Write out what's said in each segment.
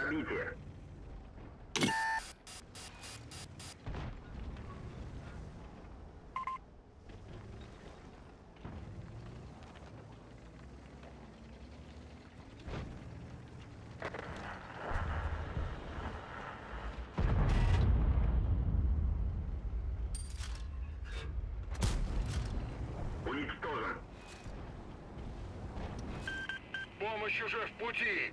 Пробитие. Уничтожен. Помощь уже в пути.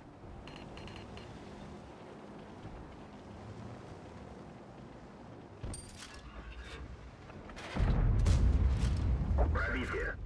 Пробитие.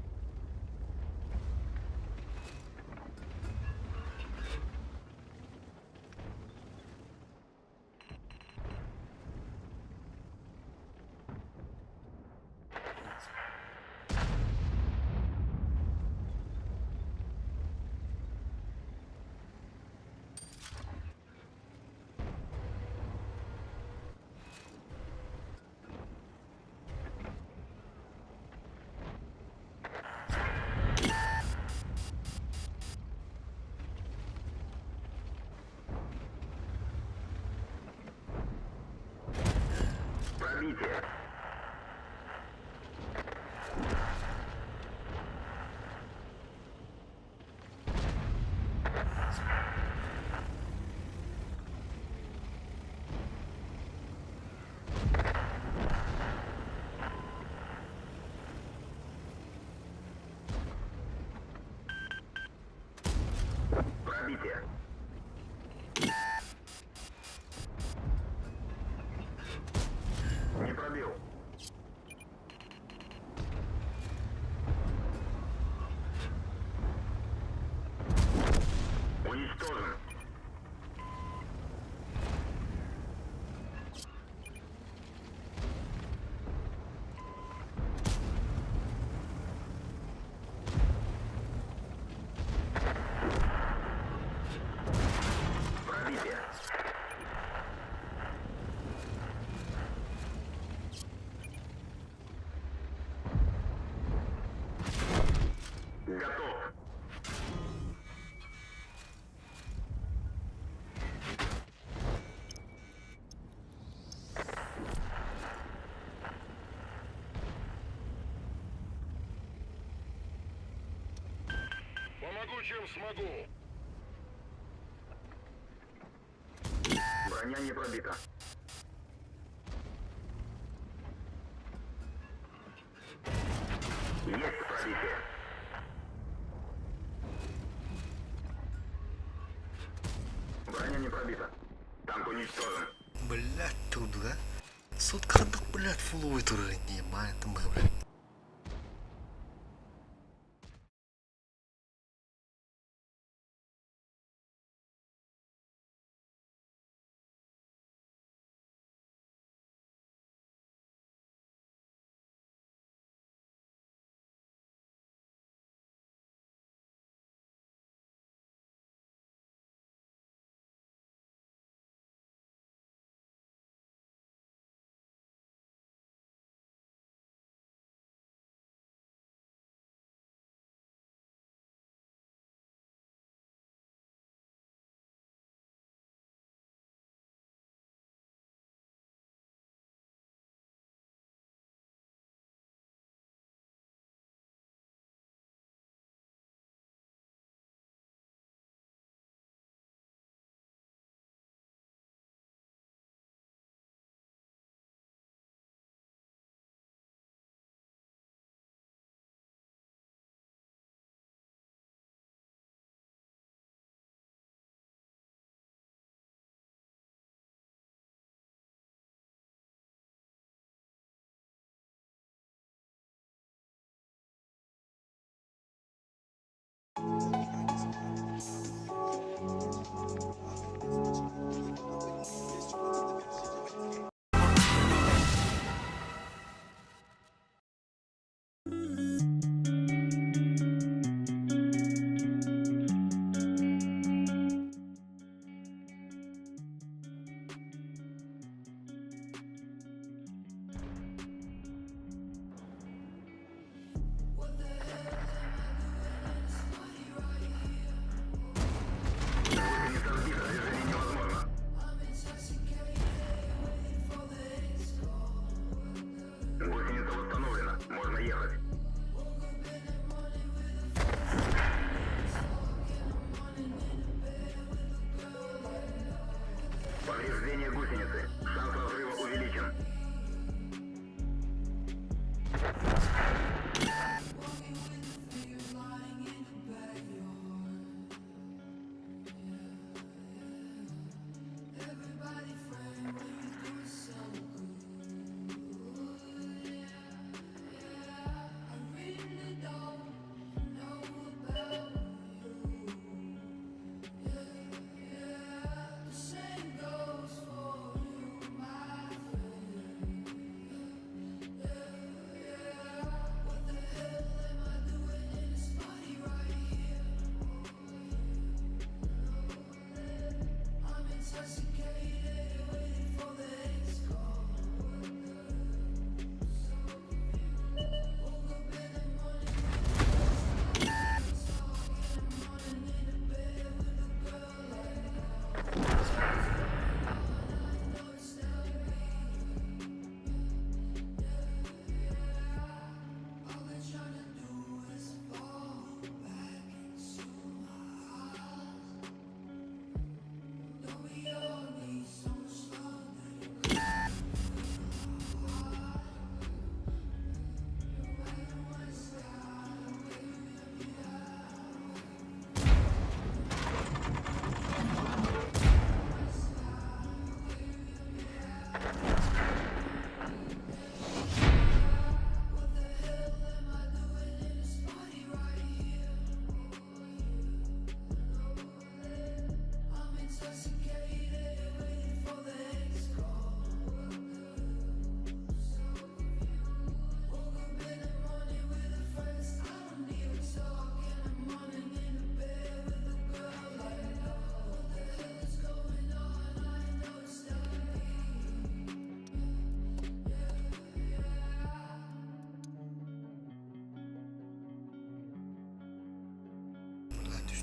Пробитие. Пробитие. Не пробил. Уничтожен. Пробитие. Готов. Помогу, чем смогу. Броня не пробита. Есть пробитие. Броня не пробита. Танк уничтожен. Блядь, тут, да? Суткандық, блядь, фул ой тұрыр, не майытым, блядь.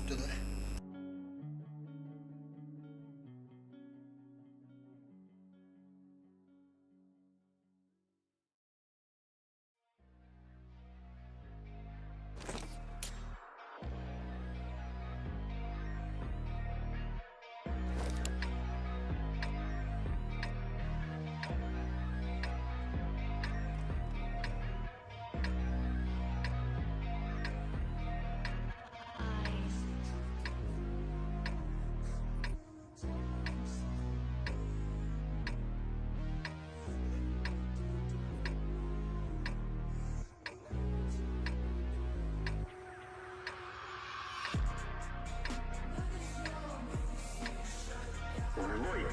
Туда. В бой!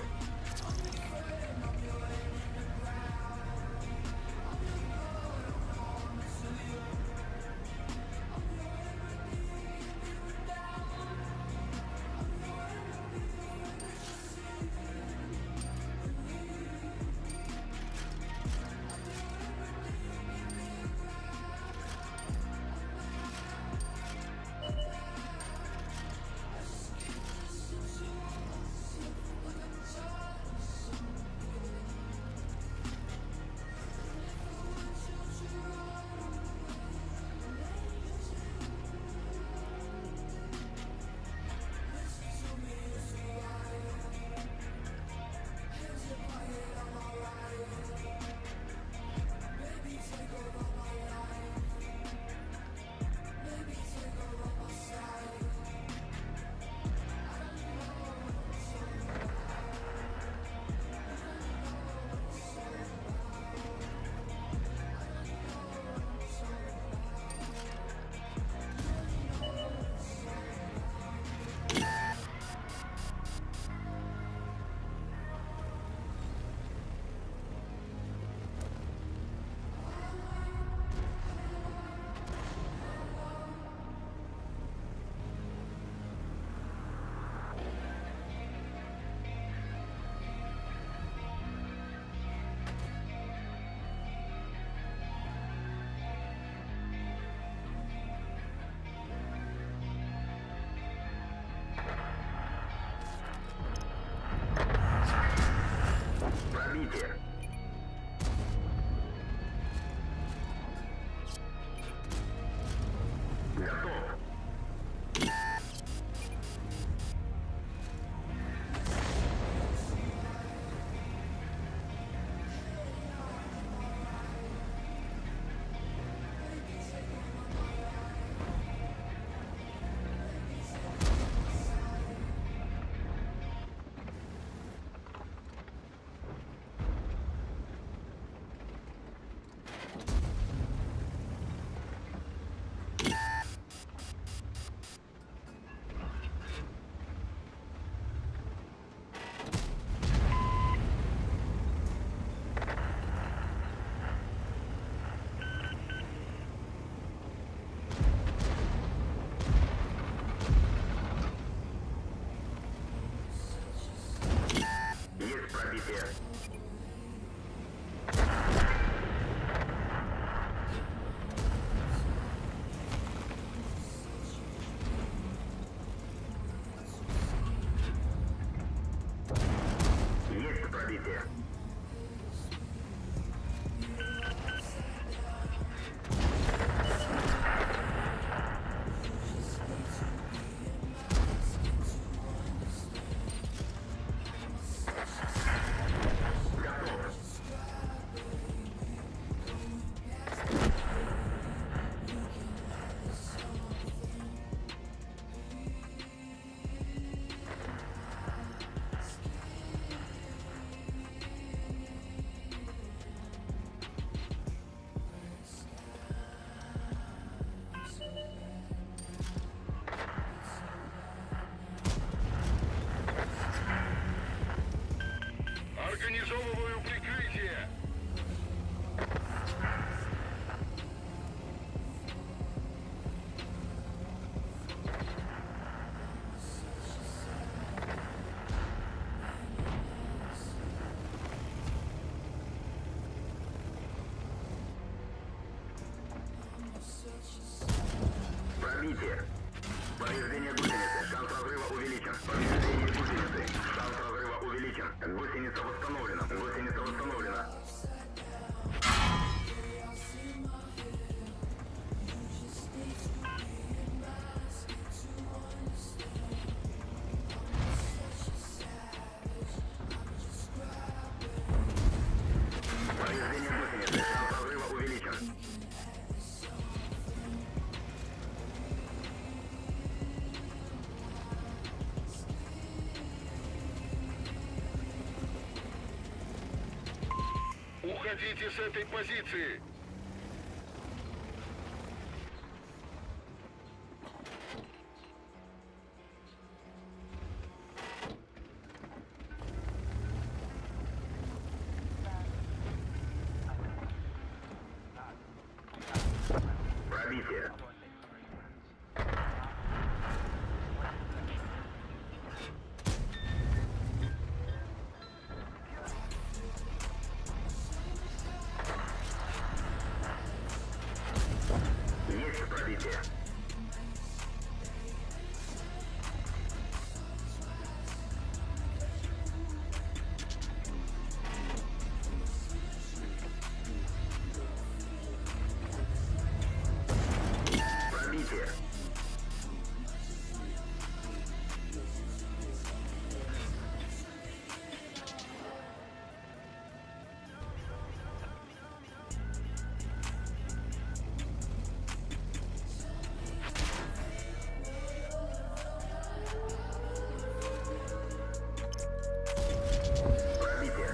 Пробитие! Готов! Есть пробитие! Есть пробитие! Готов! Организовываю прикрытие. Пробитие! Повреждение гусеницы. Шанс разрыва увеличен. Повреждение гусеницы. Шанс разрыва увеличен. Гусеница восстановлена. Гусеница восстановлена. Повреждение гусеницы. Шанс разрыва увеличен. Уходите с этой позиции. Пробитие. Есть пробитие. Пробитие. Пробитие.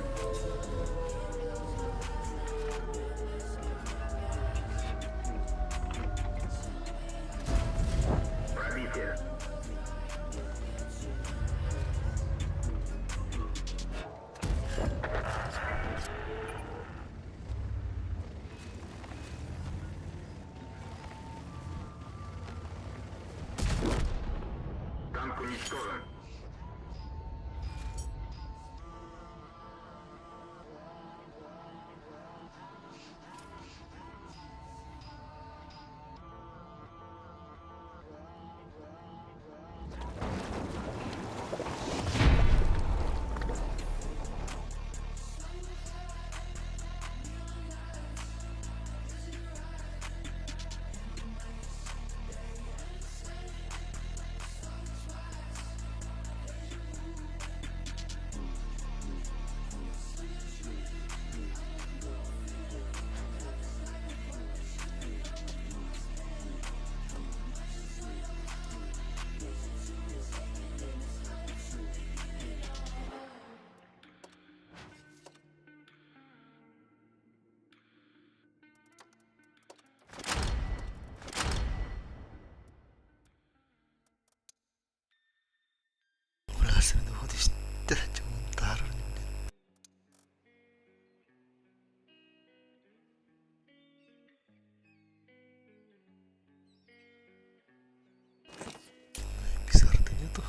Пробитие. Танк уничтожен. Wala sa mga hodis. Jangan taruh ni. Bisa artinya tuh.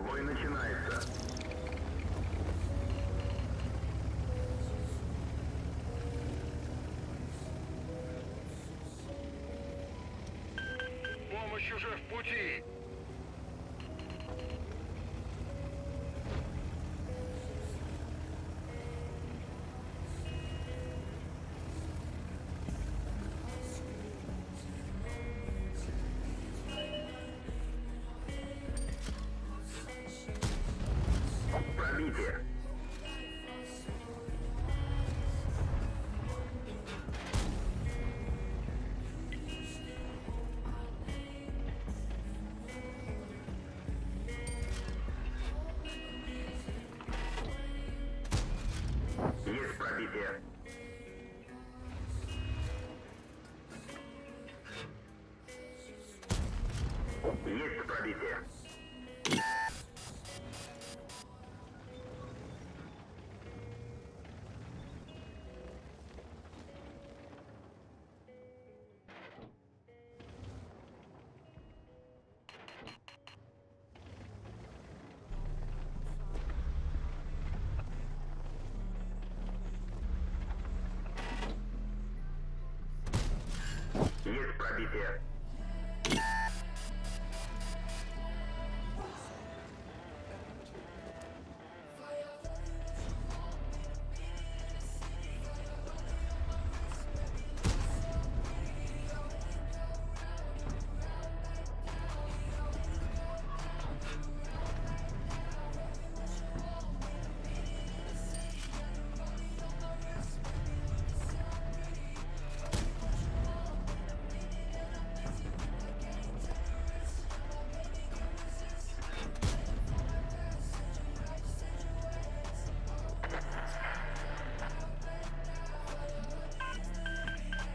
Бой начинается. Помощь уже в пути. Пробитие. пробитие. Есть пробитие. Есть пробитие.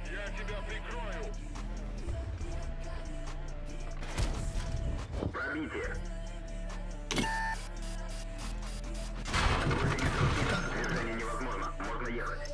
Я тебя прикрою. Пробитие. Гусеница сбита. Движение невозможно. Можно ехать.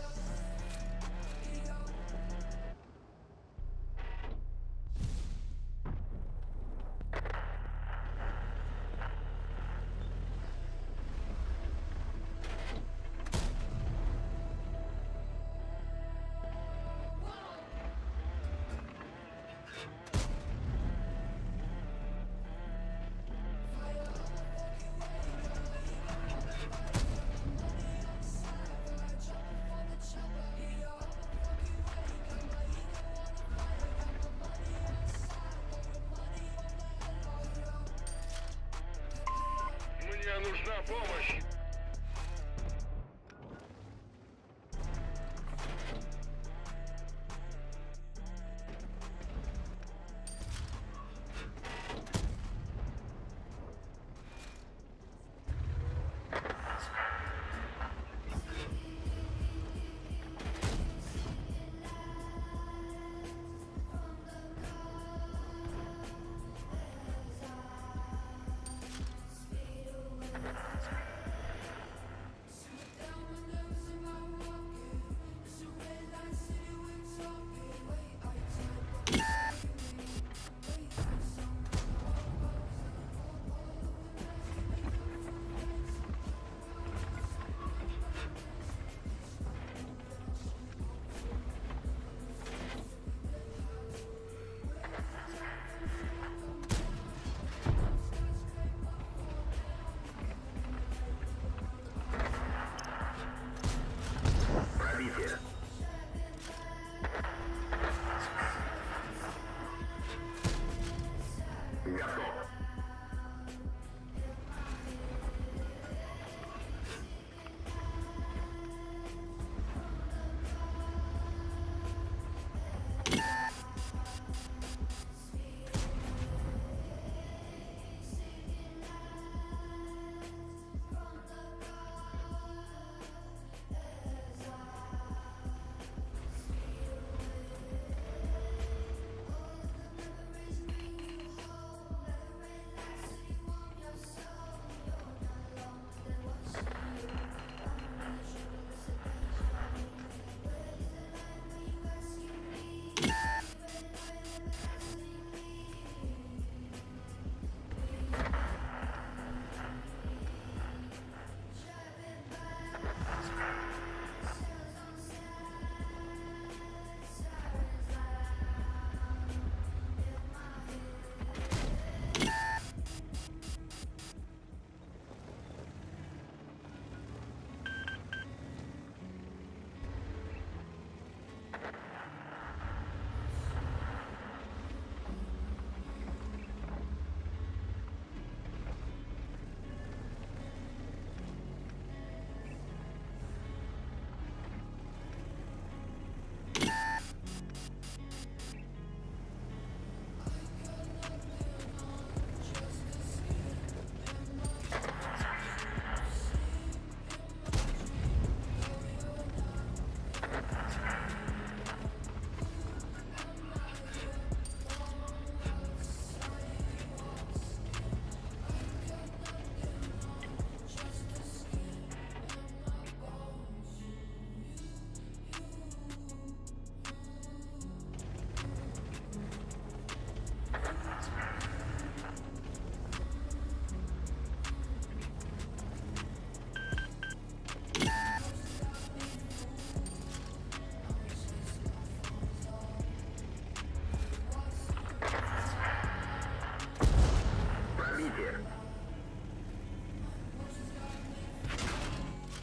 Мне нужна помощь.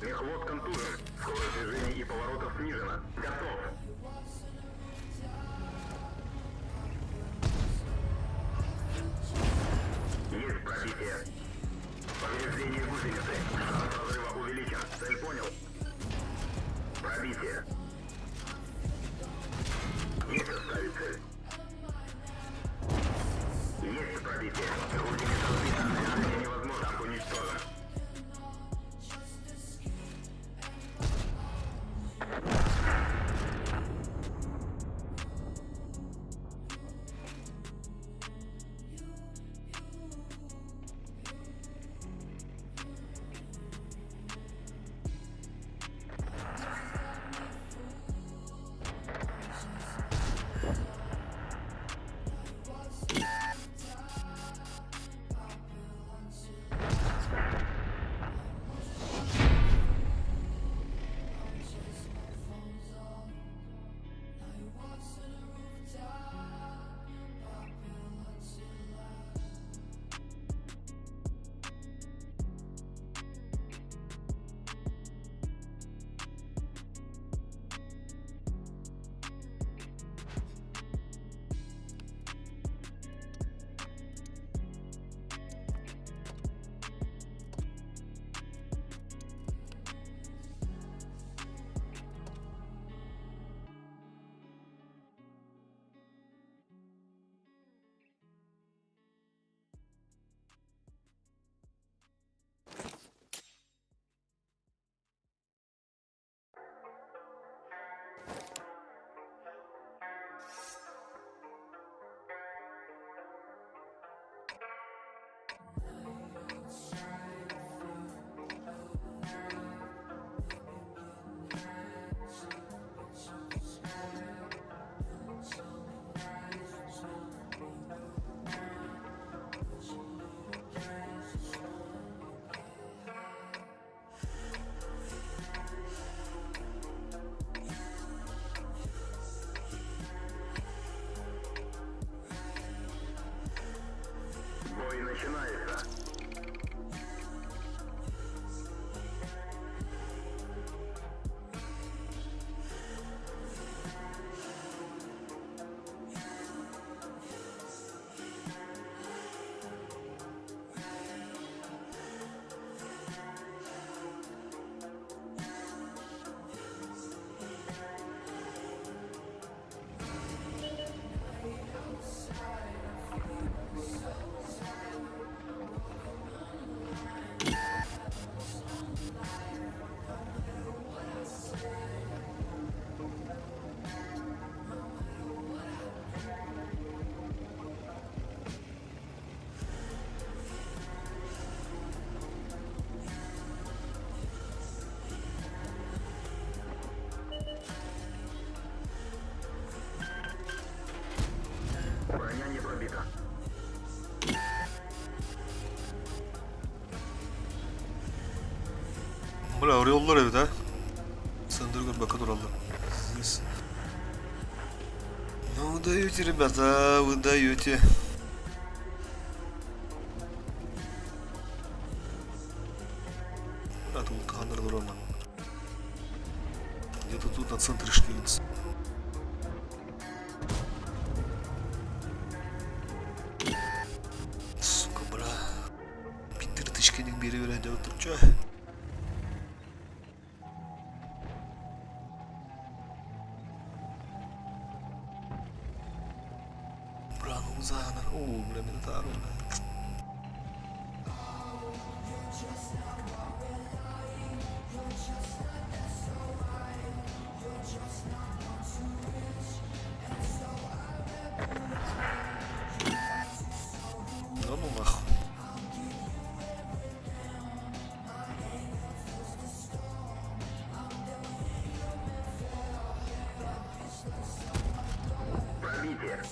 Мехвод контужен. Скорость движения и поворотов снижена. Готов. Есть пробитие. Повреждение гусеницы. Шанс разрыва увеличен. Цель понял. Пробитие. Есть оставить цель. Есть пробитие. Гусеница сбита. Движение невозможно. Танк уничтожен. Бой начинается. Броня не пробита. Бля, ореолlar evde. Söndürgün bakın oralar. Здесь. Ну, вы даете, ребята, вы даете. А тут Ханнер Роман. Где-то тут на центре шкилится. Сука, бля. Пиндир тышкенің бері берен деп отыр чо. Узанар. О, бля, Минотавр, бля. Да ну нахуй. Пробитие.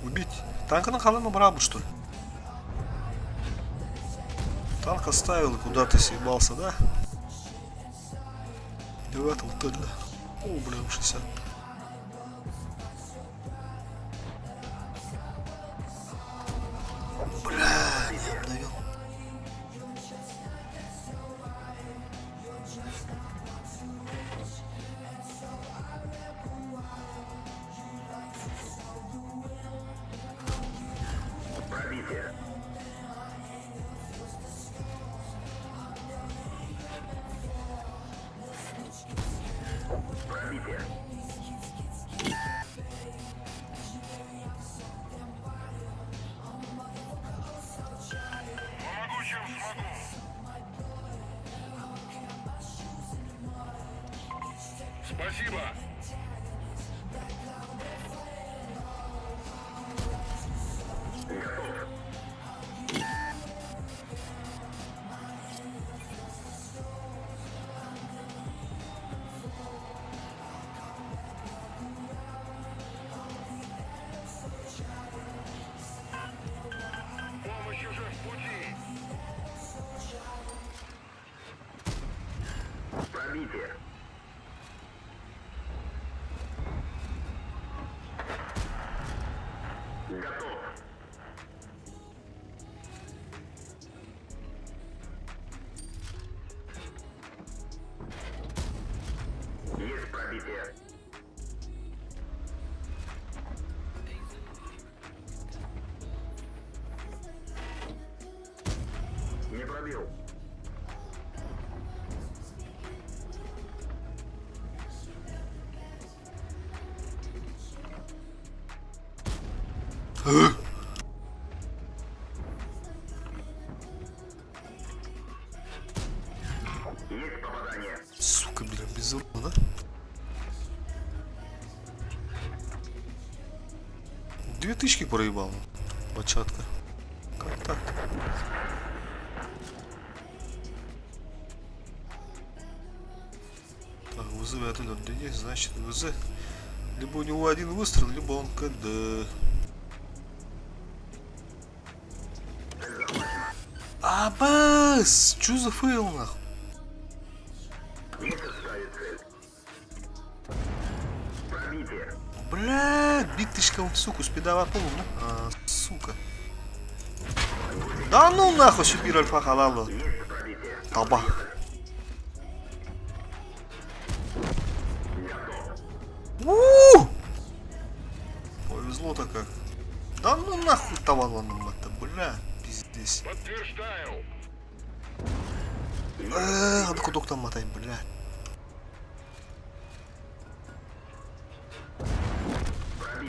Убить. Танка халана брабу, что ли? Танк оставил и куда-то съебался, да? И в этом тыльно. О, блин, 60. Бля, не обновил. Пробитие. Помогу, чем смогу. Спасибо. Готов. Помощь уже в пути. Пробитие. Готов. Есть пробитие. Не пробил. Есть попадание. Сука, блин, без урона. Две тычки проебал. Початка. Как так? Так, вызывает улет людей, значит ВЗ. Либо у него один выстрел, либо он КД. Абас! Чё за фейл нахуй? Не составит цель. Пробитие. Блядь, битышка он, сука, спидава полу, сука. Да ну нахуй, супер альфа халалу. Есть пробитие. Таба. Готов. Повезло-то как. Да ну нахуй таваланом это, бля, пиздец. Подтверждаю. Надо кудок там мотай, бля.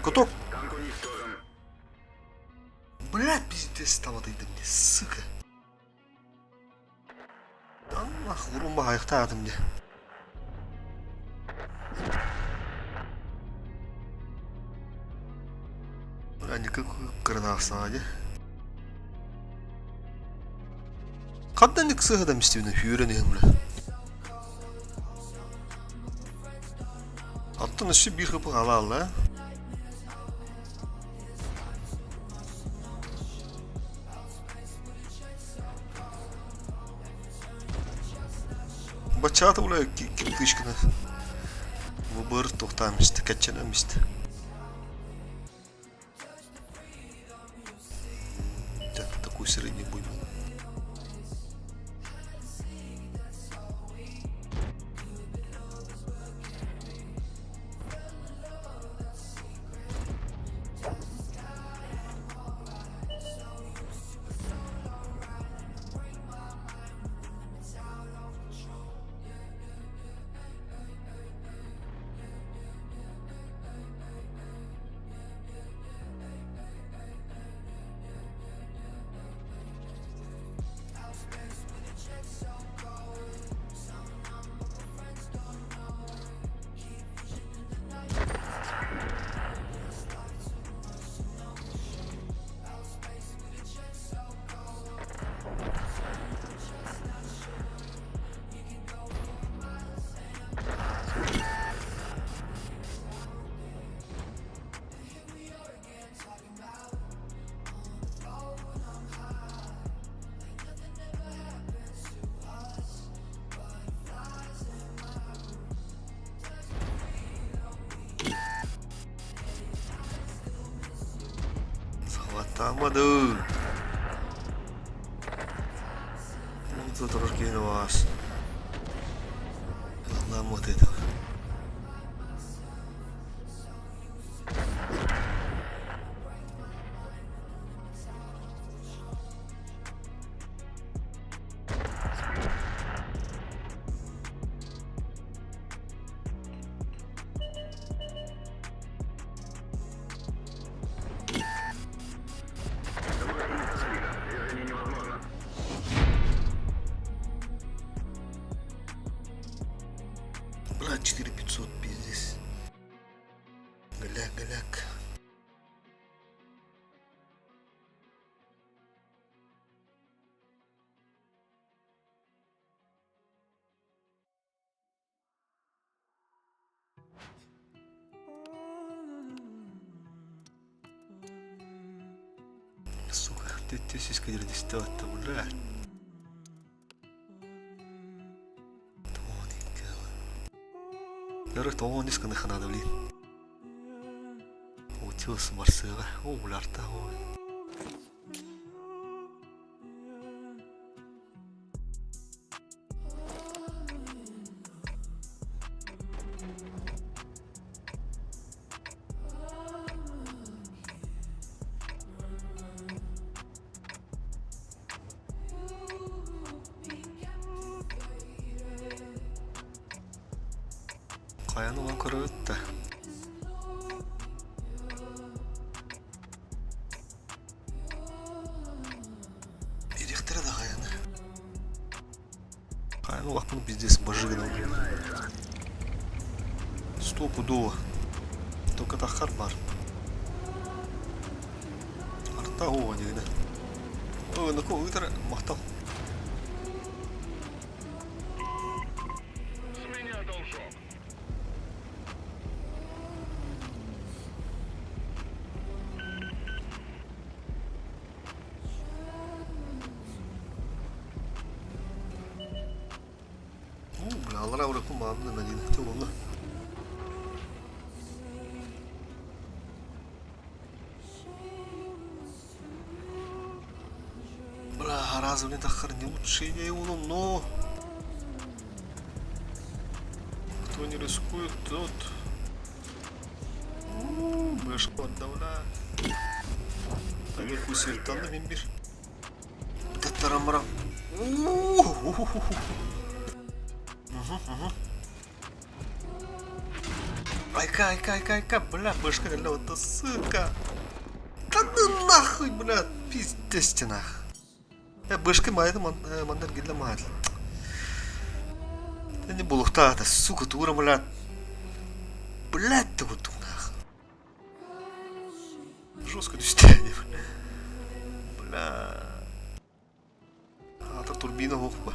Куток. Танк уничтожен. Бля, пиздец там мотай, да мне, сука. Да ну нахуй, румба аяқтады мне. Бля, никакой гранаса, Қандай не кісі адам істеуіне үйренемін, бля. Аттан іші бір қыпы қала алды, Бачаты, бля, киртышканы. Выбор тоқтамышты, кәтченемішті. Так, такой средний будет. Хватамаду. Ну тут трошки не вас. Нам вот это. 4500 пиздец. Голяк. Сука, ты сиська дистата, блядь. Ярых тоон дисканы ханада блин. Утилс барсыга, уларта ой. Каяны оған көріп өтті. Беректері да қаяны. Қаяны оғақпын біздес бажығын алды. Стопудово. Только таққар бар. Арта оға дегені. Өңі көңітірі мақтал. С меня должок. Бля, алара ұрақпын мағымды мәдейді. Тек оңы. Бля, разы блин таққар не лучшая идея улын, но... Кто не рискует, тот... Бэшку отдавля. Таверку сертанды мен бір. Таттарамарам. Айка, бля, башка реально вот сука. Да ну нахуй, бля, пиздец ты нах. Башка моя, это мандар гидла мать. Да не было та, сука, тура, бля. Блядь, ты вот нах. Жестко дистение, бля. А, та турбина вохба.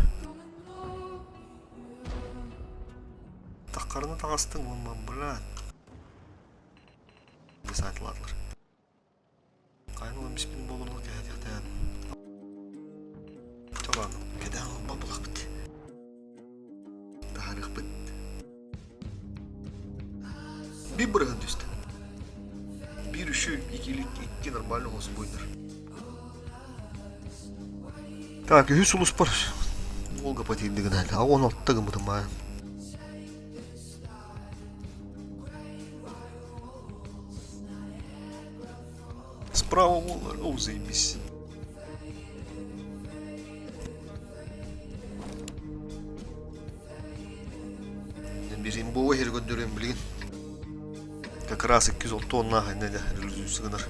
Таққарына тағастың онман, блядь. Біз айтыладылар. Қайын олым беспен болурлық кәдеқтен. Тоғаны, кәден олым бабылақ бітті. Тағарық бітті. Bir bırakın düştü. Bir üçü, iki нормально olsun boyunlar. Так, Юсулус пар. Волга потейдігін әлі. А он аттығым бұдым ма. Справа волар. Оу, заебись. Берейін боға хер көндерем білген. Как раз 200 тонна айнада релизусы гынар.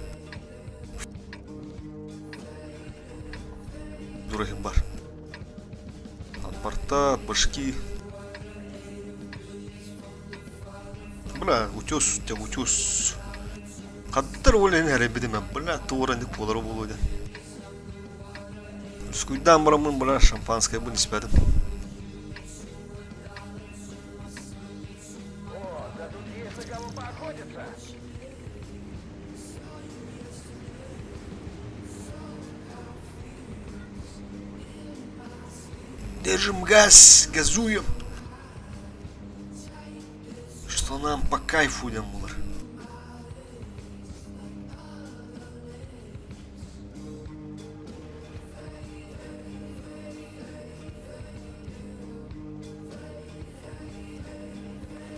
Дурахим бар. Анпарта, башки. Бля, утес, тя утес. Қаддар олен әрі бедеме, бля, туырандық полары болуды. Скуйдан барамын, бля, шампанское бұл неспәдім. Держим газ, газуем. Что нам по кайфу, Демулар.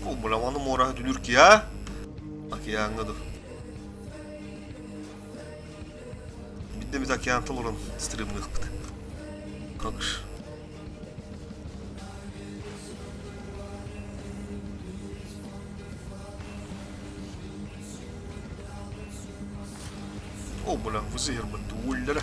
О, бля, вану мора дүлүрки, а? Океанга ду. Биддемиз океан тылырын стримных бит. Как ж? О, бля, вызыр бітті, өлдері.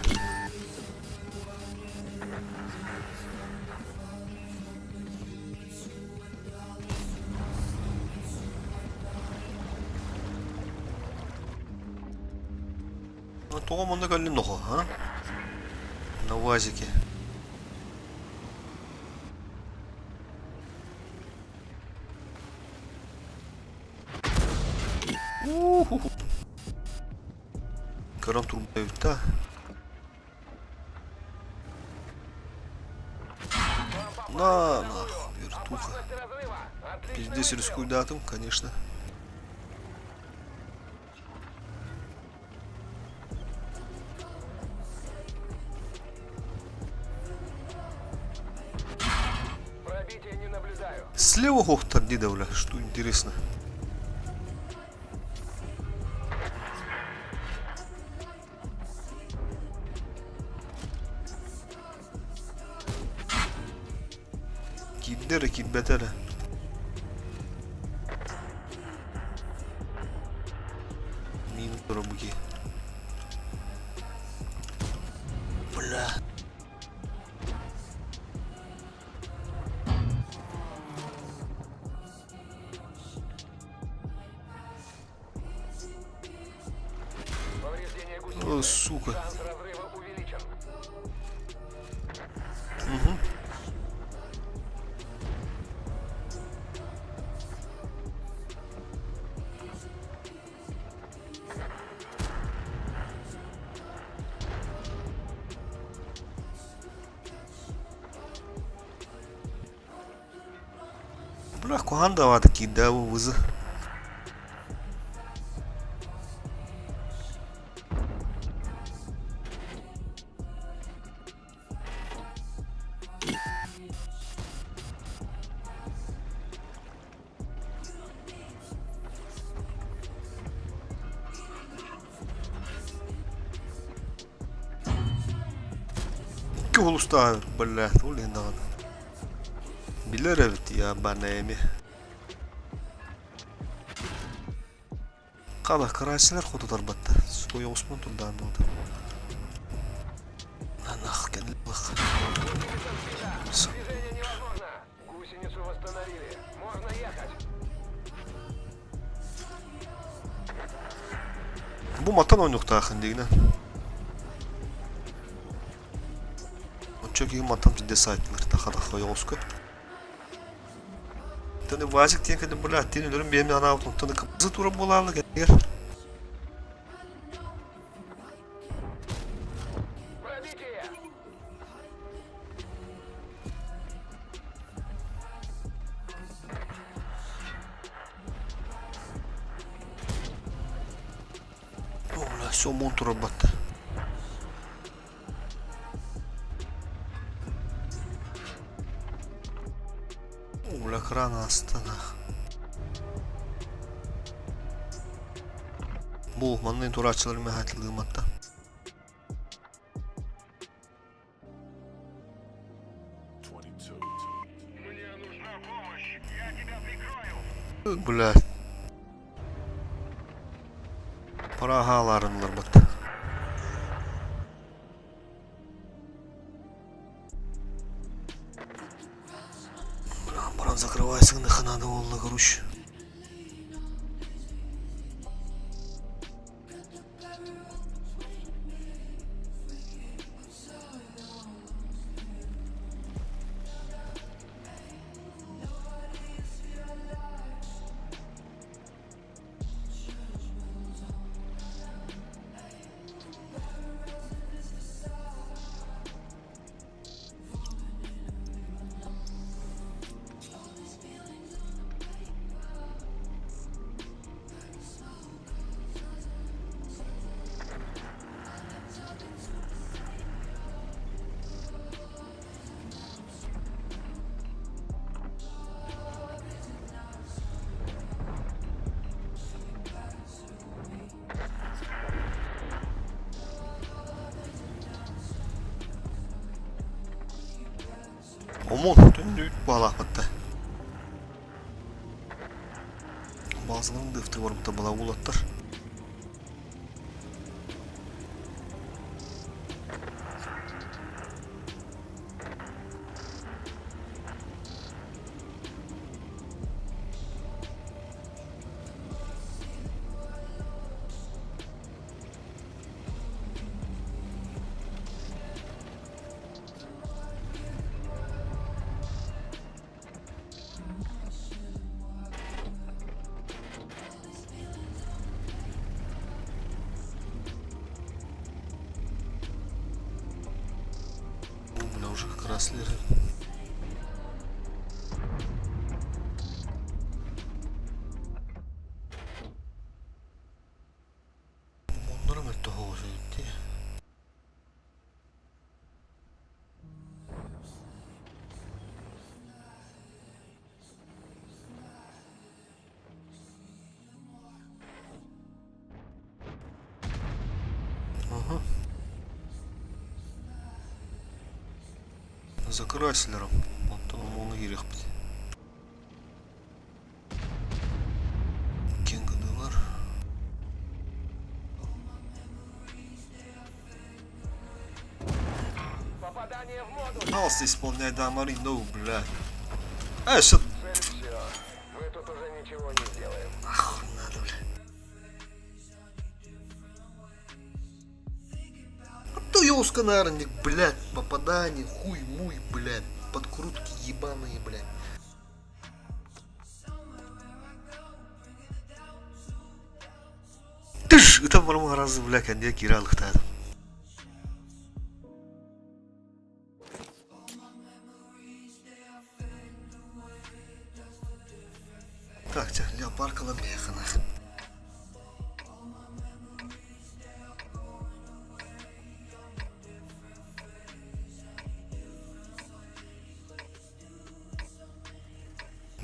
Ну, то мы на ногу, а? На УАЗике. Карам турбают, да? На, нахуй, вертуха. Пиздец, рискую дату, конечно. Пробития не наблюдаю. Слева хохтар деда, бля, что интересно. Киддері, кидбетері. Мин дробуги. Бля. Повреждение гусеницы. О, сука. Шанс разрыва увеличен. Угу. Bırak Kohan da vardı ki de bu vızı. İki uluslar, блядь, блин, надо. Bilir evet ya bana emi. Qala qarashilar xudo albatta. So'ya Osmon turdan oldu. Naq kelib. Движение невозможно. Гусеницу восстановили. Можно ехать. Bu matan oynuqda axındigina. Çünkü matan ciddi saytlar taxada xoyosku. Tani vazik diyen kadın bu latin ölürüm benim yana avutun. Tani kıpızı turum bularlı gel. Пробитие. Ola, все монтура battı. Ola, krana astana. Bu manın turaçları mehatlığım hatta. Мне нужна помощь. Я тебя прикрою. Блядь. Parahalarınlar battı. Баран закрывайся, нахуй надо волна груш. Omon döndü bağlaqatda. Bazılarının dıftı var bu da bala ulatlar. Закройсилером. Вот он керек бит. Кенгадылар. Попадание в модуль. Пожалуйста, исполняй Дамари, ну, блядь. Что? Цель все. Мы тут уже ничего не сделаем. Ах, надо, блядь. А то ёлска-нарник, блядь, попадание, хуй-муй, блядь. Подкрутки ебаные, блядь. Тыш! Это варма разы, блядь, а не киралых-то. Так, тя, леопарка ламеха, нахуй.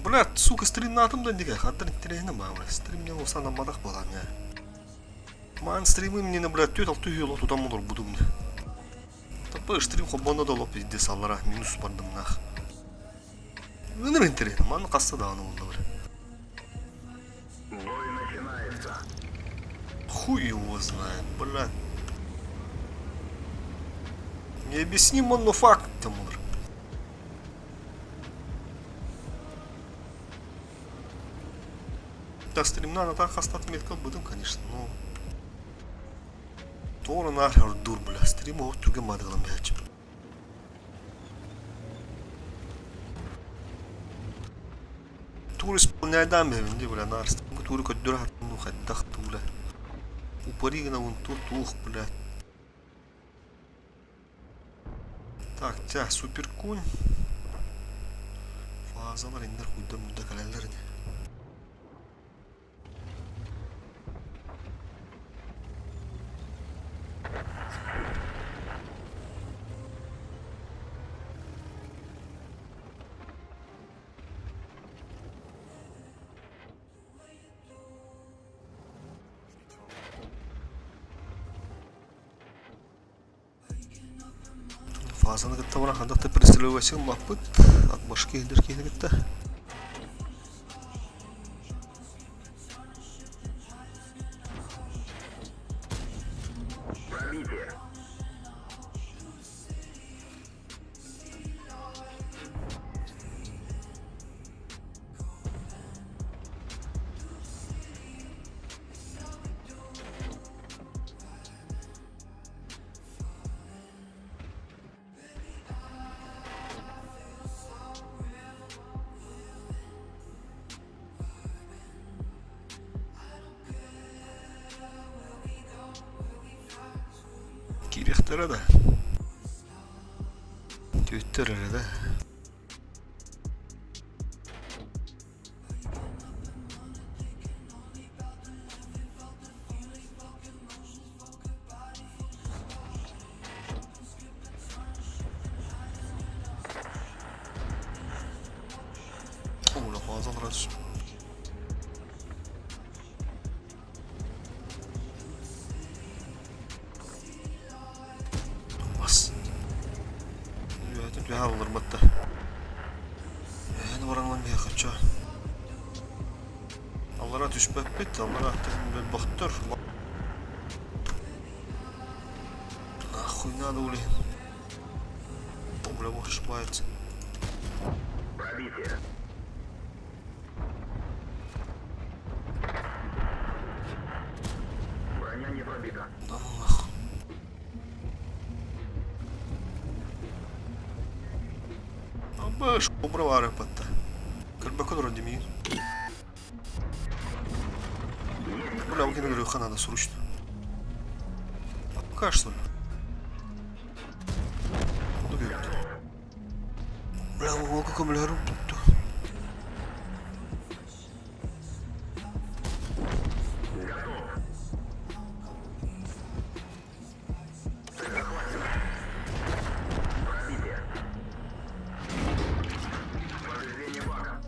Блядь, сука, стрим на атомдан деге, хаттар интернетіне ма, блядь, стримнен олса намадақ болам, я. Маған стримы мне, блядь, төт алты үйел отудан болар буду мне. Тапы стрим хоббонда да лоп езде саллара, минус бардым, нах. Өнер интернет, маған қасса да аны болды, блядь. Бой начинается. Хуй его знает, блядь. Необъяснимо, но факт, там, блядь. Да, стримна так остат меткал будем, конечно, но... Тора нахер дур, бля, стрима вот туге мадгалам бячим. Тур исполняй даме, венди, бля, нар стримга тур коддура хатну хаддахту, бля. Упаригна вон тур тух, бля. Так, тя, суперкунь. Фазалар индер хуйда мудда каляларни. Фазаны гытта бара хандакта пристреливайсың мақпыт. Ат башқа елдер кейді гытта. Пробитие. Кирехтері да. Төттері да. Ola fazla biraz. Bas. Yönetim bir havalar battı. Yani varanlan bir kaça. Allah'a düşmek bitti. Allah'a attığım bir baktır. Нахуй надо, блин. Бля, можешь плавиться. Пробитие. Броня не пробита. Да ну нахуй. Абаш, убрала репата. Кальбако вроде ми. Бля, у меня греха надо срочно. А пока что ли? Бля, о, как бля, тут. Пробитие. Повреждение бака.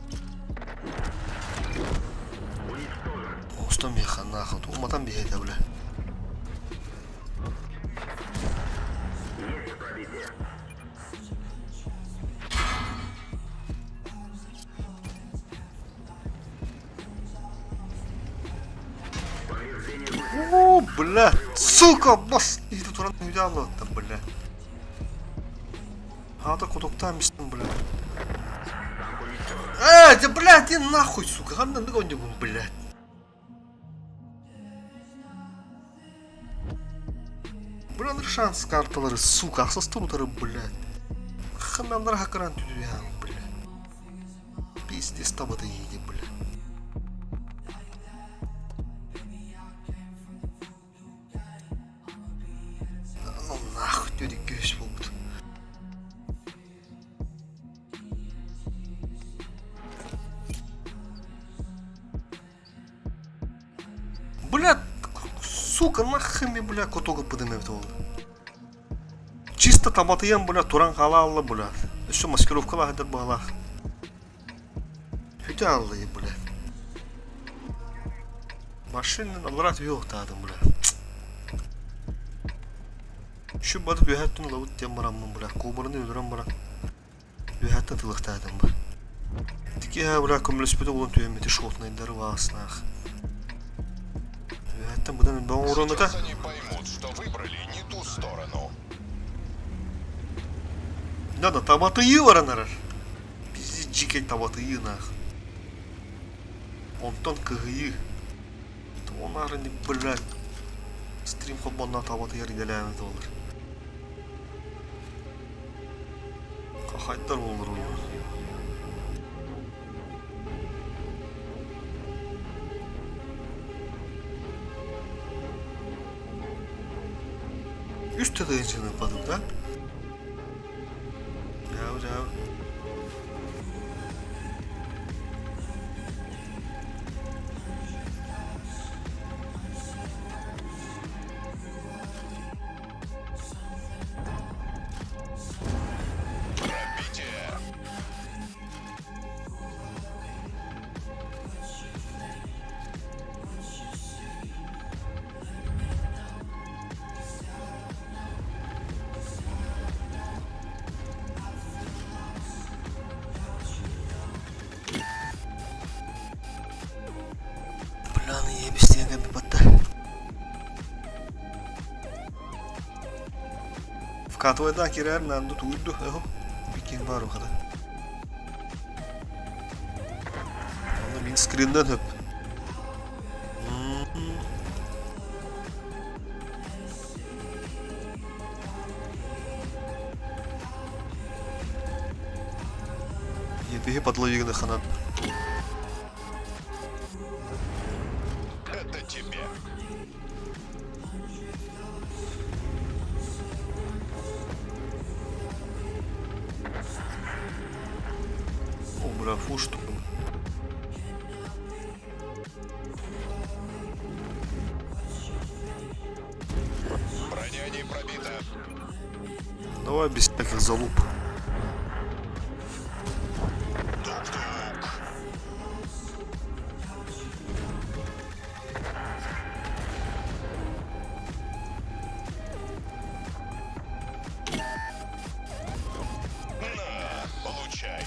Уничтожен. Остан bir nahut. Olmadan bir hede bile. Есть пробитие. Бля, сука, бас! И тут уран уйдяло, да, бля. А то кутуктан бистин, бля. Да, блядь, иди нахуй, сука, ладно, не будем, блядь. Бля, шанс карталары, сука, аксастырутары, блядь. Хамяндар хакаран тюдюян, блядь. Пиздец, табата еди, блядь. Ну нахуй, тюди көз болды. Блядь, сука, нахуй мне, бля, котога подымет oldu. Чисто табатыям, бля, туран халаллы, бля. Еще маскировка лагдер бала. Хүтэ аллы, бля. Машинын алрат yok тадым, бля. Şu badık ühettini lavut diyen baramın, bля. Kobarını öldüren barak. Ühetten tılık tadım, bля. Diki ha, bля, kömlespede olan tüyemeti şotnayınları vasınaq. Ühetten budan ben oranı da. Сейчас они поймут, что выбрали не ту сторону. Надо табатıyı var anarar. Bizi cikey табатıyı naq. Ondan kıhıyı. Onların bля. Стрим хоббанна табатıyı ridelemez olur. Kahaytlar olur olur. Üstte dayıcını yapadım da. Yav. Пробитие. Планы ебись снегами пота. Вкатывай кирер нанду туйду. Эхо. Бикин бар ухада. Аны мен скринден хөп. Ебеге подловигны ханат. Это тебе. О, бля, фу, что. Броня не пробита. Давай без всяких залуп. Тук-тук. На, получай.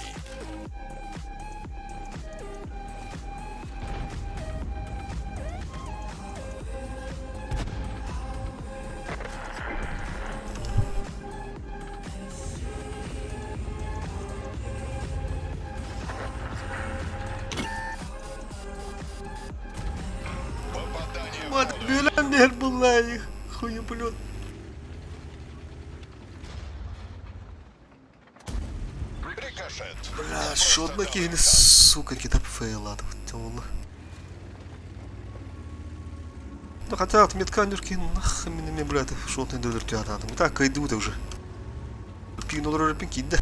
Попадание в Вот, пулю. бля, мер была их. Хуеплет. Рикошет. Бля, шотна кейни, сука, китап фейлатов. Тёмно. Ну хотя отметка нюрки, нахуй мне, блядь, шотный додер тяда. Так, кайду ты уже. Пинул ролепин кидда.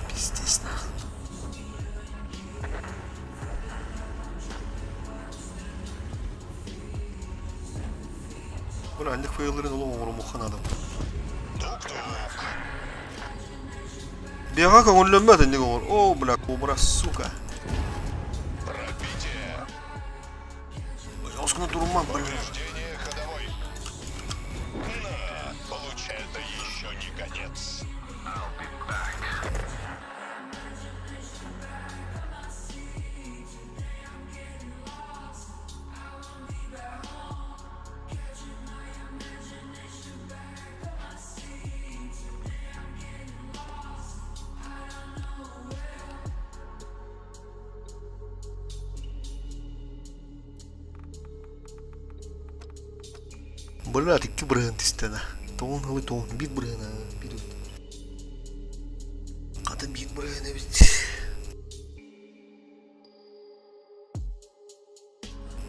Пиздец, нахуй. Бля, андек фейлерин улу оңыру мухан адам. Тук-тук. Бега как он лемет, не говорит. О, бля, кобра, сука. Пробитие. Я ускну дурман, бля. Повреждение ходовой. На, получай, это еще не конец. Блядь, iki бренд istedi. Toğun hılı toğun. Bir brend ha. Bir. Kadın bir brend bitti.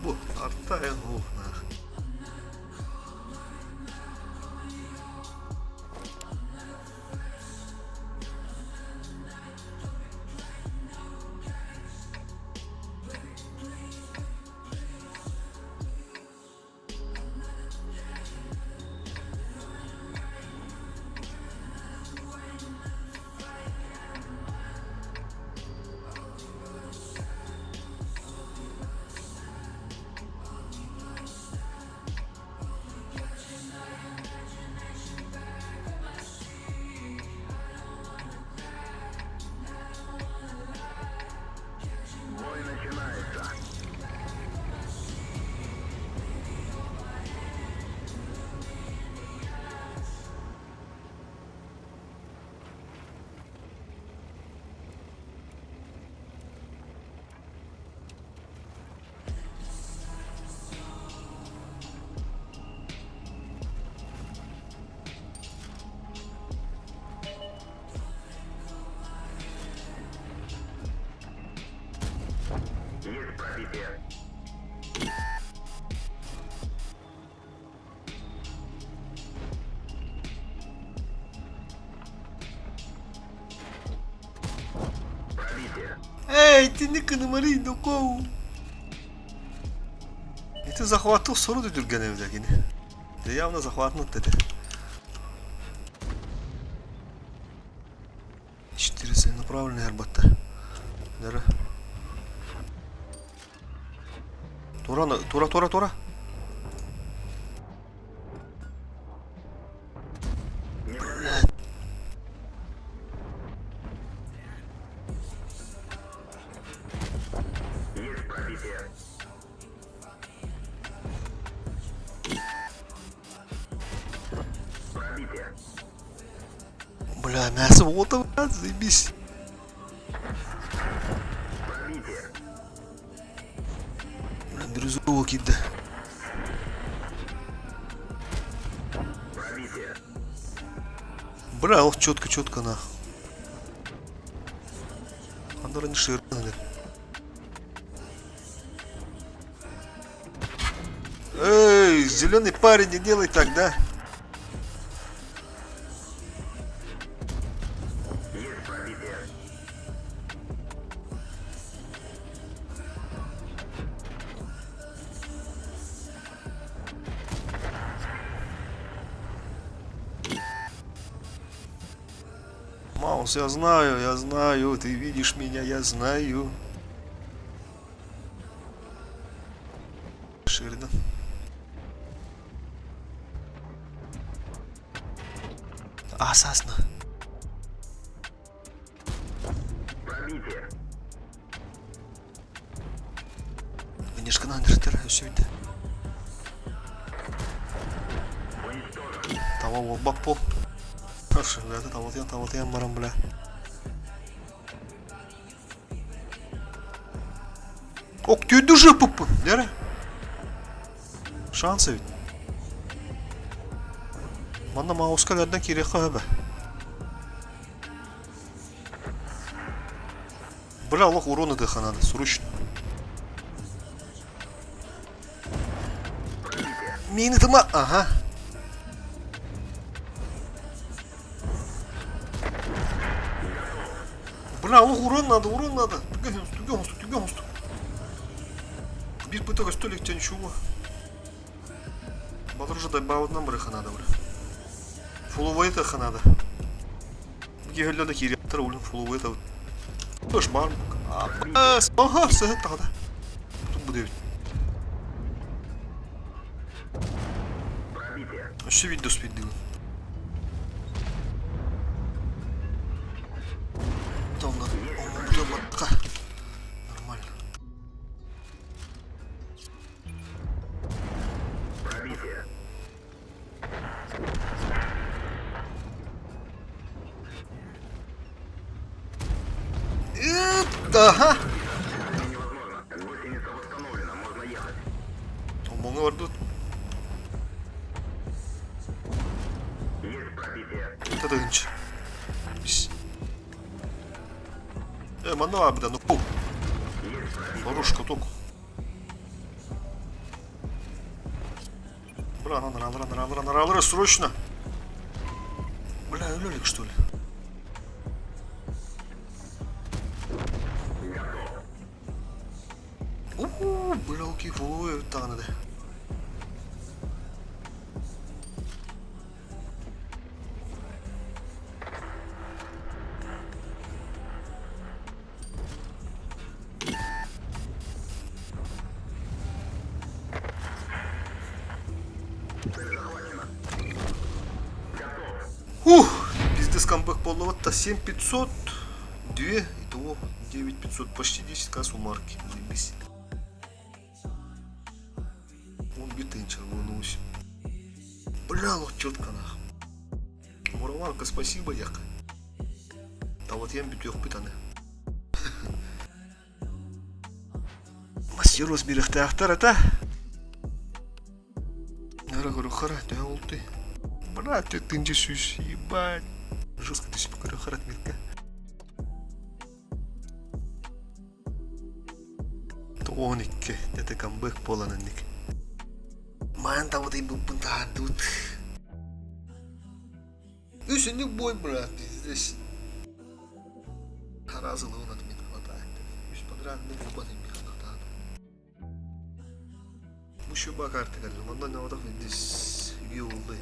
Bu artta en ruhna. Бой начинается. Есть пробитие. Пробитие. Эй, ты не kanımarı dokov. Это захватил soru düdürgen evdekini. De явно захватнут dedi. 4 направленные арбатта. Нера. Тора. Есть пробитие. Пробитие. Бля, мясо вот это, заебись. Пробитие. Бля, бирюзового кида. Пробитие. Бля, ох, четко на. Андора не ширный. Эй, зеленый парень, не делай так, да? Есть пробитие. Маус, я знаю, ты видишь меня, я знаю. Ширидан. Асасно. Пробитие. Конечно, надо все видно. Уничтожен. Того вот бапо. Хорошо, да, это вот я марам, бля. Ок, ты дуже пупу, дера? Шансы ведь. Бана мауска гаддан керек қой. Бля, лох урона дыха надо, срочно. Мины тыма, ага. Бля, лох урон надо. Тюгенсту. Bir пыток столик тебя ничего. Батыр дай баут нам брыха надо, бля. Фуловейта надо. Гегалда да кири троллин фуловейта. Баш бар. Ага, все тогда. Тут будет. Пробитие. Вообще видео спидил. Там на. Нормально. Пробитие. Ага. Невозможно. Гусеница восстановлена. Можно ехать. Монга var dur. Пробитие. Это дынч. Мануа, бля, ну пу. Порушка тук. Бля, надо, срочно. Бля, Лёлик, что ли? Бля, окей, фу, так надо. Пиздец, камбэк полного-то 7500, 2, итого 9500, почти 10к суммарки. Заебись. Он битый червонусь. Бля, ну четко нах. Мураванка, спасибо, яка. Та вот я битвех питаны. Мастеру сберег тахтар это. Я говорю, хара, ты улты. Брат, ты тынчишь, ебать. Жестко ты себе говорю, харат мирка. Тонике, это камбэк полананник. Манта вот и был пунта тут. Еще не бой, брат, здесь. Хараза луна от меня хватает. Еще подряд не работает мне хватает. Мушу бакарты, говорю, мандана вот так здесь юлды.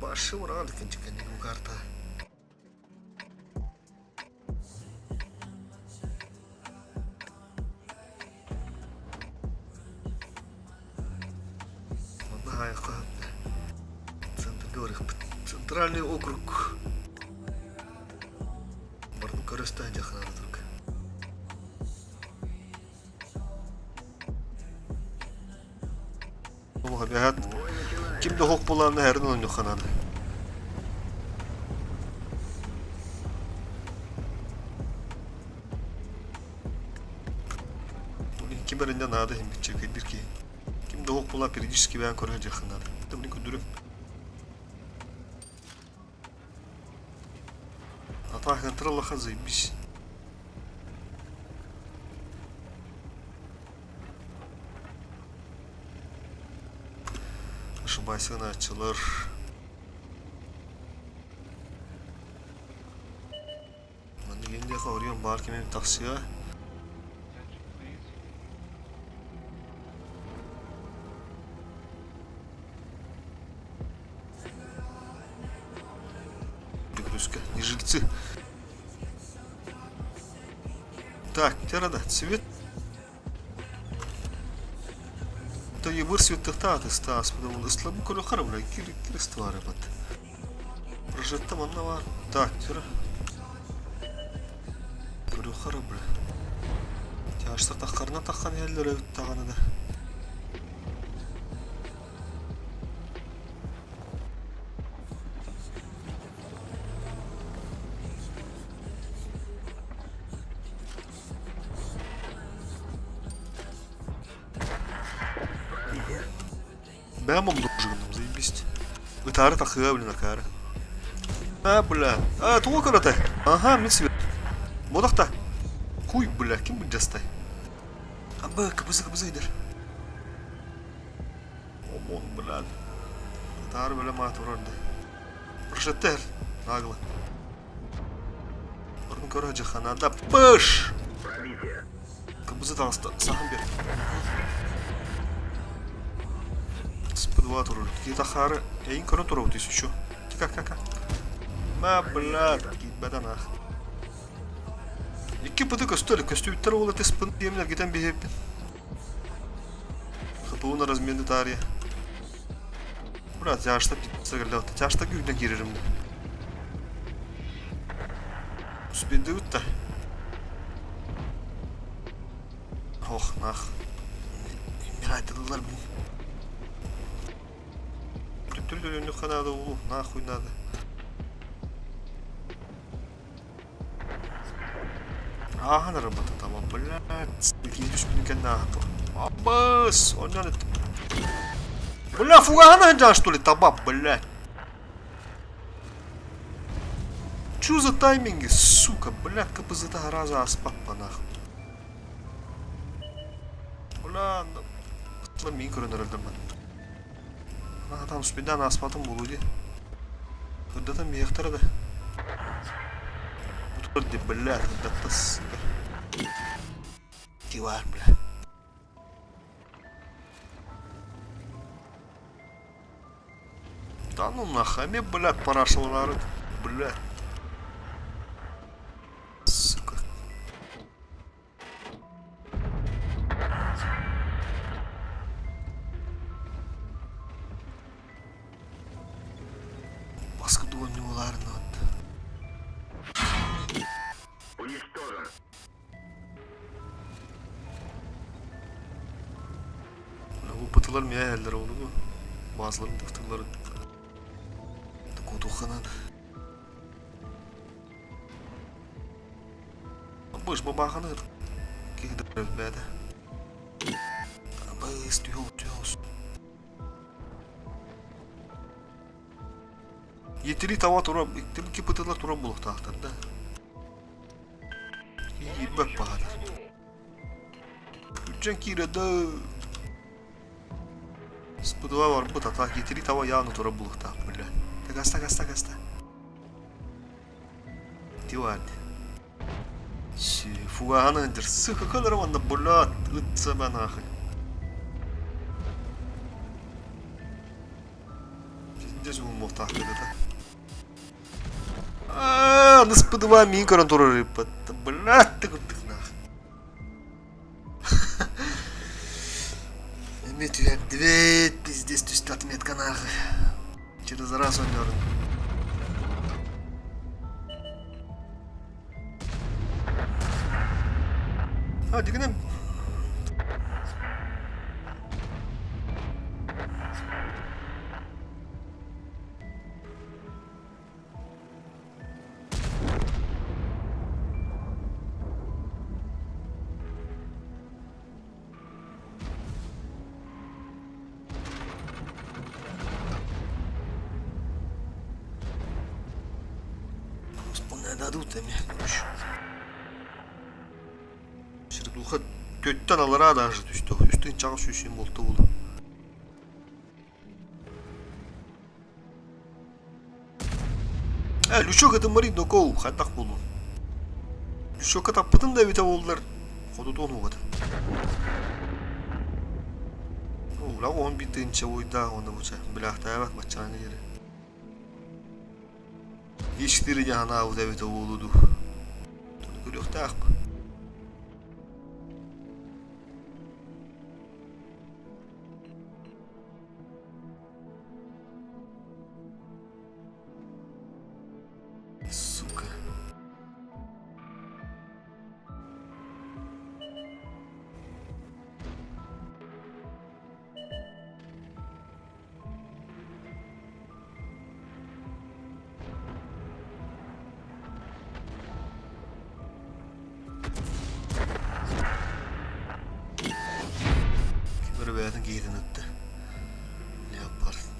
Başı var aldık kendi bu karta. Vallahi kaldı. Центральный округ. Барну корыстан жақын тұрық. Олға бәғат. Kimde hok bulanı herden oynuyor kanadı. Bunu iki birinden adı hem bitecek bir ki. Kimde hok bulan периодически ben koruyacak kanadı. Bunu gündürüm. Атаха контрола заебись. Ошибайся, началар. Мен дегенде қауырген бар кемен тақсыға. Пригрузка, не жильцы. Так, терада, цвет. То є вирсвіт тахтати стас, подумали, слабо коло харабля, кіри ствари бат. Прожита маннава. Так, тіра. Коло харабля. Тяжса тахарна тахан еллері тағаны да. Бля, мам должен нам заебись. Вытары тахыга, блин, акара. Бля. Туға карата. Ага, мен себе. Бодақта. Хуй, бля, кем будет жастай? Кабызы идер. Омон, бля. Вытары, бля, мат урорды. Прошеттер. Нагло. Орын кора жаханада. Пыш! Пробитие. Кабызы тағыста. Сахын бер. Два тура. Какие-то хары. Я им корон туров здесь еще. Как. Блядь, какие баданах. Iki bıdık üstüyle kostümler oldu tespın diyemeler giden bir hep. Kapıuna razmiyende tarihe. Biraz yaşta sıkırdı. Yaşta güne girerim de. Üspede ütte. Oh nah. Merak ediyorlar bunu. Türlü önlük kanadı oğlu. Nahuy nadı. Aha ne работа tamam. Блядь. Какие душманки нахуй. Аббас. Он не... Бля, фуга она что ли табак, блядь. Что за тайминги, сука, блядь, КПЗ-то раза аспаппа нахуй. Бля, ну микро нырылдырман. Там спидан аспатым болуди. Куда там ехтар да? Тут де, блядь, да сука. Кивар, блядь. Да ну нахаме, блядь, парашалары, блядь. Сука. Паскудуан юларны отты. Уничтожен. Bu pıtılar mı ya eller oldu mu? Bazıların tıktıkları. Kutuğanan. Bu iş babağını kıydı bede. Ama istiyor Yetili tava tura, iktim ki pıtılar tura buluk tahtında. İyi bak bahadır. Üçen kirede. Спудова var bu tata yetili tava yağını tura buluk taht böyle. Gasta. Diyordu. Fugahanı indir. Sıkı kalırım anda bulat. Itsa ben ahı. Şimdi şu muhtar dedi de. Спудова микро тура рыпат. Блядь, ты кутых нахуй. Метвер, две пиздец, то отметка нахуй. Через раз он дернул. Дигнем. Bunu dадут мне, короче. Шердуха төттен алара даже түсті. Үстін чағы сүйсен болты болу. Лүшок это марин докоу, хаттақ болу. Лүшок это пытын да бете болдылар. Ходу тону ғады. Олағы 11-ші ойда оны бұча. Біляқта әбәк бачаны ері. Ешіктері жағына ауыз әбете болуду. Тоны көректі ақпы. Сука. Kimleri beğendin giydin öttü. Ne yaparsın?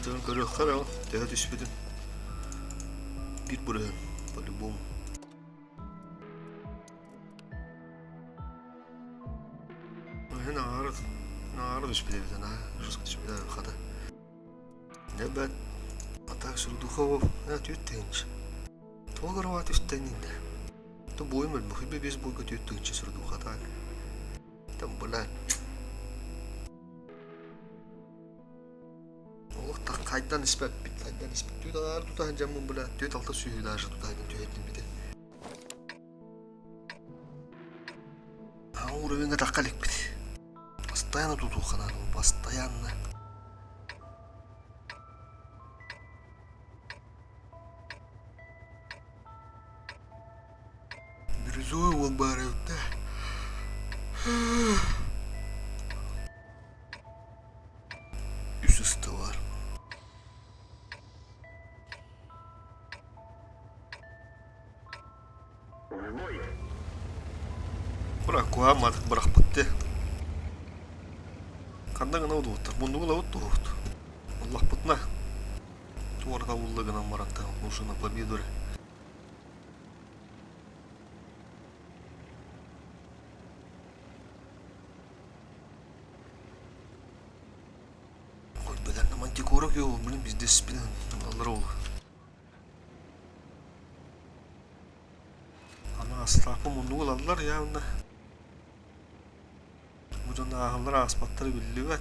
Tamam görüyor kara. Daha düşmedin. Git buraya. По-любому. Наард düşmedi bir tane. Жестко düşmedi хата. Ne ben? Атак сурдухово. Ne tüttünç. Тогорова tüttенinde. То боймел мөхибе без бойга tüttünç сурдуха так. Там блядь. Kayıttan ispat bit, kayıttan ispat. Tüyt ağır tutan camın bile, tüyt altta suyu da ağır tutayım, tüyetlim bir de. Ha, uğrayınca takalik bit. Постоянно тут уханару, постоянно. Бирюзовый барев, да. Üst üste var. В бой! Bırak koyamadık bırak bitti. Kanda gına oldu otur. Bunu gına oldu. Allah bıtna. Tuvarda oldu gına maratta. Нужно победу. Ой, блин, на мантикорах его, блин, везде спина. Алрол. Ana asrafı mundu kılarlar ya onda. Bu canda ağırlar asbatları bildi ve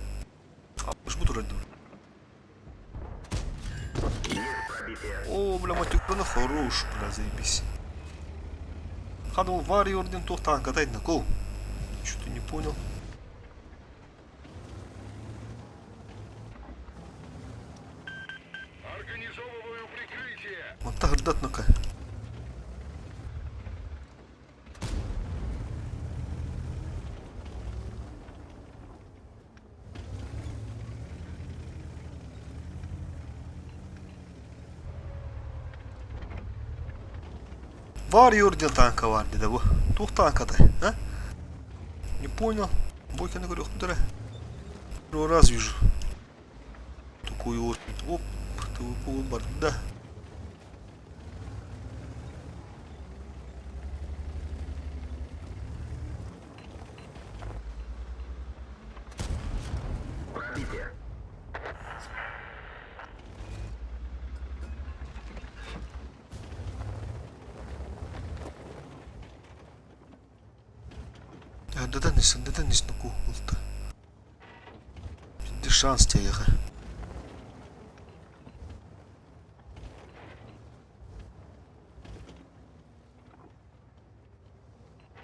kalmış bu duraydı. Есть пробитие! О, бля, матюканы хорош, бля, заебись. Хада он варьер один то танка, дай на кол. Что-то не понял. Организовываю прикрытие. Вот так ждать ну-ка. Варьер один танка var dedi bu. Тух танка дай, а? Не понял. Бойка на горох подара. Первый раз вижу. Такую вот. Оп, такую борда. Пробитие! Neden nesin bu oldu? Şimdi şans diye yağı.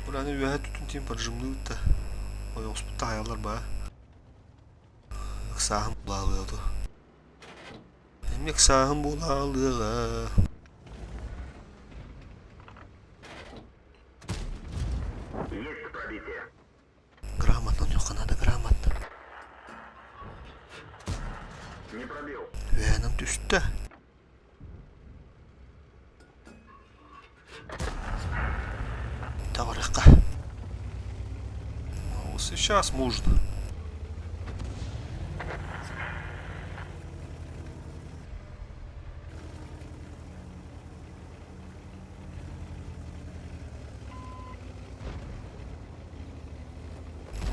Buranı üye tütün tiyim parjımlı da. O hospital hayallar baya. Sahım bulalıyordu. Emek sahım bulalıyor. Есть пробитие! Грамотно, Нюха, надо грамотно. Не пробил! Üyenin düştü. Товарищка. Ну, сейчас можно.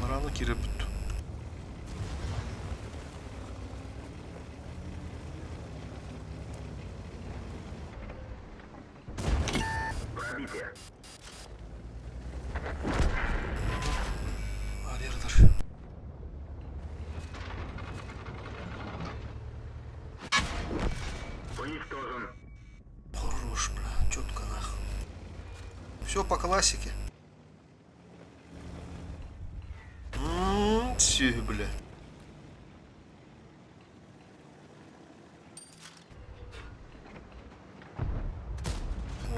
Rano kiribit. Пробитие! Hayırdır? Уничтожен! Хорош, бля, четко нахуй. Все по классике. Все, бля.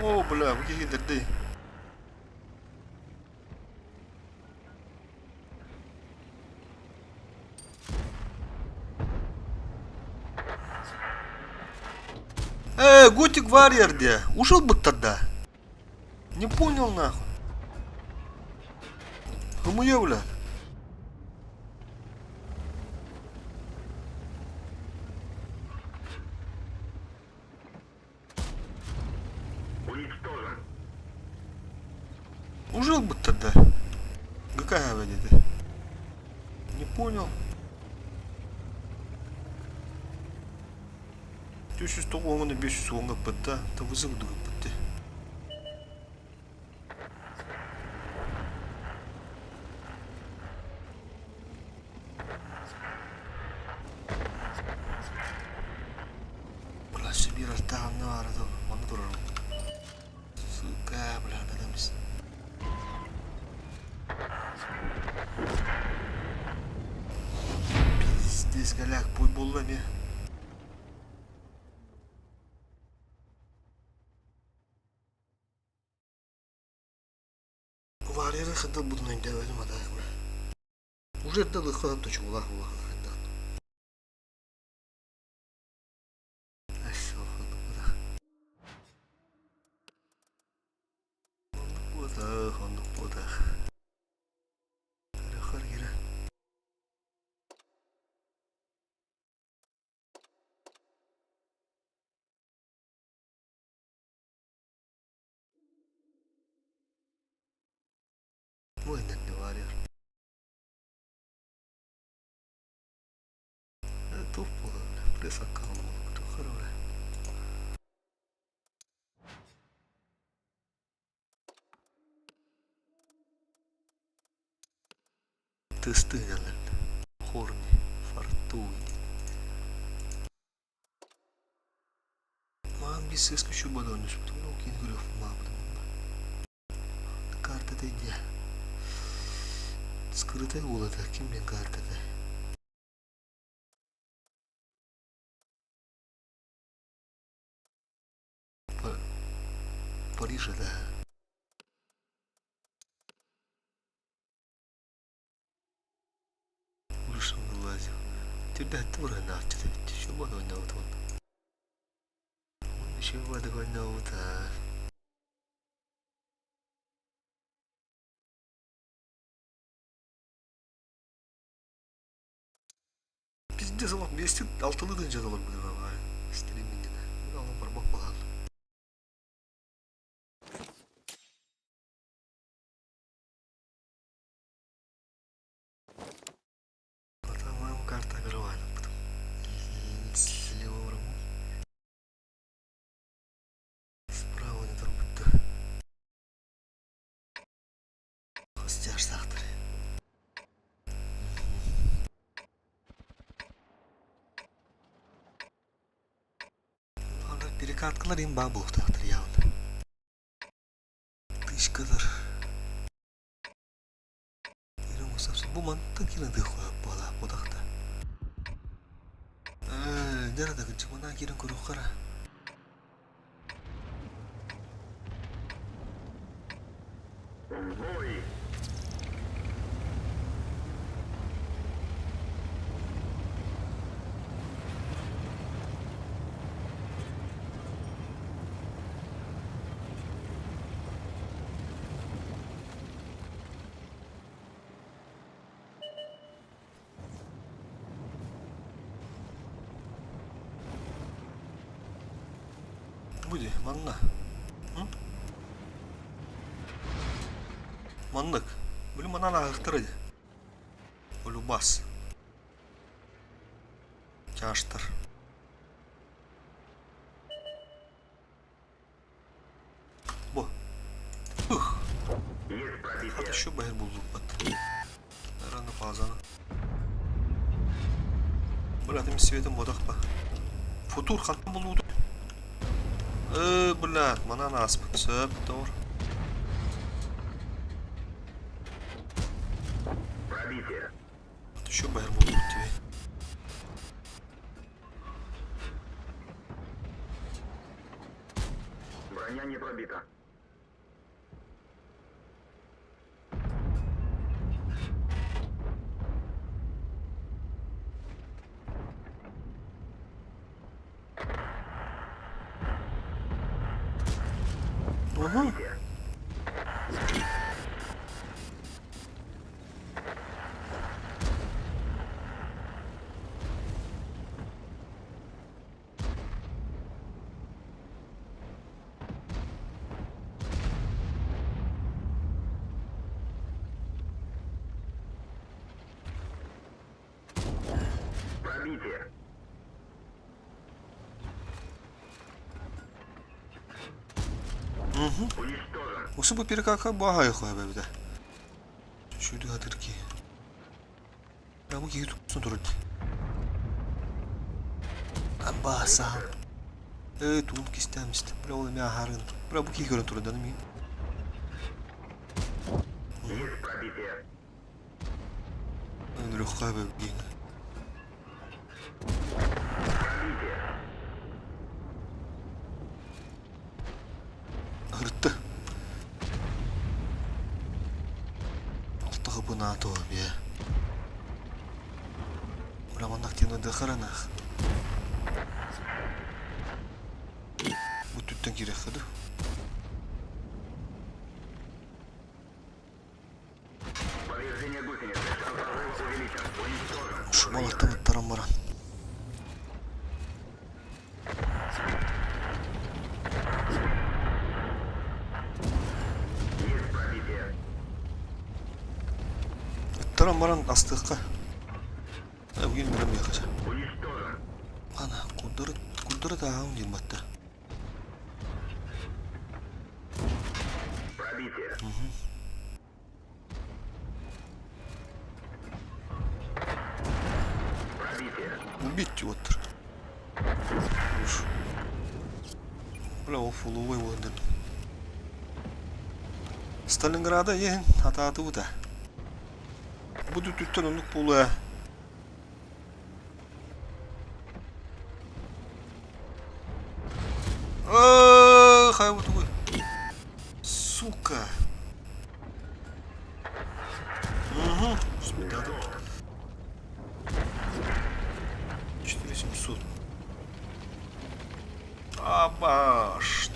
О, бля, какие дырды. Готик Варьер где? Ушел бы тогда. Не понял нахуй. Хмуе, бля. Уничтожен! Ужил бы тогда. Какая выйдет? Не понял. 409'unu 510'a kapıttı. Tavuzu bu kapıttı. Классы bir alttan ne vardı? Onu duralım. Suka bla adamız. Пиздец, голяк, пой боллами. Варьеры хадал будут на делать мадах. Уже дал их на точку, лах. de sakalım. Tıkır oraya. Тестыгалар. Хорни. Фартуй. Мам bir ses ki şu bana önüş. Bütün o kendi grafım mağabdım. Kartada ya. Скрытая улада. Kim ben kartada? Парижа, да. Ужас вылазил. Тебя тура нафтит. Что было на вот он? Еще вода на вот. Пиздец, Allah вместе алтылы да жазалар бүгін ағай. Стримингіне. Бұл алам бармақ болған. Потом карта огрывали. Слева врагу. Справа не турбутты. Хостяж сақтыр. Перекаткалар им бабу тақтыр явно. Тышкалар. Ирем усапсын. Бұл мантта керінді қойып бала бұдақта. Nerede gıcık? Bana girin kuruq qara. Бой! Буде, манна. Маннык. Бұл манан ағықтырды. Бұл бас. Чаштыр. Бұ. Ух. Есть пробитие. Хаты şu bayır bulduk bat. Рано фазаны. Бұл атым светім бодақ ба. Футур қаттым болуды. Блядь, манан аспыт. Сөп, doğru. Пробитие. Şu bayır bulduk diye. Броня не пробита. Ага. Пробитие. Уничтожен. Осы bu перекака бағай қоя бәбіде. Şöyle adır ki. Ya bu ki tutsun durur. Amba sağ. Evet, bunu istemiştim. Bura oğlum ya harın. Bura bu ki görün durur dedim ya. Есть пробитие. Öyle koya bәбіде. Пробитие. Hırttı. Altığı buna atıyor ya. Buraman aktiğini de kıranaq. Bu tütten girek kıdı. Повреждение гусеницы. Шанс разрыва увеличен. Уничтожен. Şu balıktan ıttaran baran. Есть пробитие. Ittaran baran astıqqa. Bugün bilem yakacak. Уничтожен. Ana Кудыры тағын дейін баттар. Пробитие. Пробитие. Убить отыр. Уж. Бля, ол фуловой болдың. Сталинграда ең ататы бұда. Бұды түттен ұнық болу. Хай бұды ғой. Сука. Смедадым. 4700. Абаш.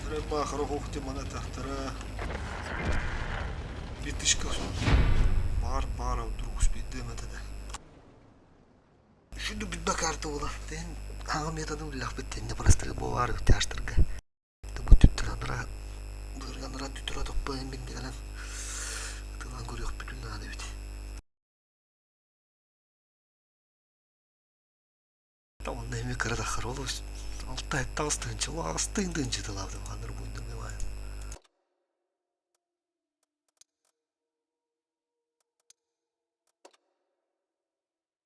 Треба хорохохте монетахтара. Битишка. Бар вдруг успейдем это да. Шуду битба карта ола. Тен ага методым лах биттенне простры бовар тяштырга. Да бу түттүранра. Бырганра түттүра топпайын мен дегенен. Тылан көрөк бүтүн надо бит. Там неми карада хоролос. Алтай тастынчы, астындынчы тылавды. Ханыр буйдың демайын.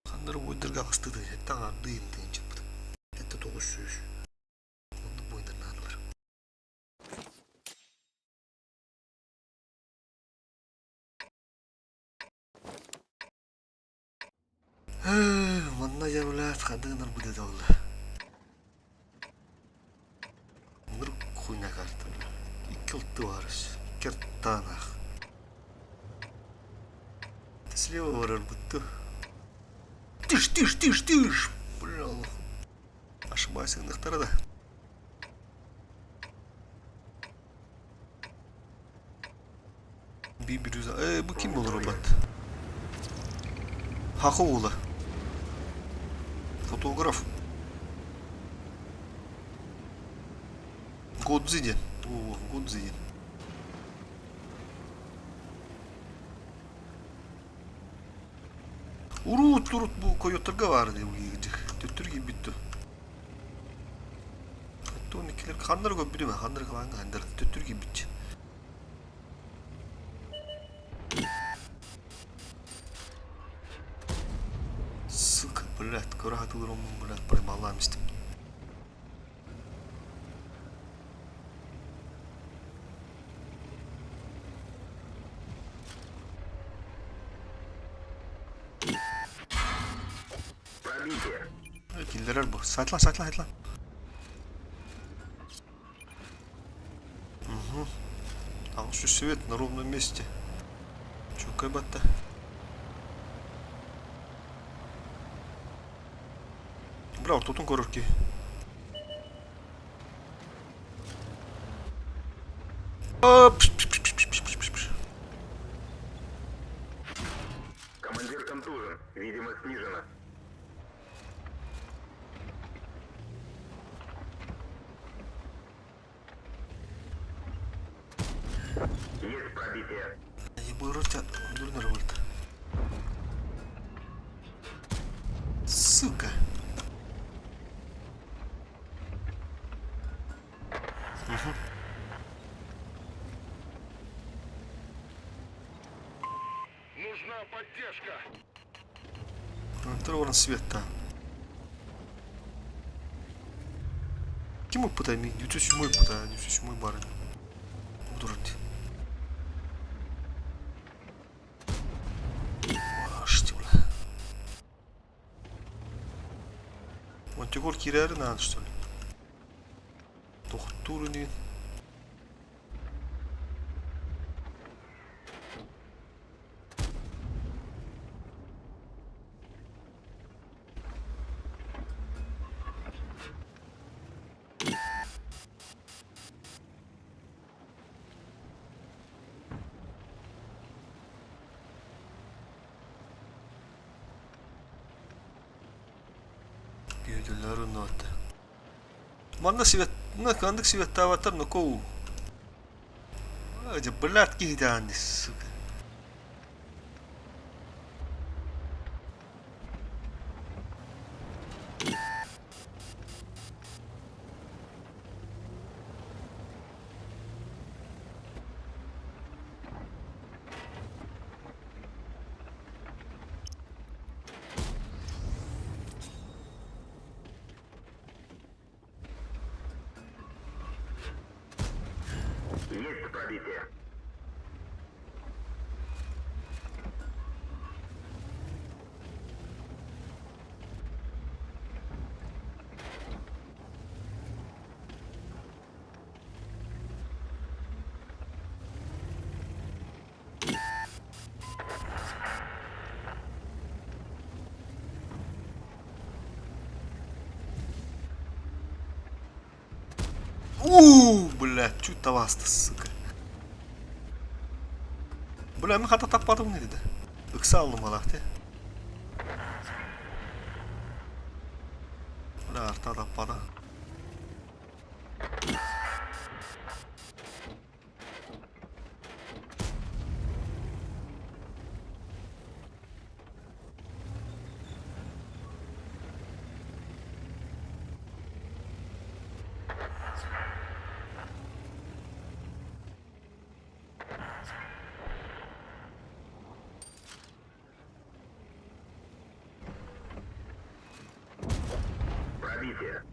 Ханыр буйдырга астыдынчы, таңа дыйындынчы. Это 900. Онды буйдыр надылар. Манна являт, хадынар будет олды. Ныр хуйна карта. Iki ұлтты барыш. Керттанақ. Слева барар бұтты. Тыш. Бля, Аллах. Ошибайся, нахтара да. Бибирюза. Bu kim olur robot? Хахоула. Фотограф. Годзиди. О, Годзиди. Урут bu koyotlarga vardı bu gidecek. Tötür gibi bitti. Hatta 12'ler kanlar көп bilme. Kanlar kalan kanlar. Tötür gibi bitti. Сука, блядь, курага тулырым, блядь, поймалам истем. Пробитие. Киллерler bu. Saytlan. Угу. А он что свет на ровном месте. Чё, кайбата? Бля, тут он коробки. Командир контужен. Видимость снижена. Есть пробитие. Ебой рот, дурно вольт. Сука. Нужна поддержка. Второй свет там. Кему пытай ми? 907 пытай, 907 барин. Удурать. Что ли? Он тегор киряры надо, что ли? Тохтуры не. Гүйділері ноты. Манда свет, на кандык свет аватар, но коу. Аде, блядь, кихидан, сука. пробитие. Блядь, чуть тавасты, сука. Бля, мен хата таппадым не dedi. Ыкса алдым алақты. Бля, арта таппады. Пробитие.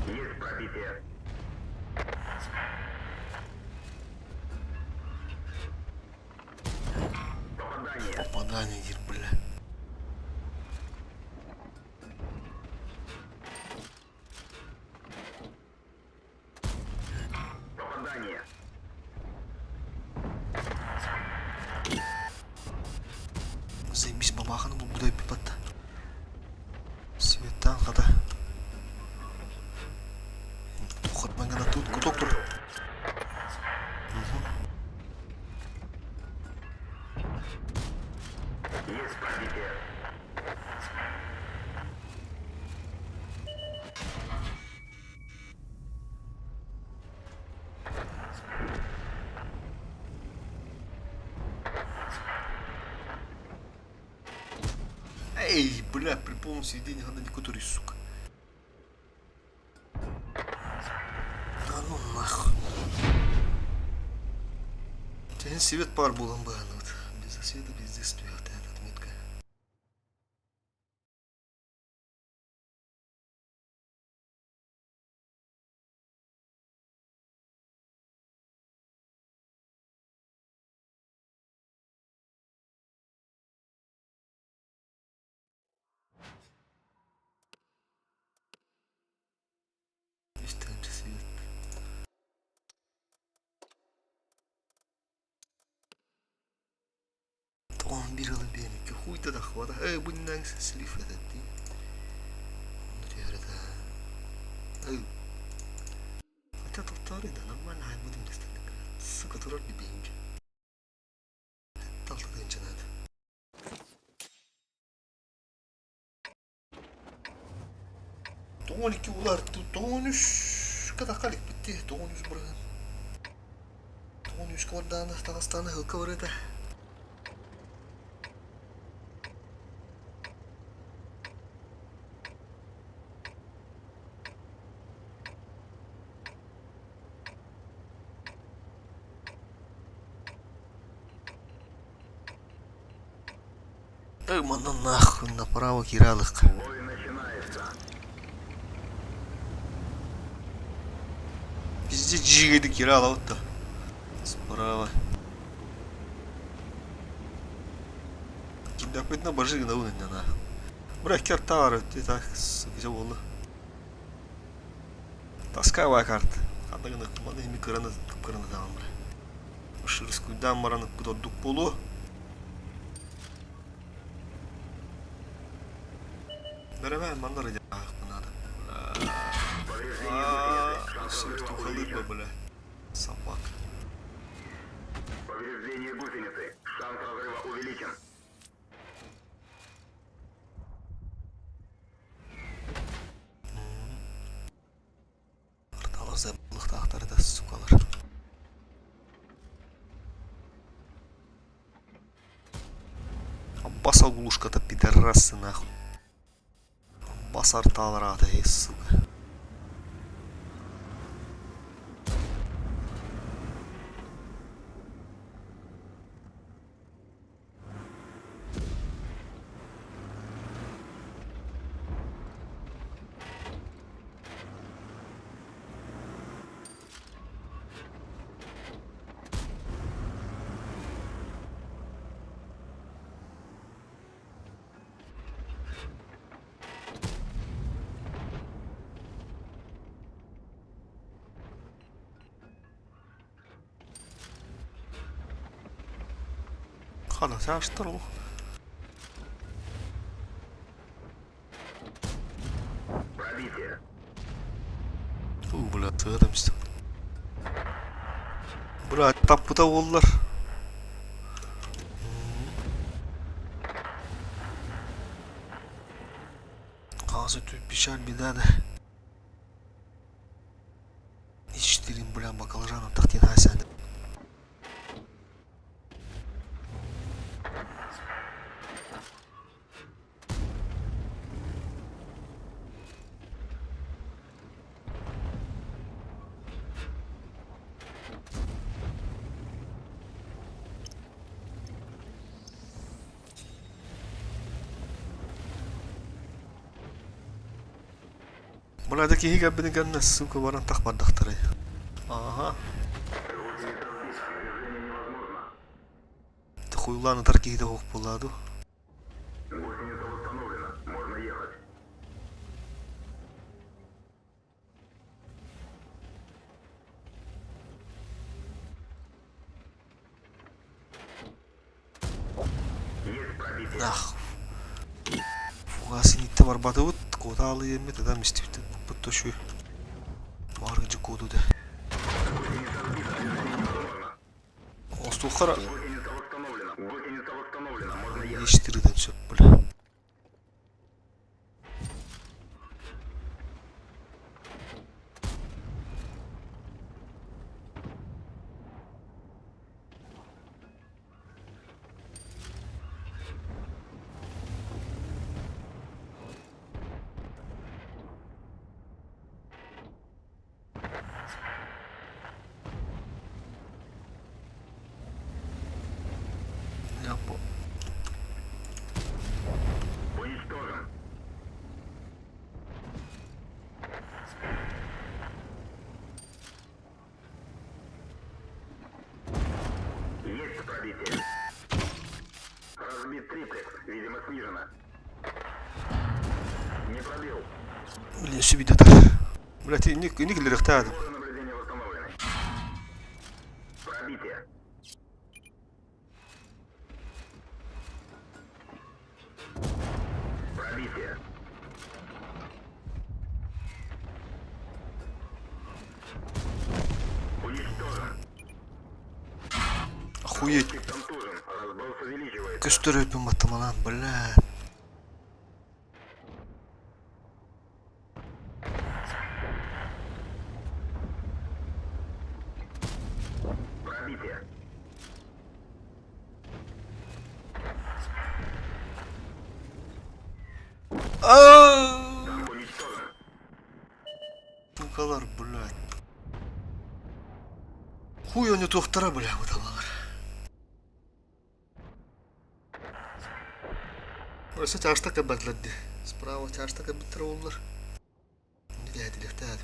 Есть пробитие. Попадание. Попадание, гир, бля. Попадание. Заебись, бабахану бұл бұдай пипатта. Светтан қада. Тухатман гана тут, куток тұр. Есть пробитие. Эй, бля, при полном сведении надо не кутурить, сука. Да ну нахуй. Тен свет пар был он бы, ну вот. Без света, без действия, вот эта отметка. Есть там свет. Он берел беники, хуй тогда хвата. Эй, будь на слив этот ты. Внутри говорит, эй. Хотя тут второй, да, нормально, ай, будем не стать. Сука, турар bir бенки. Талта денче надо. Тоғын екі олар, тоғын үш када қалик бітті, тоғын үш бұрған. Тоғын үш каварданы, Дағыстаны, ғылқа бар еді. Эй, мана нахуй, направо киралык. Бой начинается. Bizde cigaydı kiralı alıp da. Справа. Киндапетна бажыгы да унын на. Ббірақ кертар ты так где болду. Таскавай карт. Адагына маны ми кыраны даган бир. Ушырскуйдан бараны кудордук болу. Беребен мандар иде надо. Повреждение гусеницы. Шанс Сверху разрыва халык увеличен. бля. Собак. Повреждение гусеницы. Шанс разрыва увеличен. Арталы зәбылықты ақтары да сукалар. Аббас Агулушка-то пидорасы нахуй. Аббас арталар-то, ей, сука. Хаlas açtır o. Пробитие. Блядь, сığırmıştım. Блядь, tapıda oldular. Ağzı tüy pişer bir daha da. İçtirin bля баклажаны тахтин хасянды. Бля, такие гигабины ганна, сука, варан тах бардахтары. Ага. Ты хуйланы тарки да ох буладу. Гусеница восстановлена. Можно ехать. Есть пробитие. Ах. Фугасын итте барбады вот, коталы емет адам истипти. Бутто şu. Маргыжы коду да. Остухара. Гусеница восстановлена. Гусеница восстановлена. Можно ехать. Değiştirdim söp bля. Yapma. Уничтожен. Есть пробитие. Разбит триплекс. Видимо, снижено. Не пробил. Блин, şu bir de Блядь, не гилерехтадым. Скорость наблюдения восстановлены. Пробитие. Пробитие. Уничтожен. Охуеть. Тип контужен. Разброс увеличивается. Gösteriyorum atamalan, bля. Пробитие. Aaaa! Уничтожен. Bu kadar, блядь. Хуй они тоқтара, бля, бұдалар. Burası çarşıda kabadladı. Справа çarşıda kabadları oldular. Ne geldi leftadı.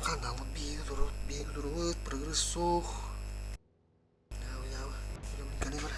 Kanalı bir durup, progres soğuk. Yav. Bunu kanı var.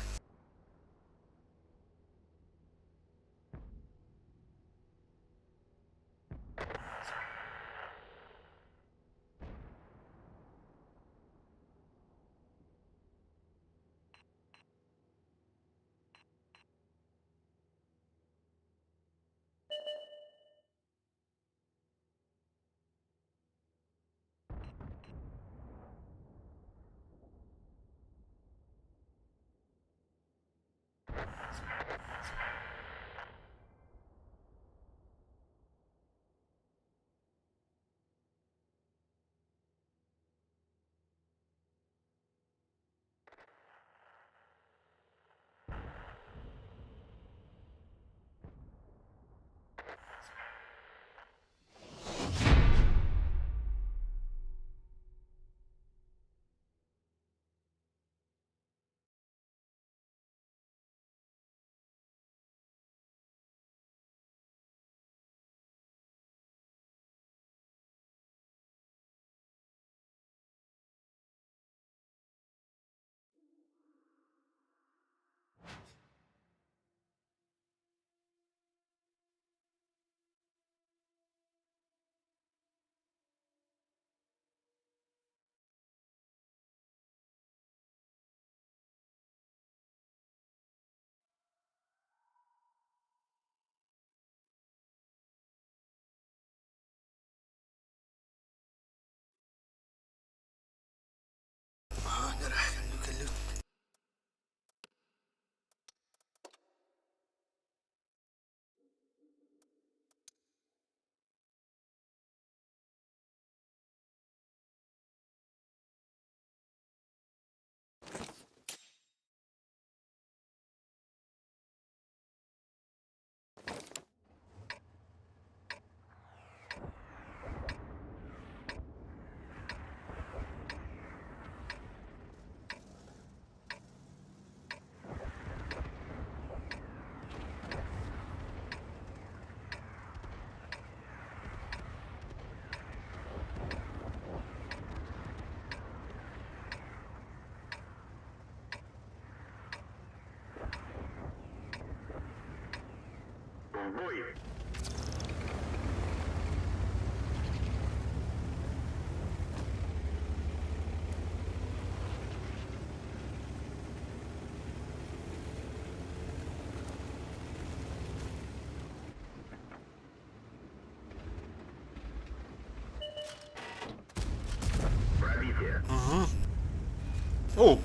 О!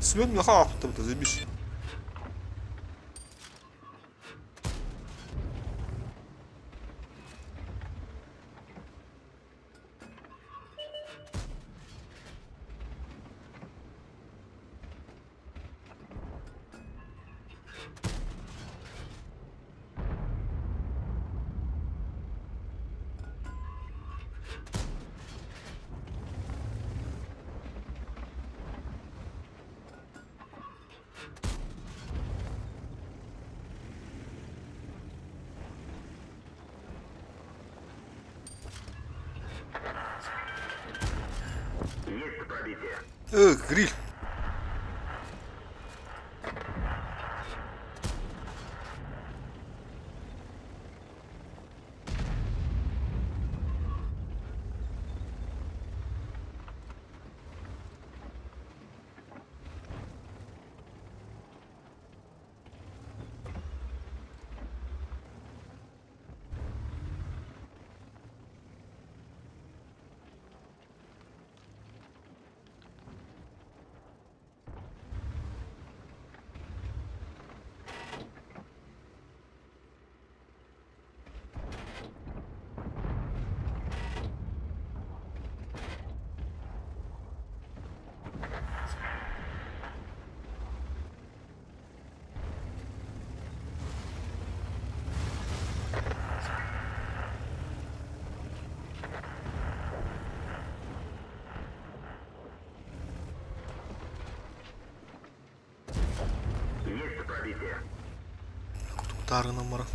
Семен Михайлов, ты заебись. Есть пробитие. Гриль. Есть пробитие. Удари номера.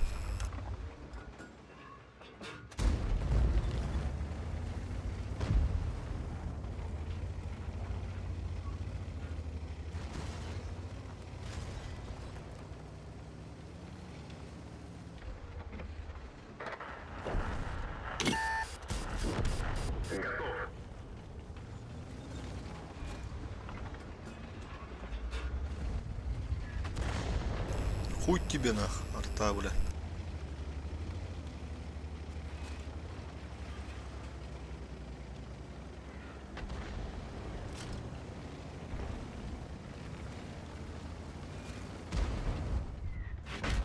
Готов. Хуй тебе нах, арта, бля.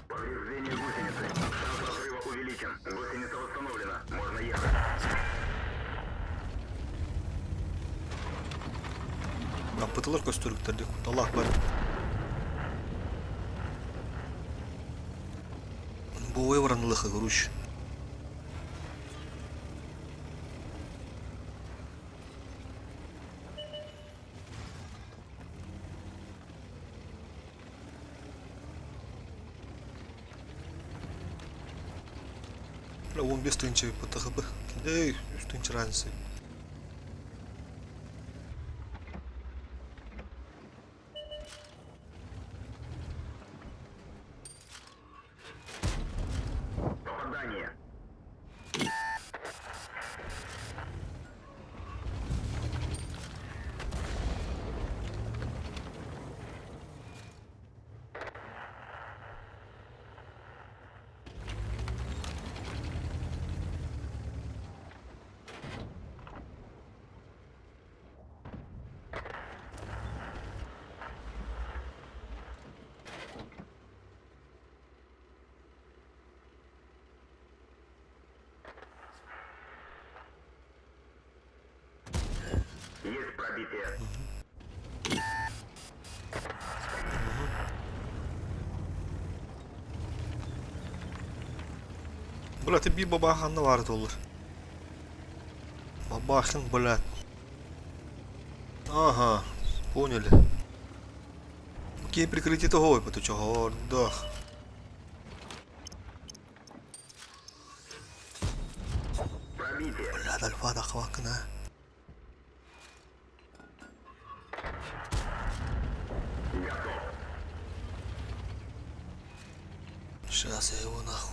Повреждение гусеницы. Шанс разрыва увеличен. Гусеница восстановлена. Можно ехать. Yapıtılır köstürlüklerdi. Allah var. Bu выбранных груш. Он без тынчы ПТХБ. Эй, тынч разницы. Попадание. Есть пробитие. Блядь, bir babaxanlı vardı olur. Бабахин, блядь. Ага, поняли. Окей, прикрытие того, то чого, да. Пробитие. Блядь, альфа да хвакна. Готов. Сейчас я его нахуй.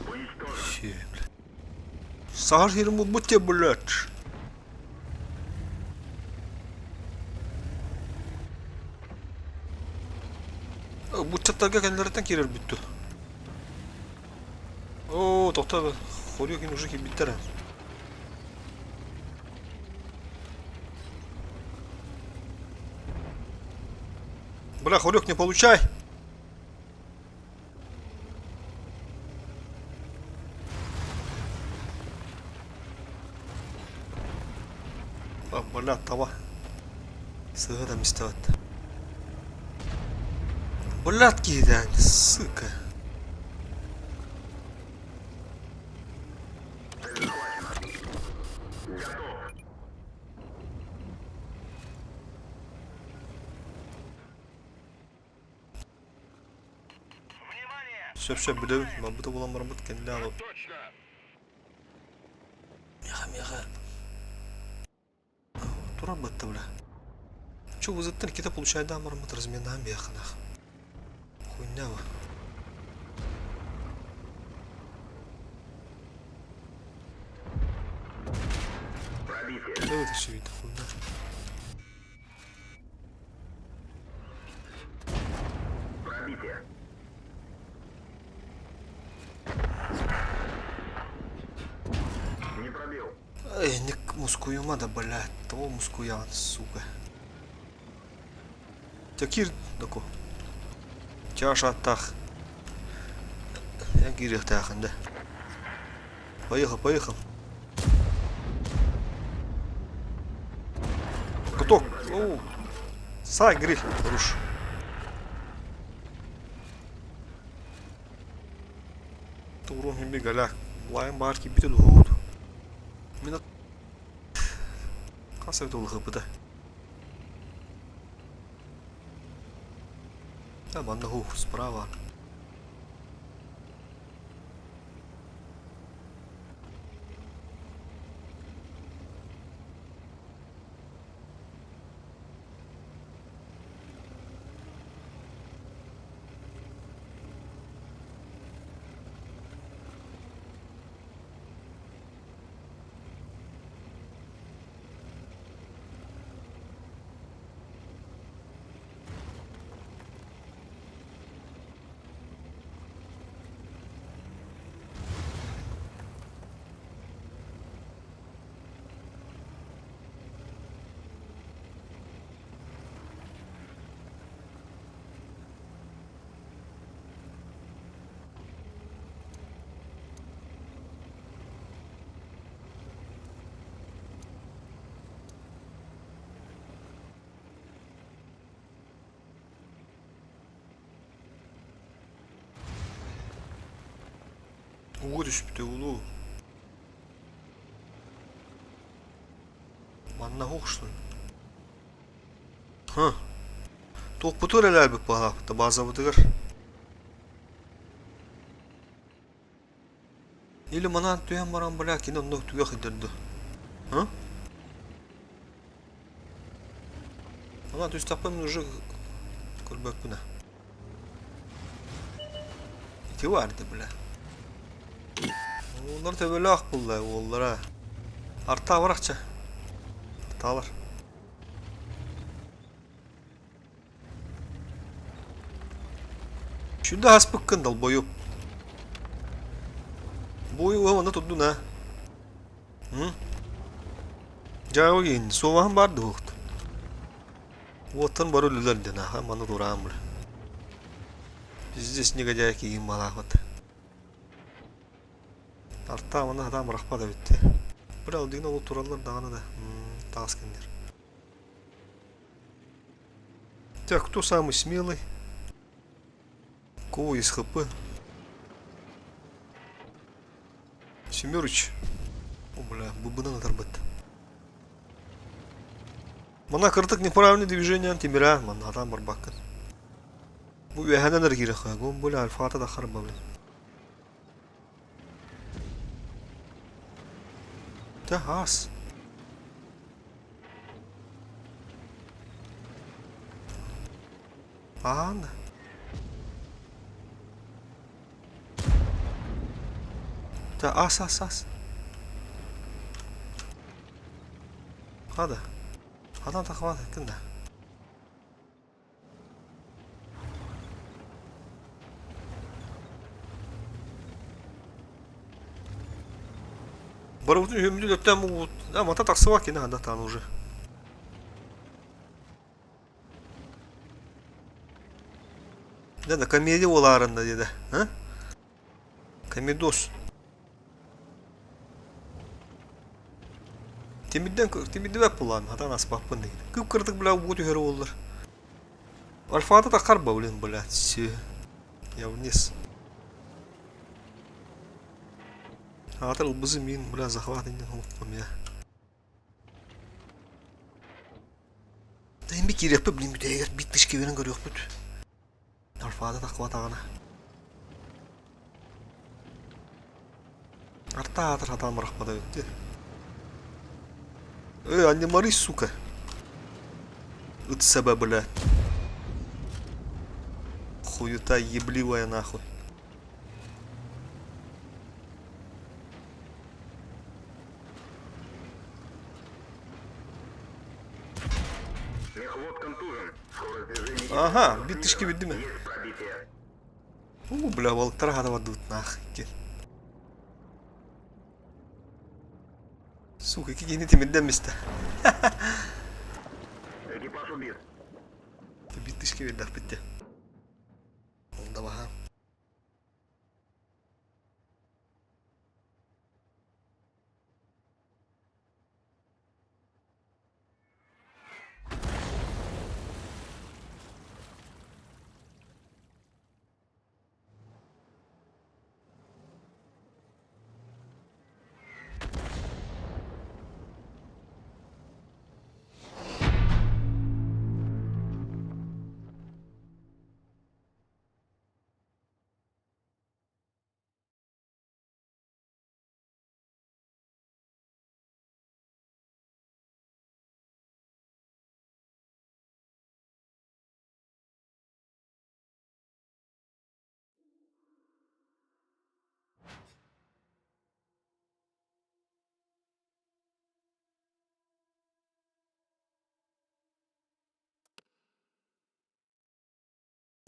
Уничтожен. Ще, блядь. Сахар ему будьте, блядь. Bu çattарга кәлдәрдән кирер битте. О, тохта. Хорёкин уже биттер. Бля, хорёк не получай. Бля, тава. Сыгыда мистеват. Блядь, кидан, сука. Внимание! Все, білем. Мабыта болан бармыт кенде алып. Точно! Меха. Тура бытты, бля. Че, вызыттын кете получай да мармыт разменаем механах. Хуйнява. Пробитие. Да это все видно, хуйня. Пробитие. Не пробил. Эй, не мускуюма да, блядь. Того мускуян, сука. Тякир тако. Чаша тах. Я гирих тахан, да. Поехал. Готов. Оу. Сай, гриф, руш. Турун химби галяк. Лайм барки бител хоуд. Мина. Касай тол хыпыта. Да, банда хух, справа. Угодишь бите улу. Манна хух, что ли? Ха. Тох бутыр әлі әлбік баға. База бұтығыр. Или манан түйен баран бля, кино ног түйе қидерді. Ха? Манан түйіс тақпен уже көрбәк бұна. Ити варды бля. Onlar da böyle akıllı onlara. Arta bırakça. Artalar. Şimdi hasbık kındal boyu. Boyu ama ne tuttu ne? Hı? Jaoyin, soğan vardı hoht. Вотан бару лүләрдә на хаманы дурамыр. Здесь негодяй киим малахат. Арта мана адам рахпада битте. Бер алдыгына ул туралар даганы да. Таскендер. Так, кто самый смелый? Кого из ХП? Семёрыч. О, бля, бубына оторбет. Мана кыртык неправильное движение антимира. Мана адам барбакка. Бу яханан ргирха. Гом бля альфата да харба бля. Да ас. Ана. Да ас. Hadi. Adam takıma ettin de. Барутun hümdü löpten bu ama ta taksı var ki ne kadar tanı уже. Dedi komedi olarında dedi. Ha? Komedos. Temidden web bulan hata nasıl bakpın deydi. Kıp kırdık bile bu tüheri olur. Alfa'da da kar bavulun bile. Ya вниз. Hatır bizim yin bile захват инден unutmam ya. Dayım bir kirep bileyim bir de bit dış kiverin görüyor büt. Alfa'da da kıvat ağına. Arta hatır hatam bırakmadı öttü. Anne Maris сука. От себя, блядь. Хуета ебливая нахуй. Мехвод контужен. Скорость движения... Ага, битышки видимо. Есть пробитие. Бля, волктар гадова дут нахуй. Сука, какие не темидden mister. Экипаж убит. Bitiş gibi laf bitti. Onda bakalım.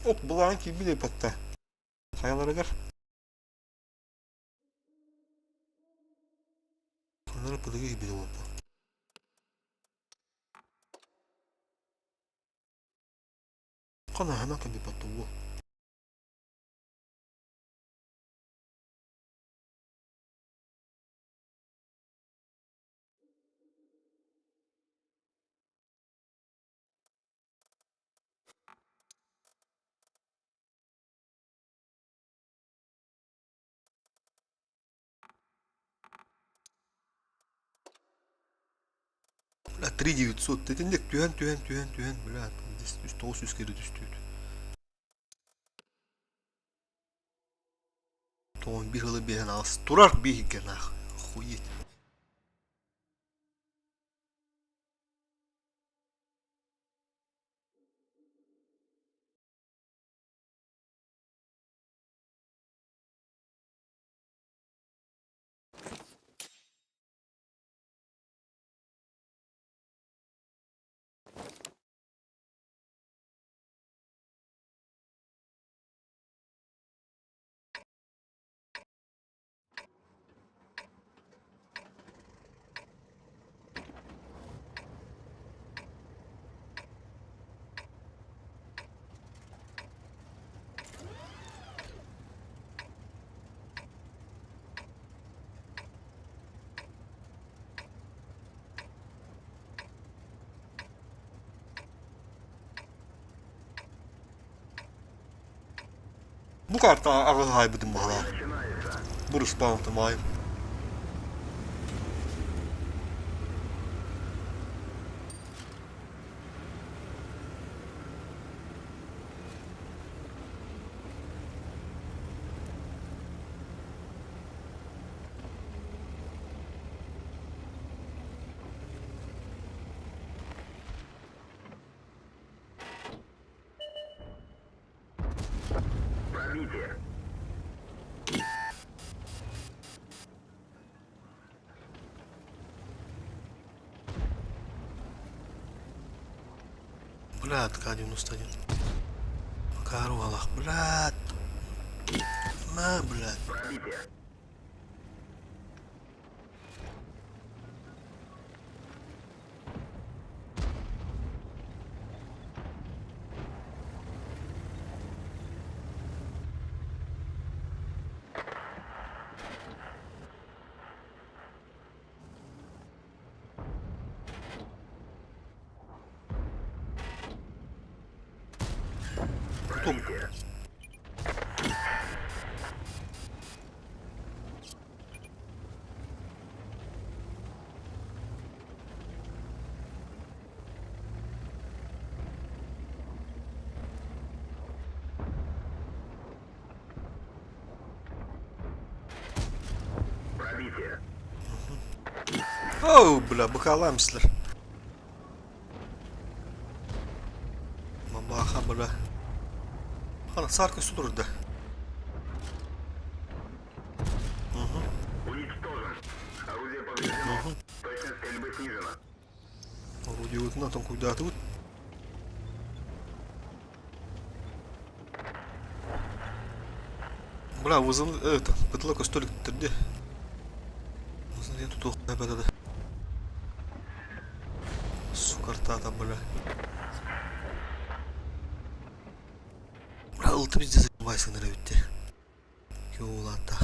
Ok bulan ki bir de patta. Kayalara gel. Kayalara patta gibi de oldu. Kana hemen kan bir patta bu. Bля, 3900. Dedim tühen. Bля, здесь 900 kere düştüydü. Tamam bir hılı bir az. Durar bir hikâye. Охуеть. Bu kartta ağır haybidim bu hala. Начинается. Burası bağlantı mayım. Пробитие. Блядь, К-91. Кару Аллах, блядь. На, блядь. Пробитие. Пробитие. Пробитие. Оу, бля, бакаламслер. Мабаха, бля. Ана, сарка судур, да. Уничтожен. Орудие повреждено. Точность стрельбы снижена. Вроде вот на там куда-то вот. Бля, вызов, это, потолок столик где? Я тут да. Сука, ртата, бля. Бля, ылты бізде заебайсың нравится. Кеулата.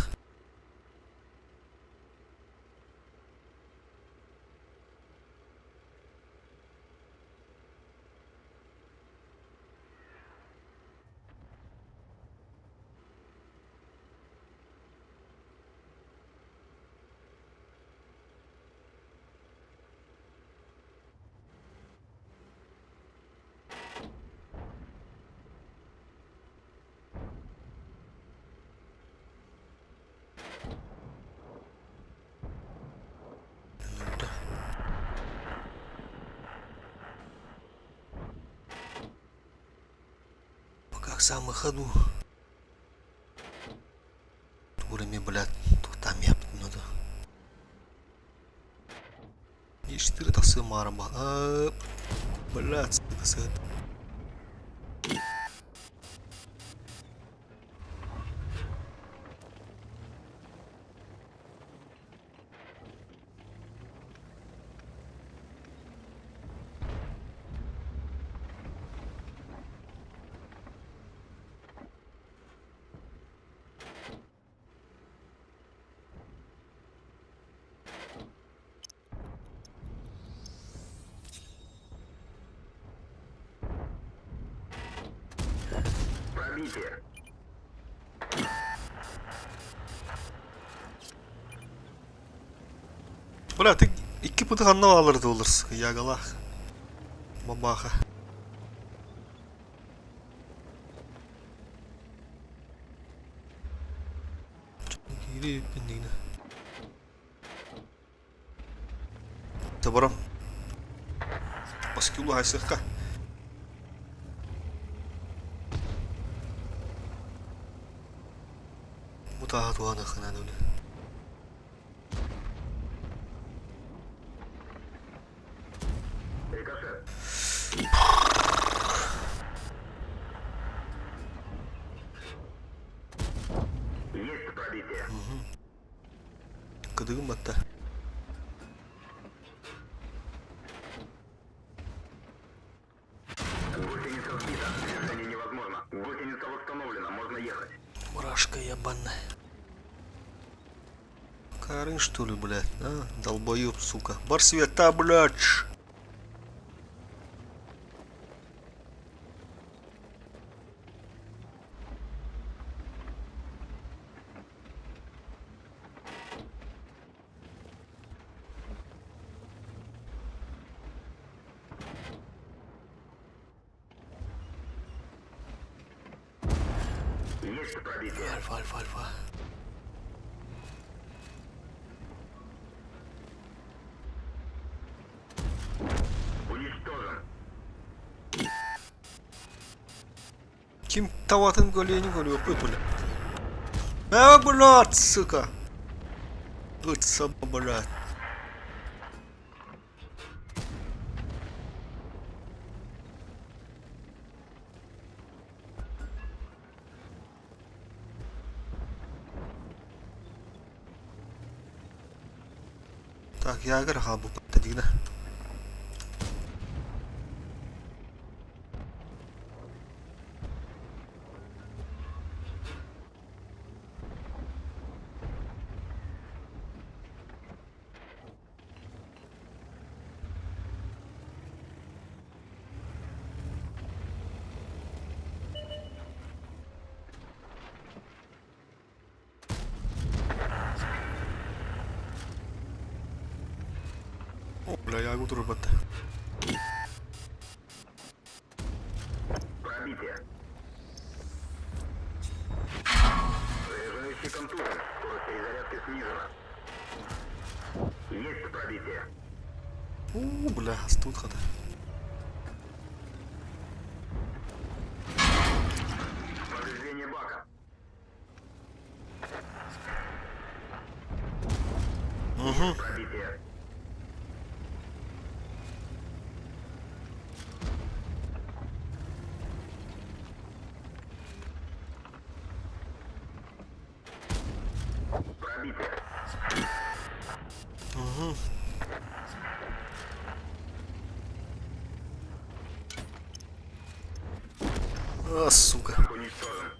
Пока в самом ходу. Турами, блядь, тут там я надо. И 4 тасы марма. Блядь, это сет. Пробитие. Бля, ты iki pıtıkanını alırdı olursun. Yagalak. Babaha. Geri bindiğine. Tabaram. Baski ulu haysıkka. Mutahat wana khana dole. Рикошет. Есть пробитие. Кыдыгым батта. Гусеница сбита. Движение невозможно. Гусеница восстановлена. Можно ехать. Мурашка ебаная. Карын что ли, блядь, а? Долбоёб, сука. Барсвета, блядь. Есть пробитие. Альфа, альфа, альфа. Уничтожен. Kim tavatın goleyini görüyor böyle. Ne блядь, сука. Ыца, блядь. Так, я играл бы подтягна. О, бля, я его турбат. Пробитие. Заряжающий контур. Скорость перезарядки снижена. Есть пробитие. О, бля, тут хода. Повреждение бака. Угу. Пробитие. Пробитие. Угу. А, сука. Уничтожен.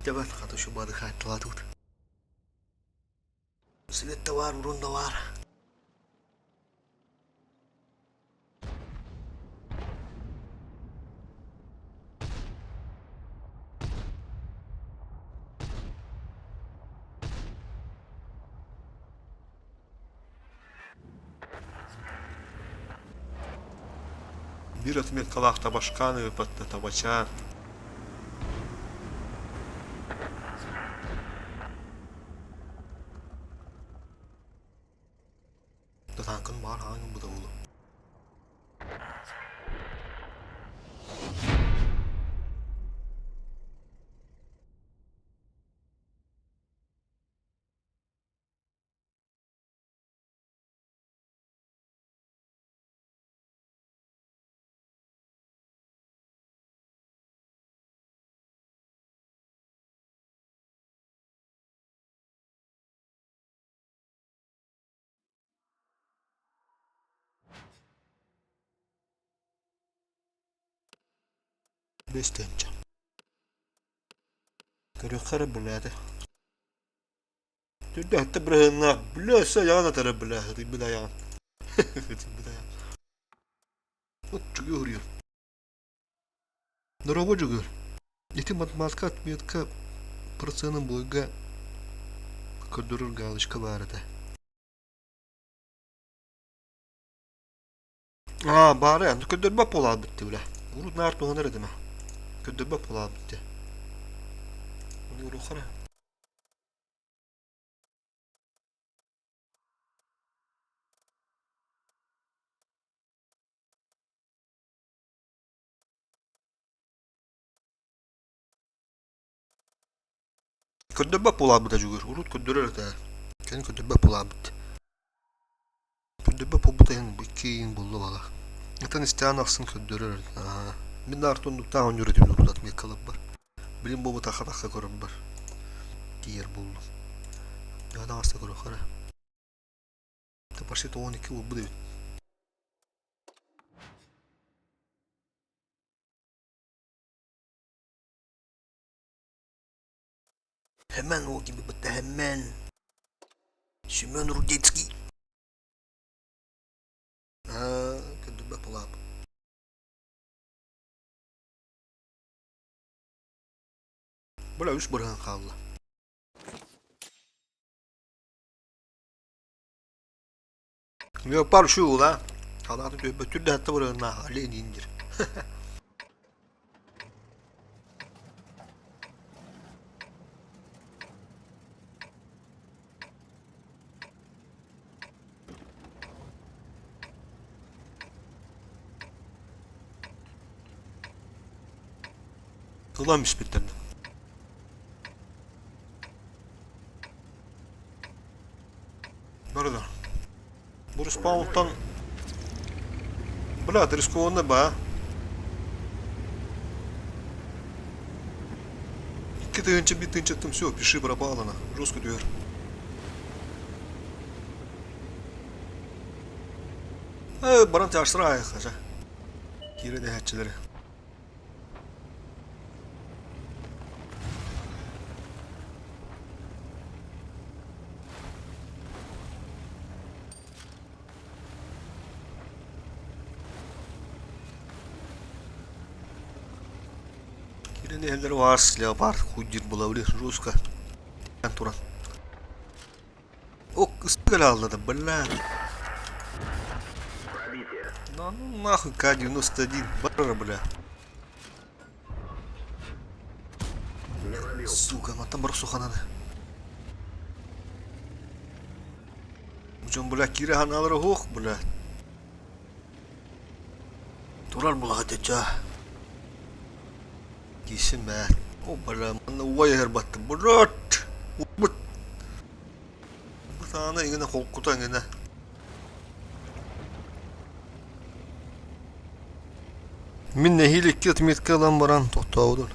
Давай, хату şu badı hatla тут. Свет товар, урон товар. Bir atmet kalakta başkanı patla tabaça. Da tankın var hangi bu da oğlum. Bestenca. Görüyor karı buladı. Dün hatta bırakın bilirse yana tarafı buladı. Bir yan. Bir yan. Вот чугур. Дорого чугур. Эти математика отметка процентным бойга кодурur галочка vardı. Aa bari yani ködürme pola bitti bile. Bunu nerede onu nerede mi? Ködürme pola bitti. Bunu yukarı. Ködürme pola bitti çukur. Urut ködürür de. Kendi ködürme pola bitti. Ködürme pola bitti yani bu iki yiyin buldu valla. Zaten isteyen aksın ködürür. Bir de artık onluktan on yürüdüğüm urut atmaya kalıp var. Bilim bu taka taka görüm var. Diğer buldum. Ya da hasta görü kara. Da başta 12 bu değil. Hemen o gibi bitti hemen. Şimen Rudetski. Kötü bir plan. Böyle üç bırakın kaldı. Yapar şu la. Kalanı göbetür de hatta bırakın ha. Halen indir. Kılamış bitirdi. Nerede? Bu respawn'tan Блядь, рискованно ба. İki tığınca bir tığınca attım, все, пиши, пропало на. Жестко дверь. Баран тяшырай хажа. Кире де хатчылары. Кире де хеллер варс леопард худир булавли жестко. Туран. Ок, испыгали алды, блядь. Пробитие. Ну нахуй К-91, барра, бля. Не пробил. Сука, матам барсуха надо. Учон, бля, кире ханалары хоқ, бля. Турар була хатяча. Кисім, бә. О, бля, мана уай әрбатты, блядь. Убыт. Аны иңіне қол құта иңіне. Мен нәхилік кет меткадан баран тоқтауды.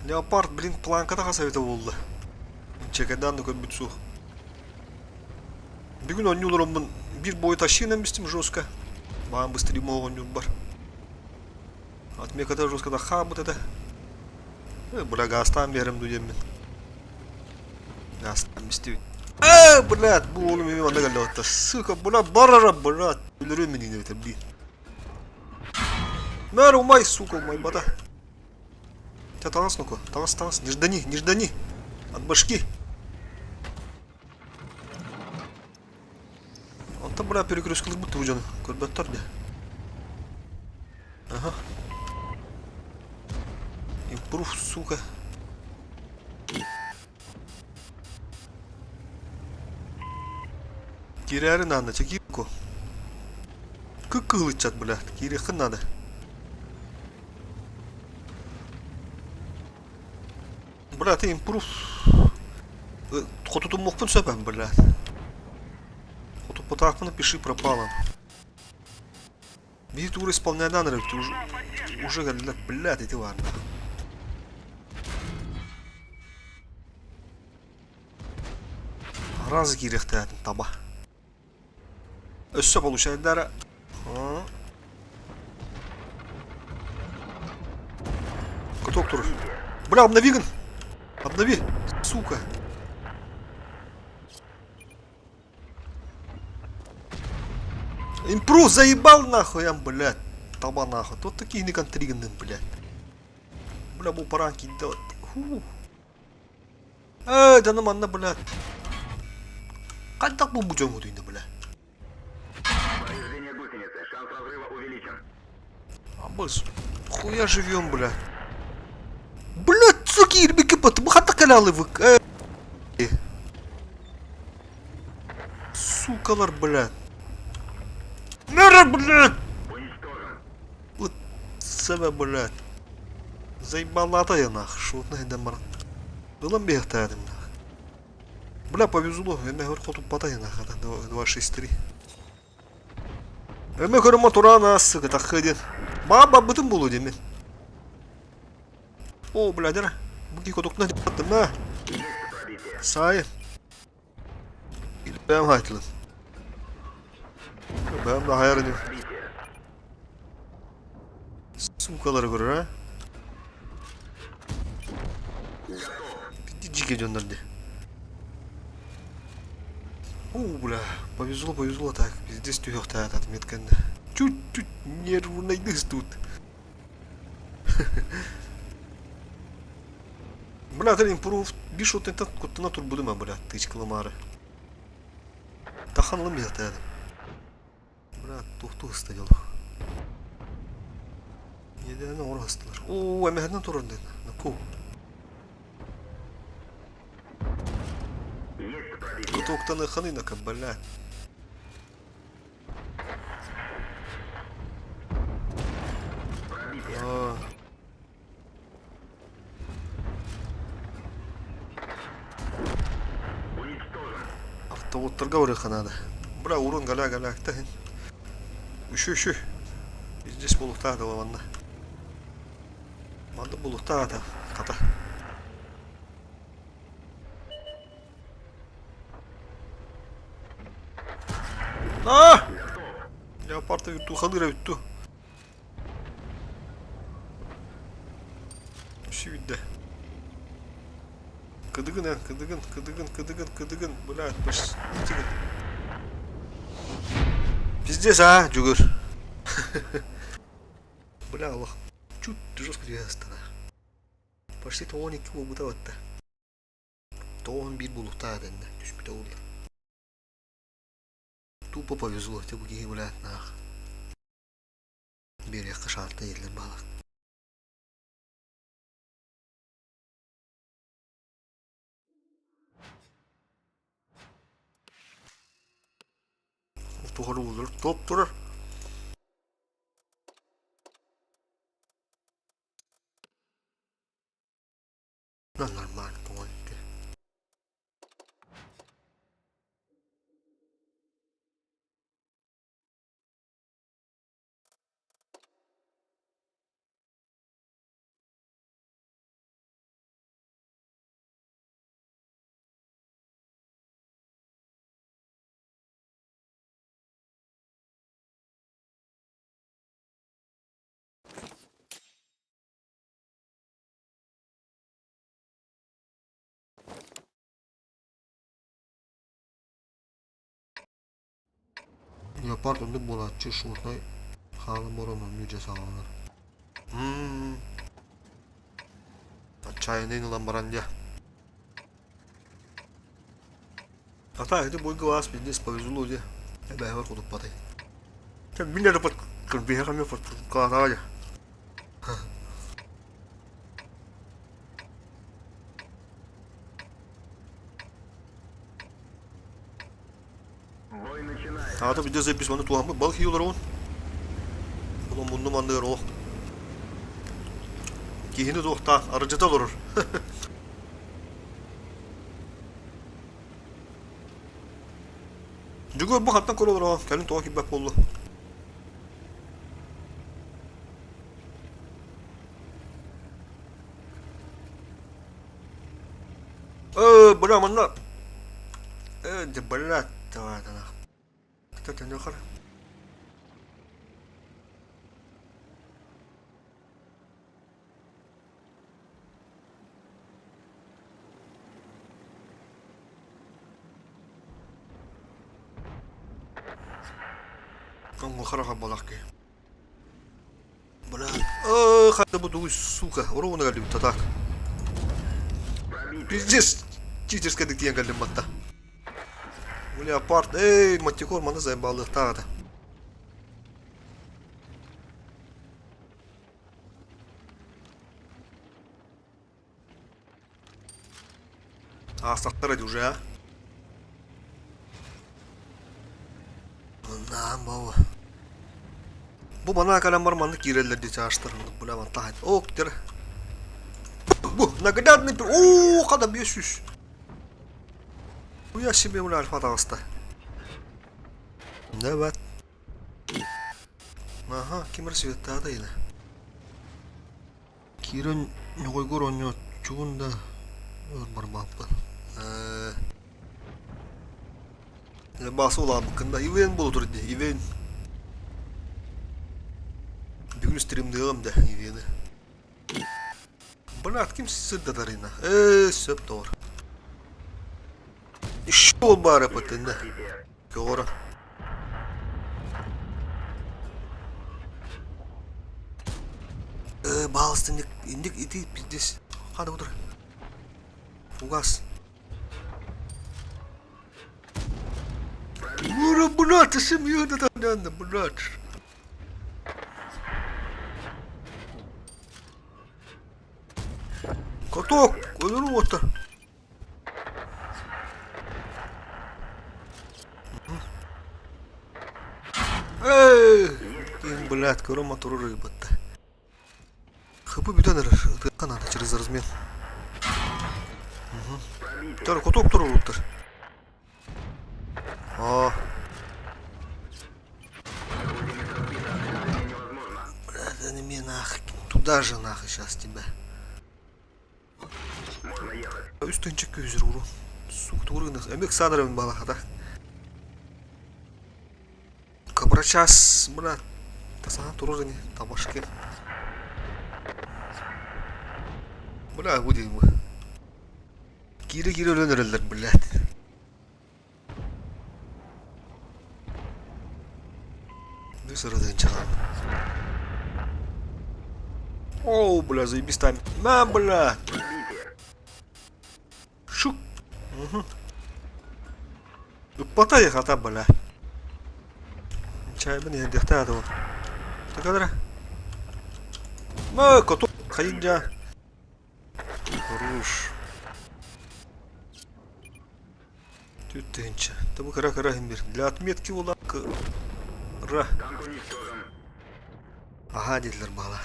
Леопард, блин, планкада қасаветі болды. Чекадан да көрбіт су. Бүгін он юлырым бір бой тащинам бістім жестко. Маған быстрее моғын юл бар. Атмеката жестко да хабыт это. Бля, гастан берем дудем мен. Гастан бістім. Блядь, бұл олым еме манда кәлі отта. Сука, бля, барара, блядь. Өлірем мен ине бетер, блин. Мэр, умай, сука, умай, бата. Тебя танас, ну-ка, танас, не ждани. От башки. Он-то, бля, перекрестил будто уже, көрбәттар де. Ага. Импрув, сука. Киряры надо, чекирку. Кыкылычат, блядь, кирехы надо. Бля, ты импрув. Хоту мог сөпем, блядь. Хоту потахпа напиши пропало. Bir tur исполнядан рыбки уже говорят, блядь, эти варны. Раз кирехтәтін таба. Өссө получает дара. Каток тур. Бля, обнови. Обнови, сука. Импрув заебал нахуй, блядь. Таба нахуй. Тут такие не контриганы, блядь. Бля, был паранки делать. Да на манна, блядь. Как так был будем вот именно, блядь. Повреждение гусеницы. Шанс разрыва увеличен. А быс. Хуя живем, блядь. Блядь, суки, ребята, потому хата каналы вы. Сукалар, блядь. Нара, блядь. Уничтожен. Вот себе, блядь. Заебалата я нах. Шутный демар. Было бегта нах. Бля, повезло. Я говорю, хоту потай нах. 263. Я говорю, мотора сука, так ходит. Баба, бытым было демен. О, блядь, дара. Буки кодок на дебатыма. Есть пробитие. Сай. Или бәм хайтылы. Бәм да хайарыны. Пробитие. Сумкалары көрір, а? Готов. Биtti жике жөндерді. О, бля, повезло так. Здесь тюхек таят отметканды. Чуть-чуть нервный дыс тут. Бля, ты импрув. Биш от ентат коттына тур будыма, бля, тычкылымары. Таханлым я таят. Бля, тухту ыстыгыл. Едені ора ыстылар. О, әмәһеннен турынды. Наку. Есть пробитие. Кутоктаны хынынака, бля. Пробитие. Уничтожен. Автовоттарға орайқа надо. Бля, урын галя актахын. Үші. Здесь болуқтағы да ванна. Манда болуқтағы да қата. Ah! Leopard da yuttu, Halıra yuttu. Şimdi. Кыдыгын, кыдыгын, блядь, почти. Пиздец, а, Джугур. Бля, Аллах. Чуть жестко двигался. Почти то 12 болбута батты. То 11 болута адында, түшпүтө болду. Тупо повезло, те буги, блядь, нах. Бери кышарты елдер балак. Тугары olur, top durur. Нормально, по-моему. Leopard önde bolatçı şurtay халым оромон мүже салганар. Отчаянный ламбаранде. Ата это бой глаз бизнес повезло де. Я его куда потай. Ты меня под конвейерами под карая. Бой начинается. Ата видео запись бана туамы бал хиюлар он. Улам бунду мандыр ол. Кихини доқта арыжата олар. Жүгөр bu хаттан көрө олар. Калин тоğa кибак болду. Бля, манда. Да блядь, давай, да. Кто-то не хор. Хара балаки. Бля. Хата буду, сука. Ровно галим так. Пиздец. Читерская дыктия галим матта. Леопард. Эй, матикор мана заебал тата. А, сахтарать уже, а? Бaba. Bu bana kalan marmanlık yerelerde çağıştırıldı. Bu lavan taht. Oktur. Bu ne kadar ne bir. Ooo kadar 500. Bu yaşı benim alfa dağısta. Ne var? Aha kimler sivette da yine. Kiran ne koy goronyo çuğunda. Barmaplı. Bası olan bakında event buludur diye event. Bir gün streamdeyim de eventi. Блядь, kim sırda darina? Söp doğru. İşte ol bari patende. Doğru. Bağlısın indik iti pizdes. Hadi otur. Ugas. Блядь, семью надо, блядь. Каток, ölür otur. Блядь, кого мотору рыбы-то. Хапы битанер, каната через размен. Тар каток туру otur. А. Блядь, да не мне нахуй. Туда же нахуй сейчас тебя. Можно ехать. Üstünce gözür vurun. Suktu vurun. Emek sanırım bana kadar. Бра час, бра. Тасаға тұрыр және, табаш кел. Бра, өдей бұ. Кире-кире өлен өрелдер, блядь. Ды сырыдың чаған. Оу, бля, заебись там. На, бля. Шук. Потай хата, бля. Чай бін ендекті ады ол. Тақадыра. Ма, коту қайынжа. Руш. Түттігінші. Табы қара-қара ембер. Для отметки ола. Ра. Танк уничтожен. Ага, деділер бала.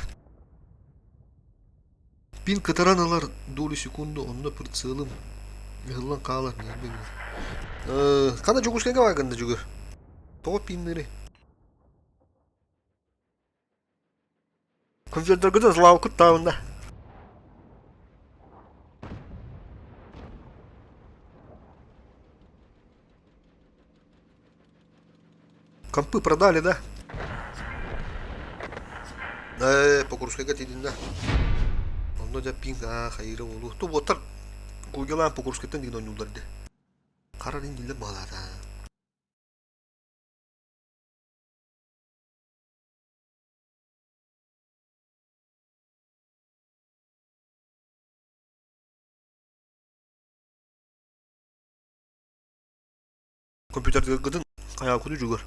Пин катараналар долю секунду, онна прицелым. Йыллан қалар, не білмеймін. Қана жүгіршкенге бағында жүгір. Тоғы пиннері. Компьютерді злау күттауында. Компы продали, да? По курскайга тейдин, да? Оно да пинга хайры болу. То боттар куйгелан по курскайттан деген ойнулдарды. Карарын дилер балада. Компьютердегі қыдын қаял күді жүгір.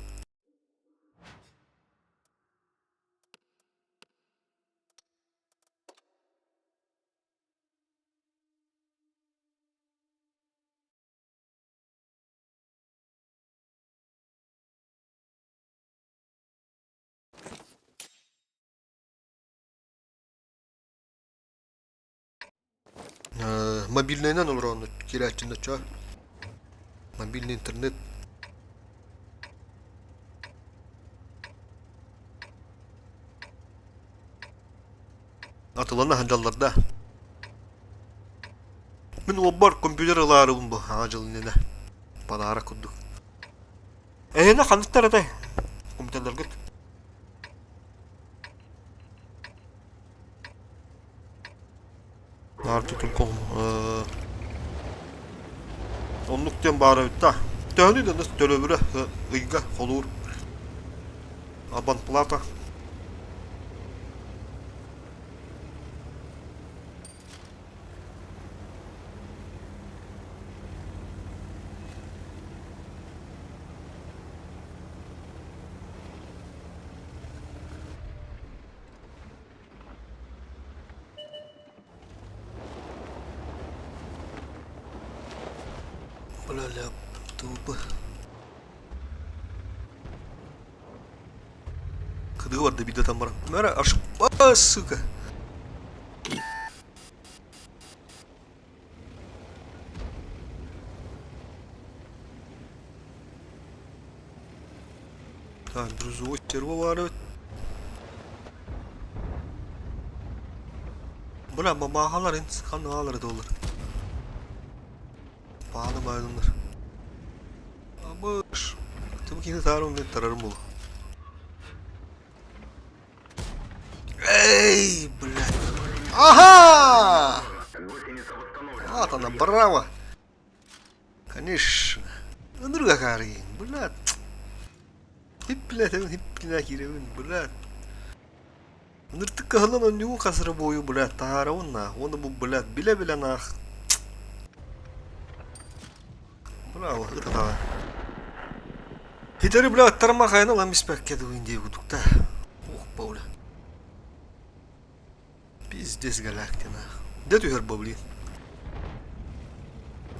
Мобильный номер он кирячинда ча. Мобильный интернет. Атылана ханжалларда. Мен оббар компьютерлары бу ажылнена. Палара кудук. На хандыктар атай. Компьютерлер кет. Артыкын кол. Онлуктен бары битта. Төнү да төлөбүрө ыйга холур. Абан плата. Бля, тупо. Кыды бар да биде там бар. Мара ашып, сука. Так, друзья, стерва варит. Бля, мамахалар инс, каналар доллар. Pahalı bayılınlar. Amış. Tabii ki de tarım ve tararım bul. Эй, блядь. Ага! Гусеница восстановлена. Вот она, браво. Конечно. Друга Карин, блядь. Блядь, блядь, блядь. Ныртык кахалан он него касра бою, блядь, тара он на. Он был, блядь, биля-биля нах. Браво, это да. Хитари, бля, тармахайна ламиспек кеду индей удукта. Ох, бауля. Пиздец галактина. Де түйер бабли?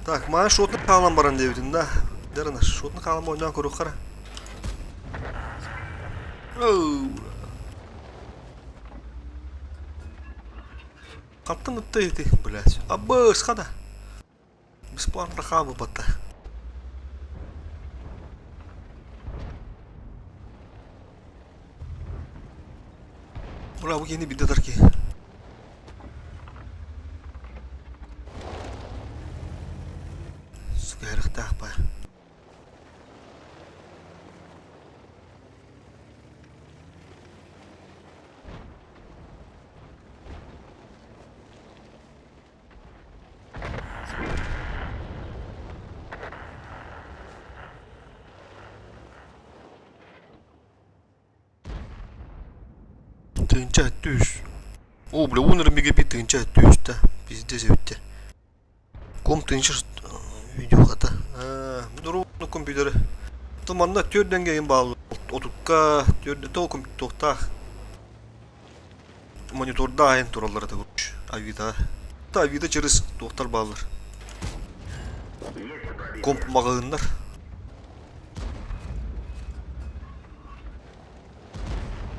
Так, мана шотны қалам баран дебетін, да? Дәріна, шотны қалам ойнан көру қара. Оу. Қаттын ұтты еті, блядь. Абыс, қада. Бесплатно қабы батта. Бля, bu yeni bir dedar ki. Sıkı herif takpa. тыынча түз. О, бля, 10 мегабит тыынча түз да. Пиздец өтті. Ком тыынча видео хата. Дұру компьютері. Томанда төрден кейін бағылы. Отукка, төрді тол компьютер мониторда айын туралары да көріш. Авида. Авида через тоқтар бағылыр. Комп мағығындар.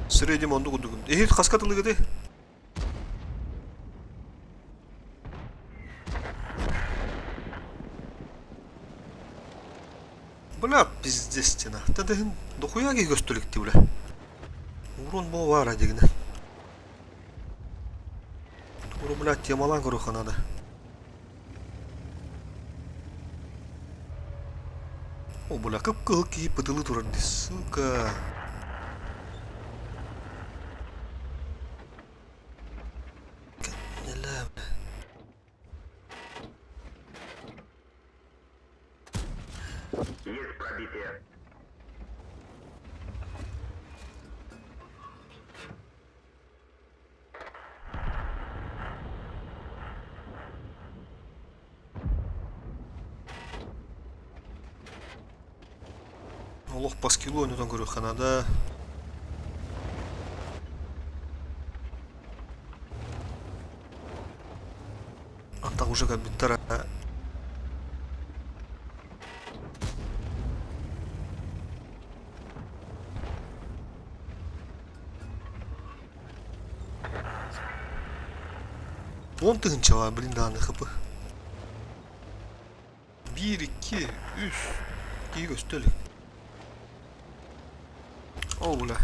Средем онды күдігін. Қасқатылығы де. Бля, пиздец тена. Тадығын дохуя ки көстілікті, бля. Урон бұл вара дегіне. Туру, бля, темалан көрі қанады. О, бля, қып-қыл кейіп пытылы тұрарды, сука. Нелі, бля. Есть пробитие. Олох по скиллу онудан көрі қанада. Антақ уже кабиттара. Он тыгынчала, блин, даны хыпы. 1, 2, 3. İyi gösterik. О, бля.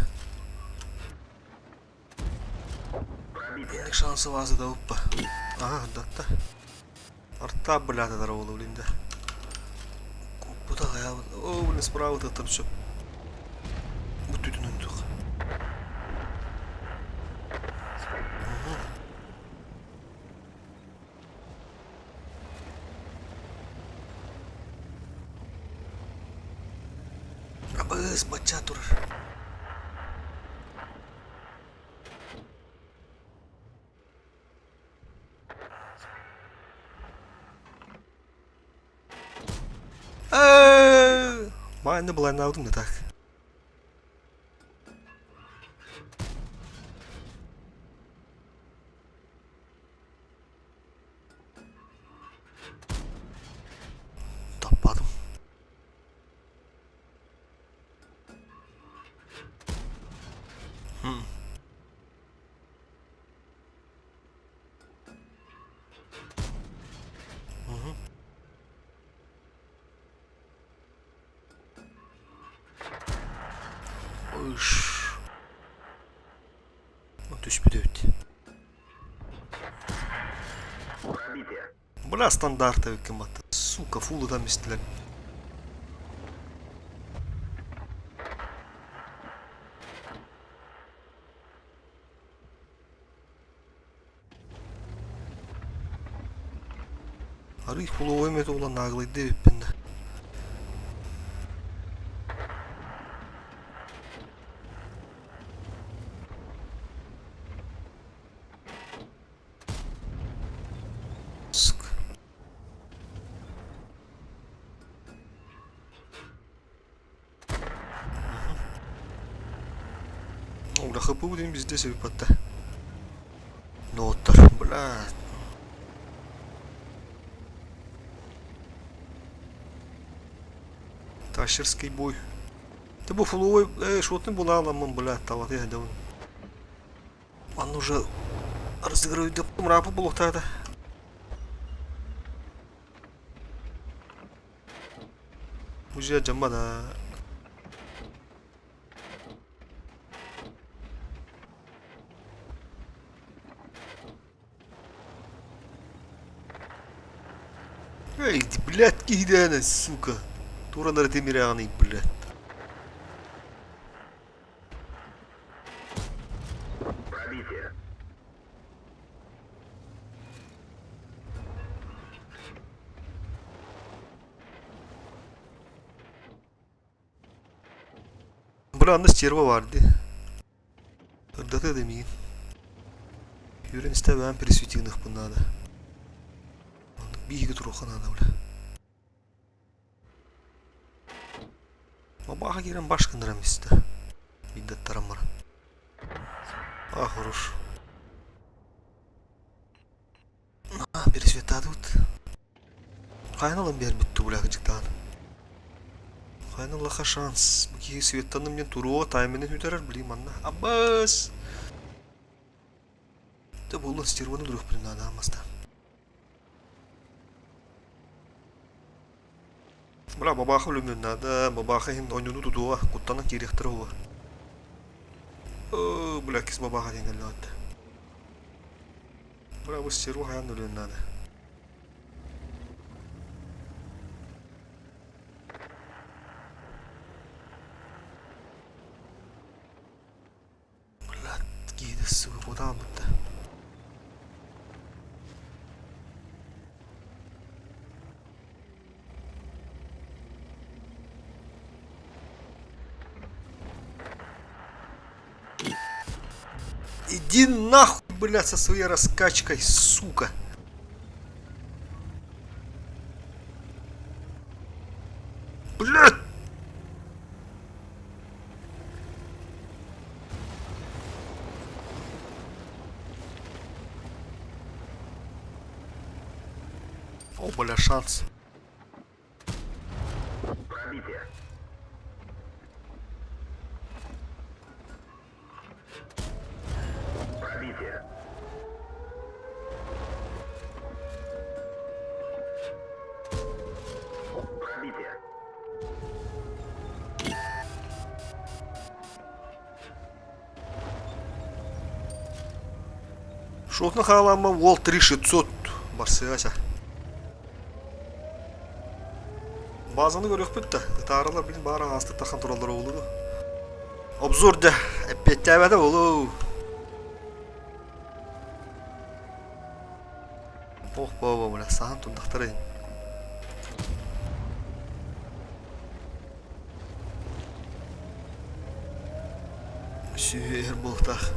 Менің шансы вазы да ұппа. Ага, датта. Арта, бля, да дароволы, блин, да. Бұда ғаябы. О, блин, справа да тұрчып. Бұт түтін үндіқ. Абыз, бача тұрыр. Ben de blind aldım da tak. Tapadım. Уж. Вот уж подойти. Бля, стандартовый комат. Сука, фулы там истляли. Арих фулы оймет olan наглый девиппенде. Бля, хп будем здесь выпадать. Нотар, бля. Ташерский бой. Ты был фуловой, что ты была ламан, бля, талат я давно. Он уже разыгрывает до мрапа было тогда. Уже джамада. Эй, блядь, кидана, сука. Турандар темиряный, блядь. Пробитие. Buranın sтерва vardı. Hırdatı demeyin. Юрин истебен пересветильных бы надо. Биги троха надо, бля. Бабаха кирен башкандырам исте. Иддаттарам бар. А, хорош. Пересвета тут. Хайналым бербитту, бля, гыжыктан. Хайналаха шанс. Бки светтаны мен туруо тайменен үтерер, билейм анна. Аббас! Те болын стерваны дурук билин надо амаста. Бля, бабаха өлүмдөн надо. Бабаха хин ойнуну тутуа. Куттана керектер уа. О, бля, кис бабаха денгеле атты. Бля, bu стерву хаян өлүн надо. Гида, сука, куда будто. Иди нахуй, блядь, со своей раскачкой, сука. Блядь! О, бля, шанс. Пробитие. Пробитие. Пробитие. Шотны халамы ол 3600 барсыгача. Базаны көрөк бітті. Таралар білін бары астық тақан туралары олуду. Обзорда әппеттәбәді олу. Ох, баба, бля, саған тұндақтырайын. Сүйер болтақ.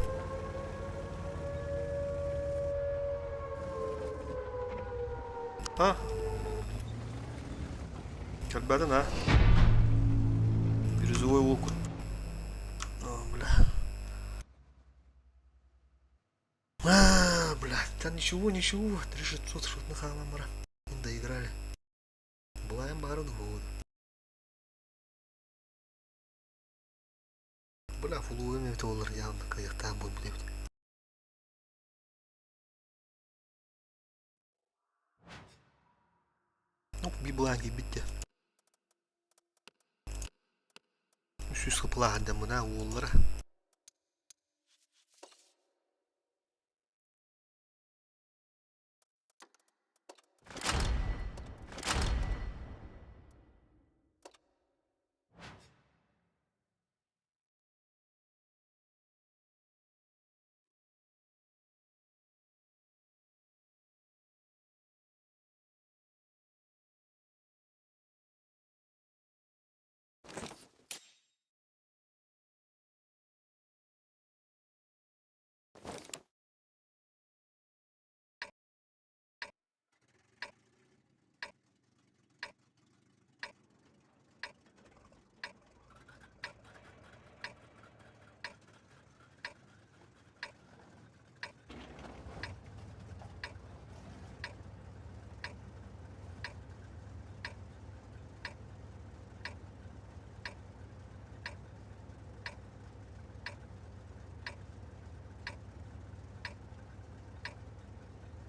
Ha? Келбәдің, а? Бирюзовой округ. О, бля. А, бля, там ничего. 3600 шутных халамара. Доиграли. Былаем барын году. Бля, фулуэми толар явно каяқтан будет блядь. Ну, библанги битте. Süs kapılarında mına oğulları.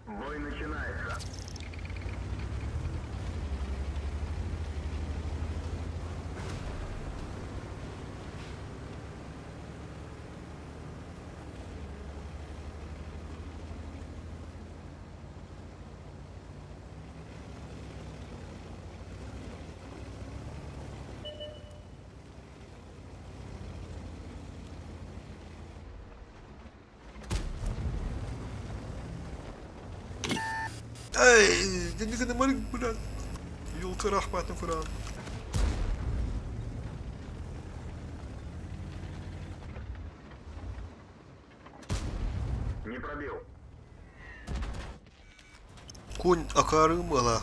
Бой начинается. Эй, я не знаю, маленький, блядь. Ёлка рахматный Куран. Не пробил. Конь акарым ала.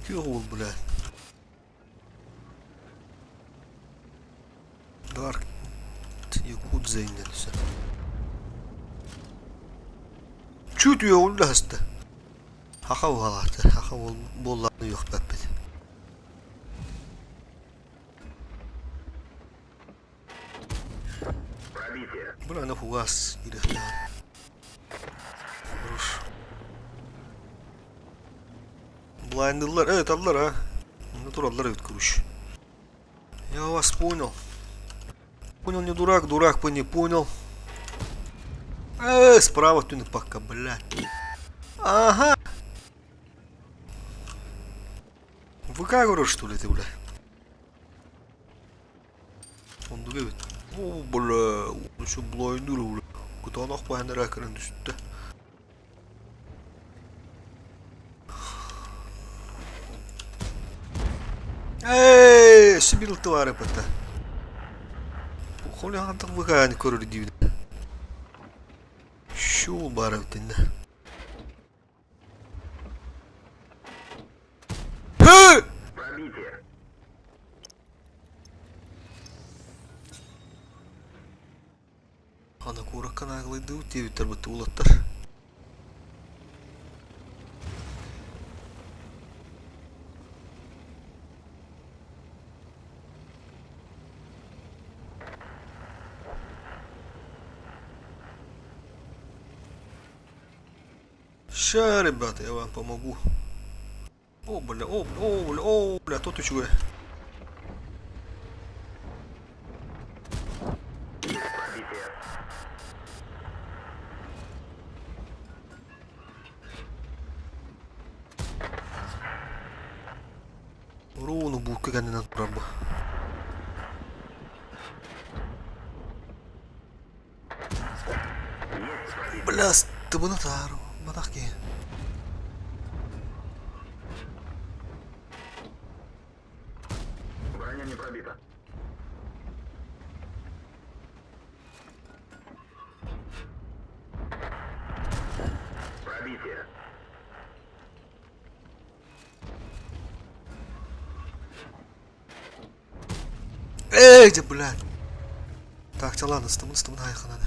Кёл, блядь. Дарк. Якут зейнелся. Чуть я уласты. Хахав галаты. Хахав болланы yok бәппет. Пробитие. Бля, на фугас керек. Хорош. Блайндылар. Evet aldılar ha. Натуралдар evet kuruş. Я вас понял. Понял, не дурак, дурак бы не понял. Справа тюнет пока, блядь. Ага. ВК говоришь, что ли, ты, бля? Он дует. О, бля, он еще блайндыр, бля. Куда он охпайын ракерин düştü. Сибил твари пата. Холи антак ВК көрür дейді. Шул бар өтінде. Пробитие. Ана кураккан ағылайды өтебеттер бұтты олаттар. Ща, ребята, я вам помогу. О, бля, о, бля, о, бля, тут еще. Пробитие. Руну булка kendine durarım. Бля, ты бы натару, батахки. Броня не пробита. Пробитие. Эй, да, блядь. Так, да ладно, стамын хайха надо.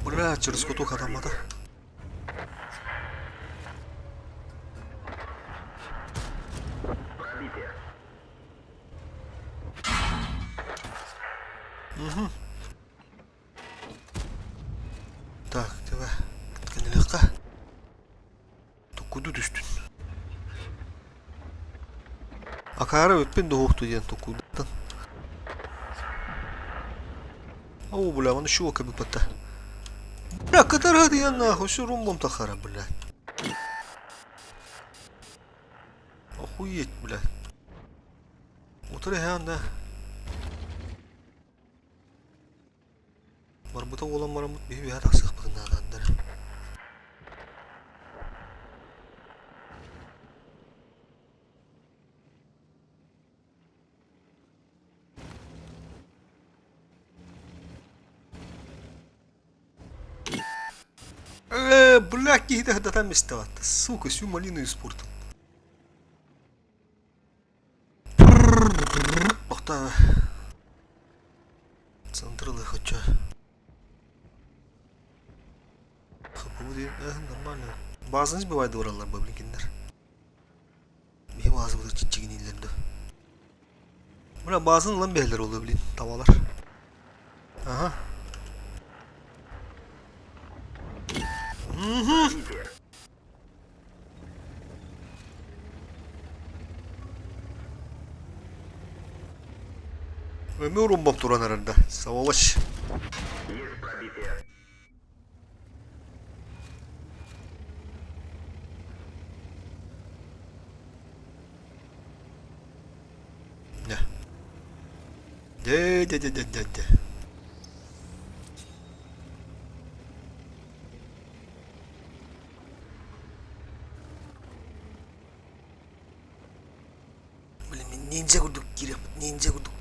Бля, через кутух адамада. Пробитие. Угу. Так, давай. Нелегко. То куда düştün? Акара өтпен доғықты ден то кудаттан. Ау, бля, вон еще ока бипата. Бля, катарға дейін нахуй, все румбом тахара, бля. Охуеть, бля. Утыры хан, да. Марбыта олам марамут бейбе атақ сықпығын ағандар. Бля, какие-то да там места. Сука, всю малину испортил. Ох да. Централы хочу. Будет, нормально. Bazı сбивает oralar bablikinler. Bir bazı burada çiçeğin illerinde. Buna bazı lan behler oluyor bilin tavalar. Aha. Пробитие. Ömür bak duran herhalde. Savaş. Есть пробитие. De. Блин, ninja kurduk girip ninja kurduk.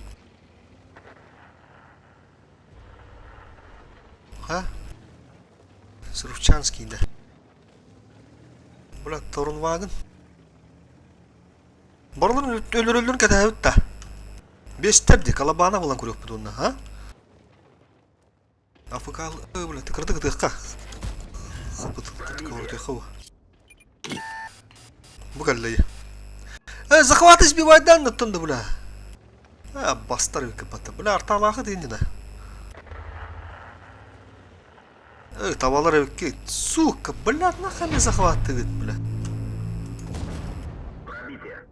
Ha? Sırf Chanski'de. Bula torun vagın. Barıların ölürün kadar evet da. Beş tepdi kalabağına bulan kuruyor bu donla ha? Afıkal bula tıkırdık tıkka. Bu kadar iyi. Захватись бивайдан нутунду бula. Бастар капатты. Бula арталахы дейіндіна. Tavalar evki. Сука, бля, нахуй me захватты вид, бля. Пробитие.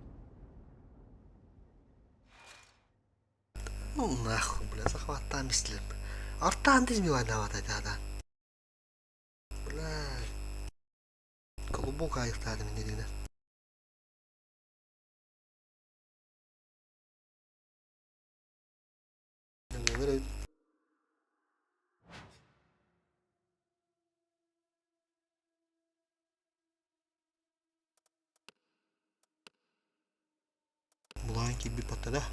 Ну нахуй, бля, захватtan мислеп. Артан дизмивай дават айтады. Бля. Глубоко айықтады мен недейді. Bulan gibi bir patladı.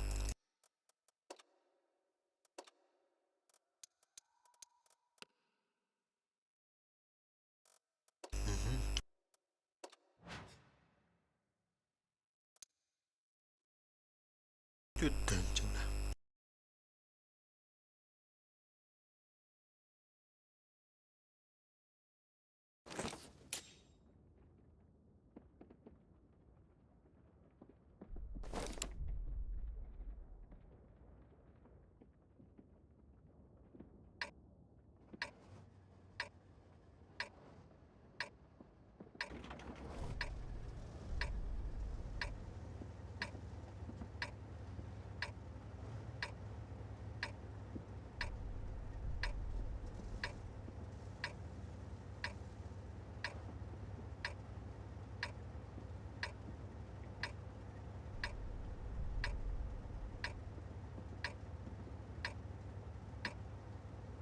Tütten cümle.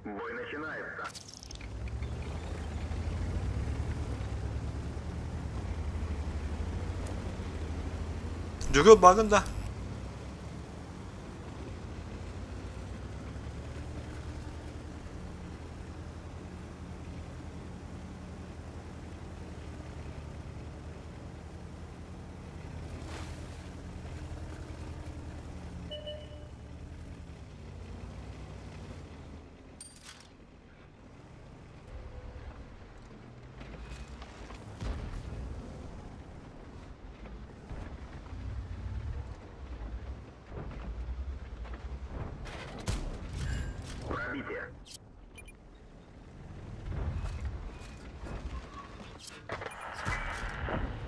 Бой начинается. Jogul bakın da. Пробитие.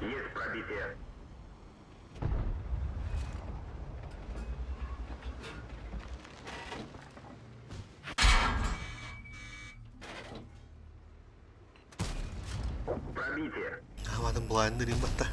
Есть пробитие. Пробитие. Havadan bulayındırayım batta.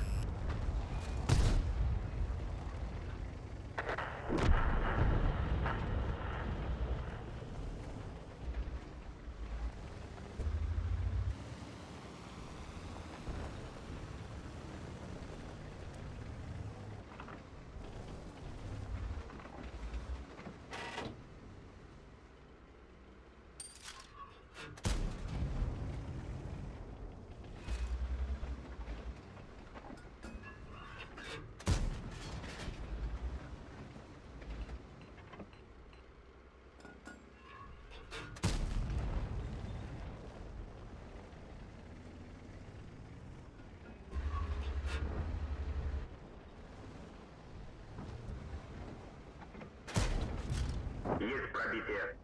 Есть пробитие.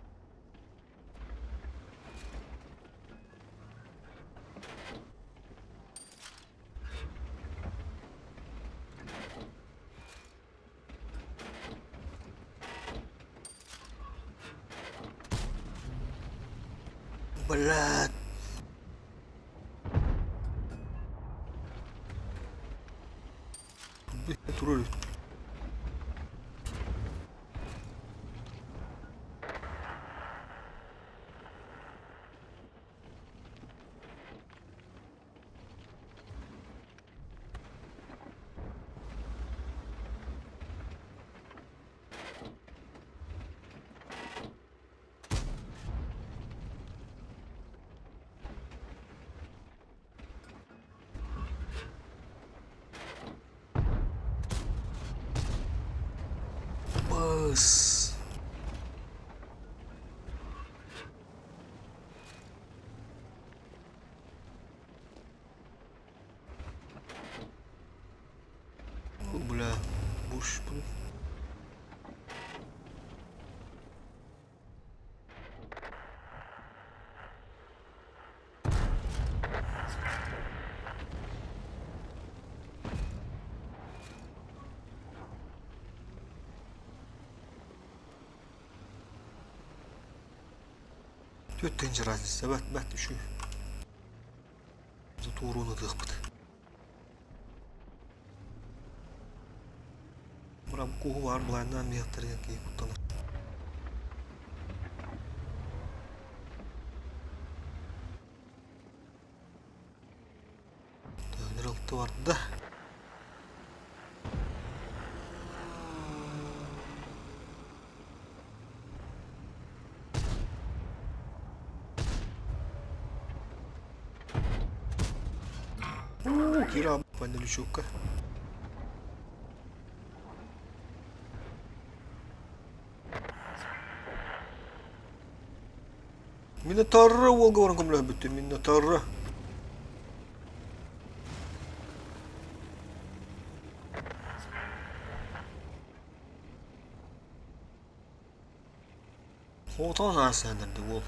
Блядь. Тролль. Ыс. О, бля, буш, блин. Төттенче разница, бәт үші. Зато уроны дықпыды. Бұрам қоғы бар бұлайынан мияқтарген кей құттаны. Төнер ұлты барды да. Кира, панель щука. Минотарра волга варан көмлі бітті, Минотарра. Отан асандырды ол.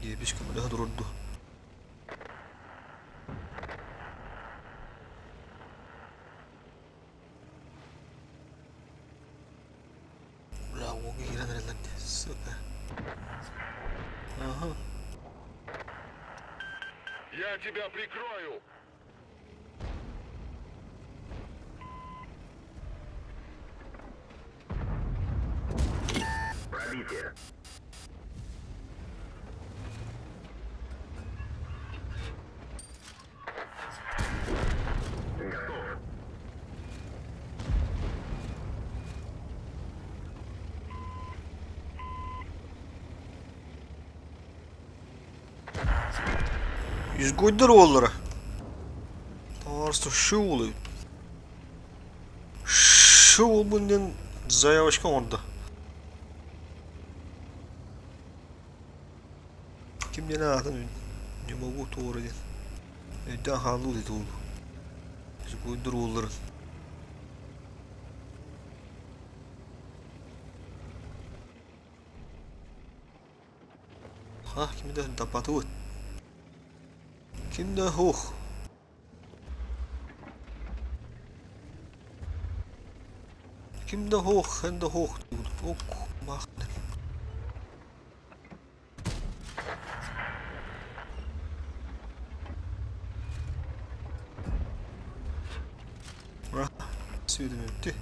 Ебіш көмлі ғадырырды. Сука. Ага. Я тебя прикрою. Пробитие. Готов. Yüzgöydür oğulları. Doğrusu şu oluyor. Şu ol bundan zayalaşka orada. Kim ne adın? Ne bu doğru değil. Öden halı dedi oğlu. Yüzgöydür oğulları. Ha kimi de tapatı var. Kimde hoch? Kimde hoch? Hände hoch. Ok, mach. Rah, sürdüm öptü.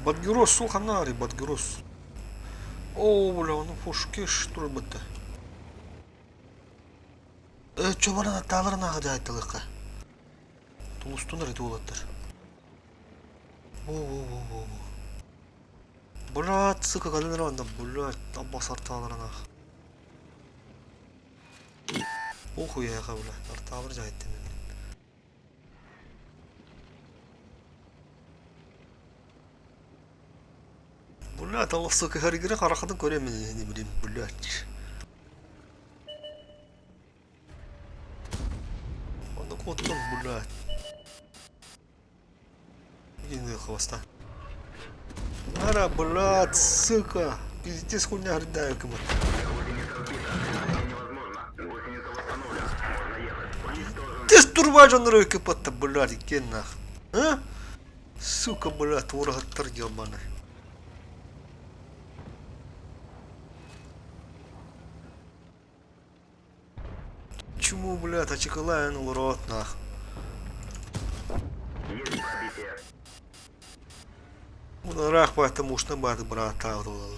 Бадгерос, суханари, Бадгерос. О, бля, ну пушки что ли это? Чё бана таларына хада айтылыкка. Тулустун рети болаттар. О. Брат, сука, калыныранда, блядь, табасар таларына. Охуй яка, блядь, артабыр жайттым. Блядь, Allah сука, харигире каракатын көремін, не білейм, блядь. Оны коттон, блядь. Енді хвоста. Ара, блядь, сука. Пиздец, хуйня гридаю кому. Гусеница сбита. Невозможно. Гусеница восстановлена. Можно ехать. Уничтожен. Ты ж турбажан ройки потта, блядь, икен нах. А? Сука, блядь, урагаттар ебаный. Чему, блядь, очекалаен урод, нах. Есть пробитие. Рах потому что бат брата удалал.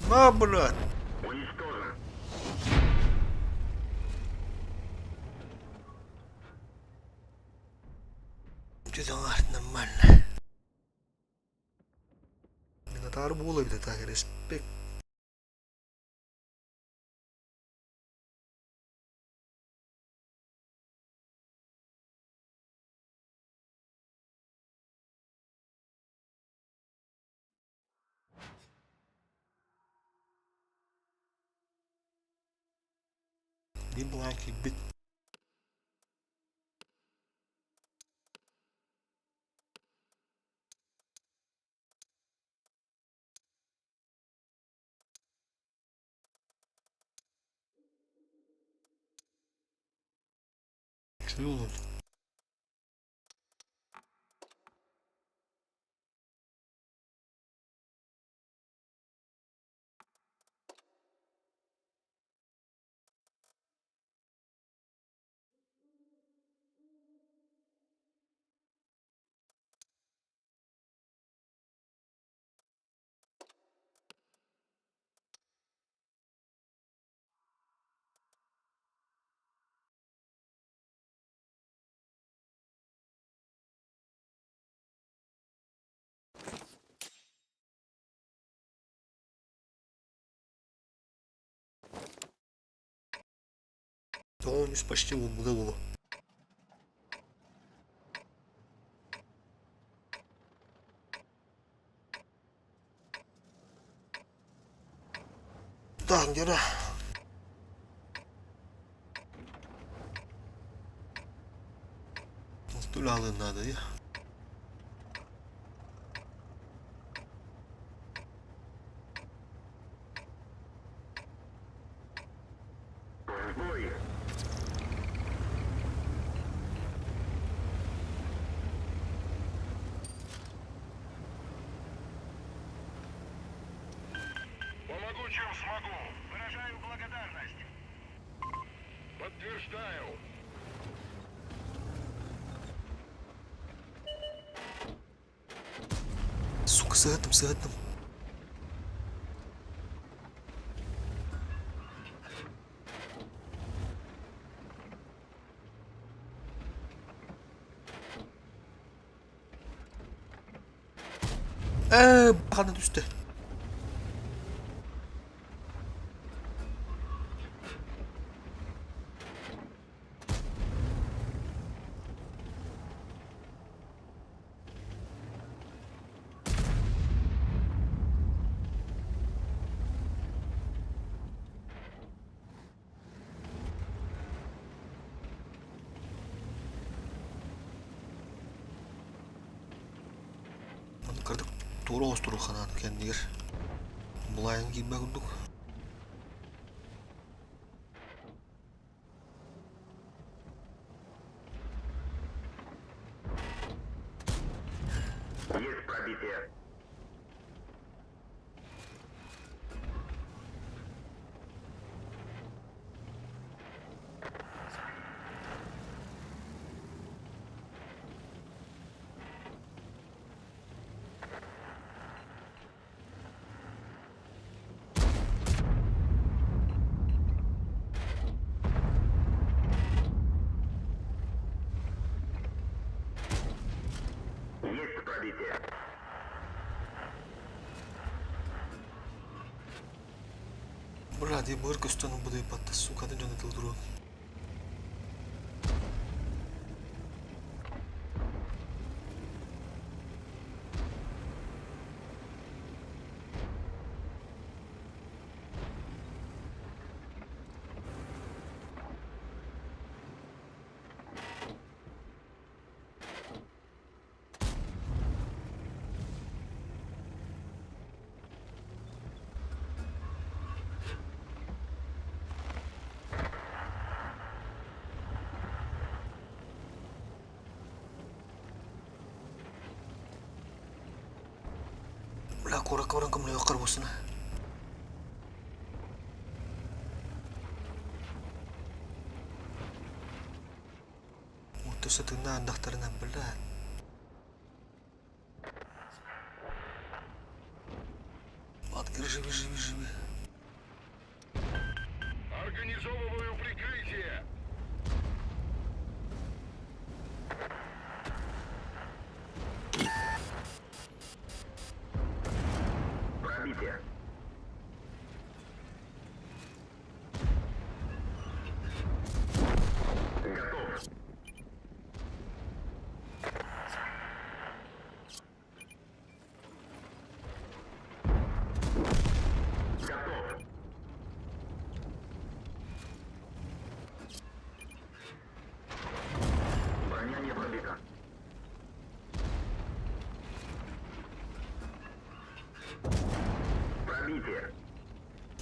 На, блядь. Уничтожен. Что-то нормально. Бары болabilir так респект. Не бланки бит. Чего? Он почти в голову. Так, где-то. Стулялы надо, я. В бой! Помогу, чем смогу. Выражаю благодарность. Подтверждаю. Сука, с этим. Bana düştü. Onu kırdık. Doğru osturu kanan kendine. Bulayın gibi bakıldık. Есть пробитие. Есть пробитие. Брат, я бырка стану буду ебать, сука, да не надо дрон. Bla, korak orang kamu yakar bosna. Untuk setengah daftarnya berat. Баткер, живи. Организовываю прикрытие.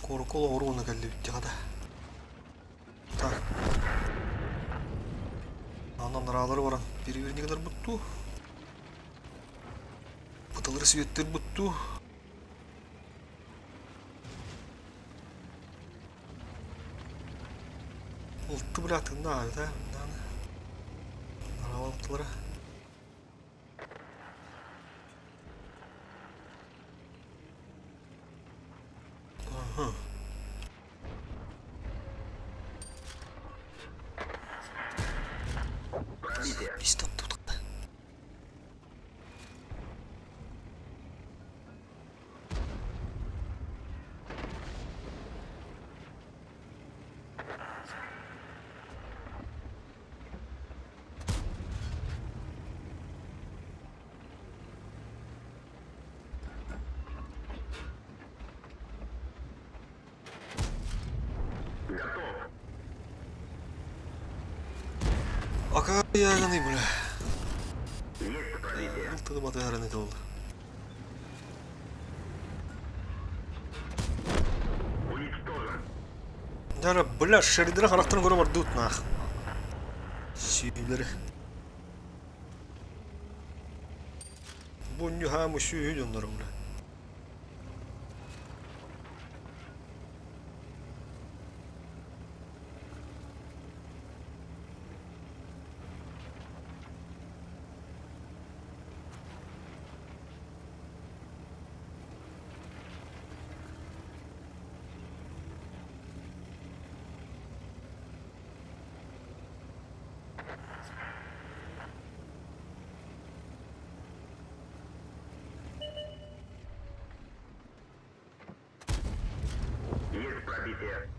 Korkulu oruğuna geldi bitti hadi. Tak. Andan araları varan. Biri ne kadar buttu. Pıtaları siyetleri buttu. Ultu bıraktın da abi da. Arabalıkları. Aha. Пробитие. Biz de tuttuk. Готов. Aka yağını bile. Есть пробитие. Ultu da batı haranet oldu. Уничтожен. Dara bля şeridine karakterini göre var dut nah. Şiirleri. Bunyu hamu şu onları bile. Есть пробитие.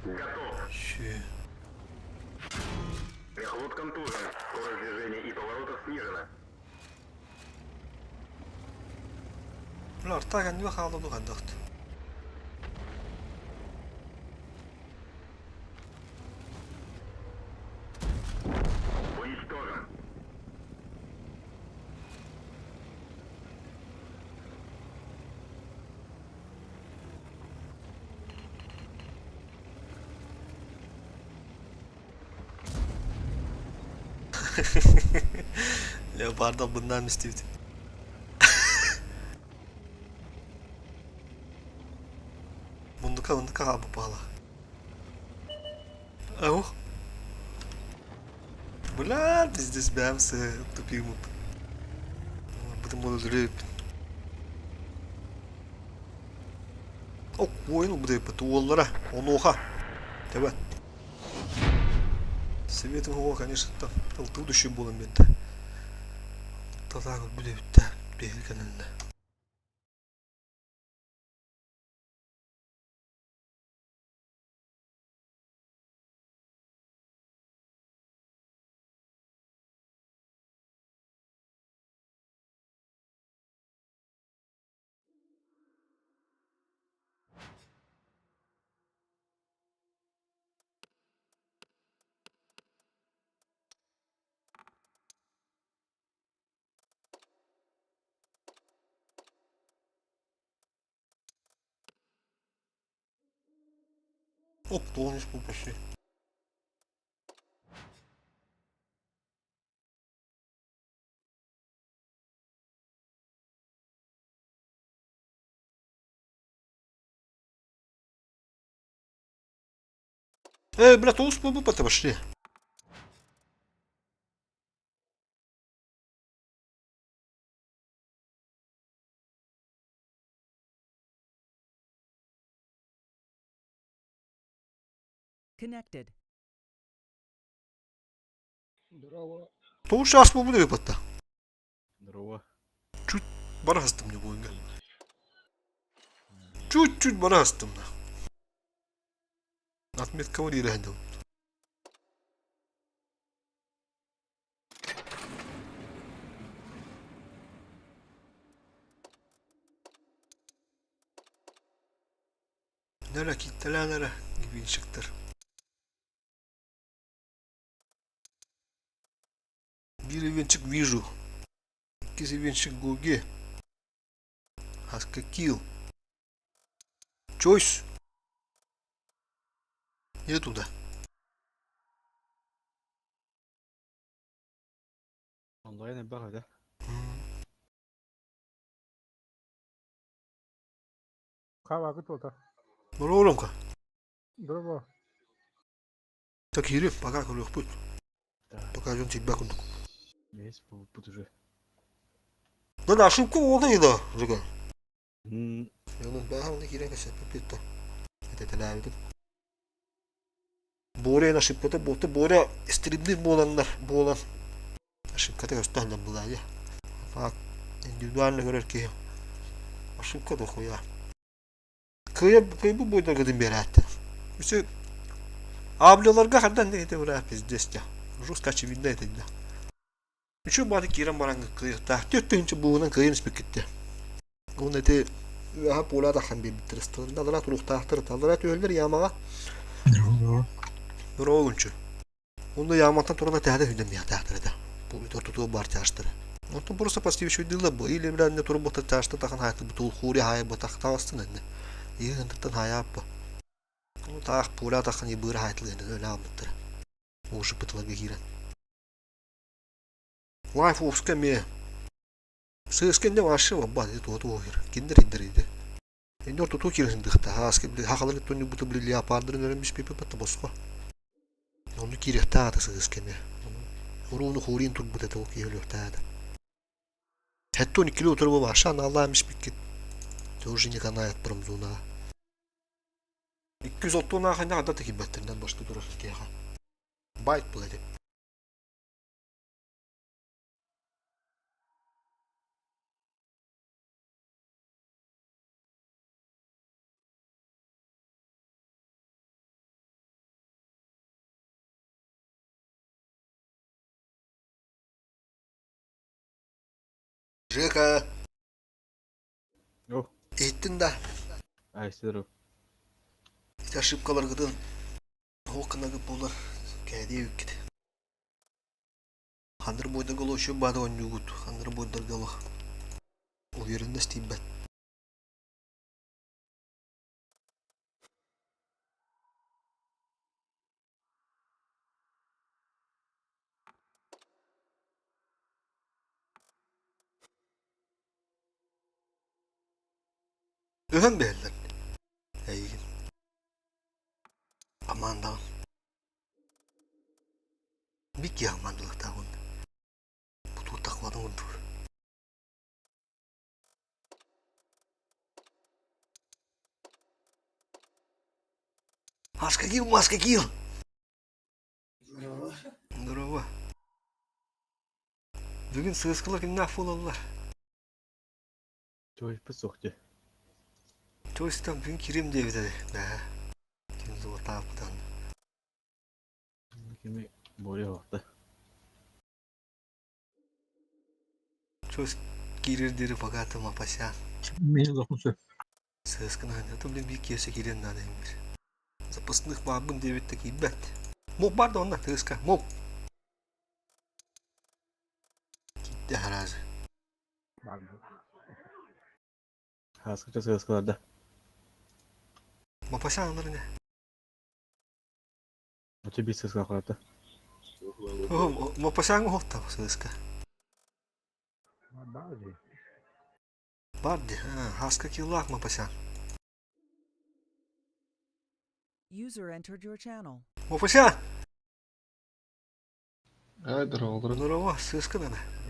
Готов. Şu. Мехлот контужен. Скорость движения и поворотов снижена. Bunlar ta kendi bak ağladı kandaktı. Уничтожен. Leopard'dan bundan istiyordum. Mındıka abi bağla. Ahu. Bля, пиздец, бямся, тупик му. Бъдем благодарим. О, oyunu bu da yapıtı oğullara. Onu oha. Evet. Советую его, конечно, там будущее было меньше. Тогда вот будет да, бегать. Оп, полностью почти. Брат, успел пошли. Connected. То сейчас мы будем пата. Здорово. Чуть барастым не будет. Чуть-чуть барастым. Отметка вали рядом. Nere kitleler nere gibi çıktır. Bir ивенчик вижу. Iki ивенчик Гоге. Хаска kill. Choice. Иди туда. Onlara ne bak hadi. Kava кто-то. Бро, Ромка. Здорово. Так, Ерев, пока колёх путь. Пока ждём тебя кунду. Neyse bu уже. Да, да, ошибка oldu da. Жуга. Hmm. Бахавны кирек эсеп петто. Это талабыды. Боря ошибката болду. Боря стримдин болан. Ошибката gösterdim bu da ya. Bak, individualne görür ki. Ошибка da koya. Kıy bu boyda gidin beri hatta. Mesela abilerga kadar ne de uğra biz ya. Rus kaçı binde edildi. Şu balık giren barangı kıyıkta. Dörtüncü buğunun kıyın ismi gitti. Onun eti daha pola da kan bir bitiristı. Dalara turuk tahtır. Dalara tüyülür yamağa. Yürü oğuncu. Onda yağmaktan toruna tehde hündem ya tahtır da. Bu bir tutuğu bar çağıştırı. Ondan burası pasifi şu dilde bu. İyle bir anne turu botar çağıştı takın hayatı bu tuğul huri hayı batak tağıstın anne. İyi hındıktan hayı yapı. Onu tağ pola takın yibır hayatlı öyle almıştır. Oğuşu bıtılarga giren. Life of skemmiye. Sığıskende vaşı var bazı tuğu oyur. Kinder idi. Ender tutu kirindik ha askı hakaları tonu butu bile yapardırın öğrenmiş pipi patı bosko. Onu kirih tadı sığıskende. Onu hurin tur butu tuğu kiyeliyor tadı. Hatta 12 kilo oturumu var. Şan Allah'mış bir kit. Тоже не канает промзуна. 230 нахай надо таки бәттерден башты durur кеха. Байт бұл әдеп. Жека, Oh. eğittin de. Ay здорово. İşte ошибкалар gıdın. Okınagı bulur. Kedi yükket. Handır boyda golo şu bada oynuyor gut. Handır boyda golo. Уверенность бәт. Öhen beğenler. Eğin. Aman da. Bir ki amanlık da onu. Bu tuğ takmadan ondur. Маска кил. Здорово. Бүгін сығысқылар кімді афол алылар. Çoğuş bir soğuktu. Çoğustan бүгін керем деп еді. Бә. Кем зуға тапыдан. Kimi buraya baktı. Çoğus керер дері бағатым апасан. Меня захнуться. Сығысқын аңды. Тымдың бір кесі керен надаймыз. Запасных бабын деп еттік бәт. Мол бар да онда тығысқа. Мол. Gitti harazı. Haskıca sığıskılarda. Mapasan onları ne? Öte bir sığıskılar koyardı. Mapasan mı oldu sığısqa? Bardi. Haska killah mapasan. User entered your channel. Mapasan. Здорово. Здорово, сığısqa ne?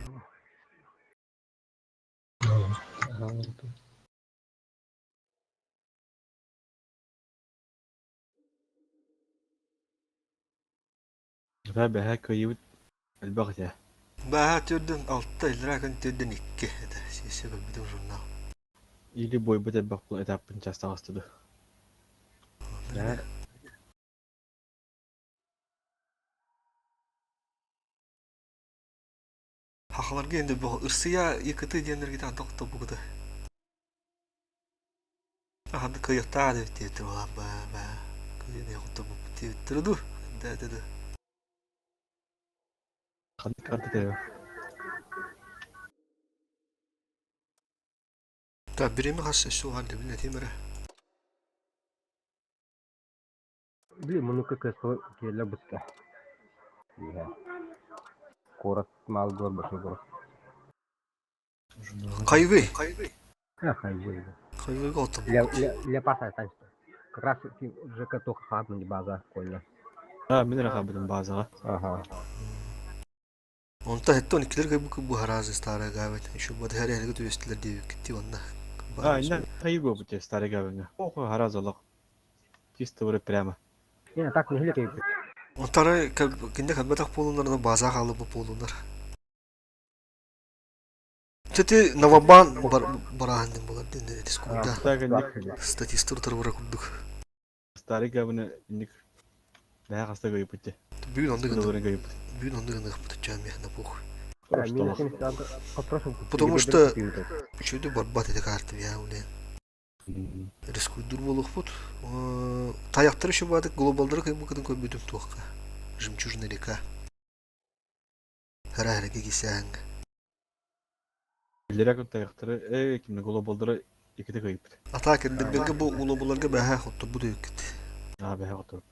Ve her köyü elbak ya. Baha türdün 6 lira kan türdün 2. Sesi bildim jurnal. İyi boy bu da bak bu etapın çasta hastası. Ya Haqlarga endi bu ırsiya yıkıtı diyenler giden doktor bu kadar. Hadi kıyıkta deb deydi ulan ba. Kıyıda yoktu bu deydi. Da. Kandık kartı diyor. Da birimi hassas o halde bile temire. Beli bunu keso kela buska. Iya. Koras mal gor basıl gor. Kayvı. Ha hayır. Kayvı otum. Le pasa tanto. Keras ki jakato khabun di baza kolla. Ha bir rakam dedim bazığa. Aha. Onta hetto nikiler bu haraz istara gavet. Şu bada her yere götürüstüler diye gitti onda. Ha inden hayır bu bu stare gavenge. Oku harazalak. Чисто böyle prema. Ya tak ne kayıp. Ontara kinde kalbatak polunlarına baza kalı bu polunlar. Çeti Navaban barahandim bular dinle diskurda. Hatta günlük Statistör tarafına kurduk. stare gavenge günlük. Daha hasta gayıp bitti. Büyün onda gındık. Kılavurun gayıp. Büyün onda gındık tutacağım ya na pok. Mina seni sadece oturasın. Потому что что-то барбат это карты я уля. Риску durmalıq bud. Tayaqtırı şu badık globalları kıyım bu kadın koy bütün tuğqa. Жемчужная река. Her giysen. Bildirek o tayakları kimle globalları ikide kayıp. Atak edildi belki bu globallarga baha xottu bu da yüküt. Abi ha oturup.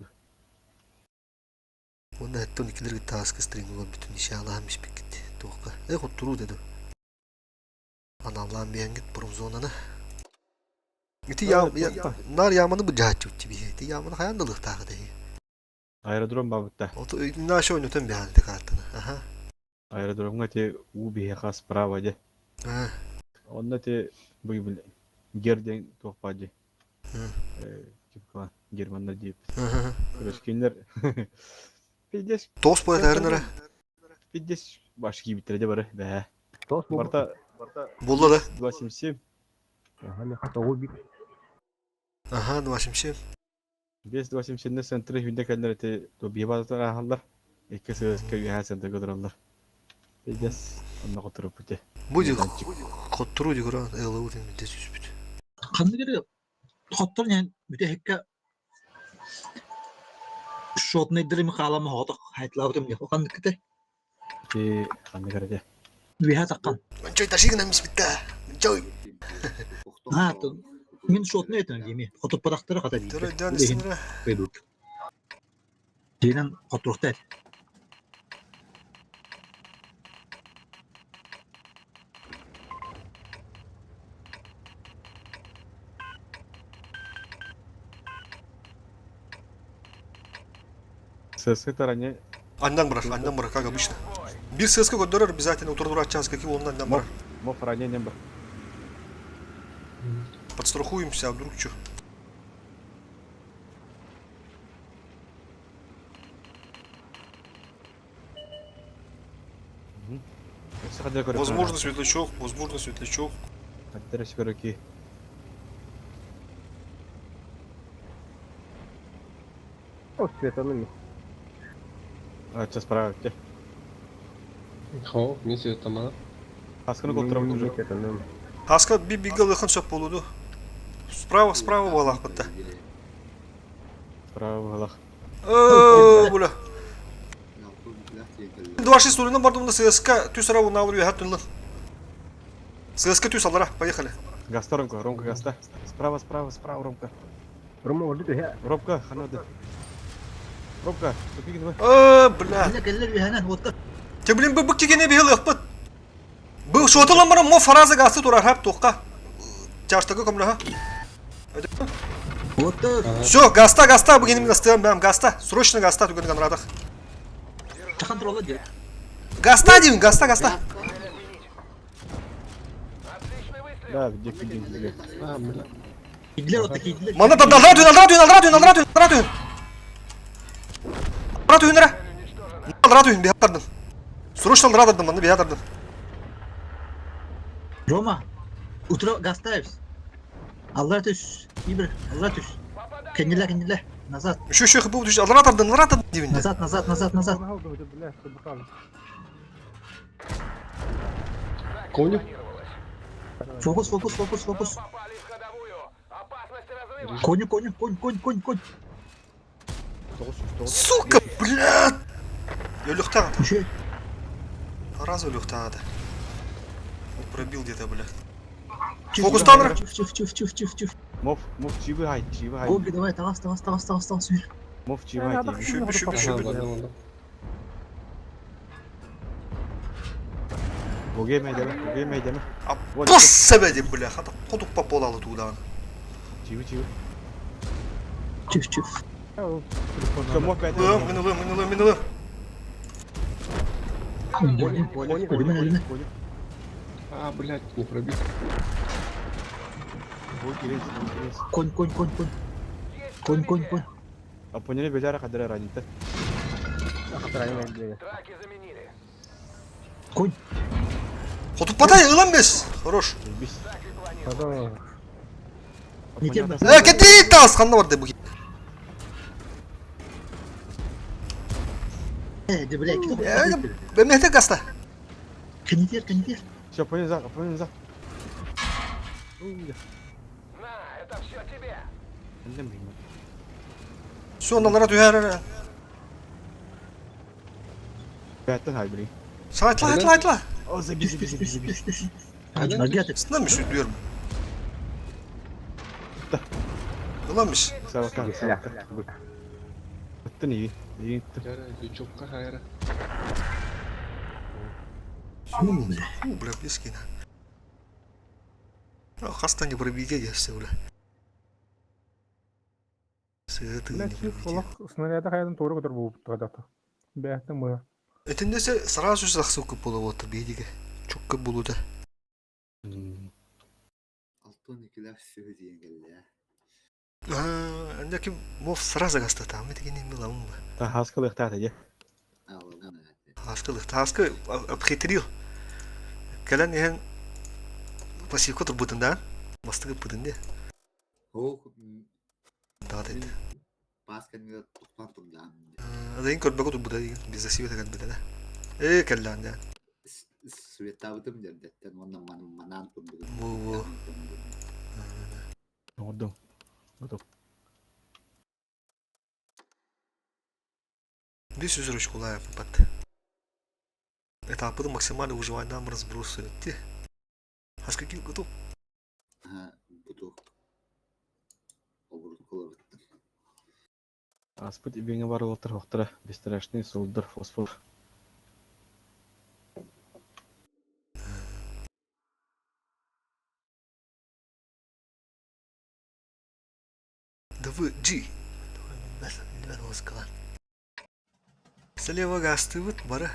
Onda hatta ikileri task string olan bütün işe Allah'mış bir gitti. Tuğqa. Xotturu dedi. Ana Allah'ın bir git burum zonana. İti nar yağmanı bu cahatçı bir. İti yağmanı hayandalık tağı değil. Aerodrom babıtta. Oto naşı oynatan bir halde kartını. Aha. Aerodromga te u bir khas prava de. Ha. Onda te bu gibi gerden tohpacı. Hı. Kim Germanlar deyip. Aha. Ruskinler. Piddes. Tost boyatlarına. Piddes başka bitirece var be. Tos bu. Marta Bolla da. 27. Hani hatta o bir. Aha, nuaşım şey. Без 27 сентри хүндэ калнер те то бибазаа халлар. Экэсээ кэгээ хаасан дэгдэрэлэр. Пидес онно готор бүтэ. Bu diyor. Kotturu diyor ha. Elu din bir de süsbüt. Kandıgırı hottun yani mütehekka şot nedirimi kalama hodak haytlavdım ya. Kandıgırı Те ханныгэрэ. viha takkan. Önce taşıyın amis bitti. Önce. Ha to min şot ne ettin gemi. Hotup bıraktırı kadar değil. Dur dan isimre. Koyduk. Dilan hoturukta. Сэсэ таране Andan bırak aga bu işte. Bir ses gönderir biz zaten oturdur açacağız ki ondan andan bırak. мо ранение бар. Подстрахуемся, а вдруг что? Сахадэ көрө. Возможно светлячок, возможно светлячок. Хаттэрэ шкөрөки. O svetanın. Ача справа. Хо, мен светама. Асканы колтурам уже. Svetanın. Haska bir bigel yakın çöp oludu. Справа балах bitti. Справа галах. Бula. Ваши стороны бардым да ССК тюс раву на уровне хаттунлы. ССК тюс алара, поехали. Гаста Ромка гаста. Справа Ромка. Rumah orada tuh ya. Ромка, ханады. Ромка, тупик давай. Бля. Kelle kelle vihanan hotta. Te bilin bu kigene bir hıl ıhbıt. Bu şu otulan bana mo faraza gastı durar hep toqqa. Çarştığı komla ha. Hotta. Все, гаста, bu benim gastım ben gasta. Срочно гаста tugunu kanradak. Takan trolla diye. Гаста diyeyim, гаста. Да, где. А, бля. Gidiler hotta gidiler. Mana da aldırad oyun. Aldırad oyunlara. Aldırad oyun bir hatırdım. Срочно aldırad oyun bana bir hatırdım. Roma. Utra gastayız. Allah tüs. İbir. Allah tüs. Kendile. Nazat. Şu bu düş aldırad oyun diyeyim. Nazat. Rumah oldu bir bile. Bakalım. Коню? Fokus. Попали в ходовую. Опасность разрыва. Konyu. Сука, блядь. Yolukta. Şey. Раз улюхтады. Пробил где-то, бля. Чуф, Фокус давай, танра. Чуф. Мов чивы хай, Гоги, давай, талас. Мов чивы хай. Шүп. Гоге мейдеме. Бас себеди, бля. Хата кудук по полалы тудан. Чивы. Чуф. Все, мов бейдеме. Минулы. Ölüme. А, блядь, не пробить. Гой кирес. Конь. Апонене бежара кадра ранит. Конь. Хотуп потай, ылам бес. Хорош. Бис. Потом Не тем бас. Кетти тас қанда бар деп. Да, блядь, кто? Бемехте каста. Канитер. Все, понял за. На, это все тебе. Все, налара түйәрі. Бәттен хай блин. Айтла. О, забис. Нагатый. Сынам еще дүйерім. Ылам беш. Савакан. Баттын iyi. Яра, лючокка хайра. Бля, бескина. Хаста не пробеге я все, бля. Сыты не пробеге. Снаряда хайдан торы көтөр болып тұрады. Бәттің бұя. Этіндесе сразу же жақсы көп болып отыр бейдеге. Çok көп болуды. Әндеки моф сразу қаста тамы дегенен біламын ба. Та хаскылық тәді. Хаскы обхитрил. Кәлән ehen пассивка тұр бұдын да? Бастығы бұдын де. Да дейді. Адайын көрбәгі тұр бұда деген. Безі сивет әген бұда да. Кәлән да. Во. Ордым. Без ручку лайв под. Этапы максимально выживания нам разбросывают. А с каким готов? Аспыт ибеңе бар отыр оқтыра. Бестерашный солдыр фосфор. Да вы, G. Слева гасты вот бара.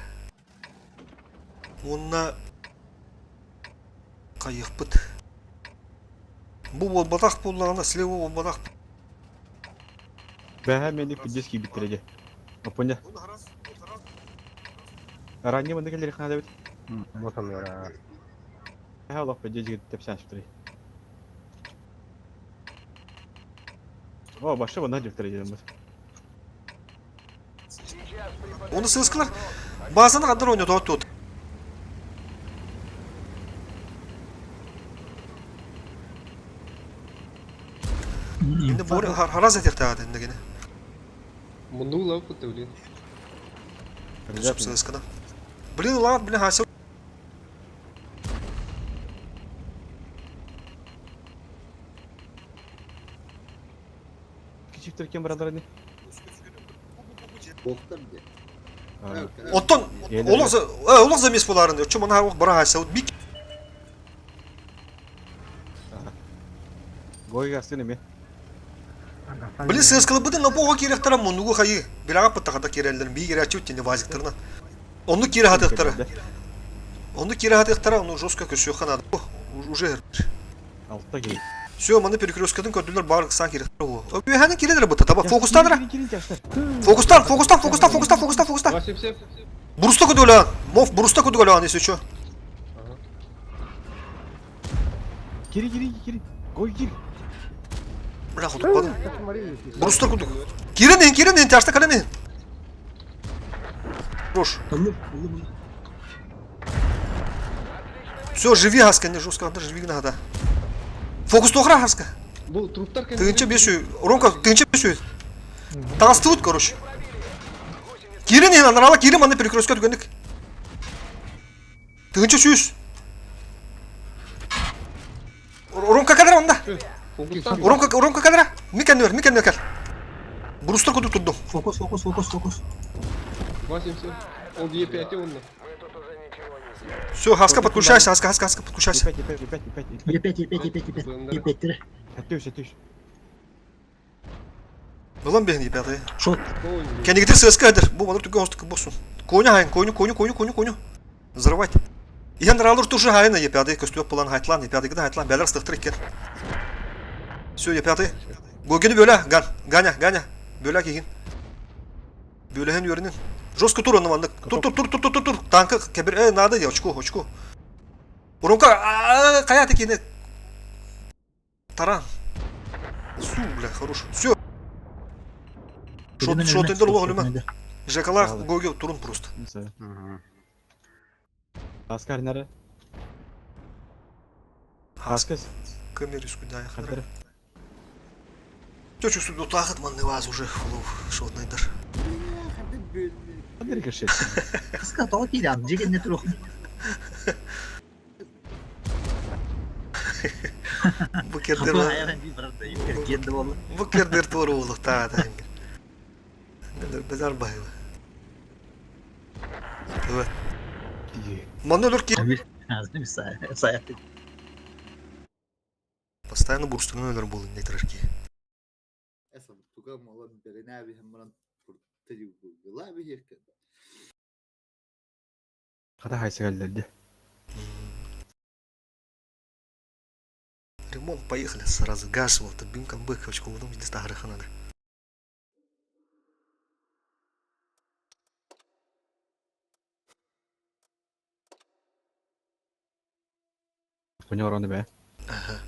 Онна қайық бұд. Бұл болбатақ болғанда слева болбатақ. Бәһә мені пидески бітіреде. Опоня. Ранее мында келер қана бит. мотом я. Бәһә Аллах пидески тепсән шүтірей. О, башы бана бітіреде біз. Оны сыскалар. Базаны қадыр ойнады от. Енді бори хараз етекті ағады енді гені. Мұнды ұлау күтті, блин. Жүп сыскана. Блин, ұлағат, блин, хасы. Кичиктер кем барадыр не? Оттон, олық замес боларын. Чо мана оқ бара хасы. Бик. Гойга астыны ме? Блин, сыскалы бұды напоға керектірі мұнығы қайы. Бірағы пыттақада керелдерін бей кере ачуттені вазиктіріна. Оны кері хатықтыры. Оны жестко көсіе қанады. Уже Алтта кей. Все, маны перекресткадан көрділер барлық сан керектірі о. Өйәнің кередір бұтты, таба. Фокустадыра. Фокустан. Васип. Бұрыста көді өліған. Мов, бұрыста көді өліған, есі чо. Кири. Гой кири. Бля, құдық бадым. Бұрыста көді. Керен, тяшта кәлемін. Рош. Все, живи, Хаска, не жестко, надо живи на года. Фокус тоқыра, Хаска. Бұл труптар кәне. Тыңча бесю. Ромка, тыңча бесю. Тағасты өт, короче. Керен, анарала, керен, маны перекрестка түгендік. Тыгынча сүйүс. Уромка кадра онда. Фокустан. Уромка кадра. Микен кел. Брустар куду турдум. Фокус. 80. Он Е5 он. Все, Хаска подключайся, Хаска подключайся. Е5. Әттеуш. Былам бегин епяты. Шот. Кенегитер ССК дер. Бу балар түгөн остык болсун. Коню. Взрывать. Иген ралдыр тоже хайна епяты, көстөп булан хайтлан, епяты гыда хайтлан, бәлер стыктыр иккен. Все, епяты. Гогени бөлө, Ганя. Бөлө кеген. Бөлөһен йөрүнүн. Жестко тур анымандык. Тур. Танкы кебир, надо я очко. Уромка, кая текени. Таран. Су, бля, хорош. Все. Шот эндер улы өлүмө. Жекалар гоге турун просто. Аскар нәрі? Хаскас? Камерис куда я Хадыр. Тёчу сюда тахат манны ваз уже флов шотнайдыр. Хадыр кешет. Кыска тау тийлям. Жеген не турук. Бу кердер тору улы та. Безар байла. Evet. Манны olur ki постоянно бурстуган өлөр болун нейтрарки. Қада хайсы кәлдерді. Ремонт, поехали сразу. Газ, вот, бинком бык, очко, потом здесь тагрыха надо. Понял раны бе? Ага.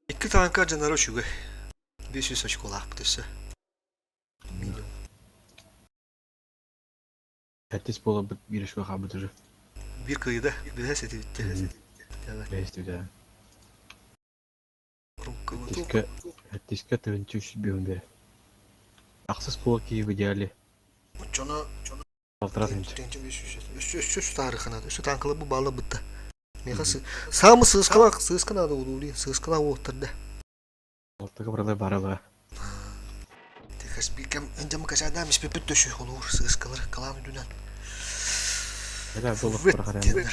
İki tanka canaro şuge. 500 очко лах бүтөсө. Минимум. Әттес болып бір ішкі қабыт уже. Bir kıyıda, bir de seti bitti. Бәйсті өте. Румка, Әттеске түгінші үш беуін бері. Ақсыз болу кейі идеали. Чона, Алтыра түгінші. Тенче 500. Şu tarihı надо. Şu tankılı bu bağlı bitti. Меха самы сыска надо улули, сыскана отырды. Алтыға бұралай баралы. Текас бикем инде мукасадам испепет төшү олур сыскалар калан дүнен. Әлі болып бұрақар.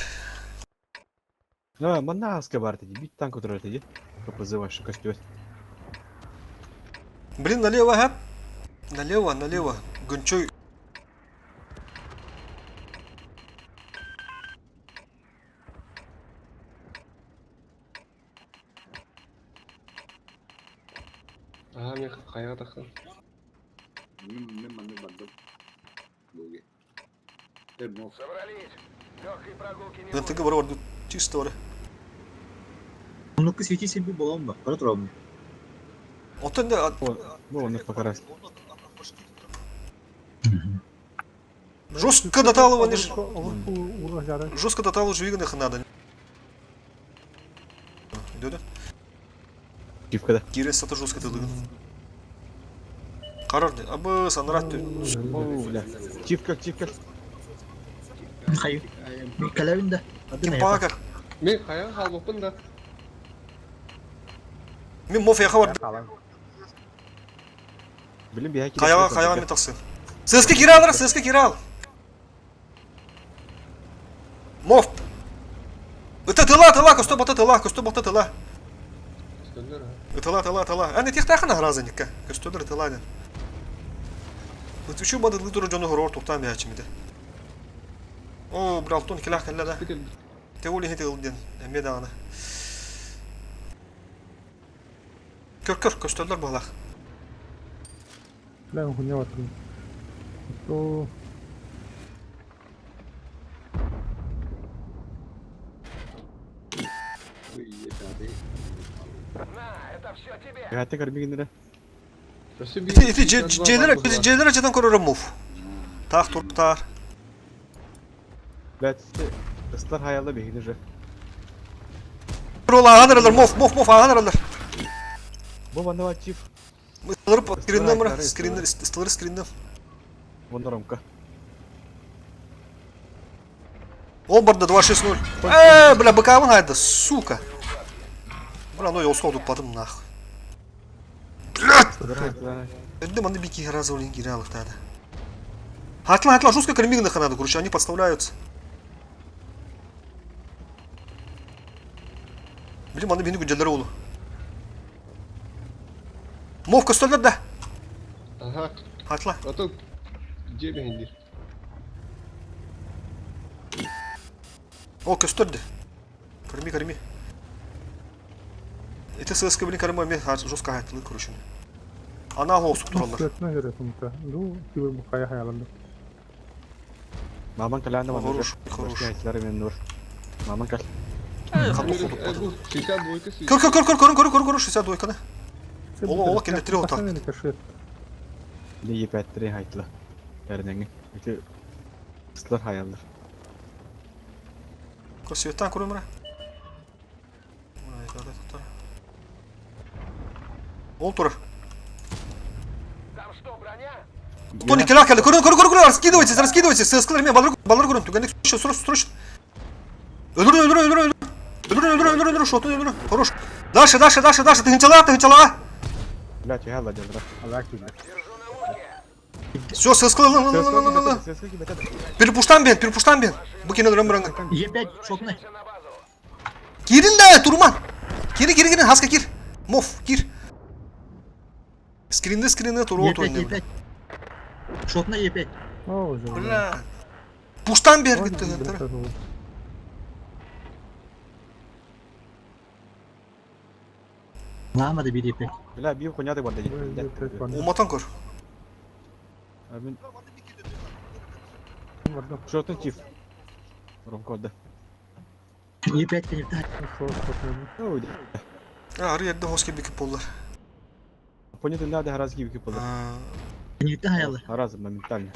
Мана аска бар теді. Бит танк отырар теді. Попызываешь костюм. Блин, налево, га? Налево. Гончой. Мен қайға таққан. Гонтыга бар орду чисто ора. Онукі свети себе болам ба? Қара тұрабын. Отында Ну, он их покарас. жестко доталывание. Ура жары. Жестко доталывание двиганых надо. Идёт. Кивкада. Кирес это жестко тылыгын. Карарды. Абы санрат. Бля. Чивка. Қайы. Кәләуінде. Ким пакар. Мен қайға қалмақпын да. Мен мофия хавар. Қалан. Білім бия Каяга мен таксын. Сыска кире ал. Моф. Это тыла, косто бота тыла. Үстіндер, Тыла. Аны тех тахана гразаника. Көстөлөр тыладен. Утучу бады лытуру жону хорор токтан бячимиде. О, бралтон килах келлада. Теоли хете ылден. Эме дагана. Көр, көстөлөр балах. Лән хуйня батырын. То Гәтті көрмегендері. Ити жейлер ажадан көрөрөм муф. Так туртар. Бәтісті ыстар хаялы бейді жы. Рола аныралар, моф аныралар. Бұл банда ва чиф. Стылыр скриндем. Вон ромка. Ол барда 260. Бля, боковым хайда, сука. Бля, ну я ускал падым нахуй. Блядь! Эдем они бики раза улин гиралых тогда. Хатла, жестко кремигных надо, короче, они подставляются. Блин, они бени güncellere oldu. Mov köstörler de. Aha. Hatla. Ото где бенди? O köstörde. Корми. Эти сыска блин карма мен жестко хатlı короче. Ana olsun dururlar. Sırtına göre sonuçta. Bu gibi bu kaya hayalinde. Маман каляны вон. Хорош. Айтылар мен нур. Маман кал. Kapı oldu. Bu 62 свет. Kır 62 kana. Ola kelletire otak. Beni kaşıt. Или епәттіре айтылы. Әрінеңі. Өте қыстылар хаялдар. Көсөттен көрөмүрө. Ай, када туттар. Ол тур. Тони келак келди. Көрө. Раскидывайте. Сыскалар мен балдар көрөм. Түгенек срочно. Öldür. Şotu öldür. Хорош. Дальше. Тыгынчалага. Блядь, я ладил, брат. Allah kimi. Все, сыскалар. Сескаки бетеді. Перепуштан бен. Bu kene duran buranga. Е5 шотный. Girin de Turman. Girin. Haska gir. Mof gir. Screen'de turu Е5, oynuyor. Е5. Шотный Е5. O hocam. Bla. Puştan bir O gitti. hocam. Намады bir Е5. Бля, бив коняды бар да. Olmatan kor. Абин Vardı. шотын тиф. Ромкода. Е5 кенепті. Ой. Arı yerde hoske bikip bollar. Понятно, надо харазги вики пода. Кенепті хаялы. Харазы моментально.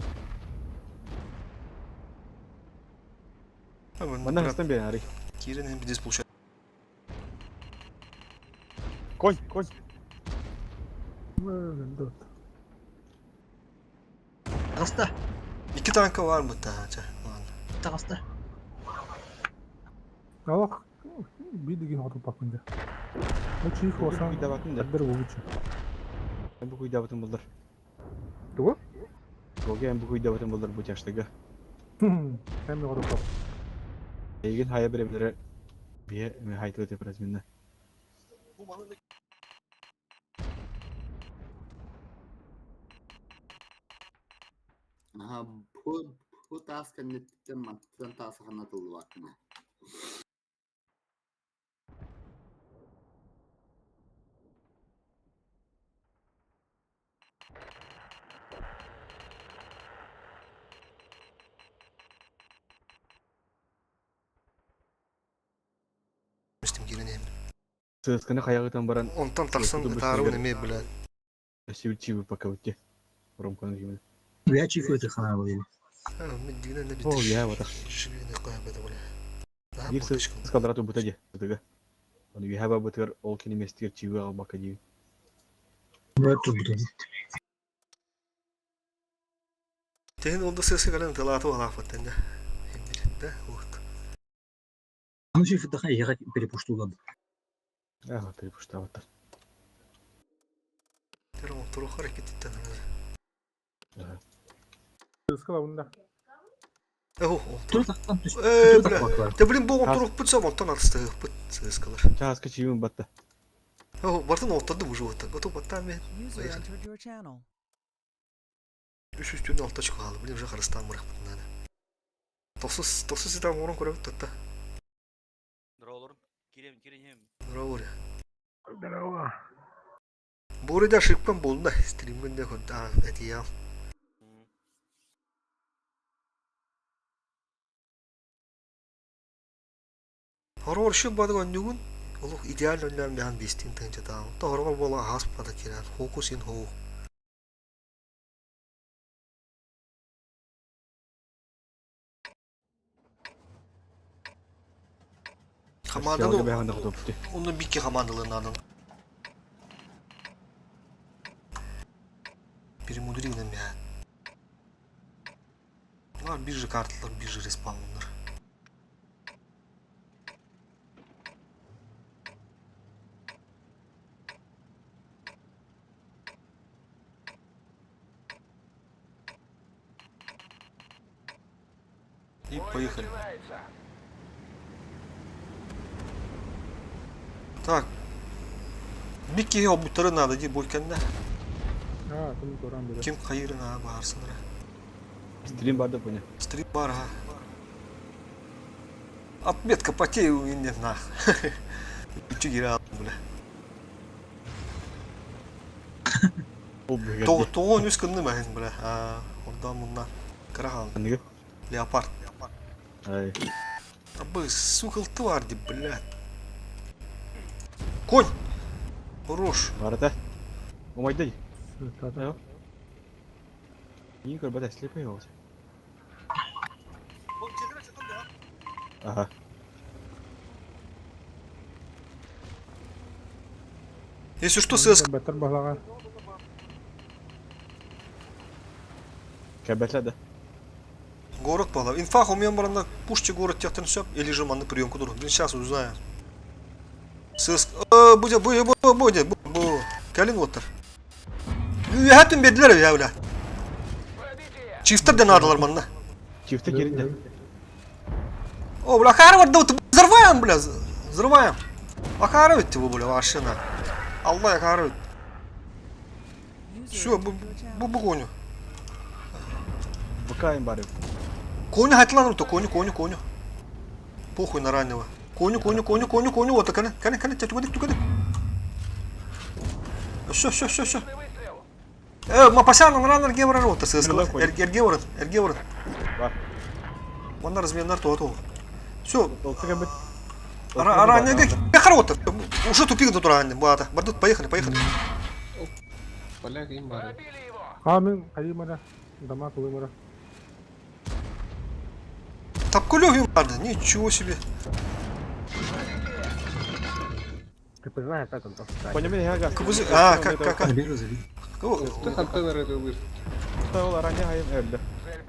Hemen Мана bırak. хастан бен ари. Girin hem bir diz buluşa. Конь. Öldü. Тағыста. 2 tanka var mı daha? Тағыста. Allah bir digin atıp bakınca. Bu çiğ olsan Bir de bakın da. kadir bu için. Ben bu kuyda batın buldur. Doğru? Gogen bu kuyda batın buldur bu yaştaga. Hem de atıp bak. Egen haya birebire bir haytı öte biraz minne. Aha, bu task netten mantıktan task anlatıldı vaktina. Mistim girin hem. Сысканы хаягытан баран Ondan taksan Yok, tarımı ne bilen. сивчивы пока уте. Ромканы gibi. Я чифуеты хана böyle. Ha, ben digine ne О, bitir. я вот так. Şuraya ne koyamadı böyle. Daha Bir bu çıkın. сыз квадрату бутади. Бутага. Он вихаба бутыр ол кинеместер чивы албака диби. Böyle budu. Tehin onda sesi gelen talatı var afatten de. Hem birinde. Аны чифуеты хана яға перепуштулады. Ага, перепуштаватар. Teramo turu hareket etti. Iskala bunda. Oh. Тұр тақтан түс. Бля. Te bilin bu oturup bıtsam ondan atıştı. Bıt sıskalar. Часка чивым батта. Бартын отladı bu жуvatта. Готов баттан мен. User entered your channel. Üç üstünde altta çıkıyor. Bilin уже Kırıstan bırak bunları. Tosuz sitem onun kore bitti. Здорово, Кирин hem. Bravo ya. Bu arada şıkpan boldu da. Stream'in de konta etiya. Horor şu badı gönlüğün. Oluq ideal önlem behan bestin tınca da. Da horor bola has pada kiran. Fokusin ho. Komandalı бяганда кутупты. onun bir iki komandalığından. Biri müdürü gidem ya. Var bir kartlar, bir respawnlar. И поехали. Так. Бикки о бутары надо, ди бойканна. Ha, tüm koran bile. Kim hayırına bağırsın ra. Стрим барды поня. Стрим бар, а. Отметка потею и не на. Чигира aldım bile. Ол бөгерде. Toğun üst kındı mı bile? Ha, oradan bundan. Kıra aldım. Кандыгы? Leopard. Ай. Абы, сука, тварди, блядь. Конь! Хорош. Барата. Омайдай. Sırtada. Ай. Игорь бада слепый его. Ага. Если что, СС Beter bahlaga. Кабетла да. город пала. Инфах у меня барана пушче город тяхтен все или же манны приемку дуру. Блин, сейчас узнаю. СС будет. Калин Уоттер. Hepten bedler ya öyle. Çiftler de nardılar manna. Чифта керинде. О, бля, Харвард, вот взрываем, бля, взрываем. Ахаровит его, бля, машина. Allah Ахаровит. User Все, entered your channel. bu коню. Быкаем бары. Коню хатlan то коню. Похуй на раннего. Коню, вот, кане, тукадик. Все. Мапасян, раннер геврен, вот, эргеврен. Бар. Onlar разменар то. Все, Толсы кабет. раннер гехарота. Уже тупик до раннер, бата. Бардут, поехали. Поляк им бар. Ha, men kayımara. Dama kılımara. Тапкулев им надо, ничего себе. Ты понимаешь, как он там станет? Поня мен яга. Кыбызы, как? Ты хантенер это выр. Ол арanya hayım öldü.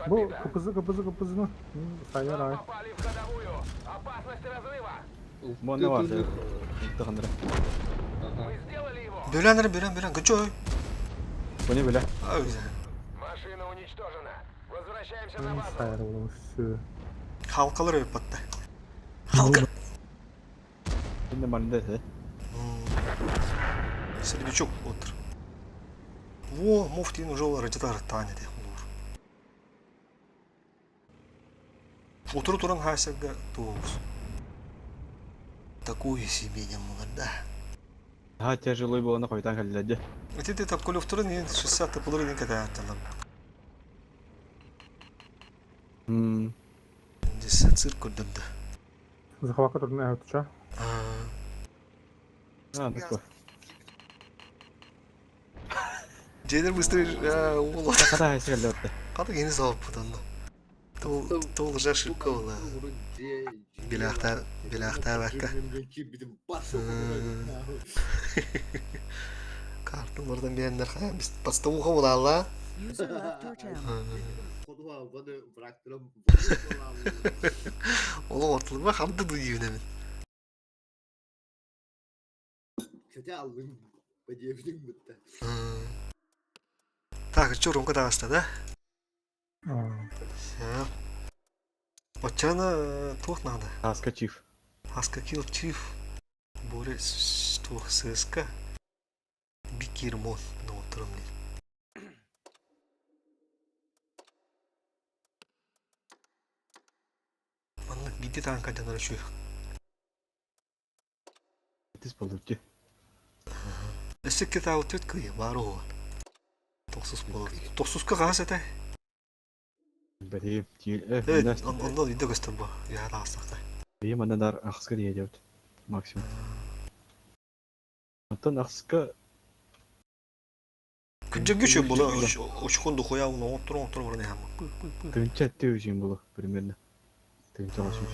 Bu kıpızını. Sayar ay. Монна var. Тахандыра. Ага. Бөлән, гычой. Поня беле. Машина уничтожена. Возвращаемся на Ben базу. sayar olmuş. Halkalar öyle patta. Halka. Şimdi mandese. Сердючок отыр. Во, муфтин жол радиатор тане де. Отыру туран хасага тоғыз. Такое себе не да. Ha тяжелый болана койтан каллады. Эти тапкулев туран мен 60 тапкулар не ката атталам. Здесь цирк көрдүмдө. Захвака турдun evet uça. Ha, такой. Жедер быстрее, ола. Ката хайсы каллады. Ката кені сауып бұдан. Тол жашырка ола. Белахта бәкка. Картын oradan beğenler hayal. Biz pastavuğa ola Allah. User left your channel. Ola ortalığı hamdı duyuyor hemen. Kötü aldım. Diyebilirim burada. Так, что Ромка осталось, да? Aa. Вот чана тух надо. Таска чиф. Аска кил чиф. Борис тух сыска. Бикирмон на утром. Манна биди танка жанар şu. Тис болдуки. Эсек кета утет кый бару. Токсус болот. Токсуска гас эте. Бери тил. Evet, ondan video göster bu. Ya da asakta. Бейм андар ахска диедет. Максимум. Антон ахска Күнжен күші бұл, ұшқынды қоя ұны отыру бұрын әм. тынча төу жин болу примерно. Тынча ашыш.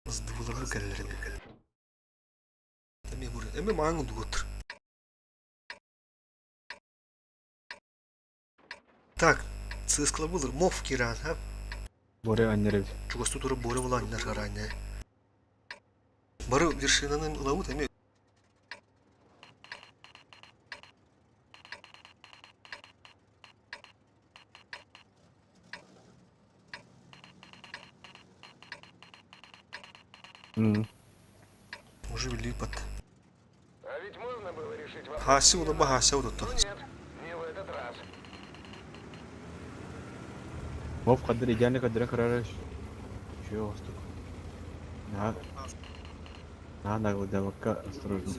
Здывылығы кәлілеріне. Әме маңын дүгітір. Так, сыскалар булыр. Мов киран, ha? Боре аннерев. Чугасту туры боре буланнар гарanya. Бары вершинанын ылавут эме. Уже липат. А ведь можно было решить вопрос. Хаси ула багася удатто. Нет, не в этот раз. Мов кадыр идеальный кадыр карары. Чё остук. Надо выдавка осторожно.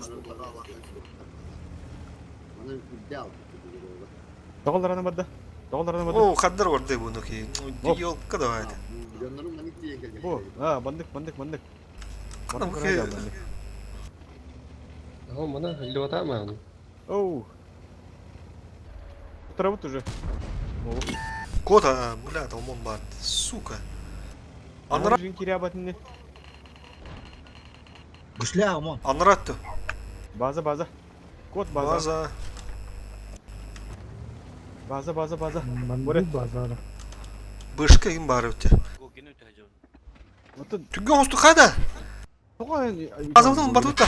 Тоголараны бадда. Тоголараны бадда. О, хаддар варды буну ки. Йол кадавайт. О, бандык. Кадам ки. Ага, мана лёта ман. Оу. Травут уже. Кота, бля, талмон бат. Сука. Анра, Жин кирябатны. Гушля, омон. анратту. База. Кот база. База. База. Бандит базара. Бышка им барывте. Го кино тажон. Вот тут. Түгген осту қайда? Базамдан батутта.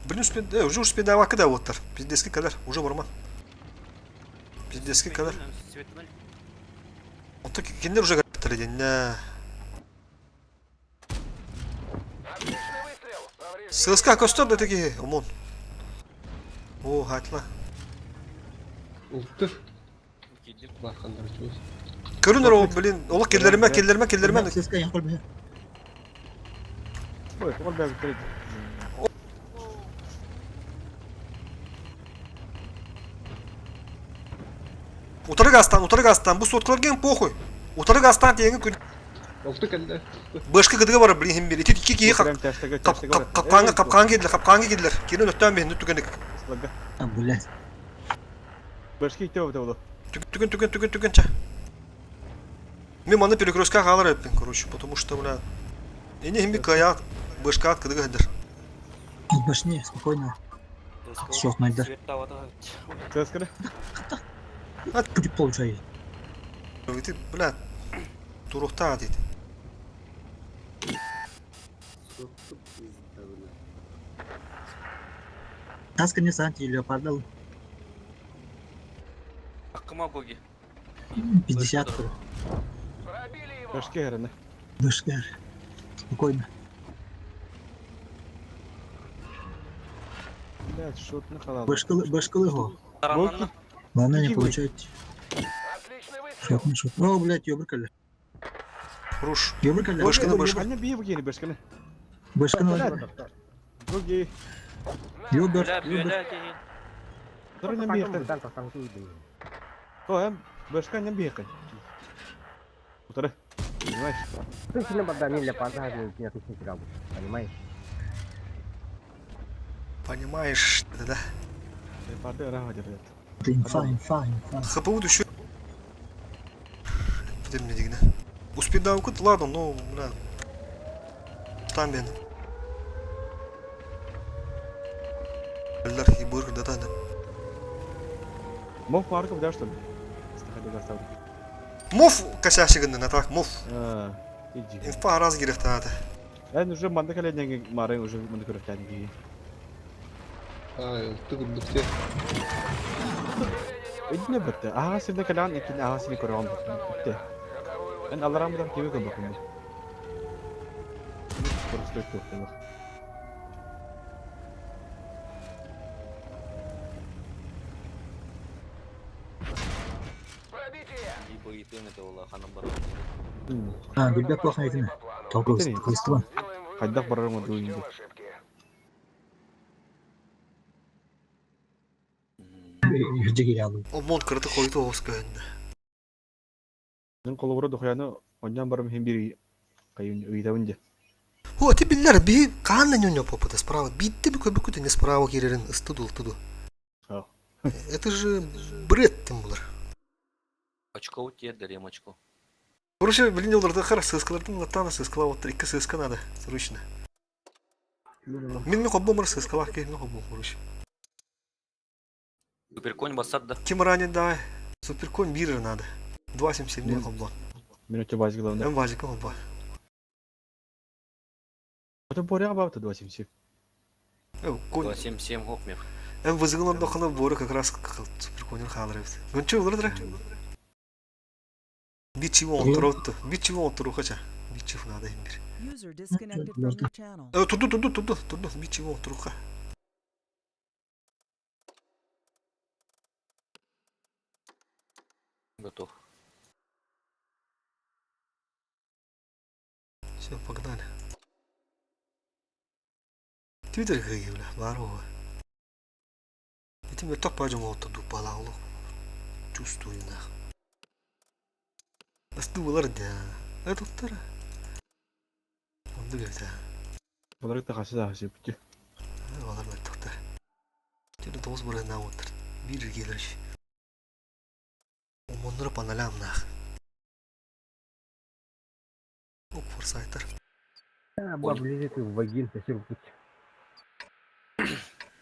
Блин, уже успеет давака да вот. Пиздецкий кадар, уже варма. Пиздецкий кадар. Светнал. Вот так кендер уже готовы день. Отличный выстрел. Поврежден. Сыска костюм да такие, омон. О, хатла. Ух ты. Кидим. Бахандар чуз. Көрүнөр о, блин, олық келдеріме. Сыска ян кылбы. Ой, тогол бәг керет. Утары гастан, бұл соткалар ген похуй. Утары гастан тегін күн. Ух ты калда. Башка гыдыга бар, блин, хем бери. Ики кие капканга кеділер. Керін өттен бен, нүттігінік. Блядь. Башки ите болды. Түген, ча. Мен маны перекрестка қалар өппен, короче, потому что, бля, эне хем бек аяқ, башка ат кедіга хедер. Башни, спокойно. Шок найда. Светта вата. Цескара. Будет получай. Ты, бля, турухта дейді. Таска не санти леопардал. Акыма гоги. 50. Пробили его. Башки herine. Башка. Спокойно. Блядь, шотны халал. Башкалы его. Таранларны. Главное не Иди, получать. Отличный выстрел. Шот. О, блядь, ёбркали. Хуруш. Ёбркали. Башка. Анне бие бugeni башканы. Башканы. Буги. Ёбр. Бля, тегин. Дөрөне бие. О, hem башка не бие кан. Утары. Понимаешь? Ты сильно поддамил для пазара, не отличный играл. Понимаешь? Понимаешь, да. Леопарды ара хадер. Fine. ХПУ еще. Где мне дигна? Успеть да укут, ладно, но, бля. Там бен. Эллар ебур да да. Мов парков да что ли? Стахады гастав. Мов косящигын на так, мов. Иди. Инфа раз гирехтада. Ben уже manda kaleden maren уже manda körükten gibi. А, ты бухте. Ne bitti? Aha sirde kalan ikin aha sirde koran bitti. Ben alaramdan kimi kabakım bu. Korustu yok. Пробитие. Либо и ты это ула ханам бар. Гүлбек плохо айтыны. Толков. Кылыстыган. Делаем Хайдак барарым вывод. оду инде. Учтем ошибки. Yüzde aldım. O mont kırdı koydu Oskar. Ben kolubura dokuyanı ondan barım hem biri kayın uyda önce. О, ты биллер, би, канна нюня попыта справа. Битты бы кое-куда не справа кирерин, стыдул. Ау. Это же бред тем булар. Очко у тебя дарем очко. Короче, блин, оларды қара сыскалардың латана сыскала отыр, екі сыска надо, срочно. Мен хоббом рас скалах ке мен хоббом хуруш. Суперконь басар да. Ким ранен да суперконь бир надо. 277 не хоббом. Минутча базик главное. Эн важик хоббом. Это боря бабта 27. Конь. 277 гопмев. Эн вызыгылар дохана боры как раз суперконьен халыр эбит. Гончу улар дра. Бичи вон туротты. Бичи вон туру хача. Бичи надо им бир. User disconnected from your channel. Туду. Бичи вон туруха. Готов. Все, погнали. Твиттер гыгивля, барова. Этим я так пойдем вот туда балалу. Чувствую нах. Астувалар да. Это втора. Он дегелта. Олар да хашда хашипти. Валар да тоқтар. Теперь тоғыз бұрына отыр. Бир келер. Омондыры паналам нах. Ок форсайтер. Облезет в вагин, песер путь.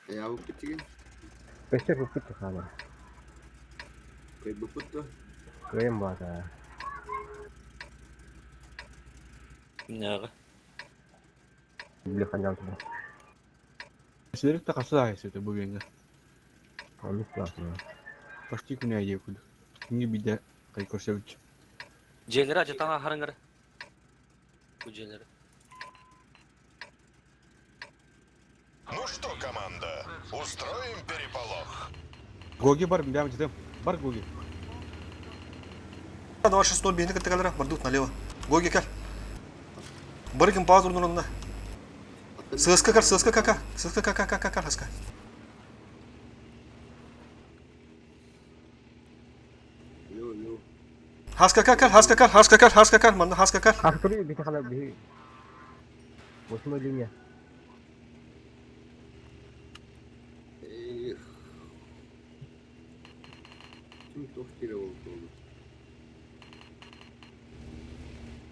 Я упутил. Песер путь хана. Как бы путто. Крем база. Няга. Блеханян туда. Сидерик та хашда хашипти бүгенге. Он не классный. Почти күнә егүл. Кинге биде кай көрсөбүч. Желері ажатаңа харыңгар. Bu желері. Ну что, команда, устроим переполох. Гоги бар, бям жидем. Бар Гоги. 26 бейні кітті кәлірі. Бардут налево. Гоги кәл. Бір кім пауз ұрын ұрынна. Сыска кәл. Хаска. Хаска кәл. Манда хаска кәл. Ах, тури, бите хана бихи. 8 линия.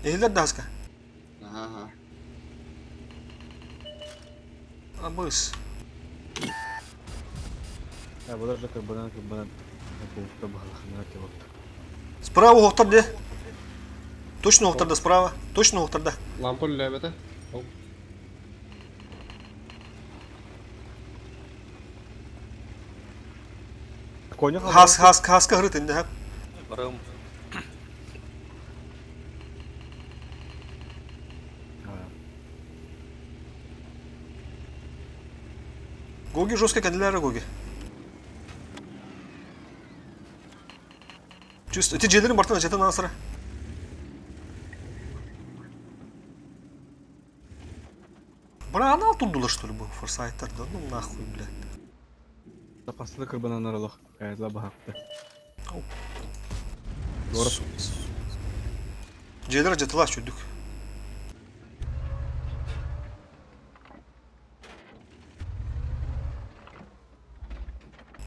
Eğilir de haska. Ага. Abız. Я буду ждать банан. Это бахала ханати вот. Справа ухтар де. Точно ухтарда справа. Точно ухтарда. Лампу лебете. Коня Haska hırıt indi ha. Барым. Гоги жестко кәділері Гоги. Чувствую. Эти джейлерин бартына жетен анасыра. Бра, она оттуда что ли был? Форсайтер, да? Ну нахуй, блядь. Запасlı kırbanan aralıq. Qayatla baxıqdı. Джейлер жетіла çözdük.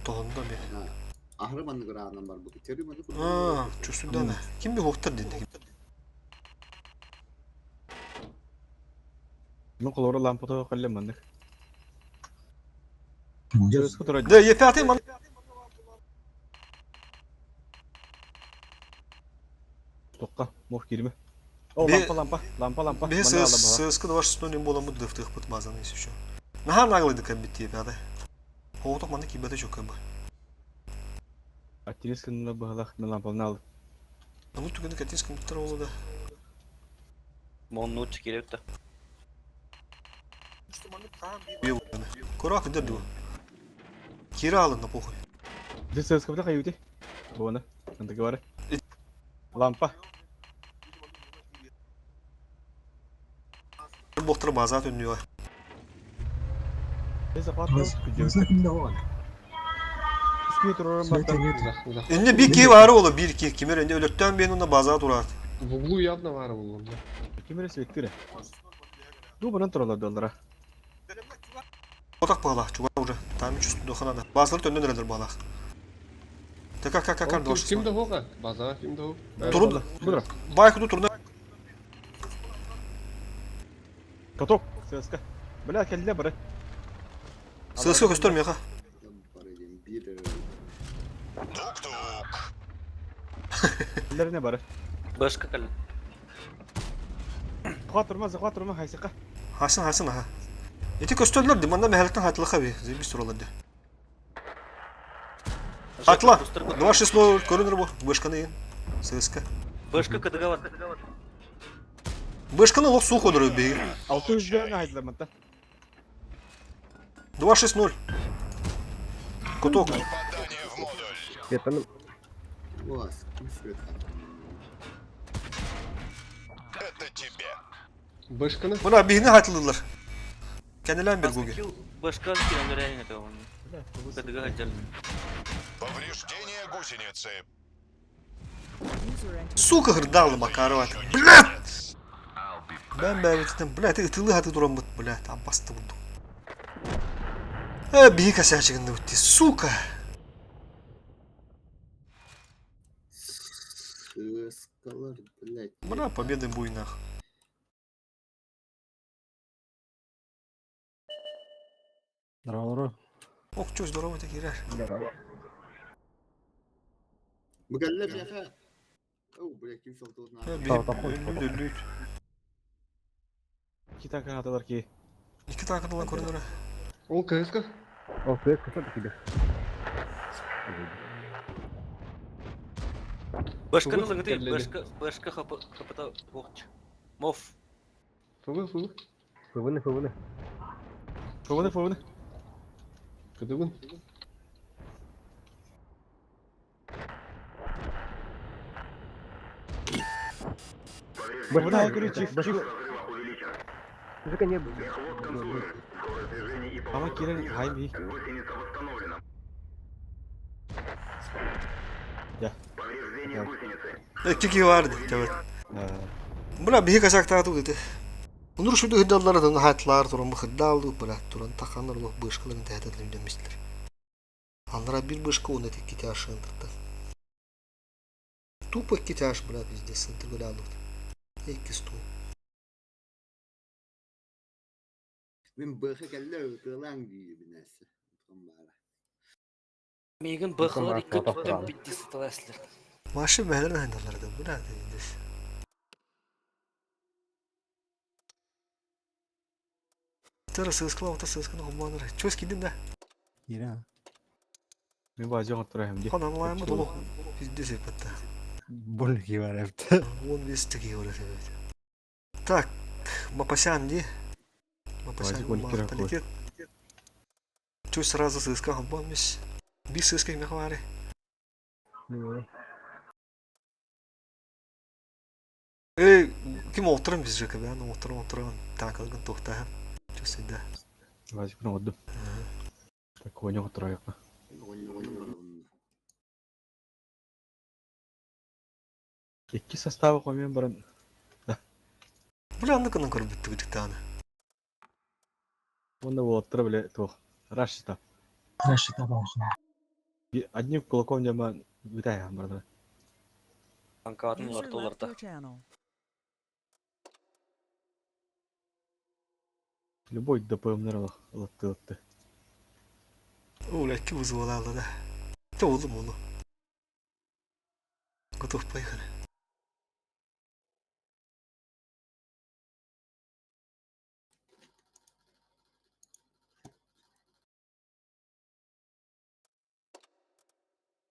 Tohumda bir. Ahır bandı kırağından var bu. İçeri bandı Aa, çözsün de ne? Kim bir hoktar dedi. Мен қолора лампада қаллем мандық. Жөз құтыра. De yepe atayım bana. Тоққа, мох кирме. О, лампа. Bir sıskı da var sıkıntı bola mı dıftık pıt bazen neyse şu. Naha naglıydı kabit diye bir aday. Hoğutak bana ki bade çok kabı. Аттирескін бағалақ мен лампалны алып. Ama tükendi katinskın bitter oldu da. Монну тикелеп та. Bir vurdu. Korak gider diyor. Kira alın da pohuy. Здесь сколько қайыды? Бона. Антығы бары. Лампа. Bir bohtar bazat önlüyor. Здесь апартман. Sakın da o an. İsmi turarım baktım. Uzak. Önde bir ki var oğlum bir ki. Kimer önde ölütten ben onda bazat uğrat. В углу явно var bu. Кемере светтире. Ду бұрын тұралар доллара. Otak bağla. Çuva uğra. Tamam hiç üstünde okanada. Bazıları önden öledir bağla. Tekrar dolaşırsın. Kimde hoka? Bazağa kimde ho? Durun. Бұдыра. Baykudu turuna. Каток. Сыска. Бля, келді бірі. Сыска көстөрмөй ха. Тук-тук. Келдеріне бірі. Башка кал. Зыққа тұрма, хайсыққа. Hasan ha. Eti köstörler di manda mehalekten hatlı kabi. Zibis turaladı. Atla. 2-6 көрінір бұл. Бышқаны ең. Сыска. Башка кадыгават. Бышқаны лох суық өдірі бейгін. 600'de ne haydiler mıntı? 2-6-0. Куток. Попадание в модуль. Светаның Это тебе. Башканы. Buna beyni hatlıdılar. Kendilerini bir gugi. Башка километр реально это он. Кадыгават жал. Повреждение гусеницы. User entered. Сука hırdalı makarı var. Blat! Ben beğendim. Blat ıtılı hatı duran mut. Blat bastı buldu. Büyük aşağı çıkındı bitti. Сука! Buna победы в буйнах. Здорово. Ох, чё здорово такие раш. مقلب يا اخي. او بلاك يوصل توتنا. Büyük. İki tane atalar ki. İki tane kadın lan koridora. Ол КСК. О, КС, что ты тебе? Башка Фугу нулыгы керлели. башка хапата вохч. Мов. Фугы. Фывыны. Fırını. Кадыгын. Fırını ayakırı çift. Разрыва увеличен. Мужика не... Хвост контролируем. Скорость движения и Ama поворот. kirin haymi. Гусеница восстановлена. Ya. Повреждение гусеницы. Erkeki vardı. Evet. Buna büyük aşağı tahtı dedi. Onur şurada hıdallara da hatlar duran bu hıdaldı. Bırak duran takanlar bu bışkıların tehdit edilir demişler. Onlara bir bışkı onu tek giti aşağıdırdı. Тупо китяж, бля, пиздец, интегралов. Eki стул. Мен бэхэ кэллэ тылаң дии бинэсэ. Мегин бахылар икі түттен битті саталасылар. Maşı behlerin handalarda, bля, пиздец. Тыры сыскала, ота сысканы хуманыры. Чё скидин да? Ире. Ben bazı kontrol hem de. Хан анлаймы долу. Пиздец епатта. Больки var evde. Вон весь такие вот это. Так, Мапасян не? Мапасян Вазик он кира полетит. Чё сразу сыска хуманмыш? Bir сыска им хвари. Kim oturun biz jaka ben oturun takılgın tohta. Чё сюда? Bazı bunu oldu. Tak oyunu kontrol yapma. İki sastavı koymayan barın. Бля, ну-ка көрүп бүттү битик тааны. Onda bu otura bile tuh. Raşta. Хорошо, tamam. Одним кулаком нема витая барда. Анкаватын User left ортоларда. your channel. Любой ДПМ'нер латты. Оля, ки вызвала алды да. Чё болду муну? Готов, поехали.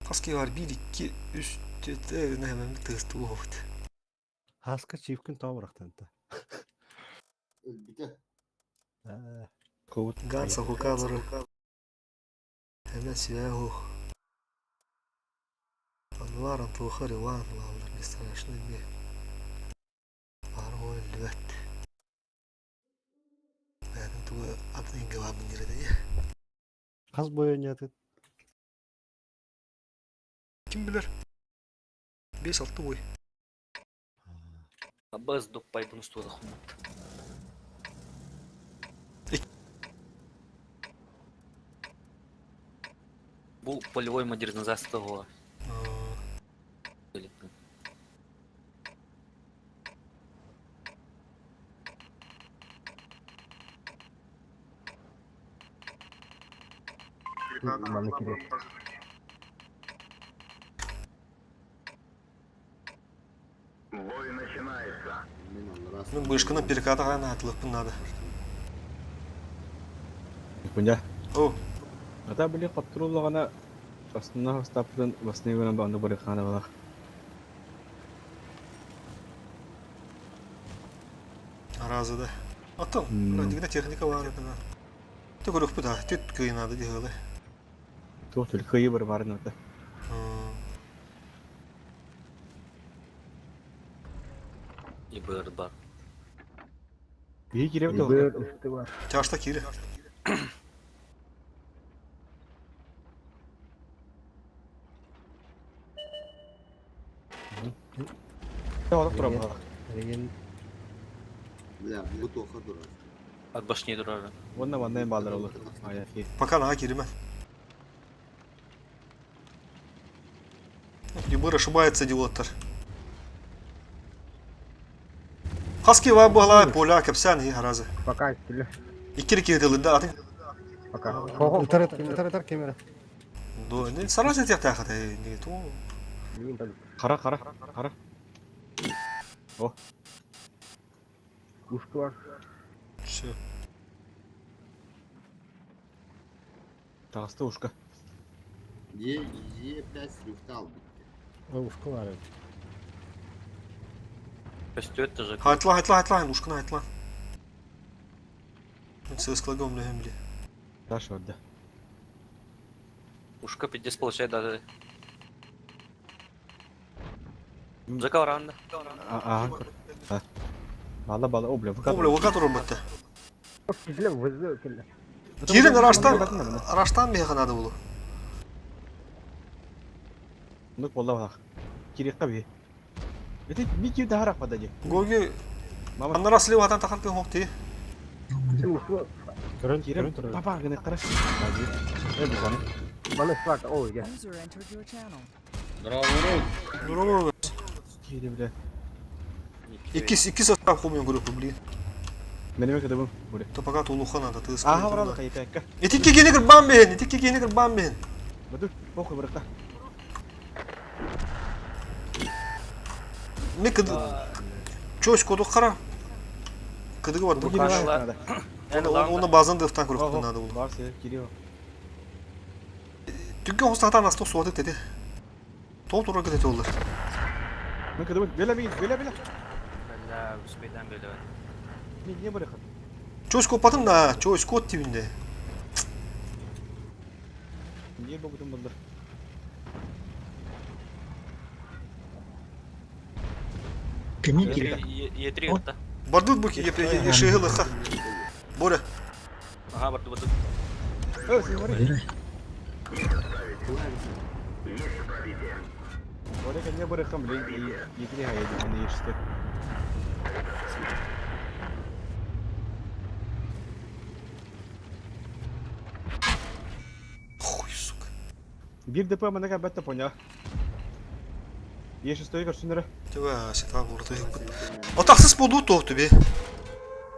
Kaski var 1 2 3 4 ne hemen bir testi bu oldu. Хаска чивкин таврахтанта. Ковут. Ганса хукалары. Hemen сверху. Анвар Антохар Иван Лавлар не страшно мне. Арой львет. Ben tu adını cevabını nerede ya? Каз боянады. Kim bilir? 5-6 boy. Абаз доппайдың үстуада хумат. Бұл полевой модернизация ғой. Mana kiri. Бой начинается. Мен бышкının перекаты ғана атылықпын надо. Punya. О, Ата били каптыруллагана астына хастаптын баснегынан банды барыкана бала. аразыда. Аттым, дегенде техника бар еді. Ты көріп бұда, тет күйінады дегелі. То только и барын ата. И bird бар. Бие кире бит. Бер üstü var. Тяжта кире. Алып турам бала. Regen At башни durarı. Онна ваннан балдар olur. Ая ки. Пока наға киремен. Ебыр ошибается идиоттар. Хаски ва бұғалай поля кепсән и аразы. Пока üstüle. Иккері кирділді атын. Пока. Koko. Итар камера. До, не саразы тек тақыда. Не то. Bileyim tabii. Kara. Kuşku var. Все. Тағысты ушка. Ушку var. Костет же. Хайтла, ушкына хайтла. Сыз клагом лехемли. Таш отда. Ушка 50 получает даже. Закал ранда. Бала обля. Обля, вака турur бітті. Güzel vızı kelle. Кирен араштан меха надо было. Нук болла бала. Кирек каби. Эти бики да харак падади. Гоги аннара слева атан тақат кен хоқти. Kuşku. Кирен папа гыны кара. Бади. Эди саны. Bana ıslak. O gel. User entered your channel. Здорово. Кири бля. İki sastав хумен группы, блин. Менеме кадабым. Буре. То пока тулуха надо, ты Аха варалы кайпекка. Этикке генегер бамбен. Баду похуй бырыкта. Мен чөс коду қара. Кыдығы бар. Буги надо. Оны базан дефтан көріп надо было. Бар се кири. Түнген хостатан астық суады деді. Тол тура кетеді олар. Мен кадабым. Беле. Бля, успейден böyle var. Не бырыкат. Чөс копатын да, чөс код тибінде. Не бабудым булдыр. Кемен кире. Е3 hatta. Бардут бұки, ешеғылы қа. Боря. Aha bardı. Сен бары. Боре кене бырыкам блин. Екине хайды аны ешті. Хуй, сука. Bir depo mana bette ponya. Еш стоит көрсүнөр. Төбә, сетва бұрды. Отақсыз болу тоқты бе.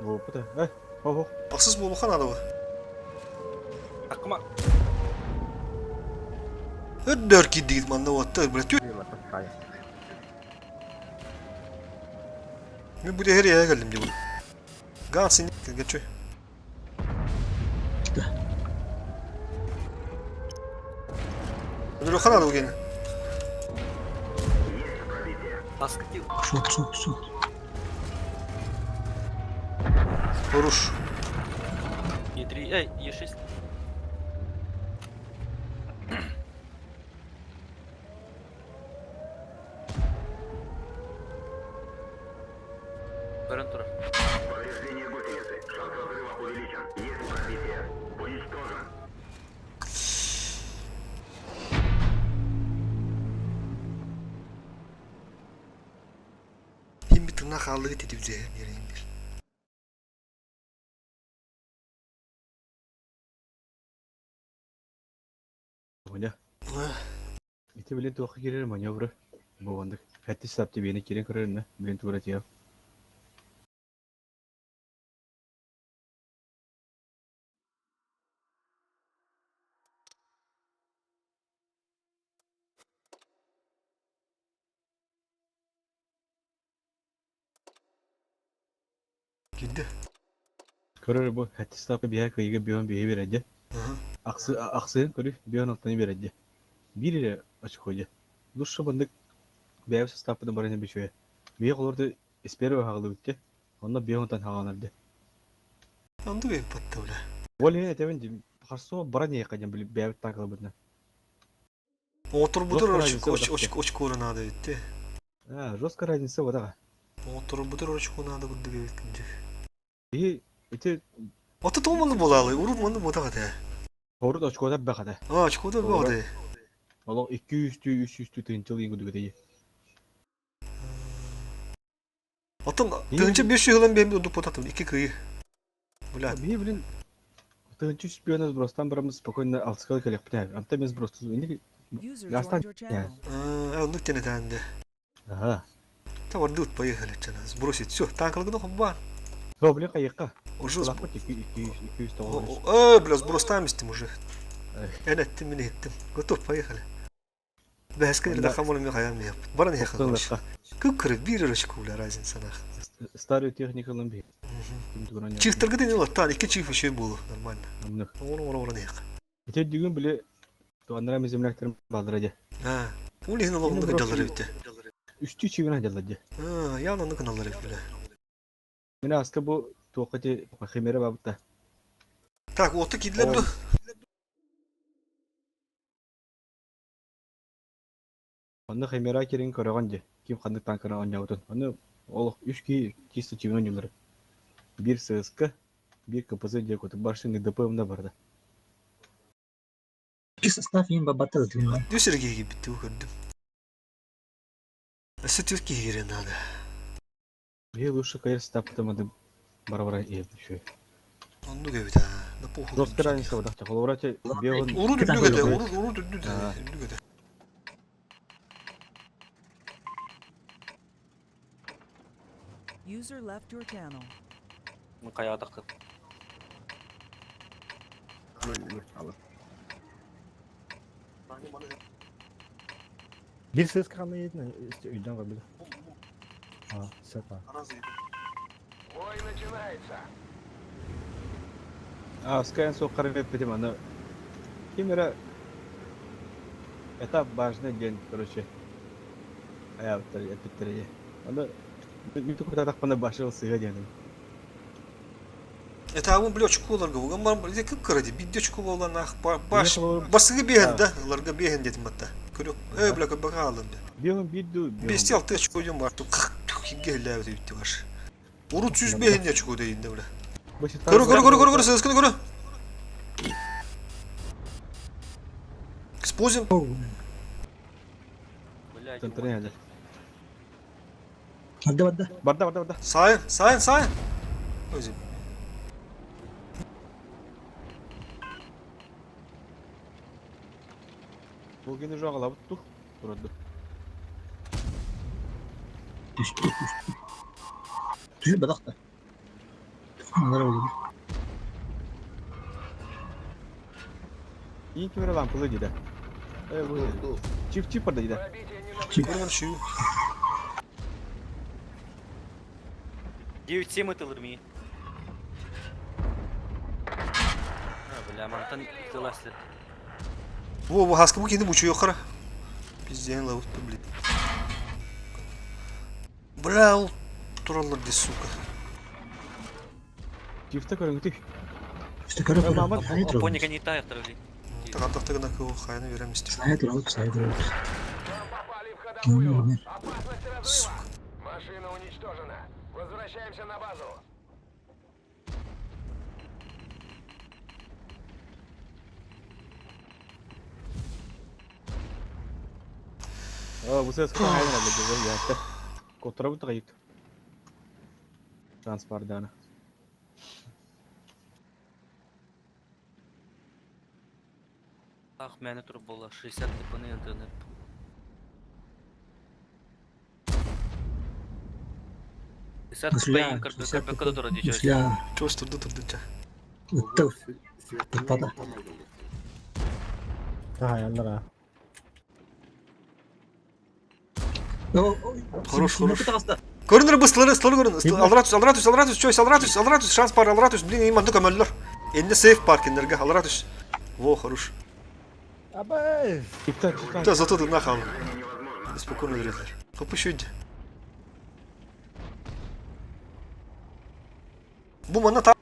О, пута. Хо. Ақсыз болу қан ады ба. Akma. Өддер киддігіт манда оттыр, бля, түйт. Bileyim atak kaya. Мен бұда әр яға келдім де бұл. Ған сен келген чөй. Өддер қан ады бұл кені. Таскатил. Шок. Хоруш. E3, ай, E6. Баран турар. Повреждение гусеницы. Шанс разрыва увеличен. Есть пробитие. Уничтожен. Hem bir tırnak aldığı dedi bize yereyim bir. Ponya. Ити билет тоқы кирер маневры. Болғандық. Хәтті сапты бені керен көреріне. Билет тура тияв. de. Körür bu Hattis'taki bir kıyıga bir on bir verecek. Aksın körü bir on altını verecek. Biri açık hoca. Duşa bandık beyav stapıda barına bir şey. Bir olurdu espero hağlı bitti. Onda bir ondan hağlanırdı. Andı ve patta öyle. Voley etemin karşı barına yakacağım böyle beyav takılı bundan. Motor budur Rost açık orana da bitti. Ha, Roska rajinse o da. Motor budur açık orana da guddu gekince. Bir iti Ata tomalı bolalı, urutmandı boda da. Horut açık oda bakada. Açık oda boda. Valla 200 tınçıl yıngı düğüdeyi. Atım önce 500 yılın benim de onu potatım. 2 kıyı. Ulan. Bir bilin tınçı spiyonuz brostan buramız spokojno altıskalı kalyak biter. Anta biz brosuz indi. User Lastan joined your channel. Onu tenetende. Aha. Ta var dut payı haleccanız. Brosit. Şu tankalı da kubban. Robli kayıkka. Уже Kulak bak 200 dolar. блядь, бросtam истим уже. Я ettim beni ettim. Готов, поехали. Бәскә дә хамылым яхаям яп. Бара не яхам. Кыллыкка. Күкрек бир рычку уля разница нах. Старый техникалын бир. Чифтергә дә не тан, 2 чиф еще было нормально. Амны. Ора не як. Ите дүгүн биле туганнара меземлектерим балдырады. Ha. У лихне логында жаллар бите. Үстү чигине жаллады. Ha, яна ны каналлар биле. Менә аска бу тоқыты химера бабыта. Так, оты кидлеп ду. Аны химера керин көрөгөн ким кандай танкына онжабытын. Аны ол 3 ки чисто чигине жылдыр. Bir ССК, bir КПЗ диye көтүп башын ДПМда барды. И состав им бабатал длинный. Дүсерге гибитти көрдүм. Сетирки гире надо. Bir лучше конечно таптымады бара-бара еп düşüyor. Анду гебит. Да похуй. Роскара не савда. Чакаловрачы бегон. Уру дүдүгөдө, уру дүдүгөдө. User left your channel. Kaya takıp. Bir ses kanı yedin işte üyden var bile. Ha, sepa. Бой начинается. Аска en son karar etmedim аны. Химера этап важный день, короче. Аяптар ettikleri. Аны YouTube кутадак бана башыл сыга дегеним. Этабын биле очкуларга болгон бар бизе кыпкырады видео очкул болгон ах баш басыгы беген да аларга беген дедим атта көрөк блек бага алынды Бегон видео. 5-6 очкойдон бар тук геллер дейт баш урут 100 беген очко дейинде биле көрө сескени көрө экспозим Блядь. Центрне. Бада. Барда. сайын өзүм Бул кини жоғалап тук. Турады. Düşür badakta. Onlara olur. İyi ki böyle lampalı gider. Bu çift orada gider. көргөн шүү 9-7 атылыр ми. Бля, мантан кыласлы. Во хаска бу кенди бучу жоккара пизден лавут блин бля ол туралар де сука Çifte körüngütü. İşte kara Ama- para. Поника не тая второй. тагантактыгына көө хайны берем истеп Sayı duralım. Попали в ходовую. Ну, Опасность растет. Машина уничтожена. Возвращаемся на базу. Bu ses kayın herhalde böyle ya. Kotra bu kayıt. Transpardan. Ах, мене тут було 60 типу интернет. Mesela- КПК да ради чего. Mesela чөс турду жа ıttı. Tıpada. Ha yanlar ha. O Хорош. Kıtağızda. Görünür bu ısları görün. Alratus, choice, Alratus, şans var, Alratus. Блин, им одну камерлер. Endi safe parkinlerge, Alratus. Во, хорош. İptal. Да, зато ты нахал. Спокойно зритель. Попущу иди. Bu bana tam...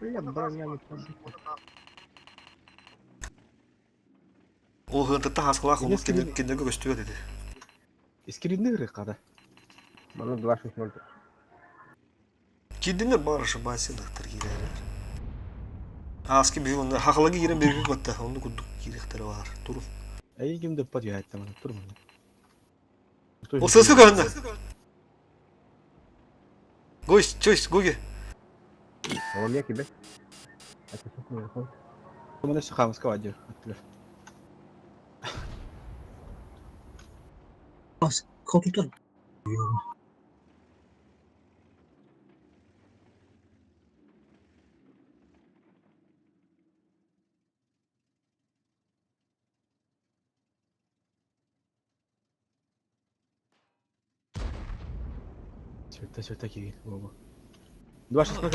O hırtıkta hasıla kılmak kendine gösteriyor dedi. Eskirinde kırık kada. Mana 260. Kendine barışı basın dıktır girer. Aski bir onlar haklığı giren bir gün battı. Onu kurduk girekleri var. Durun. Ey kim de pat ya tamam durma. O sesi gönde. Goş, choice, goge. Oğlum ya ki be. Açık mı yapalım? Mana çıkamaz kavadı. Bas. Kotutar. Çöte ki baba. Два шесть ноль.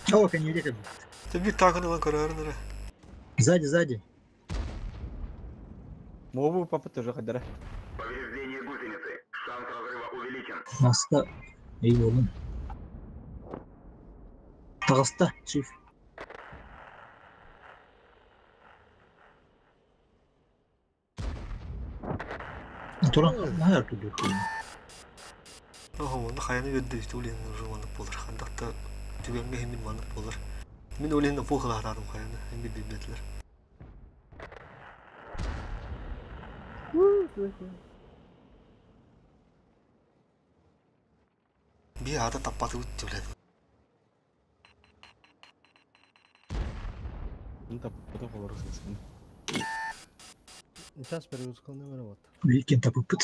Чего не видит? Tabi bir takını lan kararını. Сзади. Мобу папа тоже ходара. Повреждение гусеницы. Шанс разрыва увеличен. Насты. İyi oğlum. Tağısta. Çift. Turan her türlü. Aha onu hayani verdi işte ulen rumanıp olur. Handakta tübenge hemin manıp olur. Min ulen de fuhla aradım hayani. Hem bir bilmediler. Bir ada tapatı uçtu ulen. Bunu da oluruz. Сейчас перевозка не виноват. Weekend tapıpıt.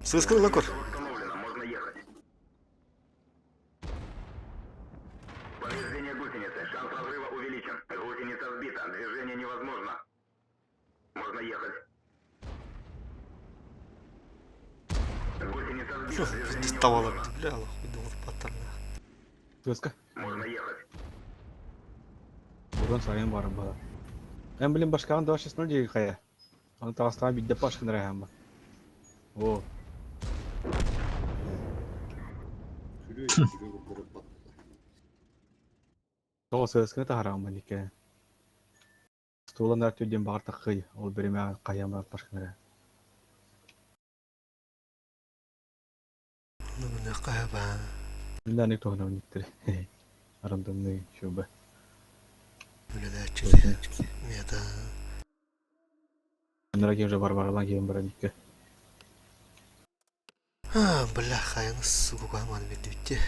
Sıskın lan kor. Установлено. Можно ехать. Повреждение гусеницы. Шанс разрыва увеличен. Гусеница сбита. Движение невозможно. Можно ехать. Гусеница сбита. Движение Biz tavalar bile Allah. Bir de vurup patlarına. Gözka. Можно ехать. Buradan sayın varım bana. Ben bileyim başkan da şeş nol diye kaya. Onu tağısta bir de başkan reyhan bak. O. Toğ sözkine de haram benike. Stoğlan her türlü bağır takıy. Ol birime kayama başkan reyhan. Ne kayaba. Bundan ne toğlan önlükleri. Aramdan ne şube. Öyle de açılıyor. Ya da... Bunlara kimse barbarlan gibi bana ikke. Ha, billah hayani suku kayman bildi.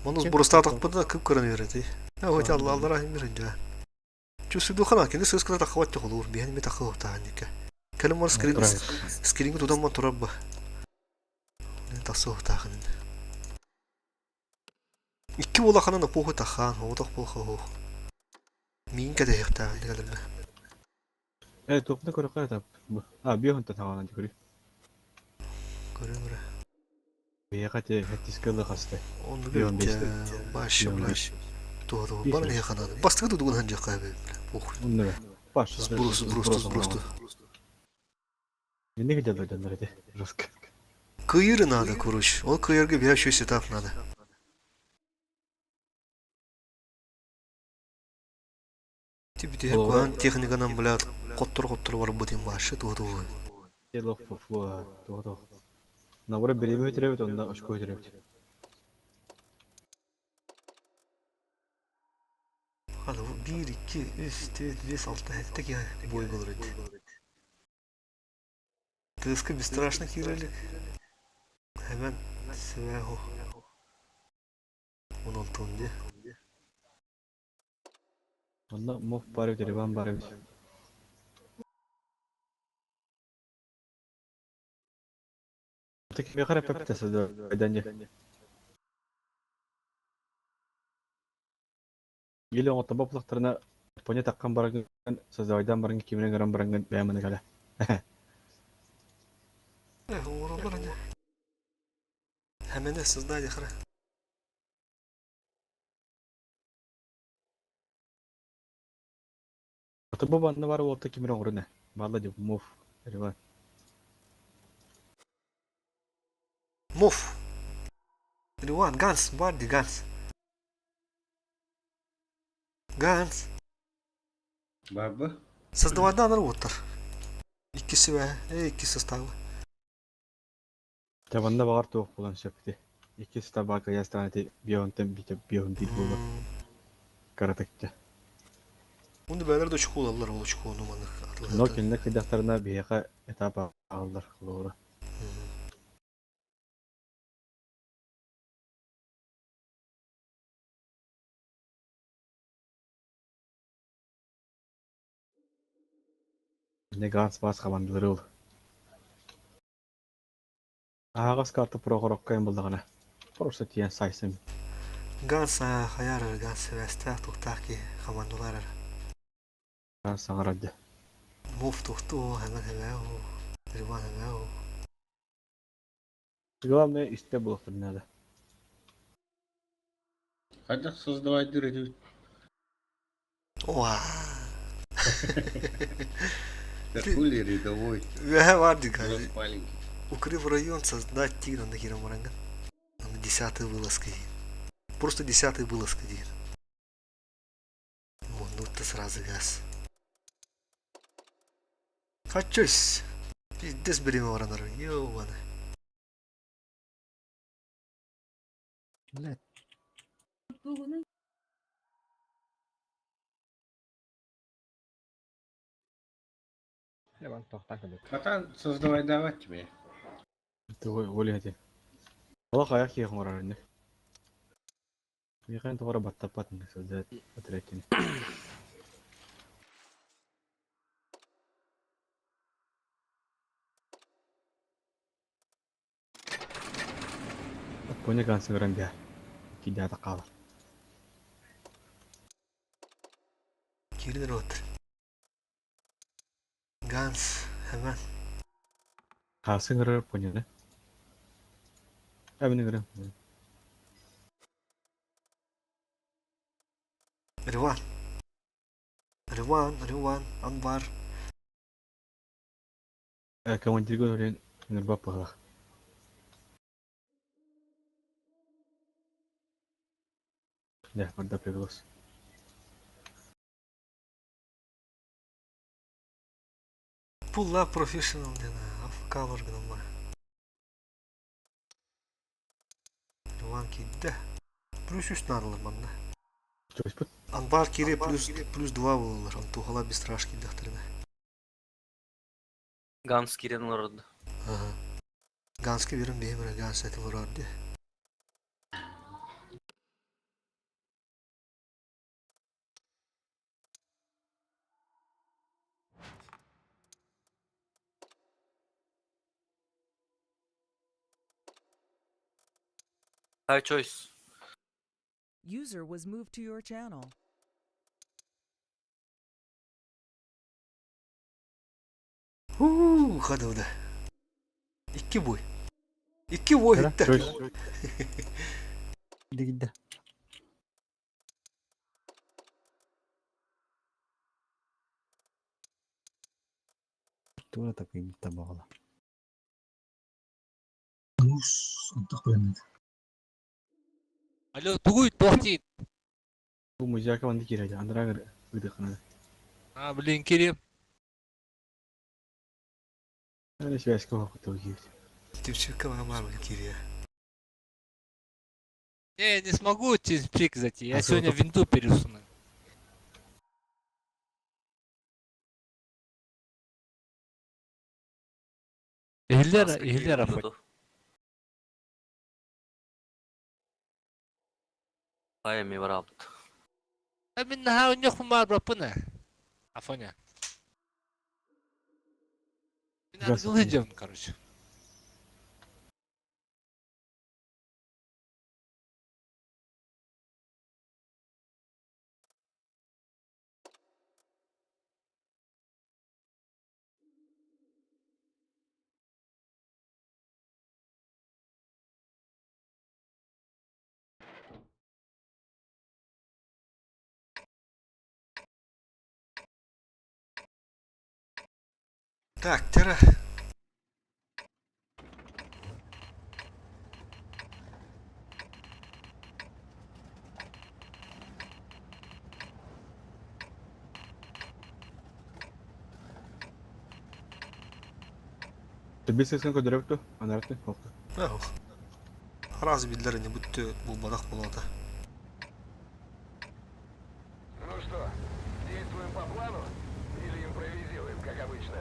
Manus burası takpıda kıpkırınıyordu. Ya hoca Allah rahim verince. Çünkü duhana kendi söz kadar takıvat yok olur. Bir mi takıvat tahanike. Kelim var screen tutan man turabba. Ne tasavvuf tahın. İki ola kanana pohu tahan, odak pohu. Min kadar yakta ne kadar mı? Evet topuna koru kaya tap. Ha bir hanta tamamen görüyor. Görüyorum. Bir kate hatis kılı hasta. Onu Biyon görünce beşte. baş. Doğru. Bana ne yakanadı? Bastığı duduğun hanca kaybı. Pohu. Onu ne? Baş. Brustu. Ne güzel ödenler hadi. Rısk. Kıyırı nada kuruş. O kıyırgı bir şey setap nada. Тибде куан техниканан билет коттор бар бутин башы туду. Елох фуфу. Doğru. Navura birimi ötürüyor onda aşkı ötürüyor. Hadi bu 1 2 3 4 5 6 ettik ya boy olur idi. Тыска бесстрашно кирелик. Hemen sveho. 16 önce. Onda mof bari ötürüyor ben bari ötürüyor. Tek bir kare peptesi de ödence. Geliyor o tabak bulaklarına ponya takkan barangın sözaydan barangın kimine garan barangın beğenmeni gale. Oralar hani. Hemen de sızdı yakara. Аты bu banda var olta kimira oruna. Valla diyor muf. Erivan. Move. Everyone, guns, body guns. Guns. Baba. Создаваданlar отыр. İkisi ve ikisi stavı. Табанда багар тоқ болан шапты. Iki стабака ястанати бионтен бите бион бит болу. Каратакта. Bunu beyler de çukur alırlar o çukur numanı. Но келне кыдактарына бияка этап алдар кылууру. Не ганс бас командалары ул. Агас карты прогорокка эм булдагана. Просто тиен сайсын. Gans hayar gans ve stak tuktak ki komandolar. Ганс саңарадды. Move tuktu hemen hemen o. Everyone hemen o. Главное исте булактыр надо. Хадах создавать дыры. Oha. Хули рядовой. Ve vardı galiba. Маленький. Укрыв район, создать тигра на Киромаранган. На 10-й вылазкой. Просто 10-й вылазкой дир. Ну ты сразу газ. Хочусь. Пиздец берем оранар. Ёбана. Hemen tohtan kılık. Хатан создавай давать тебе. Ты оли хати. Ола каяк киек морарында. Михан тора баттапат не создать отрекин. Поня ганс гранда. Кидата кала. Geri otur. Gans hemen. Хасын грыр поня да. Абин грыр. Рыван. Рыван, Анвар. Командир говорит, нерба пала. Да, подда приглас. Pulla professional dene. Afkal organım var. Rıvan kidde. Plus 3 narılır bana. Чось пут. Анвар кире плюс 2 bulurlar. Антухала без страшки дохтрина. Ганс кирен орды. Ага. Гански verin beğenmire Gans eti var orada. High choice. User was moved to your channel. Hadi o da. 2 boy. 2 boy hitte. Чось. Gide gide. Тура такой биtta bağla. Нус, антах белемек. Алло, тугуй, тохтит. Bu mujaka bandi kiraja. Andra gır. Gıdıkına. Блин, Кирилл. Öyle şveşka vakıtı oluyor. Девчонка var mı Kiriye? Я не смогу через пик зайти. Я А сегодня золото? винду пересуну. Игля, Игля, Рафа. Хай ми варапт. А من نهار نيخو ما ربنا. Афоня. Газ Надо идем, короче. Так, тера. Тебе сескен көдөрөктү, анартты. Ох. Раз билдерини бүтті бұл бадақ болады. Ну что, действуем по плану или импровизируем, как обычно?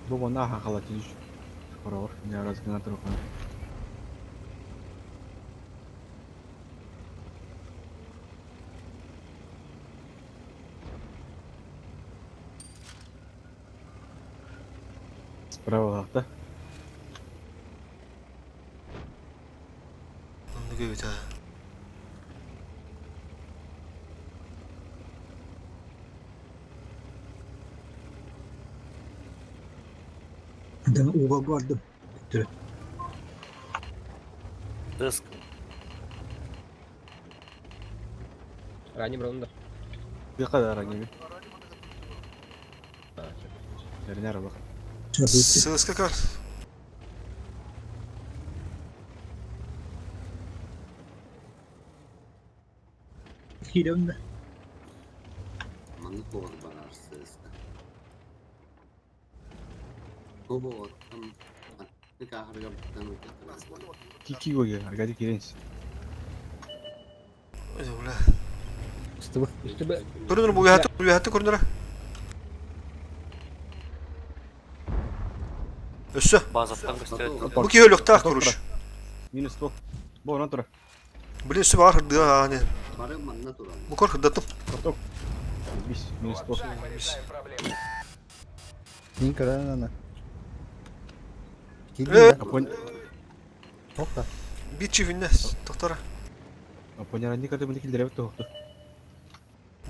Бу бана хакала тиз. Хорор, не разгана турган. Справа хакта. Onu göbet ha. Ben uğa vardım. Диск. Ранним раундом. Bir kadar gibi. Nereye bak. Sığız kakar. Hilevinde. Manlık olur bana arsız. Bu ortam. Ne kadar yaptıktan Kiki koyuyor, arkadaşı kirenç. Öyle öyle. Üstü Görünür bu yahatı görünür ha. Össü. Базаттан көстөрөт. Bu ki öyle tak kuruş. Minus bu. Bu ona tura. Bilin üstü var hırdı hani. Barın manna duran. Bu kor hırdatım. Kortok. Bis, minus bu. Решаем проблему. Линка, да, на. Апон... Bir çiftinde. Doktora. Апоняр не kadar bunu kildir evet doğdu.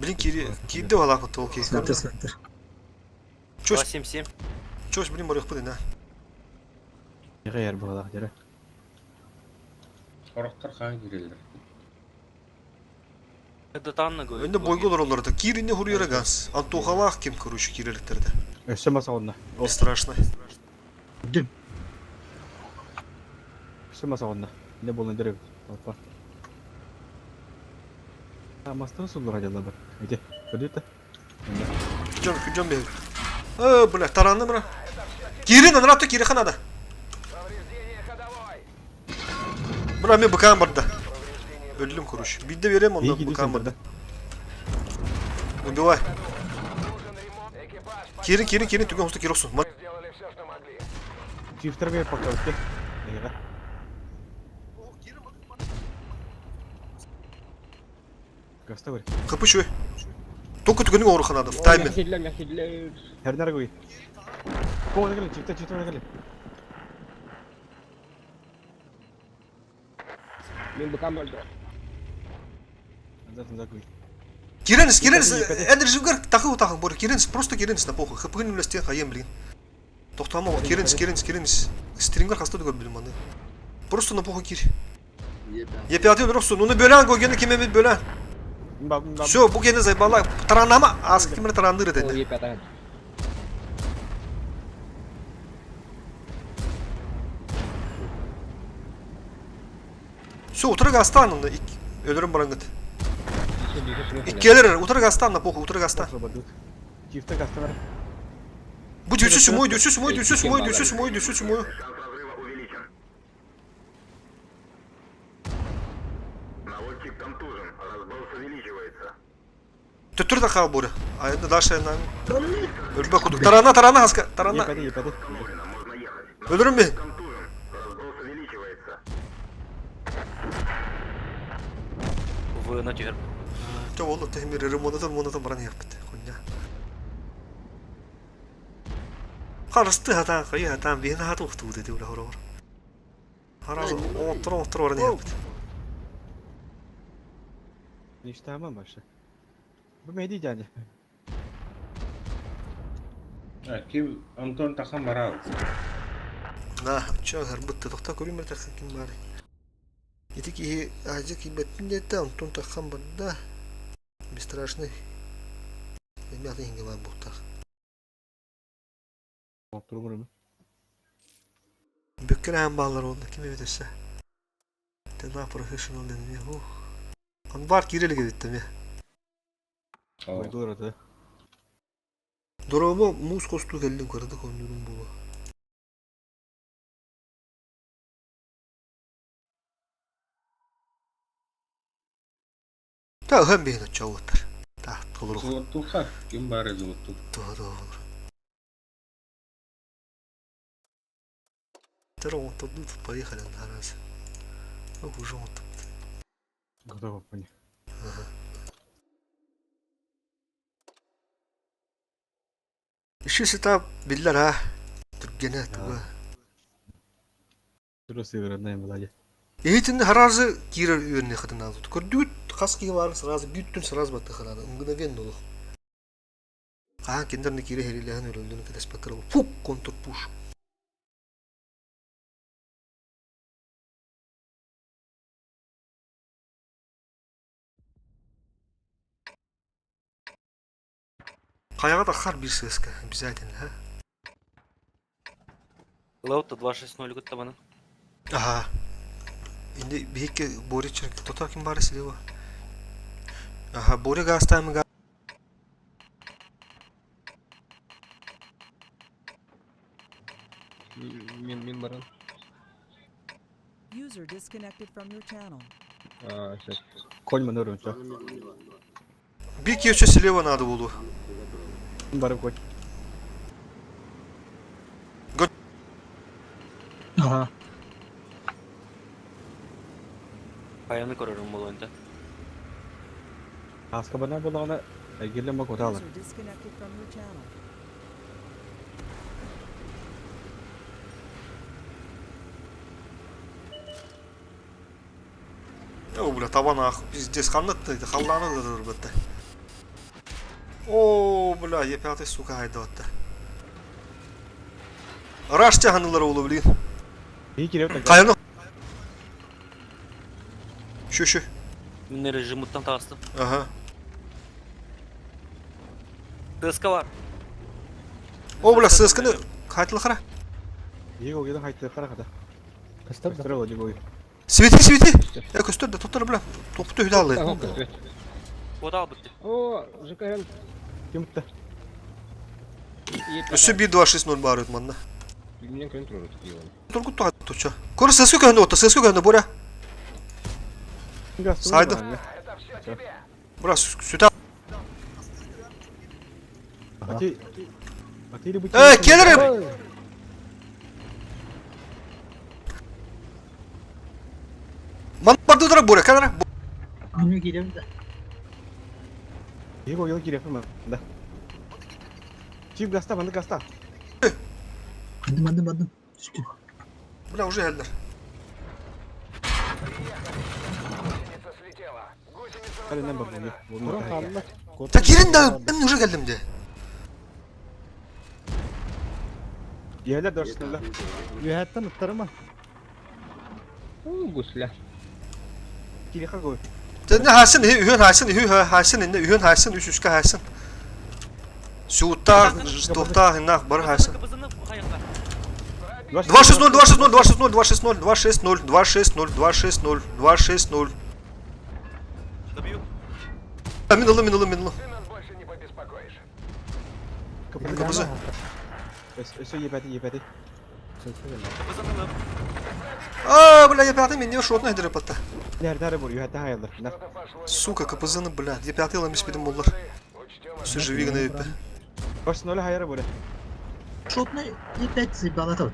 Bilin kiri de valla kutu okey. Center center. Çöş. 277. Çöş bilin barık bu ha. Ne kadar bu kadar jere. Soraklar kağa girirler. Это танна гой. Önde boygu olur onlarda. Kirini huruyara gaz. Antohalak kim kuruşu kiriliklerde. Össe masa onda. Ne страшно. Dim. Össe masa onda. Ne bolun direkt. Hoppa. Ha master nasıl olur acaba bak. Hadi. Hadi de. Kücan bir. Bıla tarandı mı? Kirin ne yaptı kiri kanada. Повреждение ходовой. Bıra mi bıkan burada. Öldüm kuruş. Bir de vereyim İyi ondan gidiyorsun bıkan burada. burada. Убивай. Нужен ремонт. Экипаж, Kirin tüken usta kiroksun. мы сделали все, что могли. Çiftler bir pakla ötte. Ne Gasta var. Kapı şu. Toku tükenin oğru kanadı. Time. Her nereye koy? Kovana gelin, çifte gelin. Мен быкам öldü. Zaten koy. Киренс. Эдер живгар таху бор. Киренс просто киренс на похуй. Хапыгын үлестен хайем блин. Тоқтама ғой. Киренс. Стрингер хаста да білім аны. Просто на похуй кир. Епятый дұрықсы. Оны бөлән көйгені кеме бөлән. Все, bu gene zayıflar. Taranlama. Az kimine tarandır О, edin. Е5. Все, утра гастан. Ölürüm barangıt. İlk gelir. Утра гастан на похуй. Утра гастан. Çifte gasta var. Bu düşüsü mü? Düşüsü mü? Шанс разрыва увеличен. Наводчик контужен. Разброс увеличивается. Tütür de kal buraya. Ayında daha şeyden. Ölüme kuduk. Tarana haska. Tarana. Yepedi. Установлено. Можно ехать. Ölürüm ben. Контужен. Разброс увеличивается. Вы на тигр. Çok oldu. Tehmiri remonatı bana yaptı. Konya. Karıştı hatan. Kayı hatan. Bir hata uçtu dedi. Öyle hor. Haraz otur bana yaptı. İşte tamam başla. Bu meydi yani. Kim Anton takam baral. Nah, çağır bıttı. Dokta koyayım bir takım kim bari. Gidi ki acı ki betinde de Антон takam banda. Bir страшный. Ben bir atayım var bu tak. Oturur mu? Bükkeren bağlar oldu kim bilirse. Daha profesyonel deniyor. An var kireli gittim ya. Koydu orada. Duruma muz kostu geldim karada konuyorum bu. Ta hem bir çavutlar. Ta olur. Zuwattuqa kim bare zuwattu. Doğru. Тера он тут поехали на раз. Ну уже он тут. Готово понял. İşi sita biller ha. Türkgene tuğa. Şurası yüründeyim bulaca. Eğitimde harazı kira ürünü kadın aldı. Kördüğüt kaski var sırası büyüttün sırası battı kadar. Ingına dolu. Kaan kendilerine kira herileyen öldüğünü kadar spektra bu. Fuk kontur push. Kayağa da kar bir ses ki. Bize dinle ha. Лаута 260 гutta bana. Aha. Şimdi bir iki Bori çarkı tutar kim bari siliyor. Aha Bori gazta mı gaz? Min баран. User disconnected from your channel. Сейчас. Konь mu nörün çok. Bir iki üçe siliyor adı bulu. Barı koy. Ага. Kayanı korurum bu oyunda. Aska bana bu ona girle bak otalar. User disconnected from your channel. Yok bula taban ah. Biz deskanlıktıydı. Hallağını da durur bette. Oo bula yepate suka haydi hatta. Araçça hanıları olabiliyor. İyi giriyor da. Kayanı. Şu. Minne rejim mutant astı. Aha. Tıska var. O bula sığıskını kayıtlı kara. İyi o gidiyor haydi kara kada. Кастап. Sıra olacak o. Sveti. Ya köstür de tutar bula. Topu tühdü Ага, aldı. кастап. O da al bitti. О, ЖКН. Kimde? Üssü 1-2-6-0 bağırıyor manda. Меня контролирует его. Turgut da tutça. Koru sığıskı gönde otta. Sığıskı gönde bura. Saydım. Это все тебе. Bura süte. Ati. Atiyle bu. Gelirim. Man bardı dura bura kadar. Önüne gidelim de. İyi o yol giriyor falan. Da. Çift gasta bandı gasta. Bandım. Düştü. Bula уже geldiler. Гусеница слетела. Гусеница Hadi ne восстановлена. bakıyor? Bunu Ta girin de ben уже geldim de. Yerler dörsünler. Yühetten ıttarıma. Gusla. Giri kaka koy. Sen ne hasin hasin ne ühün hasin üska hasin. Şutta stofta hinna bar hasin. Kapısını hayırlar. 260. Добью. Minulu. Ты нас больше не побеспокоишь. Kapısı. Ösü yepedi. Kapısını alıp. Aa bula yapatı mı ne şort ne dirip hatta. Nerede vuruyor hatta hayallar. Что-то пошло. Сука, kapısını bula. Yapatı lan biz benim bunlar. Учтем. Süжи вигна yapı. Başsın öyle hayara vuruyor. Шотна и 5 зибалатат.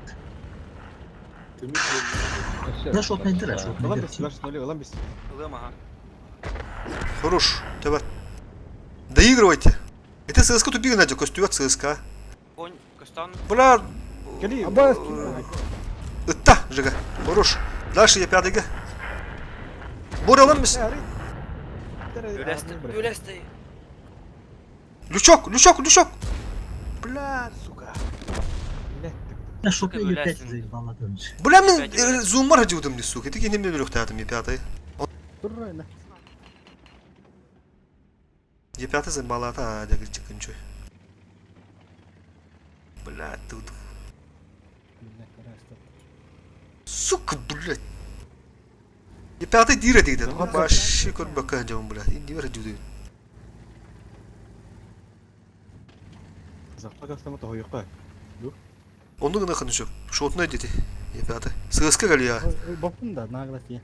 Да, шотна интерес. Ulan biz başsın öyle ulan biz. Alıyorum aha. Хорош. Давай. Доигрывайте. Это ЦСКА тупик найдет, костюет ЦСКА. Конь, каштан. Бля. Geliyor. Это, Жига. Хорош. Дальше я пятый. Боря lan biz. Бөлесті. Лючок, лючок, лючок! Бля, Сука. Я шотный Сука, Е5 блядь. заебал это. бля, мен зумар хадюдым не, сука. Тики не мне люхтатым Е5. Турайна. Е5 заебалата, а дягы чеканчой. Бля, тут. Сука, блядь. Е5 дира дейден. Баши көр бака жам, бля. Индивер хадюдым. Запа кастама то yok bak. Onu gına konuşuyor. Şotuna dedi. Ye5. Sığıska geliyor. Bakın da naglas ya.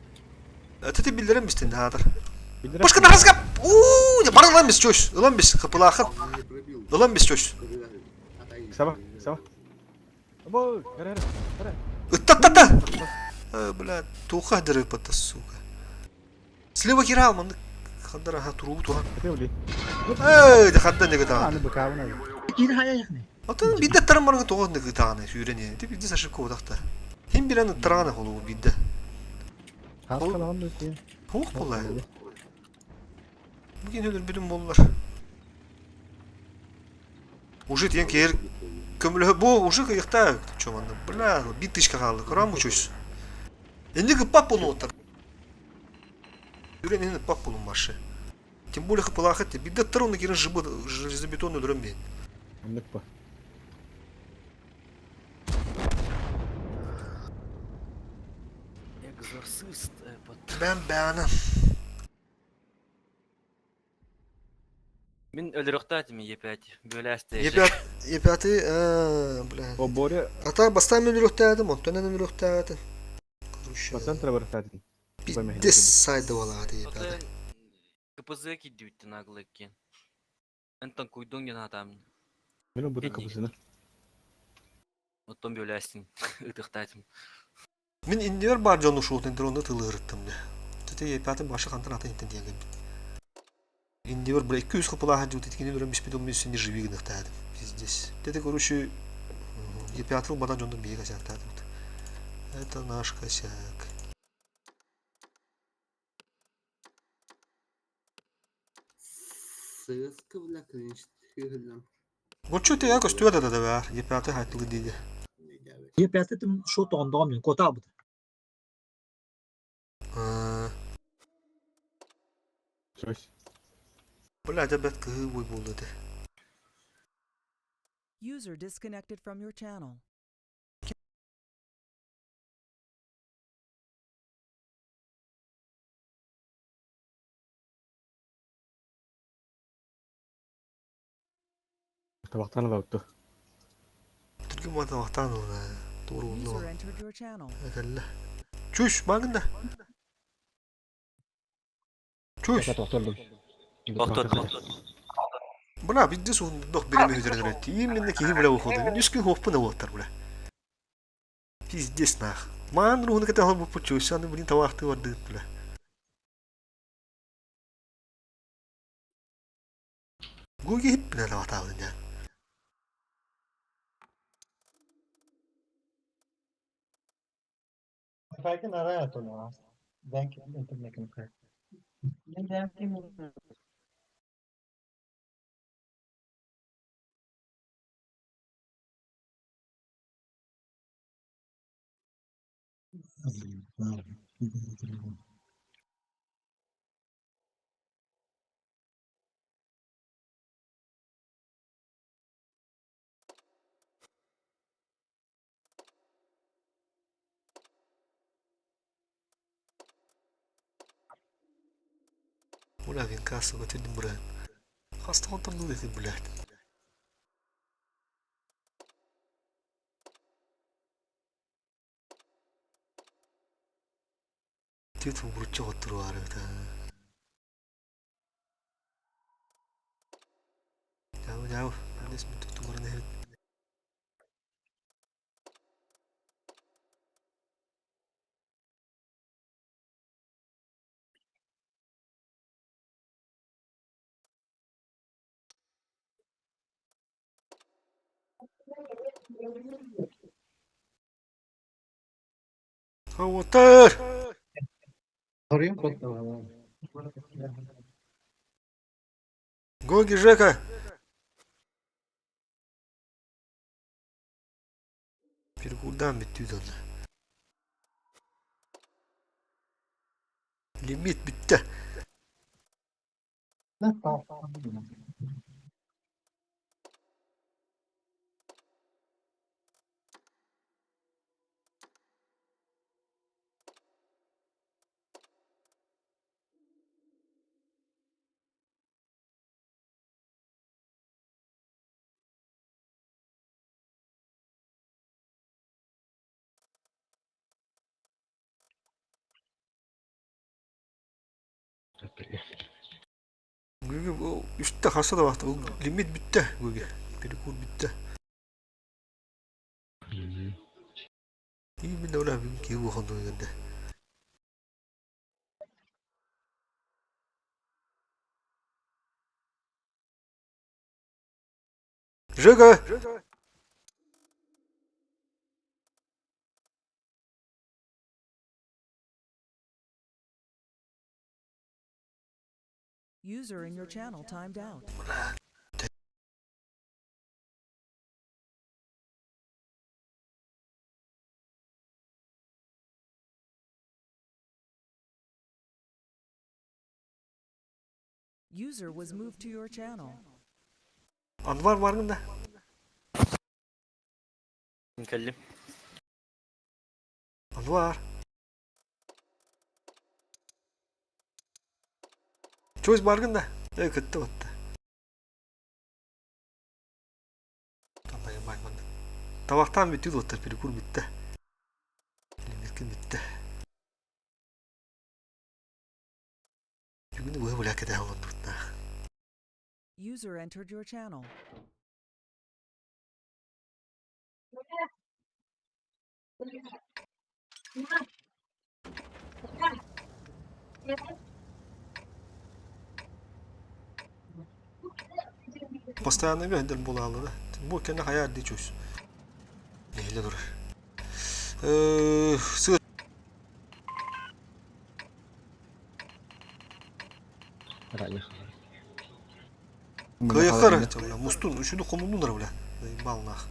Öteti bildirim misin hadır. Başka da haskap. Uuu, ya bana lan biz çöş. Ulan biz kapılı akıl. Ulan biz çöş. Sabah, sabah. Abo, gara. Ittattata. Бля, туха дыры пата, сука. Слева кира алманды. Хадара ха туру тухан. Öyle. Да хадда не гыта. Hani bakavına. Geri haya yakni. Атын бидде тарамарың тоғыз не гытаны сүйрене. Деп бидде сашып ковдакта. Хим бираны тыраны холу бидде. Haskalan da şey. Хоқ болай. Bugün ölür bilim bollar. Уже тен кер көмөлө бу уже кыйыкта чоманды. Бля, бит тышка калды. Көрам учуш. Энди гыпап болуп отыр. Үйренени пап болум башы. Тем более хыпылахат бидде тырыны кирин жыбы железобетон өлөрөм мен. Anlık bu. Экзорцист. Ben beğenəm. Мен өліріқтатым Е5. Бөлесті. Епяты, бля. O Borya Ата бастан мен өлөртәдим, онтан мен өлөртәдим. basan trabar tadin. Бидде сайды балады епяты. КПЗ киддүйтті нағылы екен. Энтан куйдың ген адам. Benim burada kapısını. Оттон бөлесін. Үтіқтатым. Мен индивер бар жону шуутын дроны тылы ырыттым да. Төте епяты башы кантан ата интен диеген. Индивер бля 200 кыпылаха жут иткени дөрөм биспедон мен сени живи гыныктадым. Здесь. Дете короче епятыл бадан жондон бие косяктадым. Это наш косяк. Сыска, бля, конечно. Вот что ты я костюда да да, епяты хайтылы диде. Е5 тим шот ондам мен кота бу. Söz. Бля, да бет кыгы бой болду да. User disconnected from your channel. Tabaktan alıp da. Türkü mata vaktan ona. Doğru oldu. User entered your channel. Ekelle. Çüş, bakın da. Çüş. Oturdum. Оқтор. Buna bizde son dok belime üzerine öğretti. Yemindeki hiç bile okudu. Ben 100 gün hopuna otur bile. Pizdes nah. Man ruhunu kata hal bu çüş. Sen de bunun tavahtı vardı bile. Gugi hep bile tavahtı aldın ya. Belki nereye atılıyor? Belki internetim kayıp. Bula vin kassa götürdüm buraya. Hasta oturdu dedi blad. Tütü vuruşça oturuyor arada. Jauh jauh. Panis bentuk tungguran head. Otur. Arayayım kodla. Гоги, Жека! Перекурдан bitti onu. Limit bitti. Gogi o üstte kasa da baktı. O limit bitti Gogi. Perikur bitti. İyi bir de öyle bir ki bu konuda yönde. Жека! User in your channel timed out. User was moved to your channel. Anvar var mı da? نكلم. Anvar. Çoğuz bargın da. Evet kıttı battı. Tamam bakmadı. Tabaktan bitti dostlar. Perikur bitti. Limitkin bitti. Çünkü bu böyle kadar oldu. User entered your channel. Постоянно bir bulalım. Bu kendi hayal değil çöz. Neyle durur? Sığır. Kıyaklar tamam. Mustun, şunu komundunlar bile. Balnах.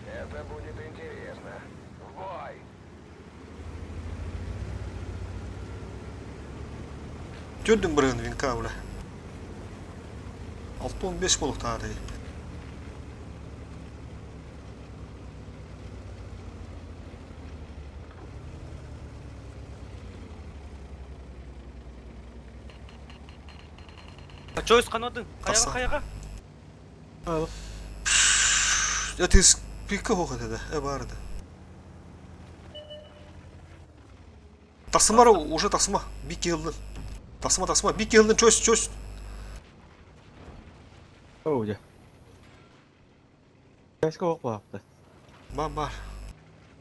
Это будет интересно. В бой! Gördüm buranın vinka bile. 6-15 balık tarihi. Çöz kanadın. Kasa. Kayağa. Ya tez pika hoka dedi. Vardı. Tasma уже tasma. Bir yıldın. Tasma. Bir yıldın çöz. Oh ya. Keşke ok baktı. Var.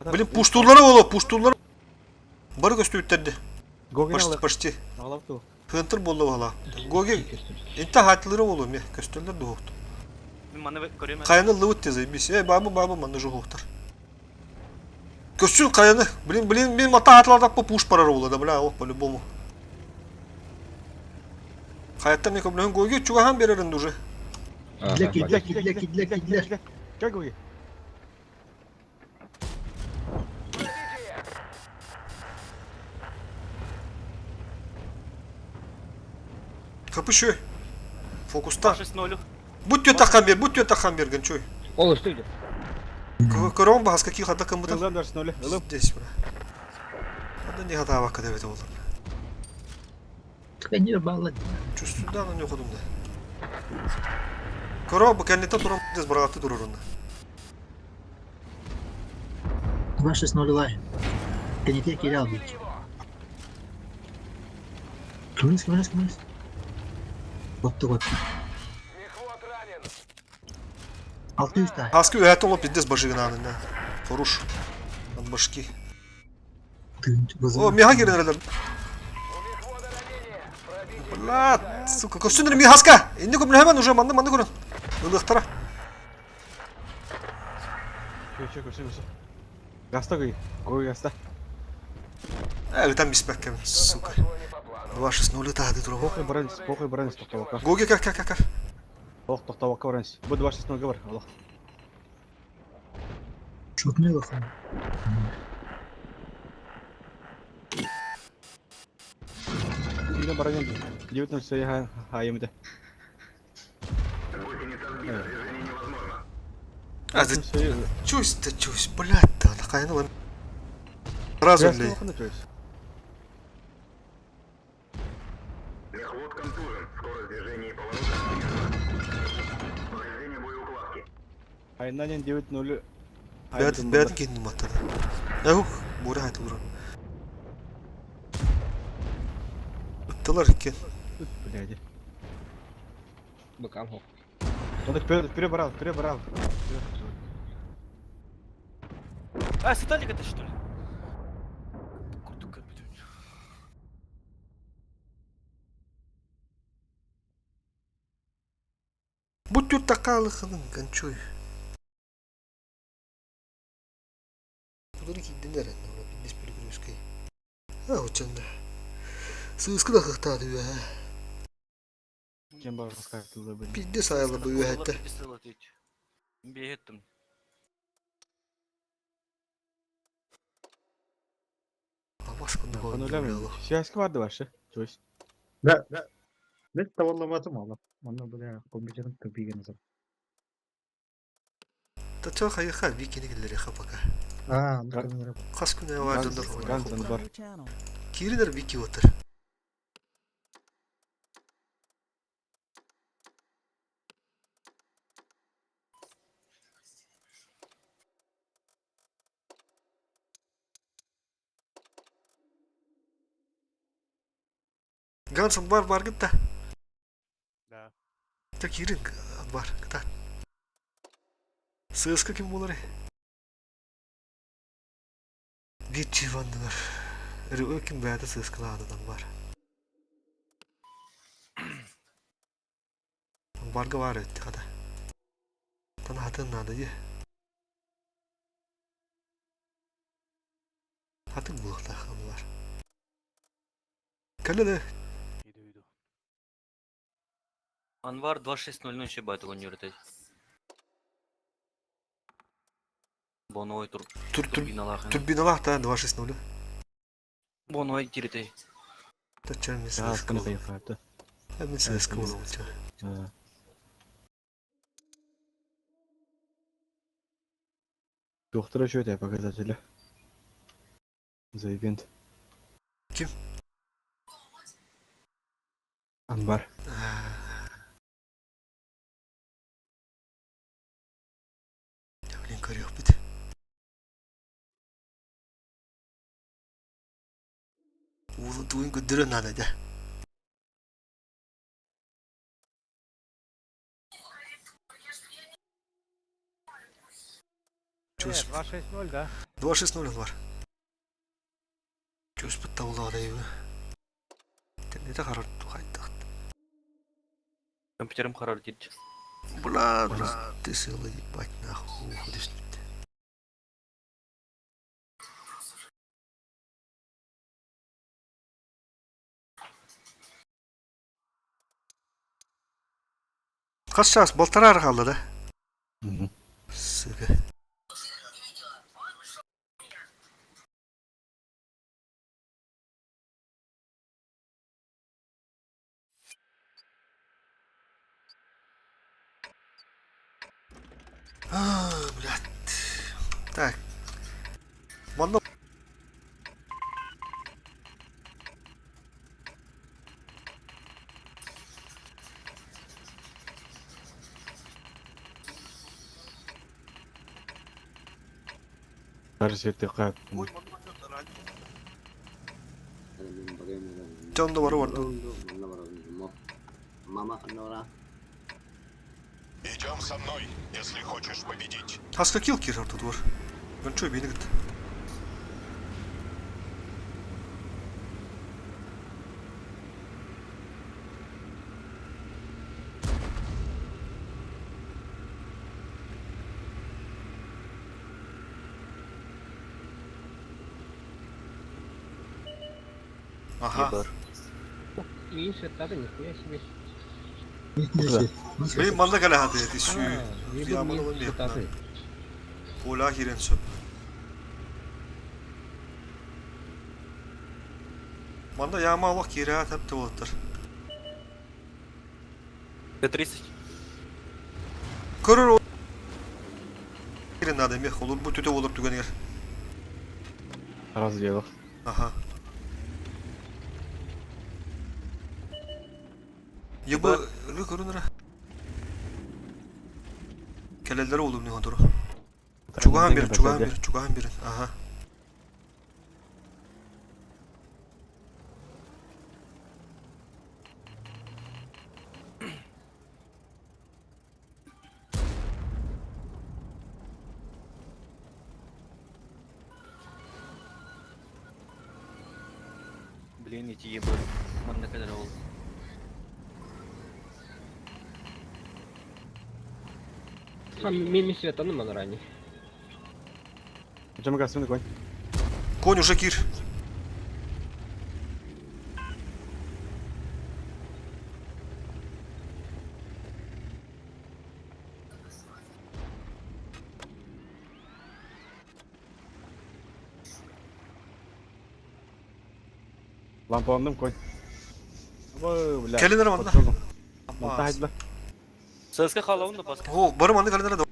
Блин, пуштулары боло, пуштулар. Бар көстүбүттөрдү. Gogi Почти. Ağlap da o. Хынтыр болду бала. Гоги. Энте хатылары боло ме, көстөлдөр докту. Bir manı görüyorum. Каяны лывыт тез эмес. Бабы маны жоктур. Көстүл каяны. Блин, мен мата атлардак по пуш парар болду да, бля, ок по-любому. Hayattan ne kabul Gogi çugahan bererinde уже. Кидле. Gel Gogi. Kapışıyor. Fokusta. 6-0. Будь такам берген, чой. Ол что идет? Корон бас каких атакам будан. Ilım 4-0. Ilım. Здесь, бля. Надо не хата вака девет олар. Тренер балла. Чувствую, да, не ходум да. Корон bu kendine turun dez bıraktı dururunda. 2-6-0 лайн. Каните терял бить. Кмыс. Вот. Мехвод ранен. 600 тай. Haskı öğret olup dez başıgın anında. Koruş. Lan başki. O miha girin herhalde. У мехвода ранение. Пробить Bla, suka. Kostümleri mi haska? İndi kumlu hemen уже mandı kurun. Ilıhtara. Köşe. Gasta Gogi. Gogi gasta. Evet, там беспекем, сука. пошло не по плану. 260 тады турабы. Похуй баранец тоқтауаққа. Гоге как. Тоқтауаққа баранец. Бұл 260-ға бар, аллах. Шотный лохан. Сильно баранец. 19 sayı hayımda. Гусеница сбита, движение невозможно. А, за... 19 sayı... Чусь, блядь, да, нахайны вон. Разум ли? Мехвод контужен, скорость движения и поворота снижена. Повреждение боеукладки. Ayından 9-0. Бәд кенdim аттады. Ау, бура айтып буран. Ыттылар екен. Блядь. Быкам хоп. Надо вперед брал. А, Саталик это что ли? Куртук капитан. Будь тут такалы хының, кончой. Бұлар кейден әрін, ұра біндес бөлі күрескей. Очанда. Сығысқыда қықтады өе. Кем бар раскайтылды бұл. Бінде сайылы бұл өе әтті. Бегеттім. Албаскында Onu қойын öyle mi? алы. Siyasi vardı başı. Joyce. Да. Ben tavallamatım oğlum. Onu böyle kompüterin tıbbi nazar. Та чо хайыха викені келдер еқа пока. Anladım. Қас күні авардындар User Guns moved and to bar. your channel. Кирилер вики отыр. Гансың бар гітті. Да. Та Кирин бар гітті. Сығысқы кім болар? Бет живандылар. Өкім бәді сығысқыладыдан бар. Барға бар өтті қада. Тана атын нады е. Атын бұлықта қаны бар. Кәлі Анвар 2600 ще байту университет. Боновой турбиналах. Турбиналах та 260. Боновой тиритей. Та чәрмен Ya сығысқы askını болу. kayıflardı. Әмін сығысқы болу ұлча. Доктора что это показатели? За ивент. Ким? Анбар. Блин, корёк бит. Улы туын көддірі нады да. Чөс 2-6-0, да? 260 бар. Чөс бұтта ұлы адайы. Тәнеті қарар қайттақ. Компьютерім қарар дейді. Блад, ты сылы ебать нахуй. Ходишь. Қас час болтарар қалды да. Сука. Блядь. Так. Манда. Karşı ارتقاء. Jonda var orada. Идем со мной, если хочешь победить. Хаска кил кирар тут var. Ben çöy beni git. Aha. Ебар. Клин света-то нихуя себе. Benim manda gale hadi eti suyu. Не Yağmur клин olmuyor. света-то. Ola giren söp. Manda yağma bak yere at hep de otur. Т-30. Körür o. Giren adam ya olur bu tüte olur tügen yer. Разделах. Aha. Yıbı görünür. Kelelleri olur ne kadar. Çugahan bir. Aha. Блин, эти ебы. Манда kadar oldu. Мими света, ну, ранее. Чем гасим конь? Конь уже кир. Лампаландым конь. Ой, бля. Келинер манда. Поджогом. Amma. Монтаж, бля. ССК халауын да паска. О, барым anda kelelere de.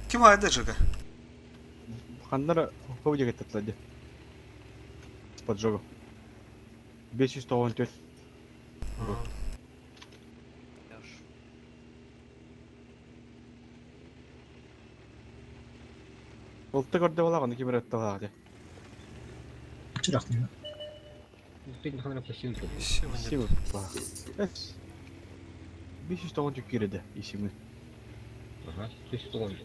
Kim hayda жека? Хандара ховдига татлады. С поджогом. 594. Болтта көрдө балаганы кимер атталагы. Чырак не. Ты не ханра посинку. Симы. Эс. 594 киреде исими. Ага, ты что он?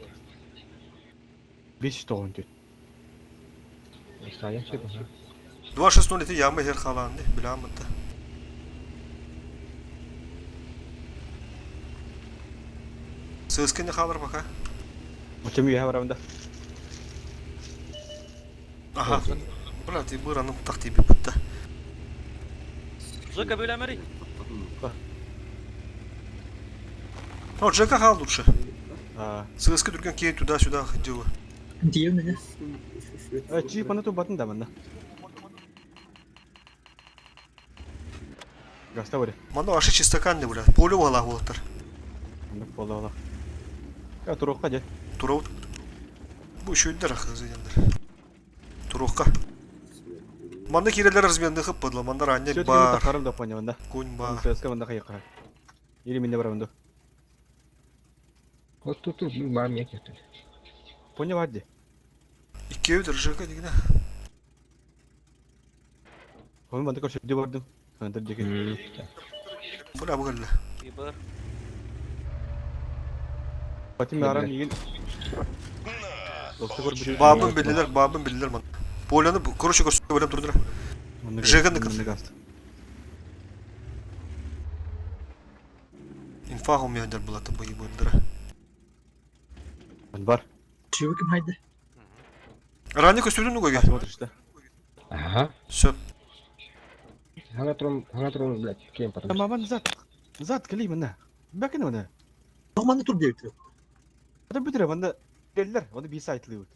594. Стоя все, ага. 260 eti yağma her kalandı. Bilamıntı. Sığıskın ne kalır baka? Мочем я варамда. Aha. Brati buranın taktiği bir bitti. Жека, böyle Америк. O Джека kal лучше. А, Sığıskı dururken ki tüda gidiyor. Диев не. чи панату батын да мында. Гаста бары. Manda aşı çistakan ne bula? Polu valla voltar. Мында пола ала. Я турокка же. Turov. Bu şöyle hızlı yandır. Turovka. Manda kireler razmenді қып бадла. Manda ranne Все бар. тахарым да поня мында. Конь бар. ССК мында кайыкка. Или минде барамды. Вот тут бар мекер. Поня вадди. İki evdir Джека degine. Хойм мында көрсөтү бардым. Хандыр деке. Bula bu galla. Ебар. Батим арам иген. Досты көр бир. Babın bildiler man. Polanı kuruşu kuruşu böyle durdular. Жеганы кыр. гаст. İnfaq olmayanlar bulatı bu yibondıra. Бар. Чего кем хайда? Ранее көстүрдүн үгөге. Смотришь да. Ага. Söp. Хагатрон, блядь, кем потом. Мама назад. Назад кели мында. Бакын мында. Нормально тур девит. Ада бүтүрө мында. Делдер, аны бис айтылып.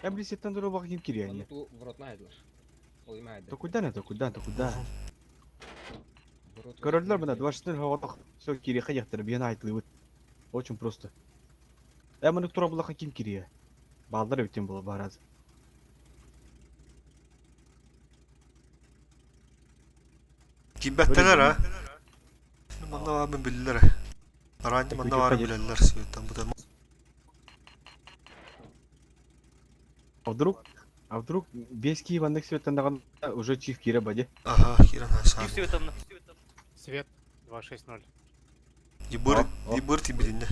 Я блин сеттен дуру бак ким кирияне. В рот найдылар. Оймайды. То куда? Көрөлдөр мына 24 хавадак. Все кири каяктыр, бияна айтылып. Очень просто. Мына тура булакка ким кирия? Балдар өтөн боло бараз. Kibbetteler ha. Manda babın bildiler. Ранее manda var bilirler. Söğütten bu da. А вдруг без Киевандық светандаған уже чиф кире баде. Aha, Kiran Hasan. И все там на. Свет 260. Yibır tibirinde.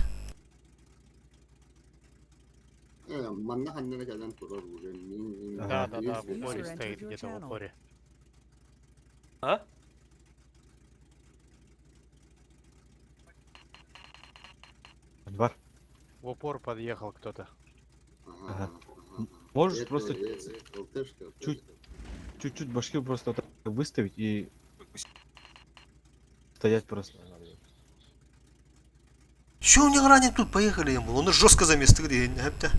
Manda hannene gelen turar bu. Да, в User упоре entered стоит, your где-то в channel. упоре. А? Бар. В упор подъехал кто-то. Ага. Можешь просто ЛТшка. чуть- чуть-чуть башки просто вот так выставить и стоять просто. Що у нього ранен тут? Поїхали йому. Вони жорстко замістили дегенне, хепте.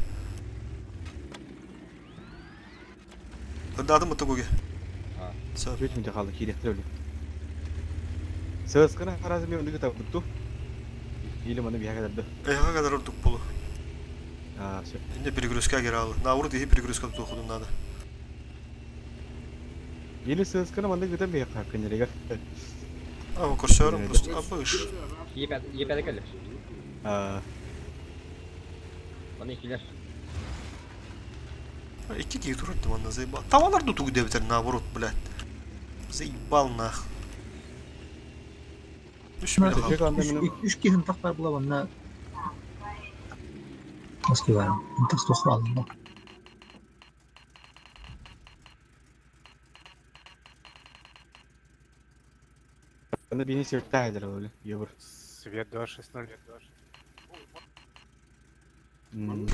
Кырдаадым ытыгуге. Все. Чуть менде қалды кейде тіреулі. Сығысқына қаразы мен үндігі тап бұтту. Или мұны бияға дәрді. Эйха kadar ордук болу. Все. Инде перегрузка кире алы. Науру дехи перегрузка тухудum надо. Или сығысқына мұны күтен бияға қақын ерегер. Ама курсерым просто. Абыш. Епәді кәлі. Оны екілер. Iki кей тураттым анда заебал. Тавалар дуту гудебитер наоборот, блядь. Заебал нах. Үш бile kaldı. Тек анда менің 3 киһин тақ бар була бана. Москва бар. Тақ соқпа алды. анда бейне сертті әдір өлі. Ебір. Свет 260.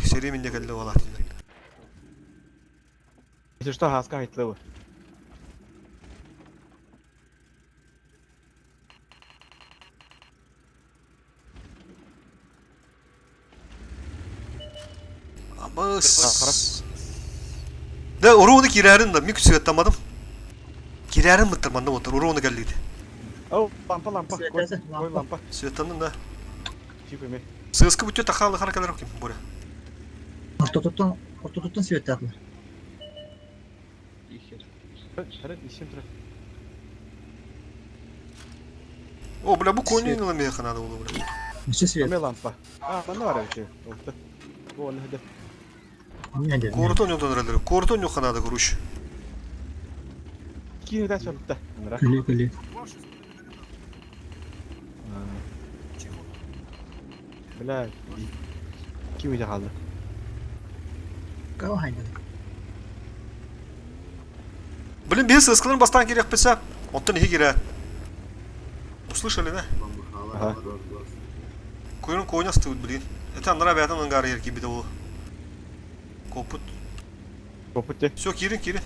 Seri minne geldi valla. Если что, хаска айтлы бұл. Abas. De orunu girerim da mük süvetlamadım. Girerim mıttır bana otur. Orunu geldiydi. Ау, лампа, лампа. Светлесі, Қой лампа. Süvetlandım da. Тип еме. Sığıskı bütün takalı hareketler okuyayım buraya. Ортотуттан свет тақлар. Шарат, ишен тұр. O bля bu konuyu inanamaya kanadı oldu bля. Неше свет? Еме лампа. Мана бар өте. Олты. Бұл оны хеді. Не де. Korton yok tanrıları. Korton yok kanadı kuruş. Кини да шапта. Нра. Күлі. Бля. Кими де қалды. Кау хайды. Блин bir sığıskıların bastan gerek pese. Ondan iyi girer. Услышали, да? Ага. Kuyunun koyuna sıtıvıd bilin. Ete anlara bayatan angara yer gibi de o. Koput. Koput де. Все, kirin kirin.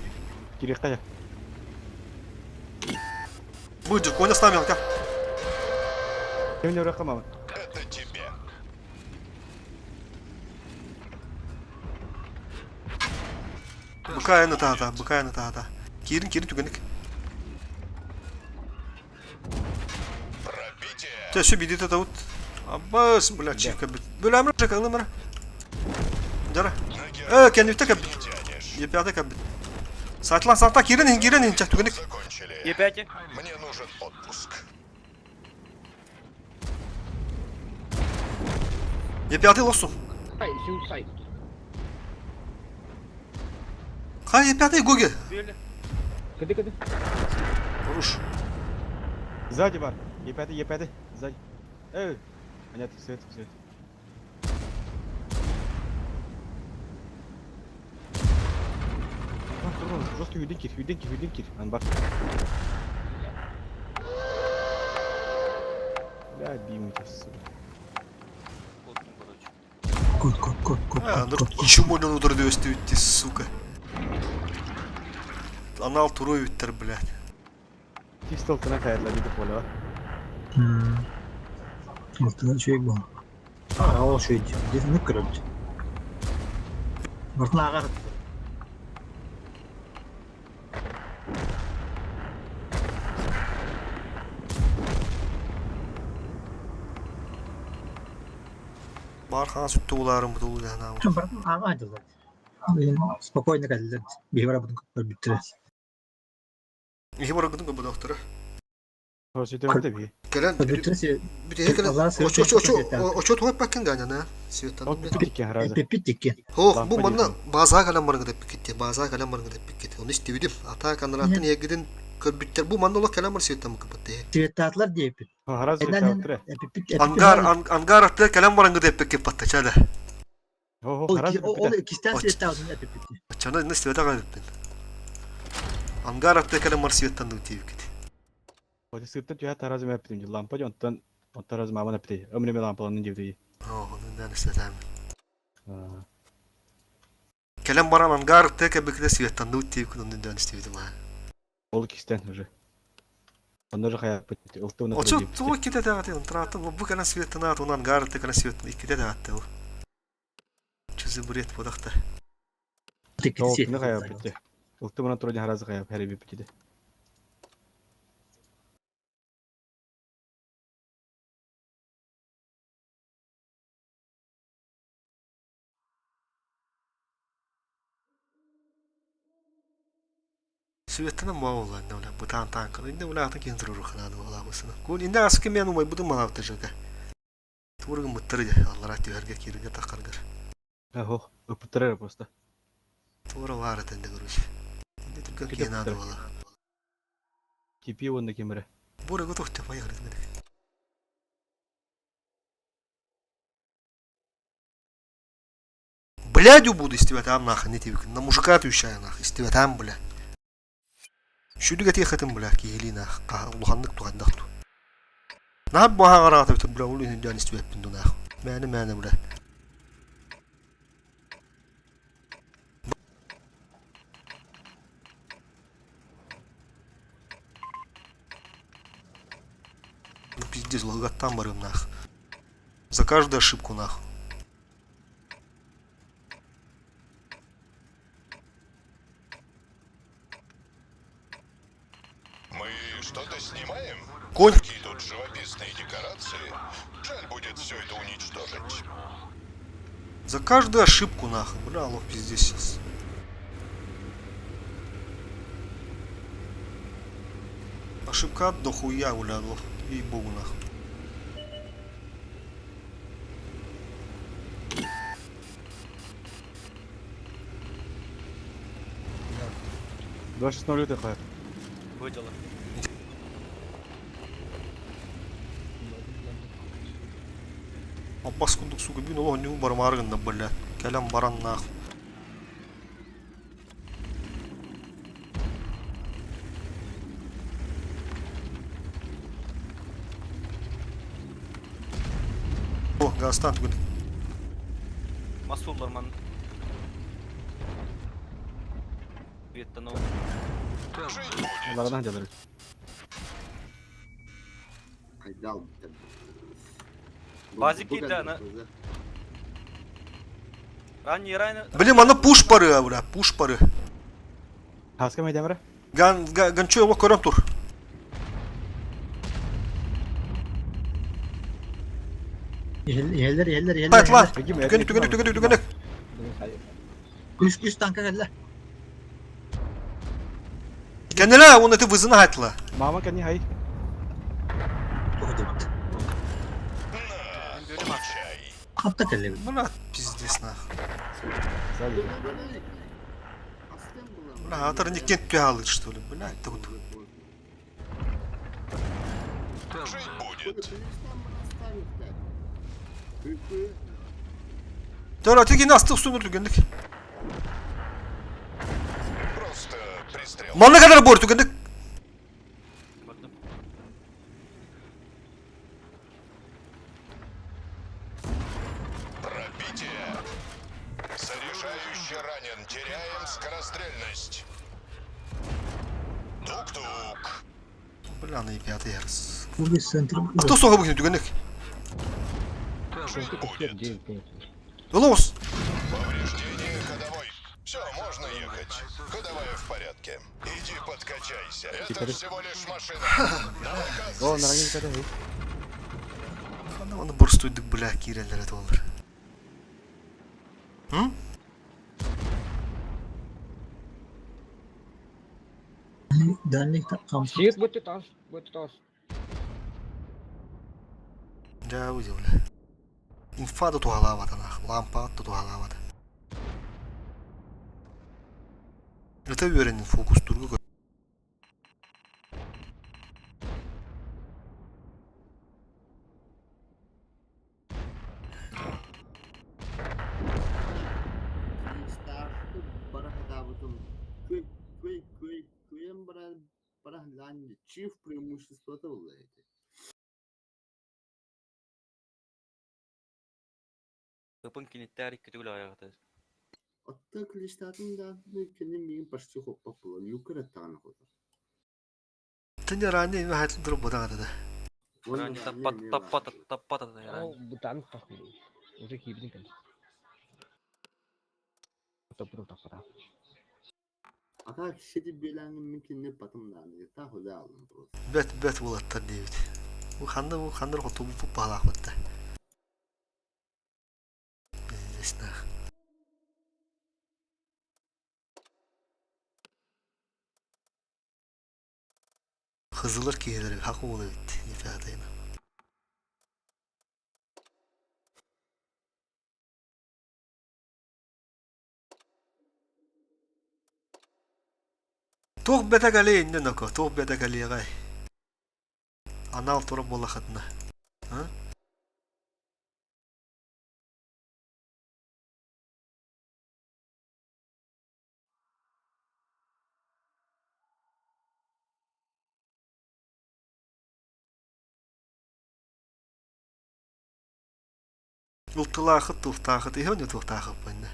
Керек қая. Быджик, коня ставил, как? Кеміне ұрақ қамамын. Это тебе. Быкая на тата, быкая на тата. Kirin kirin tükenik. Пробитие. Те, все бидит это вот. Аббас, бля, чика бит. Бля, амра, чека, амра. Жара. Kendi bitti kabit. Тянешь. Yapıyada kabit. Saatlan saatlan girin çak tükenik. Закончили. Ебяти. Мне нужен отпуск. Yapıyada olsun. Hay yapıyada goge. Били. Кіді. Vuruş. Сзади бар. Епәді. Сзади. Понятно, свет. Жесткий үйден кир. Ан бар. Бля, беймейді. Коттун, короче. Кот. Чумодан ударды өсті өтті, сука. Анал турой өттір, блядь. Тистолтына қайырлы бейді қолы. Ортада чөйек бұл. Ол чөйек. Десін нүк кіріп. Ортына ағар. Бархан süttü ularım bu dolu yani. Ағар айтылды. Спокойно кәділді. Бейбара бұдың көпір біттірі. İki bara gıdım bu doktora. Сөйтемді бей. Gelen Біттірі bir de gelen Allah'a o çok tuhaf bakın da yani. Sivetten. Ол бітіп кеткен разы. Пеппит текке. Ho bu bana bazağa kalan barıngı da gitti. Bazağa kalan barıngı da gitti. Onu istedim. Ata kanalatan ya gidin körbütter bu mandola kalan var sivetten mi kapattı. Светтатлар дейпит. Разы сөйтемді. Angar attı kalan barıngı da hep kapattı. Çada. Ол ikisten светтаутын эпипит. Çana ne sivete kaybettin. Angar attı kalan var sivetten de gitti. Оди сыптан түйә таразы мәппетім. Лампа де онтан таразы маман әппетей. Ömrüme лампаланын жевдей. Oh, ondan istedim. Kelem baran gar teke bekle svettan dut tip kudun dön istedim ha. Ол кистен уже. Он уже хаяк битти. Улты уна Oçu турди. tu kite de atın tratın bu kana svettan at unan gar teke svettan ikide de attı. Çözü buret bodakta. Тоок не хаяк битти. Улты уна турди харазы хаяк хари битти. Svettan ma olan ne ulan bu tan kan inde ulan atın kendiri ruhana da ola mısın? Kun inde askı men umay budum ma hafta jaka. Turgun muttırıca Allah rahti verge kirge takargar. Ахо, упутрера просто. Tuğra var etende görüş. Inde Türkan Kide kena da pıtırı. ola. Кипи он на кемере. Bura gotu tepa yagrız mene. Блядь, буду истеватам нахуй, не тебе. На мужика отвечаю нахуй, истеватам, бля. Шүдү гати хатым, бля, киели нахуй. Улуханнык тугандакту. Нахуй баха гарата битер, бля, улу индиан истеватпин ду нахуй. Мәне, бля. Ну пиздец, логотам барым нахуй. За каждую ошибку нахуй. Мы что-то снимаем? Конь. Какие тут живописные декорации? Жаль будет все это уничтожить. За каждую ошибку нахуй. Бля, лох пиздец сейчас. Ошибка от дохуя, бля, лох. Ей-богу нахуй. Два 6 0 хаяк. Виділи. Аббас кunduk сука бин олох ню барам аргында, бля. Келем баран нахуй. О, гастан түгін. Масуллар man. Веттен ол. Алардан жалар. Айдал битер. Базик келді, ана. Ранний райны. Блин, аны пуш пары, бля, пуш пары. Хаска майдамра? Ган чё его көрөм тур. Yeller. Байт ла. Түгенек. Түгенек. Üst tanka geldiler. Kendine onu eti vızını haytla. Мама кани хай. Получай. Kapta kelle. Buna pizdes nахуй. Сзади. Бля, атыр не кент тюалы, что ли, бля, это вот. Жить будет. Тора, ты гина астыл сунур түгендік. Просто пристрел. Манна kadar bor түгендік. Bakın. Пробитие. Заряжающий ранен. Теряем скорострельность. Тук-тук. Бля, на пятый ярс. Bu bir center. Кто соға бөкін түгендік? Жить будет. Лоус. Повреждение ходовой. Все, можно ехать. Ходовая в порядке. Иди подкачайся. Это всего лишь машина. Давай-ка. О, наранин кадай. Onu burs duyduk, bля, kirellere de olur. Hı? Dernek kamp. Щит, будьте таз. Ja, uzi, bля. Infa da tuhalavada, lampa da tuhalavada. Это öğrenin fokus durgu. Чиф преимущество-то владеете. Kapın kilitler iki türlü ayakta. Отта клиштатын да kendin benim başçı hoppa bulan yukarı tane koydu. Тыня ранее ими хайлан дөрөв бодагад да. Ранее таппата Oh, ранее. butan tak ni. Udah kibini kan. Atau tak apa. Aka kişi bilenin mümkün ne patımdan diye ta hoda aldım burası. Бет булаттар дейбит. Бу хандар хоту бу палак бутта. Бизнесна. Kızılır kiyeleri hak oğlu bitti ifadeyine. Тух бета гали инде нако, тух бета гали гай. Анал турып бола хатна. Ha? Ултылахыт тухтахыт, ihe не тухтахыт бende.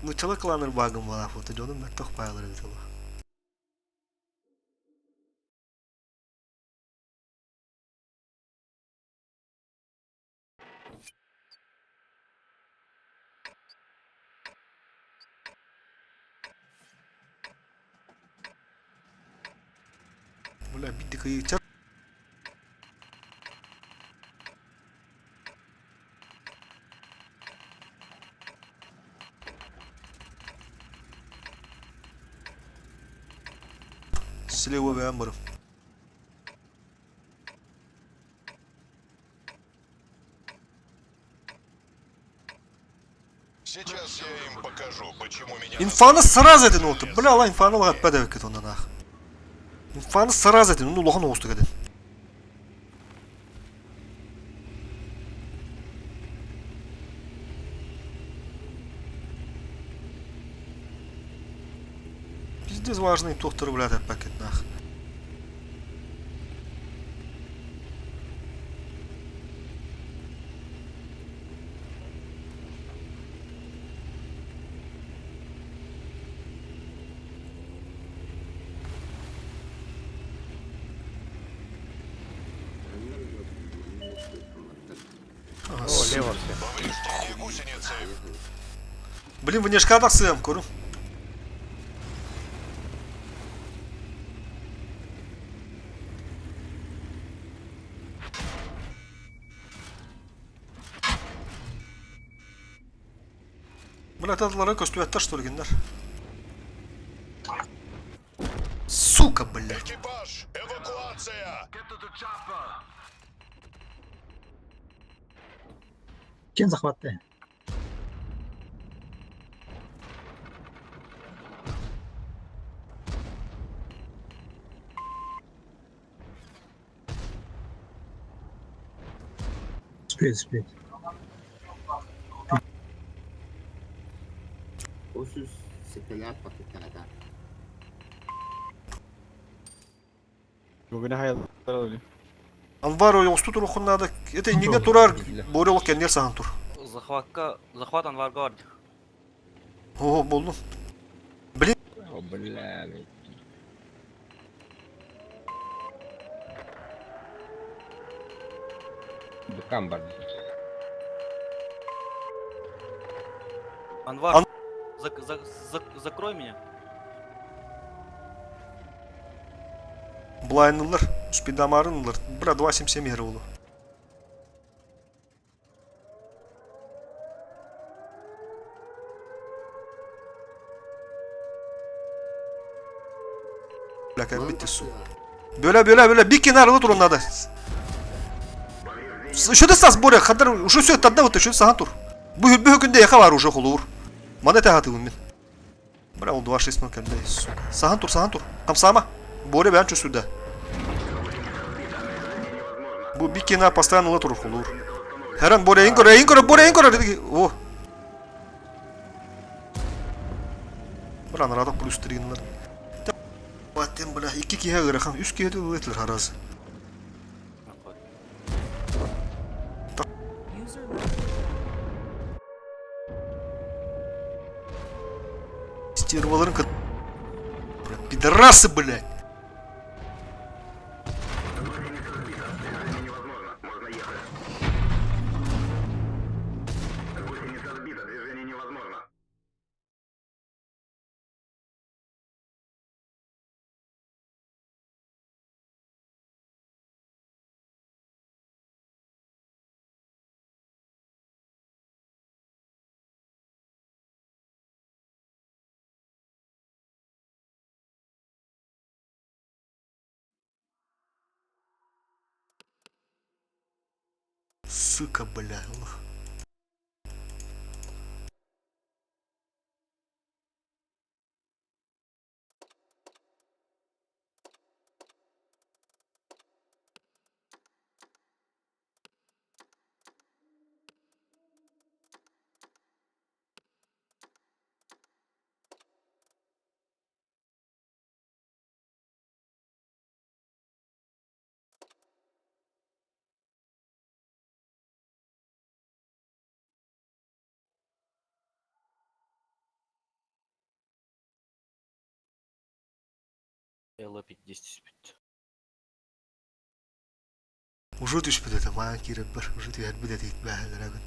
Ну çalı klanır bagım var foto, canım ben toch paylar bize. Бля, bir dakika çak. Слева beğenmiyorum. Сейчас я им покажу, почему меня... İnfanı sıraz edin oldu. Bля la infanı var bedel ket ondan ha. İnfanı sıraz edin, onu lohan olsun edin. Пиздец важный доктор, блядь, пакет нах. Повреждение гусеницы. Блин, вы не шкадах сыем, куру. Блядь, аталары көстүбәттер, что ли, гендер? Сука, блядь. Экипаж, эвакуация! Кен захватты. Успеет. O süs sepeler paketlerden. Bugüne hayallar oluyor. Анвар ой осту тур окуннада. Это неге турар борелок кендер саган тур. Захват Анварга var. О, болду. Oh, bela. Bukan bar. Анвар, закрой меня. Блайнылар, спидамарынылар. Бра 277 мер болду. Бля, как битти су. Бöle bir kenarlı tur onlarda. Şöyle sas buraya kadar şu söyle tadda вот şu sahan tur. Bu hükümde yaka var уже olur. Mana tahatı bunun. Bra o 26 mı kendi. Sahan tur. Tam sama. Buraya ben çözüldü. Bu bir kenar постоянно tur olur. Her an buraya inkora dedi ki. Oh. Bra narada plus 3'ler. Batten bla 2 kihe göre kan 3 kihe de öğretilir haraz. User left your Пидорасы, блядь! Гусеница сбита. Движение невозможно. Можно ехать. Гусеница сбита. Движение невозможно. Сука, бля. L55. Уже düşmedi maağa kirip bir. Уже tüyer bir de değil behler abi.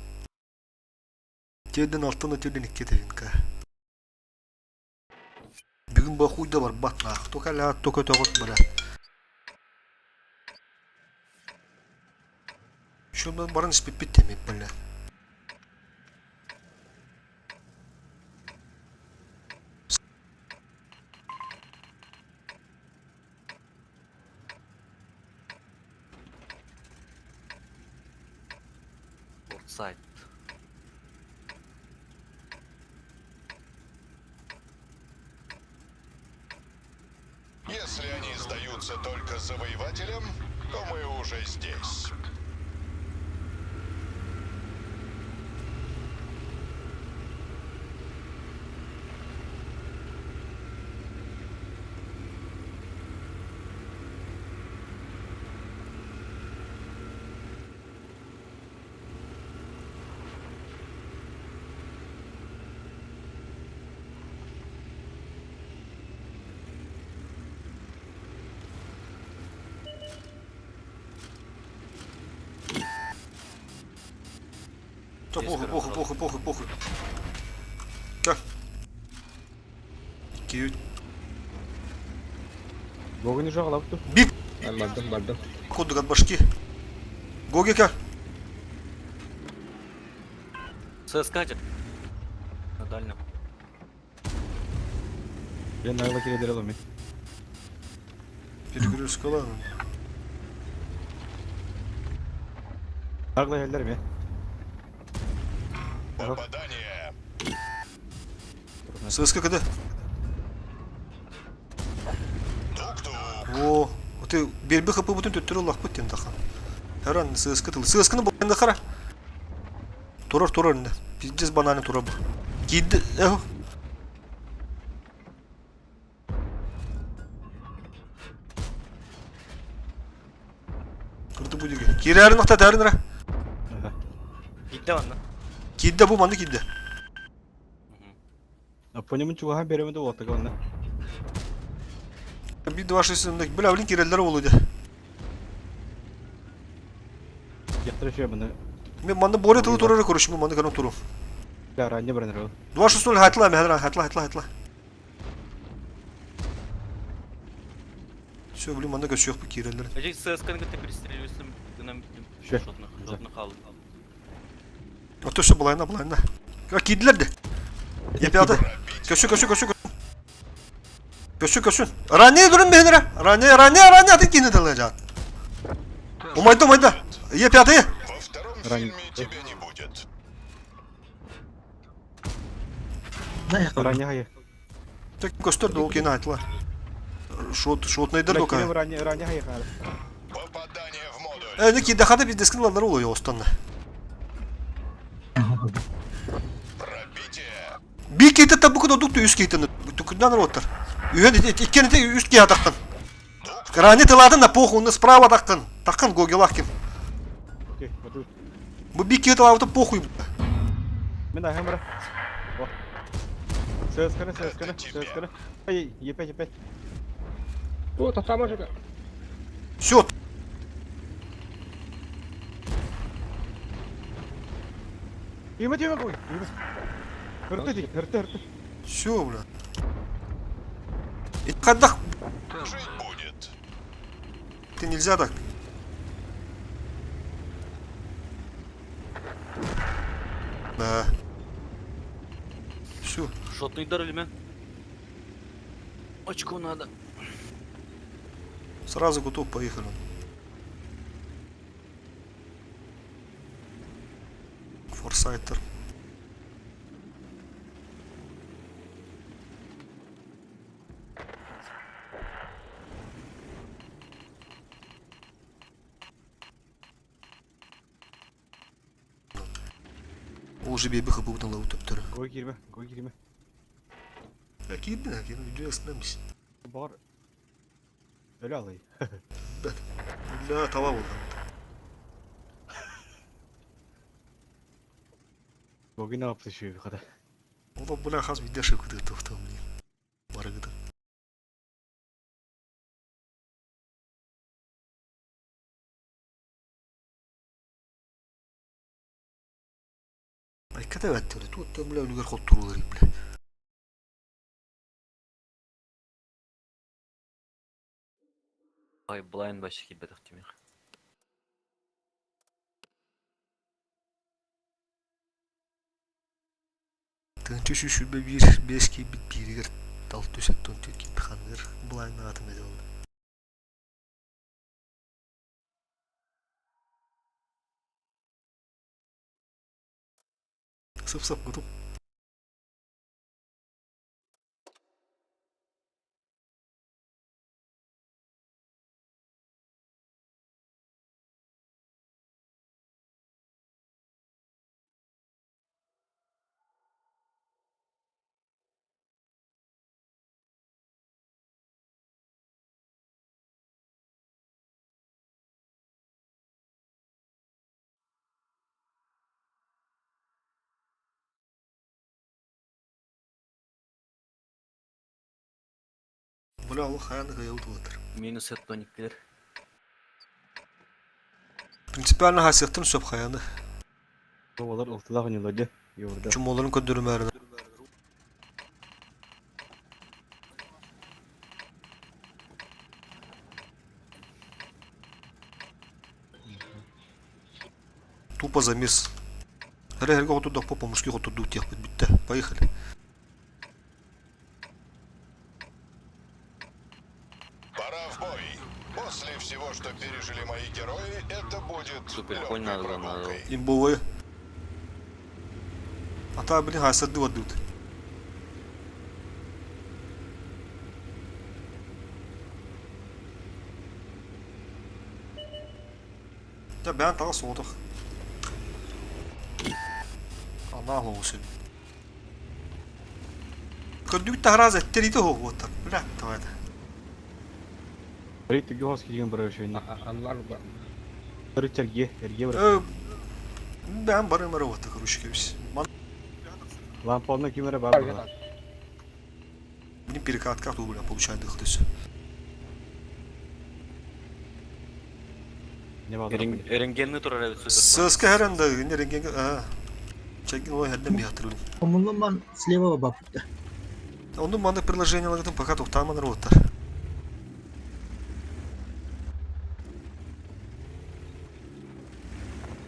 Tüyden altına tüyden iki tevin ka. Bugün bu huyda var batla. Tokala toka tokot bana. Şundan barın ispit bitti mi böyle? Outside. Если они сдаются только завоевателям, то мы уже здесь. Да похуй. Как? Кьют. Гоги не жағалап тұр. Бик! Бардым. Кодык от башки. Гоги как? ССК на дальнем. Ben nağla kiredir alamı. Перегрузка, ладно. Nağla yerler mi? Попадание. ССК когда? Тук-тук. О, ты бербі қапы бүтін төттері лақ бүттен тақан. Herhan ССК тыл. ССК'ны болғанда қара. Турар інді. Пиздец бананы тура бұл. Кейді, әу. Kırdı bu digi. Kiri әрін ұқта тәрін ұра. Gitti bana. Кейді бұл манды кейді. Aponemin çuvahan beremede oğatta kavanna. Bir de ваши сынды. Біл әулін керелері олуды. Yatırı şey bana. Мен манды боре тылы турары көріш. Мен манды канон туру. Ya ranca birenler o. 2-0 хатла, мен хатла. Все, блин, манда көсөк бұл керелері. Acık ССК'ны ты перестреливаешься на Şey. шотных халых. Ото все былайна. Как кейділер де. Епяды. Көсөк. Ранее durun beni ra. Ранее атын кейді дылы жат. Умайда. Епяды. Во втором фильме тебя не будет. Ranca hayır. Так көстөрді ол кейіні айтыла. Шотнайдыр дока. Ranca hayır abi. Попадание в модуль. Әне кейді қада біз дескін ландар олой останна. Пробитие. Bir кейті табы күді одуқты үз кейтіні. Түкінден роттар. Үйен екені де үз кей атаққан. Ране тыладын да похуны справа атаққан. Таққан гоги лақкин. Okey, otur. Bu bir кейті лавыты похуй. Ben ayağım bırak. Oh. Söz kanı. Ay, yepe. О, тахтама же. Все. Тима, Тима, какой? Рты. Все, бля. И когда Жить будет. ты нельзя так. Да. Все. Шотный дарили мен. Очко надо. Сразу готов, поехали. Форсайтер. Уже бейбі қыбылдың лау төптірі. Кой кирме. Әкейді, үйде астынамыз. Бар. Öyle alayım. Illa tava oldu. Bugün ne yaptı şu kadar? O da buna has bir de şıkıdı tohtam diye. Var gıdı. Ay kada battı öyle. Tuğuttan bile ölüger kotturular iple. Ай, блайн башки кибедик тимир. Tığıntı şüşürbe bir beş ki bit biriger. Dal tösek ton tüt ki bixanır. Bulayın atım edi oldu. Sıp sıp kutup. Bula o hayanı kayavut olatır. Минус эттониктер. Принципиально hasiyatın söp hayanı. Bu olar ortada oynuyorlar yorda. Çumoların köndürümlerine. Тупо замес. Herge ходу да попа мужики ходу дут ехать. Битте. Поехали. Пора в бой. После всего, что пережили мои герои, это будет Супер, легкой конь надо, прогулкой. İmbovayı. Ata beni hasaddı var dut. Ya ben daha soğuduk. Allah olsun. Kördük de razı ettiriydi o otak. Bırak tamam. Reyt gibi hoş gidiyor buraya şu anda. Anlar var. Reyt erge bırak. Ben barım ara otak ruş gibi. Lampa onunla kimlere bağlı. Benim перекат у меня получает дыхтыс. Ne bağlı? Эренgenni турар эбит супер. Сыска herende ne rengi çekin o herden bir hatırlıyorum. По-моему, man слева бабка. Onun bana приложение лагатым пока тоқтаман роттар.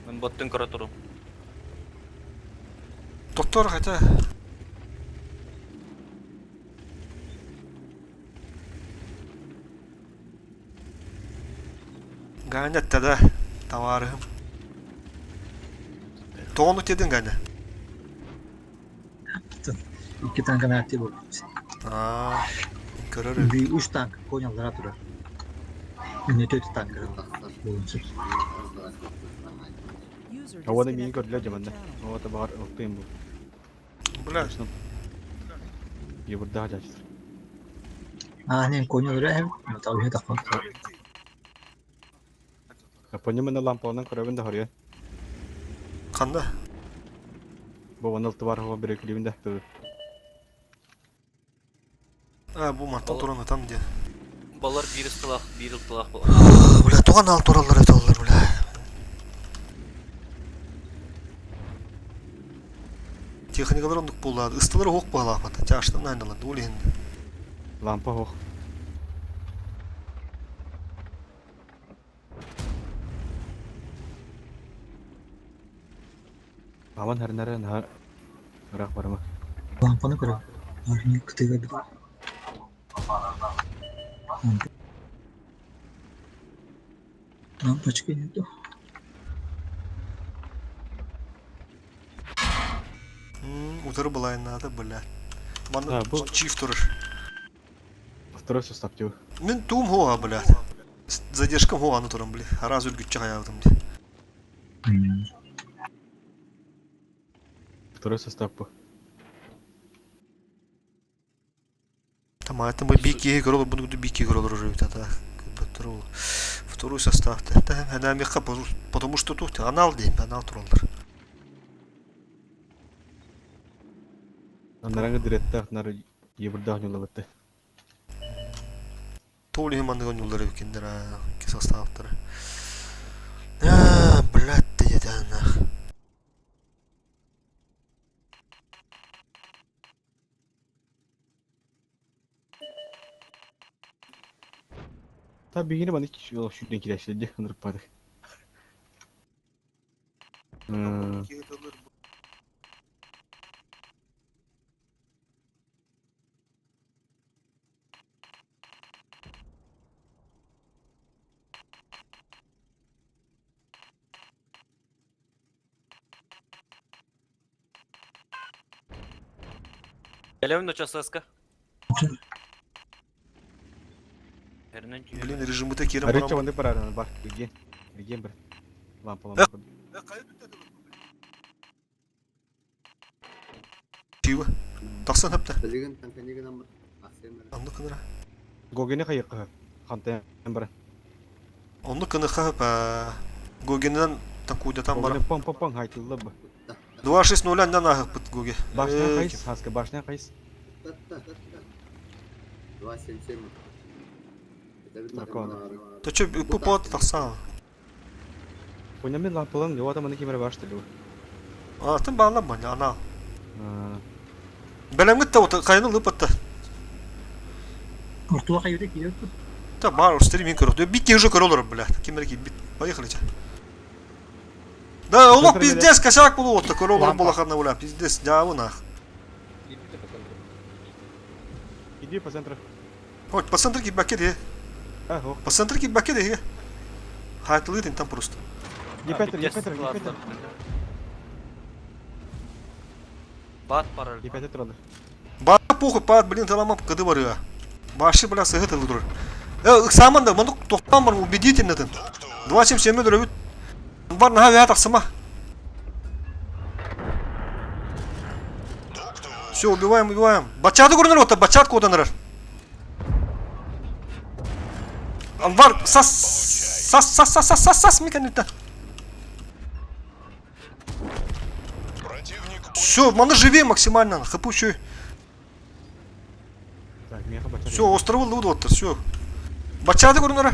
Мен боттун кыра турум. Доктор хотя Ганят тогда товары. Тонут един гане. İki tane kanatı bu. Görürüm. Bir üç tank konyalara durar. Ne kötü tankları var. Bulunsun. User Havada bir disconnected gördüler from your camanda. channel. Havada bağır oktayım bu. Bula Ya burada hadi açtır. Ne konyalara hem tabii takmak. Kapanca mı lampa ondan kurabın da harıyor. kanda. Bu vanıltı var hava bir kulübünde. Bu mantık duran tam diye. турбалар bir ылтылақ бол. Бля, туған алты оралар өте олар, бля. Техникалар ондық болады. Ыстылар оқ бағалақ бата. Жаштан айналады. Ол енді. Лампа хоқ. Аман әрінәрі ұрақ барыма. Лампаны көріп. Арны кытыға бір. Лампочка нету. Утыры былай надо, бля. Маны Да, бұл- чиф тұрыр. Второй состав деу. Мен туым хоға, бля. Задержкам хоғаны тұрым, бля. Раз үлгітші қаявдым, де. Второй состав бұл. Тамам, это мы бики играли, буду бики играли уже, это второй состав. Это она мягко, потому что тут анал день, анал троллер. Анараңы диретті ақнары ебірді ақнылы бітті. Толи мандыгы нюлдары кендер, ки составтары. Блядь, ты еда нах. Tabii yine bana hiç yol şükren kireçledi. Anırıp vardık. Gelevin de çasıska. Hernen diyor. Блин, режимы такие Arıçça рамбам. bandı para aranı bak. Bilgen. Bilgen bir. Lampa. Чива. Тахсан хапта. Білген танканеген амыр. Асемер. Онды кыныра. Gogeni kayıqı. Kantayan bir. Онды кыны хап. Гогенен такуйда там бар. Gogeni pong pong pong haytıldı bu. 2-6-0 андан ахып бит Гоге. Başına kayıs. Haska başına kayıs. 277. Такого. То чё, пупот тахсан. Oynamayın lampaların yok adamın kimere başladı. Атын bağlan bana ana. Белем гитте вот кайны лыпатта. Ортуға қайырды келеді. Та бар стрим көрөт. Бикки уже көрөлөр, блядь. Кимерки бит. Поехали. Да, улук пиздец косяк болуп отты. Көрөлөр булахана бля, пиздец. Жабы нах. Иди по центру. Хоть по центру кибаке де. Ого. По центру кибаке де. Хайтылый там просто. Епетр. Bat parar. Епетр oldu. Ба похуй, пад, блин, таламап кыды бар я. Башы, бля, сыгыт ылдыр. Саманда, мындык тоқтан бар, убедительно тын. 277 дөрөбүт. Бар наха вя таксыма. Все, убиваем. Бачаты көрүнөр отта, бачат коданырар. Бар, сас, меканитта. Противник Все, маны живее максимально, хпу еще. Так, меха бачар. Все, островы луд отты, все. Бачаты көрүнөр.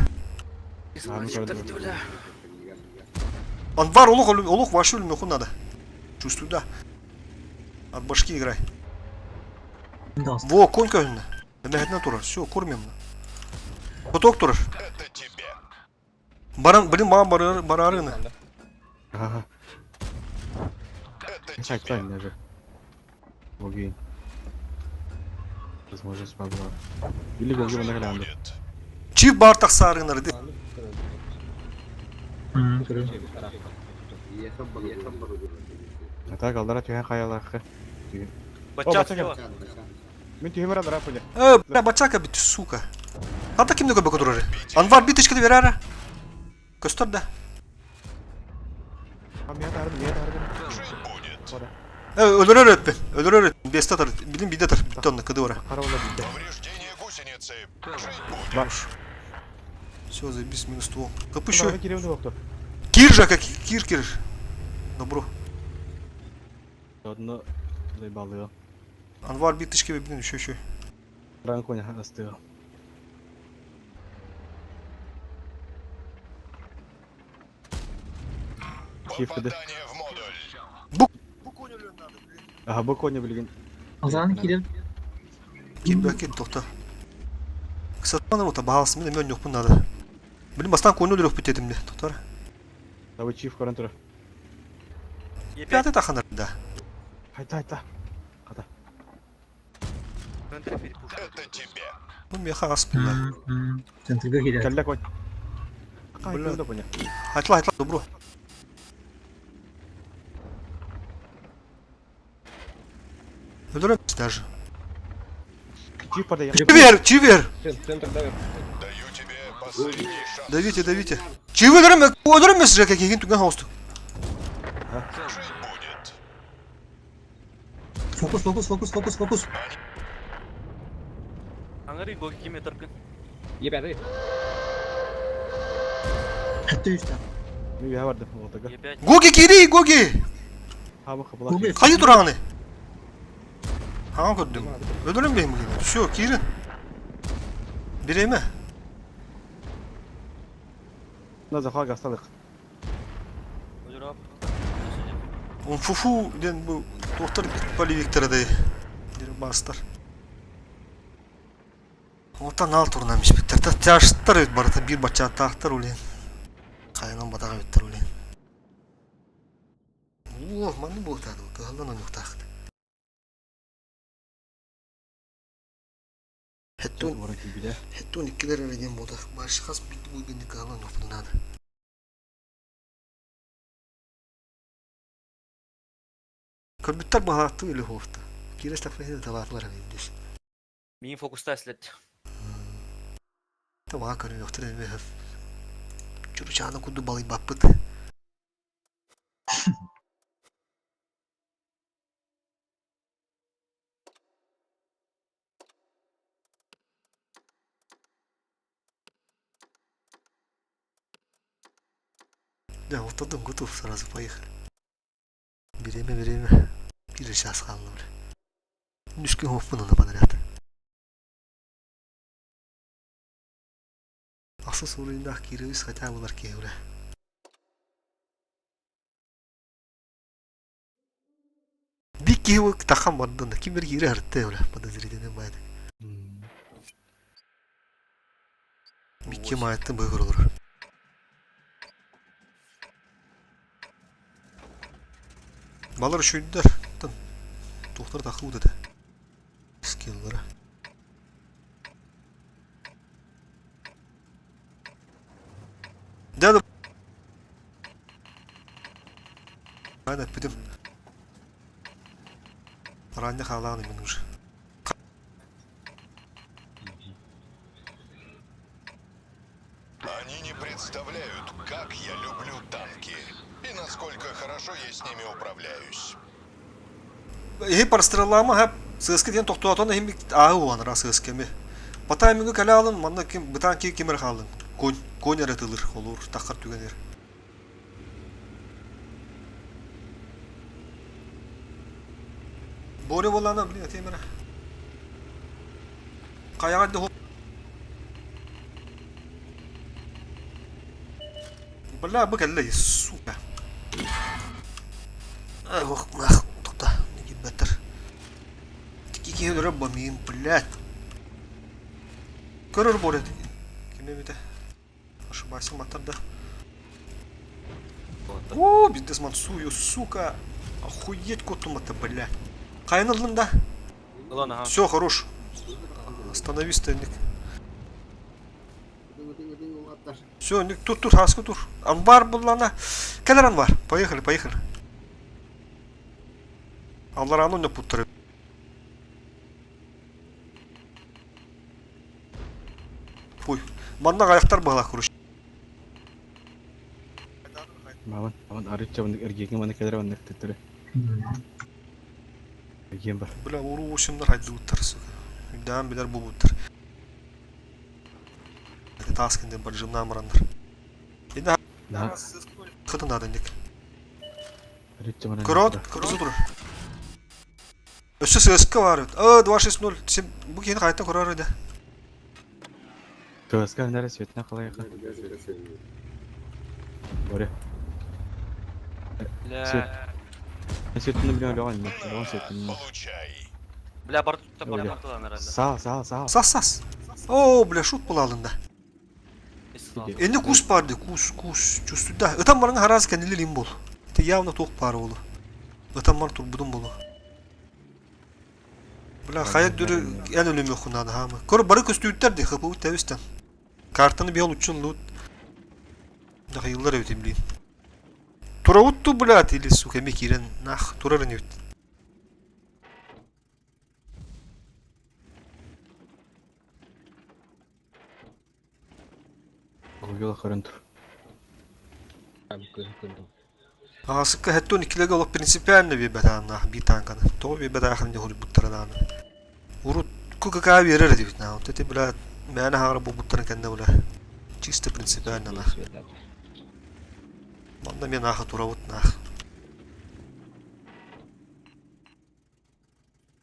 Он бар, олух вашу өлмөкун надо. Чувствую, да. От башки играй. Во, конька önüne. Мехетне турар, все, кормим. Поток турар. это тебе. Баран, блин, мама барарыны. Ага. Это Çak тебе. lan даже. Bugün. Возможность могла. Или Гоги Жить бana geldi. будет. Çift bar taksarınar. Ata kaldara tüyen kayalar. Bachak bachak yok. Min tüyümür adara pulya. Бля, бачака бит, сука. Ата кимде көбө көтөрөр. Анвар битичкиди берара. Көстөрдө. Miyat ardı, miyat ardı. Жить будет. Өлөрөр өтпе. Өлөрөр өт. Бесте атар. Билим биде атар. Бит онны кыды бара. Kara ola bildi. Повреждение гусеницы. Жить будет. Bak. Все, заебись, минус ствол. Капы Şu. еще. Kirevde doktor. Кир жака, кир. Добро. Одно заебалıyor. Анвар битички билин еще. Ранг коня astıyor. чифкады. Попадание в модуль. Aha bu konya bilgin. Azanı kirer. Kim belki tokta. Kısaltmanın ota bağlısın mı? Ben yok bunun adı. Benim bastan konu ölürük bitedim de. Tutar. Tabi çift koran tura. Piyade takınır da. Hayta hayta. Kata. Это тебе. Bu meha as bunlar. Centriga kirer. Kelle koy. Bula. Hayta da konya. Haytla haytla dobro. Öldüremez даже. Çift parda yak. Чивер! Чивер! Центр давит. Даю тебе последний шанс. Давите, давите. Чивер öldüremez же как егин туган хаусту. Жить будет. Fokus. Аңгары гоги киме таркын. Ебятый. Hatta üstten. Bir ya vardı orada. Ебять. Гоги кири, Гоги! Hava kapılar. Gogi. Hayır durağını. Ha gördüm. Öldürün benim bunu. Şu kirin. Bireyme. Nazar hal gastalık. Өлүрап. Он фуфу ден bu doktor Поливиктора day. Bir bastır. Otan alt turnamış bitter. Ta taştır evet barata bir bacha tahtır ulen. Kaynan badaga bitter ulen. Oh, mani bu tadı. Kahaldan onu tahtı. Hettun Oraki bile. Hettun ikiler ergen boda. Başkas bitti bu günlük kahalan yok bundan. Körbütter bu hattı öyle hofta. Kireç takfayda tavatlar evdeyiz. Мин фокуста эслет. Tava karı yoktur elime haf. Çuruçağına kudu balayı bappıt. Да, вот тот готов, сразу поехали. Время. Bir сейчас kaldı bile. Düşkün hop bunu da подряд. Asıl soruyunda kirimiz hata bular ki öyle. Bir kivi takam vardı da kim bir yeri arttı öyle. Подозрительно baydı. Bir kim ayette böyle olur. Balar şuydular. Doktor takı dedi. Skill'lara. Dedi. Aynen bitim. Ранее халаны мен уже. Они не представляют, как я люблю танки. И насколько хорошо я с ними управляюсь. Hep parastıralarımı hep sığıskı diyen toktuğatona hem bir ağı olanır ha sığıskı mi. Batay mügü kale alın, manna kim, bıtan ki kemer kalın. Kon yaratılır olur, takar tügenir. Bore olana bilin eteyim bana. Kayağa de hop. Bala bak elle suka. Ах, туда, не бетер. Такие рабами, блядь. Көрөр борет. Кеме бите. Ошибайся матарда. О, бизнес мансую, сука. Охуеть котумата, блядь. Кайнылдың да. Ладно, ага. Все, хорош. Остановись, тайник. Все, ник, тур, хаска тур. Анвар был она. Келер анвар. Поехали. Allah rağmen ne putları. Puy. Manna ayaklar bağla kuruş. Aman arıca bandık ergeğin bana kadar bandık tettere. Ergeğin var. Bula vuru uşumlar haydi utar. Devam biler bu utar. Taskinde barjım namaranlar. Yine Daha kadın da dedik. arıca bana. Kırot, kırmızı durur. Ösü sığıskı var. 260. Sen bu yeni kayıttan kurar öyle. Kıvaska neresi yetine kolay yakın. Oraya. Бля. Светлана бля лёган нет. Он светлана. Получай. Бля, бар тут Ой, бар тулан herhalde. Сал. Сас. О, бля, шут булалында. Исслам. Энди кус барды, кус. Чувствуйда. Ытан барың хараз кенили лим бол. Те явно тоқ бары болу. Ытан бар турбудун болу. Бля, хайат дүрі ән өлеме құнады хамы. Көрі бары көстүйттер де қыпы өт тәуістен. Картаны биял учын лут. Даха yıllar öteyim bilin. Tura uttu blat ili su kemi kiren nah turarın öt. Гугл хорентур. Asıkka hetton ikilege olup prinsipiyelne bir bedan nah bir tankana. To bir bedan ahırınca huri buttaradağını. Urut kuka kavi yerer edivit nah. Teti blat meyana hağra bu buttarın kendine bula. Çiste prinsipiyelne nah. Manda men aha tura ut nah.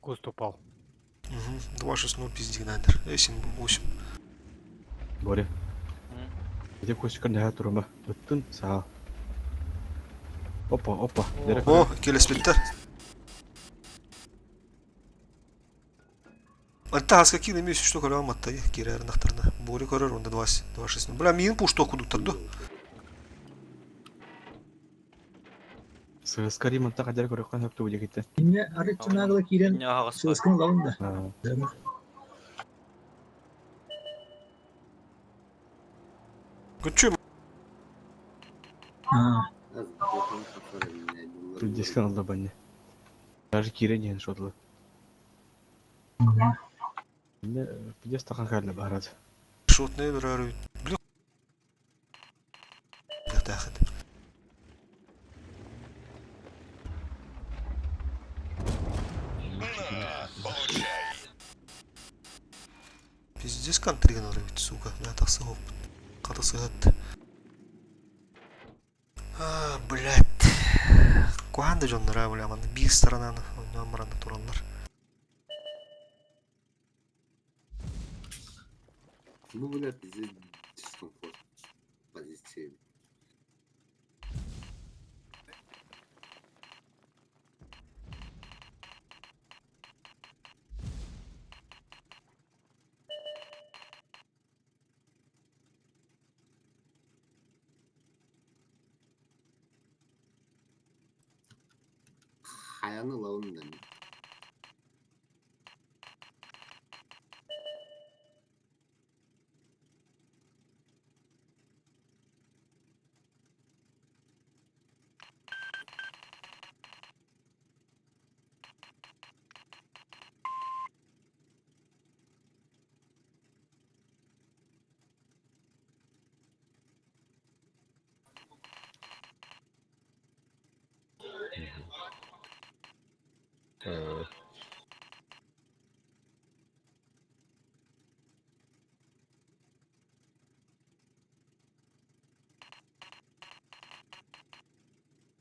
Куст упал. 2.6.0 пиздик надер. Эсин 8. Боря. Где костикан да турма. Өттүн сал. Опа. Дерек. О, келеспеттер. Anta haska kili mi что кора матта я кирер нахтарна. Бори корер онда 2.6. Бля мин пушто кудуттарду. Скорее монта кадер көрөккөн хөптү бу жигитте. Инне арычынагыла кирен Ne ağası var. сыскын лавында. Гүчү Az bakın kafara binler. Тут здесь канал банне. Даже кире не шотлы. Не, где стахан халла барат. шотне дурар. Бля. Я тахат. Получай. Пиздец контриган орбит, сука. Я так согоп. Ката сыгат. Блядь. Куанда жоннара бля ман bir сторонан номераны туранлар. Bu bile bizi diskomfort pozisyonu. Hayanı lavundan.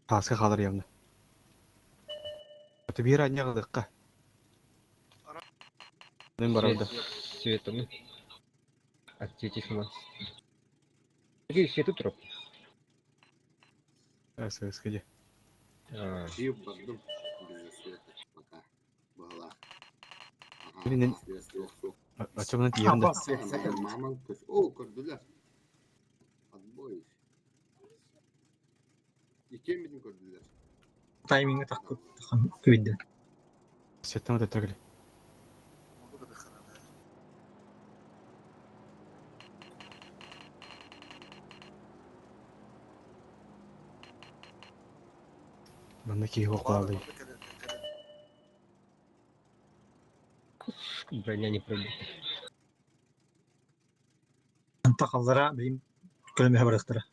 Таска калыр явно. Это бир аньяга дыкка. Мен барамда. Светом. Отсетись у нас. Где свету троп? Эсэскеде. Жив поддум. Без света. Пока. Была. Блин, А чё на тиенде? Маман көз. О, көрдүлөр. Отбой. Икен бидин көрдүлөр. Тайминги такып көйдө. Сеттен өтө тагыл. Мында ки окуалды. Броня не пробита. Анта калдыра бейим көлмө барыктыра.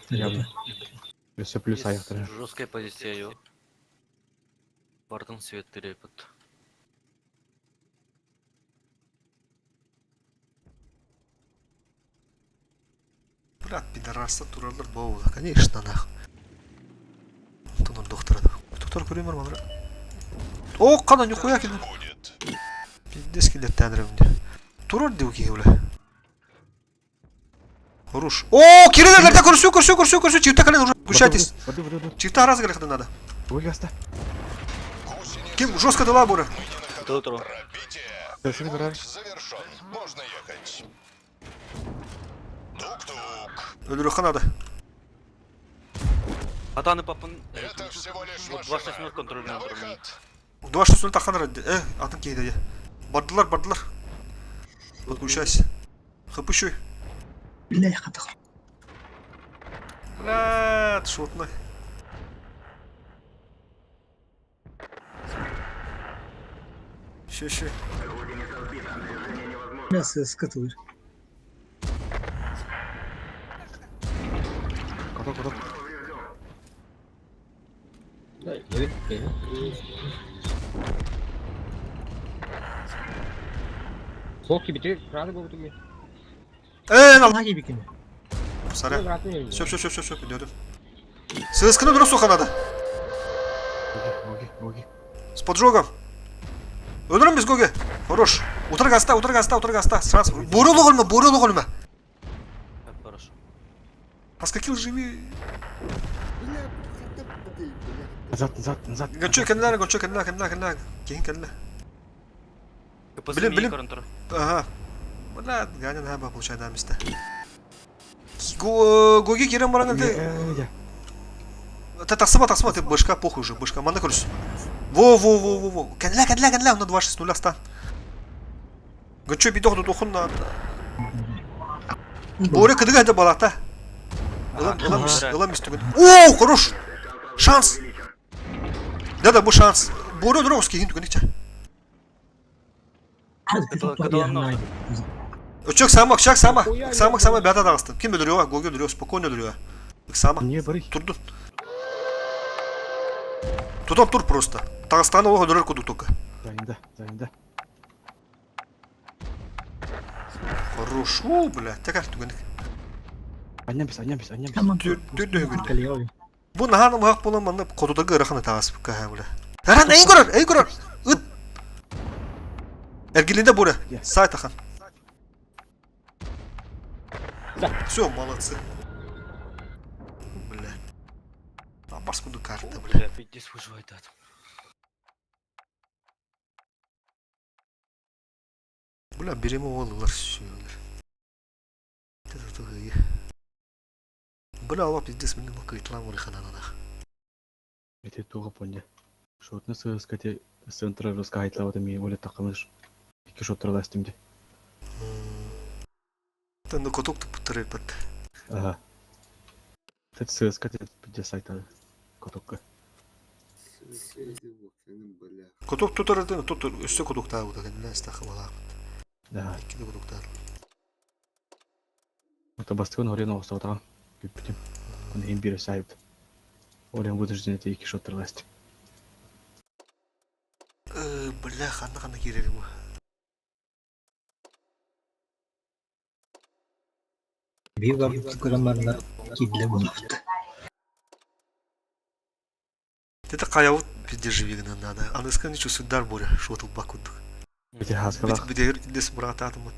Явно. Все плюс аяктыра. Жесткая позиция yok. Бардың светті репот. Брат, пидорасты туралар болду, конечно, нах. Тонор доктора. Доктор көрөмөр малра. О, кана нихуя келді. будет. Пиздец келді тәңірімде. Тұрыр деу кеге бля. Хорош. О, Кириллер, да, курсу. Чифта колен уже. Включайтесь. Воды. Чифта раз грех надо. Выгаста. Ким жестко дала бура. Утро. Пробитие. Завершен. Можно ехать. Тук-тук. Өліріға надо. Атаны папын... Это всего лишь Вот машина. 260 контрольный На номер. выход. 260 тақан ради. Атын кейді. Бардылар. Подключайся. Хыпышой. Бля, хатах. Блядь, шотной. Ща. Мясо скатываешь. Каток. Соки битир, разы болу туги. Нал. Лаги бикини. Саря. Все, идёт. Сысканы дұрыс соқа надо. Гоги. С поджогом. Өлірім без Гоги. Хорош. Утыр гаста. Сразу. Бурылы қолма. Так, хорошо. Поскакил, живи. Назад. Гончой кәнлі. Кейін кәнлі. Блин. Корантор. Ага. Блядь, ганен хаба получай дамисті. Гоги керем баран әлде. Тасыма, ты башка, похуй уже, башка, манда көріс. Во. Кәнлі, оны 260 астан. Гончой бидоқты тоқын на... Боре кідігі әді балақта. Илам істігін. О, хорош! Шанс! Да, бұл шанс. Боре дұрау скейін түгінікче. Өчек сама. Сама бәді дағыстын. Кем өліреуа? Гоги өліреуа, спокойно өліреуа. Сама. Не бары. Тұрдын. Тутам тур просто. Тағыстаны оға өлір күдік тоқа. Занята. Хорош. О, бля, тәкәр түгінік. Анямбис. Түрді өңгілді. Калеови. Бұл нағаны мұғақ болан маңна қодудағы ұрақаны тағасып кәға бля. Әран, әйін көрір. Үт. Әргелінде бұра. Сай тақан. Все, молодцы. Бля. Абас күді карта, бля. Бля, 50 выживает дат. Бля, берем олылар все. Бля, ала пиздец менің бұл кайтлан олы қанананақ. Это туға понде. Шотны сыскати центра раскайтлавата ми оле тақымыш. Iki шоттырла істімде. Тәнді котоқты бұттыры бәт. Ага. Тәт сыскати бідде сайтады. Котокка. Коток тұтыр әден, тұтыр үсті котоқтағы бұда. Нәс тақы балақ. Да. Екіді котоқтағы. Это бастығын орен оғыста отаған. Бүппітім. Оны ең бірі сайыпты. Орен бұды жүзінеті екі шоттырла істім. Бля, қанды керері бұ. Bir var kuramlarına kibile bulundu. Это қаяуыт бізде живегінен надо. Анысқа ничего судар боря, шотыл бакундық. Бітер хасқалақ Бідер дес мұрат атымыд.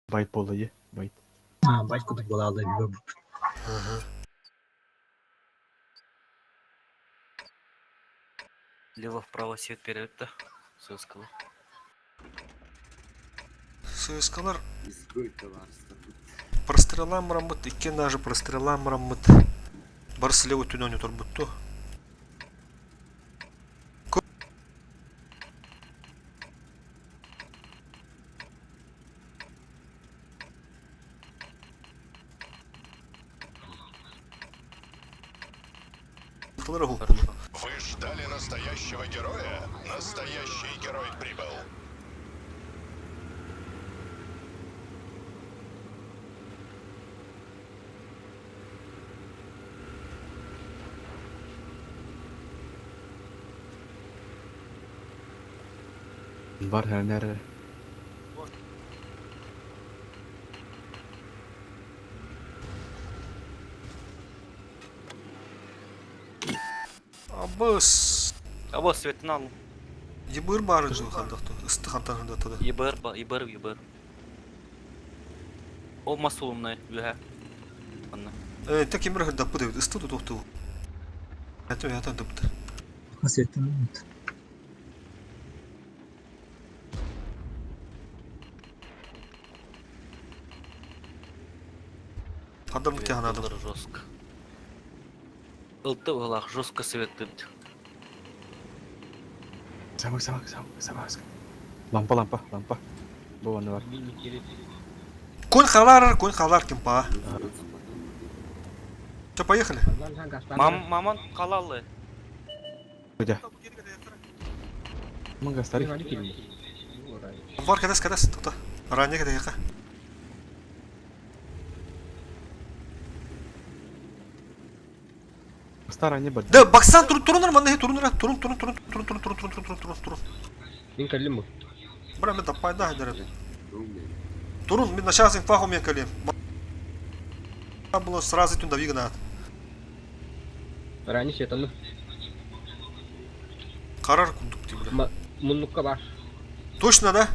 байт болды е. Байт. Baş kutu buladı bir var. Лево-вправо свет вперед, да? Сыскало. Сыскалар Сколько вас тут? прострелам рамыт, икен даже прострелам рамыт. Барсы лево түнөне тұрбытту. Хорошо. Вы ждали настоящего героя? Настоящий герой прибыл. Var her nerede? Абыс. А вот свет на. Ебыр бары жыл қандықты. Исты қантан қандықты да. Ибыр. О масулымны үһә. Анна. Так емір қандапы да. Исты да тоқты бұл. Ятан дыпты. Хасеттен. Қандамды тяған адам. Жестко. Ылты олақ жестко советті. Самак. Лампа. Бұл аны бар. Көн қалар кем па. Че, поехали? Маман қалалы. Өйде. Мың гастари. Бар кәдес, тоқта. Ранее кәде яқа. Стара не бар. Да, бақсан тұрыныр, маңда тұрыныр. Мен кәлем бұл. Бра, мен таппайды әдірі. Тұрын, мен началсын фаху мен кәлем. Было сразу туда вигнат. Ранее сетаны. Қарар күндікті, бля. Мұнлыққа бар. Точно, да?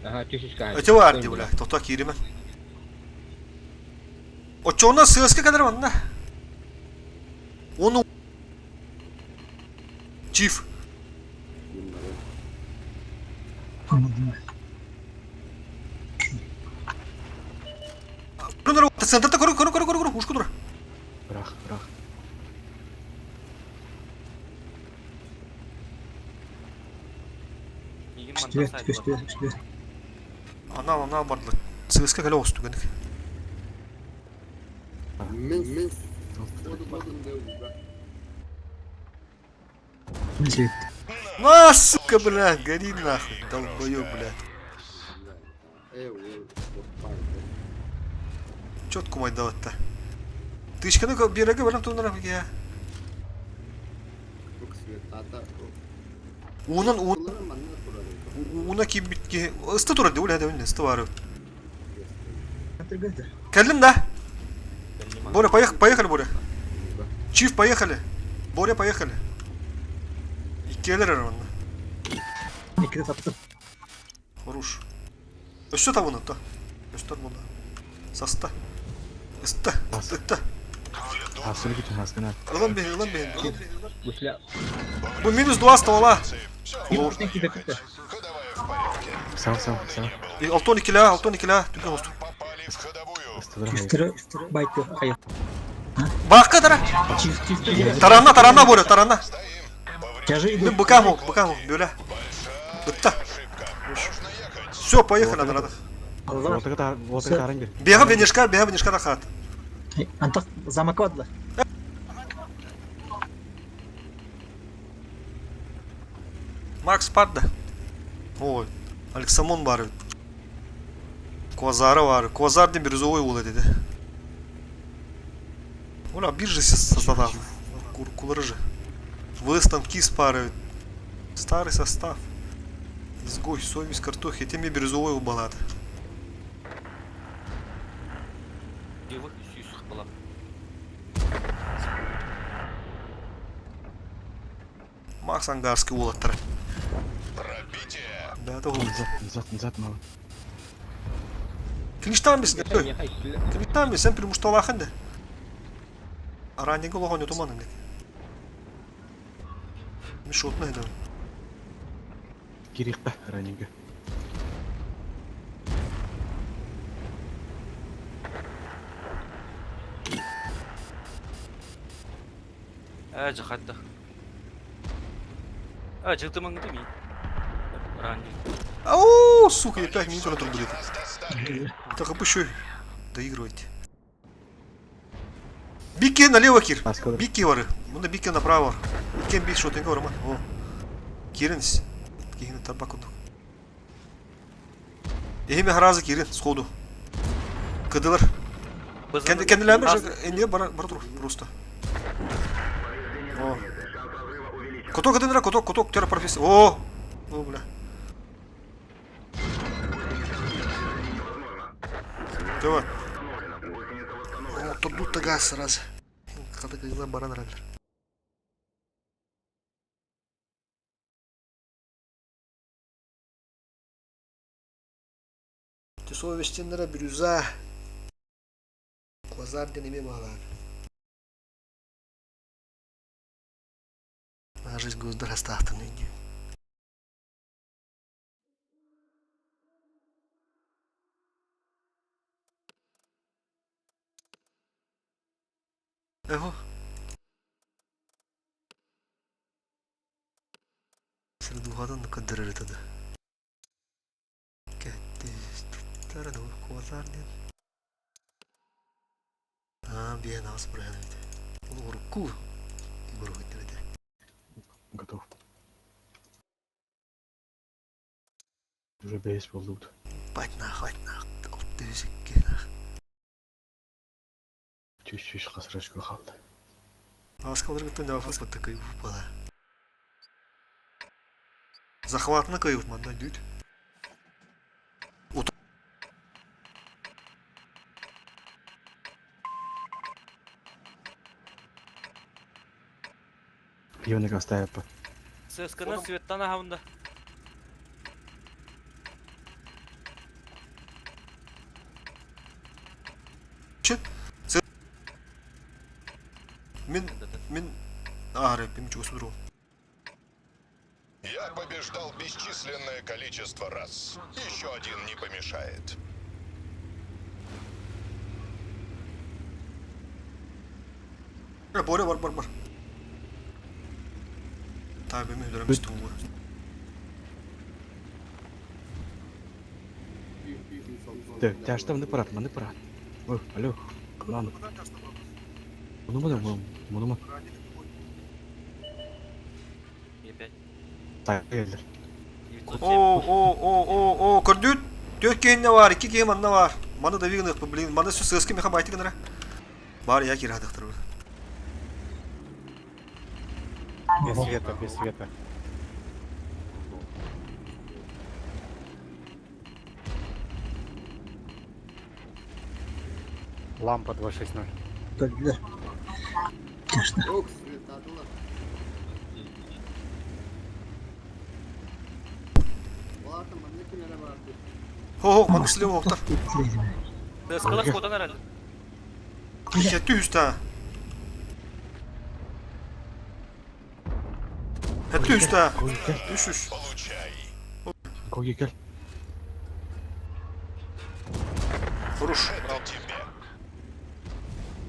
Ага, түйшішка. Өте var diye, bля. Тоқта киримен. Очоғына сығысқа кәдір маңда. Onu Чиф. Көрінір, центрда көрі, ұшқы тұра. Бірақ. Күшті. Ана барды. Сығысқа кәлі оғыз түгендік. Мен Оду деу. На, сука, бля, гори нахуй, долбоёб, бля. Чётку май даватта. Тышканы береге барам туынара я. Уна кибитке ысты турады, уля да ысты бары. Келдим да? Боря, поехали, Боря. Чиф, поехали. Боря, поехали. İkiyeler arabanla. İkide sattım. Хорош. Өшті табуны, та. Өшті табуны. Саста. Үсті. Асылы кетен асқына. Ылан бейін. Бұсля. Бұл минус 2 ставала. Yumurtadan kide kıttı. Сам. Алтон икіля. Түкен осту. Попали в ходовую. Üstüre baytı. Hayır. Баққа тара. Çift. Тарана, Боря, тарана. Тяжи иду. Мен быкаму, бөля. Бытта. Все, поехали, надо. Allah. Отыға таран кер. Беға венешка да хат. Антақ замака адла. Макс падда. Ой, Алексамон бар. Квазары бар. Квазардың бирюзовой улы деді. Оля, биржи создала. Кулары же. Вестон, Кис пары. Старый состав. Изгой, совесть, картохи. Этими бирюзовой убалады. Девы сүйсік была. Макс ангарский улаттар. Пробитие. Да, это улы. Зат малы. Кништан бесін, Кништан бесін, сен примушталахын да. Раннего лохоня туманын да. Мишотный да. Керек па раненгі. Жахатты. Жықты маңды мен. Ранний. Ау, сука, я 5 минут на труд будет. Так, опущу. Доигрывайте. Бикки налево, Кир. Бикки вары. Мында бикки направо. Бикки бик шо тенге варма. О. Киринс. Кигин табаку. Эми харазы Кирин сходу. Кыдылар. Кендилер же энде бар тур просто. О. Коток кыдылар, коток тера профессия. О, бля. Давай. Тут будто газ сразу. Когда баран раллер. совещенлere bir yüze. Kozar denemi bağlar. Жизнь гуздар остахтаны. Эго. Среду гадан кадырыр тады. Кетти. Тара да kozar ден. Bien az buraya dedi. Onu ruku. İbro dedi. Готов. Уже бейсбол тут. Бать нах. Оттүзикке нах. Чуть-чуть қасырашқа қалды. Аскалар гыттан нафас вот такой упала. Захватна кайып манда дүйт. Пионик оставив па. Сысканы Светлана хавында. Мен ары, мен чего смотрю. Я побеждал бесчисленное количество раз. Еще один не помешает. Бар. Tabii benim ödürüm üstüm bu. Тяжта мыны парат. Ой, алло, ладно. Мұны. Е5. Так, geldiler. О, көрдүт. 4 кейинне бар, 2 кейин манда бар. Маны да вигнық, блин, маны сөз сыски меха байты гынара. Бар, я кирадықтыр. Без света. Лампа 260. Тогда. Yok sırtadılar. O arkamda ne kimlere vardı? Ho, mаны слева оқтар. Сысканы Скоттан herhalde. Кетті üstte. Кетті üstte. Üş. Получай. Коги гel. Хорош. Это тебе.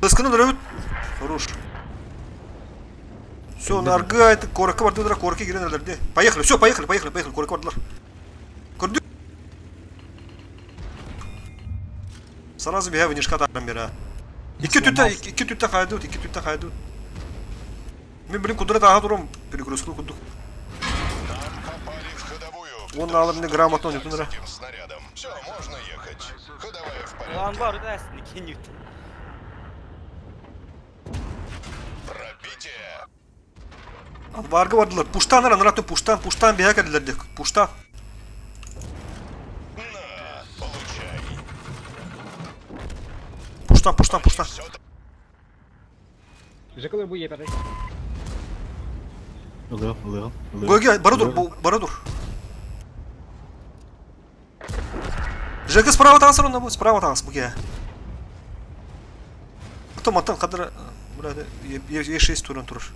Сысканы дөрөт. Хорош. Все, нарга это коракка барды дыра, коракка киренерлер де. Поехали, все, поехали, коракка бардылар. Көрдү. Сразу бега винишка тарам бера. İki tütte kaydı. Мен блин кудырет ага турам, перегрузку кудук. Нам попали в ходовую. Он алып мне грамотно не С тунра. этим снарядом. Все, можно ехать. Ходовая в порядке. Lan var da aslında 2 Newton. Пробитие. Vargı vardılar. Puştanlar anlatıyor. Puştan beyaz edilerdi. Puştan. На, получай. Puştan. Все Жекалар bu yeter. Ылыгым. Гойге, бара дур. Жека справа тағасыр онда бұл. Справа тағас бұл ке. Аттан қадыр. Burada E6 turun turur.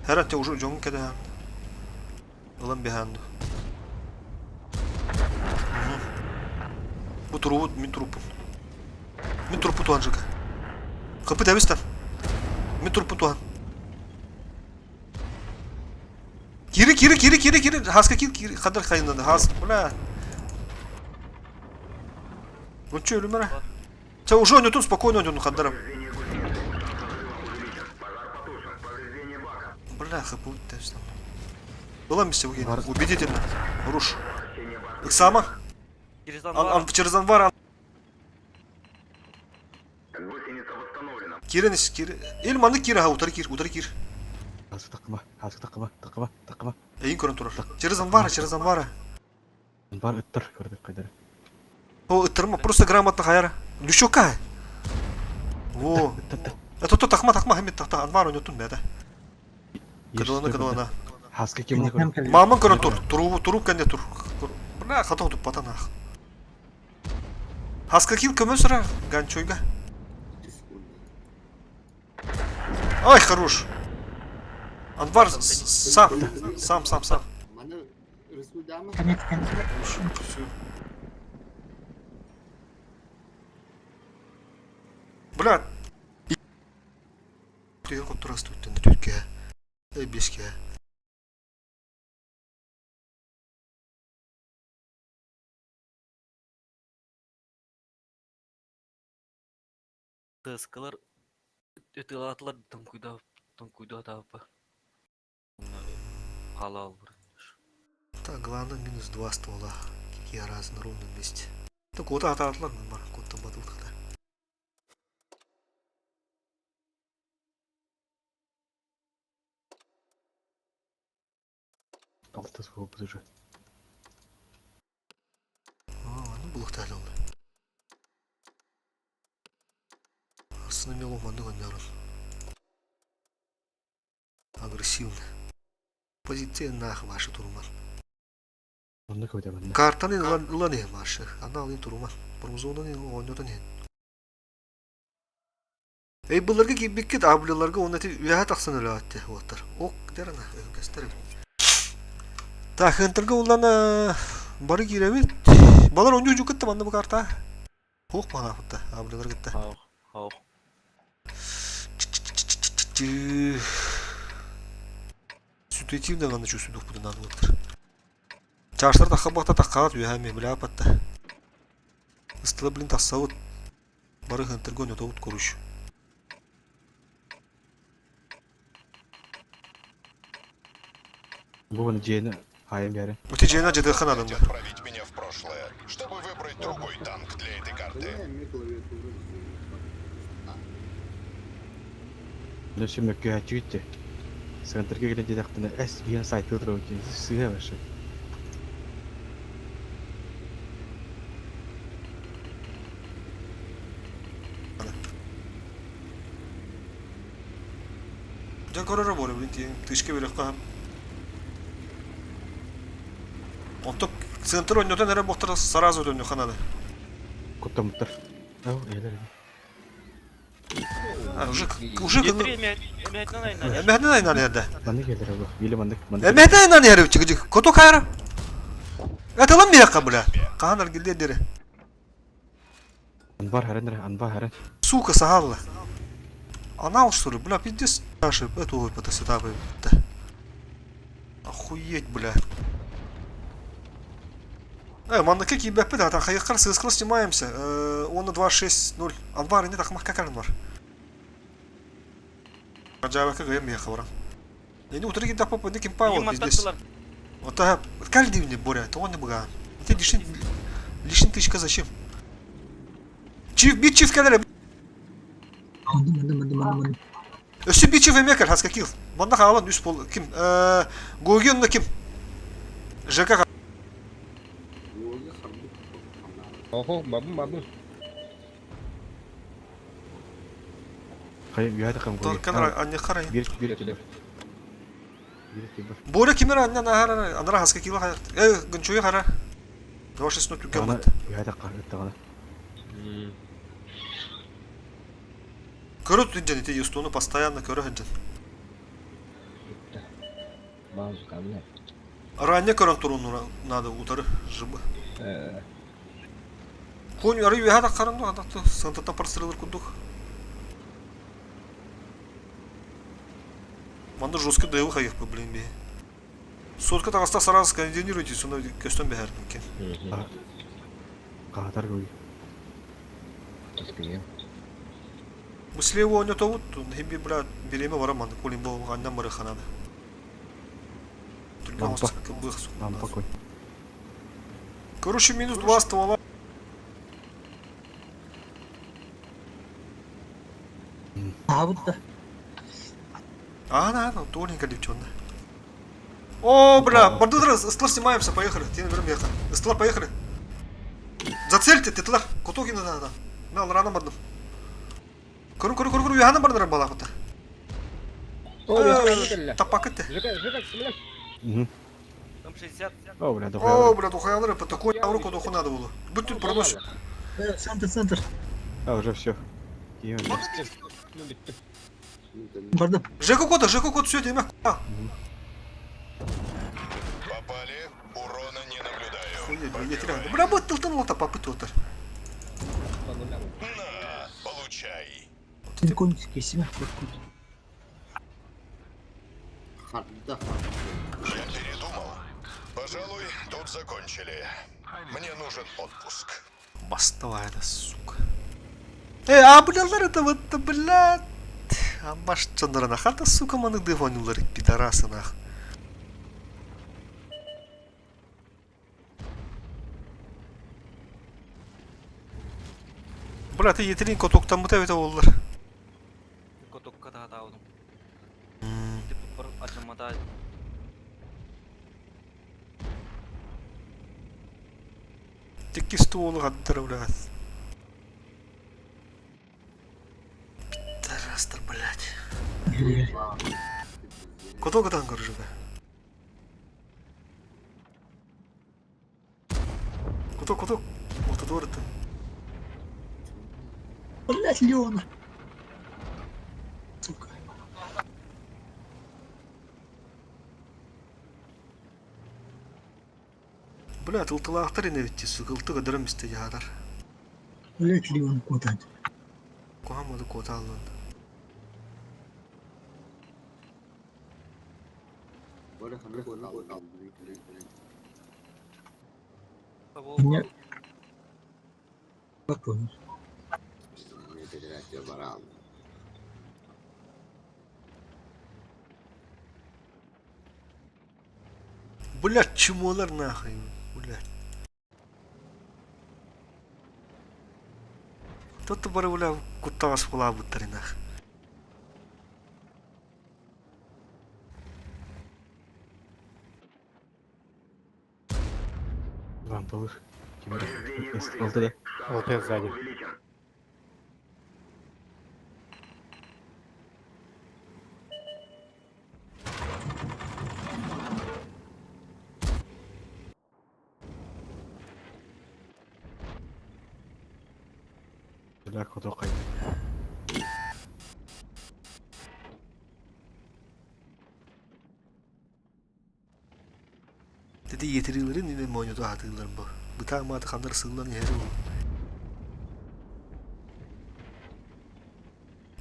Herhalde уже жоңын кәді. Ұлан бейханды. Bu turubu, min turupu tuğan Жека. Kapı devistan. Min turupu tuğan. Kiri. Haska kiri. Kadar kayınlandı. Has. Bula. Bunçu ölüm ara. Sen уже oynuyordun, спокойно oynuyordun kaddarım. Бляха, будет точно. Выломись его, убедительно. Руш. Иксама. Через анвар. Гусеница восстановлена. Кири. Илманды кири, утары кир. Hazır takıma. Эйин көрін тұрар. Через анвара. Бар ыттыр көрдік қайдары. О, ытырма, просто грамотно хаяра. Душока. Во. Это то такма, хамит тахта анвар ойнотун бәді. Кадуана. Хаска кеміне көрдік. Мамын көрін туруп кәнде тур. Бля, хатау тут патанах. Хаскакил көмөсіра, ганчойга. Ай, хорош. Анвар, сам. Mana Resul'den Конец, конец. Все. Бля. Приехал вот раз тут на тютке. Эй, бешке. Тыскалар өтілатлар тым куйда табы. Халал бір. Так, главное минус 2 ствола. Какие раз на ровном месте. Так вот ататлар, но кот-то батл когда. Алты сколько уже. Ну был талил. Остановил манду гандяру. Агрессивно. Позиция нах ваша турман. Onda koyda bende. Картаны лане ваши. Она алын турман. Промзонаны ойнотан ен. Эй, бұларға кейбеккет абылыларға онаты үйәт ақсын өлі атты. Оттар. Оқ, дәріна. Өңкестер. Так, хэнтерге оланы бары кейрәбет. Балар онжу жүк кетті маңды бұл карта. Оқ мана құтты. Абылылар кетті. Хауқ. Ситуативно ғаны чу сүдік бұдын анылықтыр. Чаштар таққа бақта таққағат үйәме білі апатты. Истылы білін тақсауыт. Бары хэнтерге ойната ұт көруш. Вон Джейна, хаем яре. У тебя Джейна жедыхан адамдар. Отправить меня в прошлое, чтобы выбрать другой танк для этой карты. Ну şimdi mökkü hacı gitti. Sıkıntırga gelince taktığında bir yana saytı duruyor ki sığıyor başı. Can korora bolu blin tiyen tışke böyle kaham. Ontok центр oynuyordu nere boktara sarazo dönüyor kanadı. Kutta mutlar. Oh iyiler. Уже Emehden aynan yerde. Bana gelir abi. Bile bandık. Emehden aynan yerde çıkacak. Koto kayra. Atalım bir yakka bula. Kahanar gildi deri. Anvar haran. Сука сахалла. Анал что ли? Бля, пиздец. Наши, это ой, это сетапы. Охуеть, бля. Мандaki gibi yapı da hayıklar sızkılı снимаемся. Onu 260. Anvar ne takmak kakarın var. Acaba kagayım ya kavram. Yani утре гидап по диким павел пиздец. Вот так. Кальди мне боря, то он не бога. Ты лишний тычка зачем? Чиф kadar. Anladım. Ösü bir çift emek has kakil. Banda kalan üst pol kim? Gogen'da kim? JK. Oho, babım. Hayır bir takım koyuyor. Kadar anne karayın. Bir. Bora kimer anne nahara anara has kakil hayat. Gınçoyu kara. 260 tükkan. Bir dakika ettiğine. Körü tüncen ite yustunu постоянно körü hıncın. Bazı kabile. Ранее körün turunu надо utarı жыбы. Конь арı ya da karındı adaktı. Santata parstırılır kuduk. Manda жестко дайыл хайық по блин бе. Сотка тағаста сразу скоординируйте, сонда көстен бе әрдің кен. Qatar koyuyor. Tutkuyum. Мы слева у него тут, химби, бля, береме вараман, колим был ганнам бары ханада. Лампа кой. Короче, минус 2 ствола. Abi da. Она, тоненькая девчонка. О, бля, бардудра, стла снимаемся, поехали. Ты наверное ехал. Стла, поехали. Зацельте, ты туда, кутоки надо. На, рано мадну. Куру, яна бардара бала кута. О, я Тапак это. Жигай, блядь. Там 60. О, бля, О, дохуя. бля, тухаялары по такой руку духу надо было. Бүтін пронос. Центр. А, уже все. Бардым. ЖК код все, демек. Попали. Урона не наблюдаю. Охуеть, бля, я теряю. Бля, вот тылтанула-то попытал-то. На, получай. Тинконский себя. Харда Я передумал. Пожалуй, тут закончили. Мне нужен отпуск. Бастовая эта сука. А, блядь, это вот, блядь. А баш чандарана хата, сука, маны дывонилар, пидорасы, нах. Брат, и етерин котоктан мутавита олар. Котокка да дауdım. Типа бір acımada. Тики стволы гаддары, блядь. Пидорастер, блядь. Котоктан горжу, бля. Коток. Вот это вот это. Блять, Леона. Сука. Блядь, ылтылаактар эне битти, сука, ылтыга дырым исте жадар. Блять, Леон куда-то. Куамады кота алын. Böyle hamle koyalım. Меня... Как понял? Ne dediler ki bara aldım. Блядь, чмолар нахуй, блядь. Тут бары, бля, кутаас була буттары нах. Вам повыше. Повреждение Есть, гусеницы. да. Шанс разрыва увеличен. Бля, коток кайт. Dedi yetirilerin yine mi oynuyordu hatırlarım bu. Bu tane matı kanları sığılan yeri bu.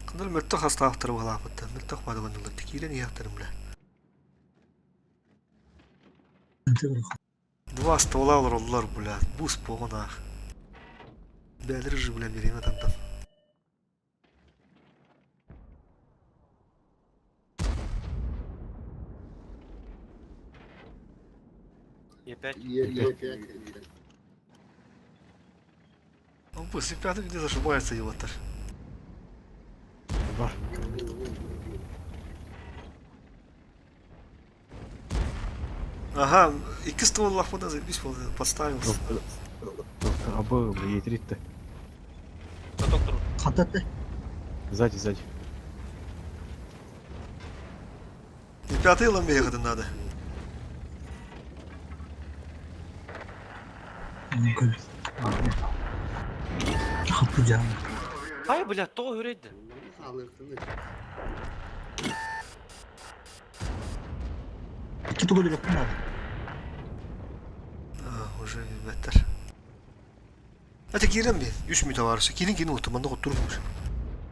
Kanları mörtte hasta haftarı var lafıtta. Mörtte haftada kandılar. Tekiyle niye haftarım bile. Два ствола olurlar bile. Buz poğuna. Belir bile vereyim adamdan. Е5. Он после пятый где зашибается его-то. Бар. Ага, iki ствол лахмада заебись подставился. Абы, бля, етерит-то. Коток тұр. Хататы. Сзади. И пятый ламбе ходы надо. Хапуджан. Ай, блядь, то göreydi. Sağlıklı. İki tuğla bir bakın abi. А, уже better. Hadi girin bir. 3 müte varsa. Girin ortamında oturmuş.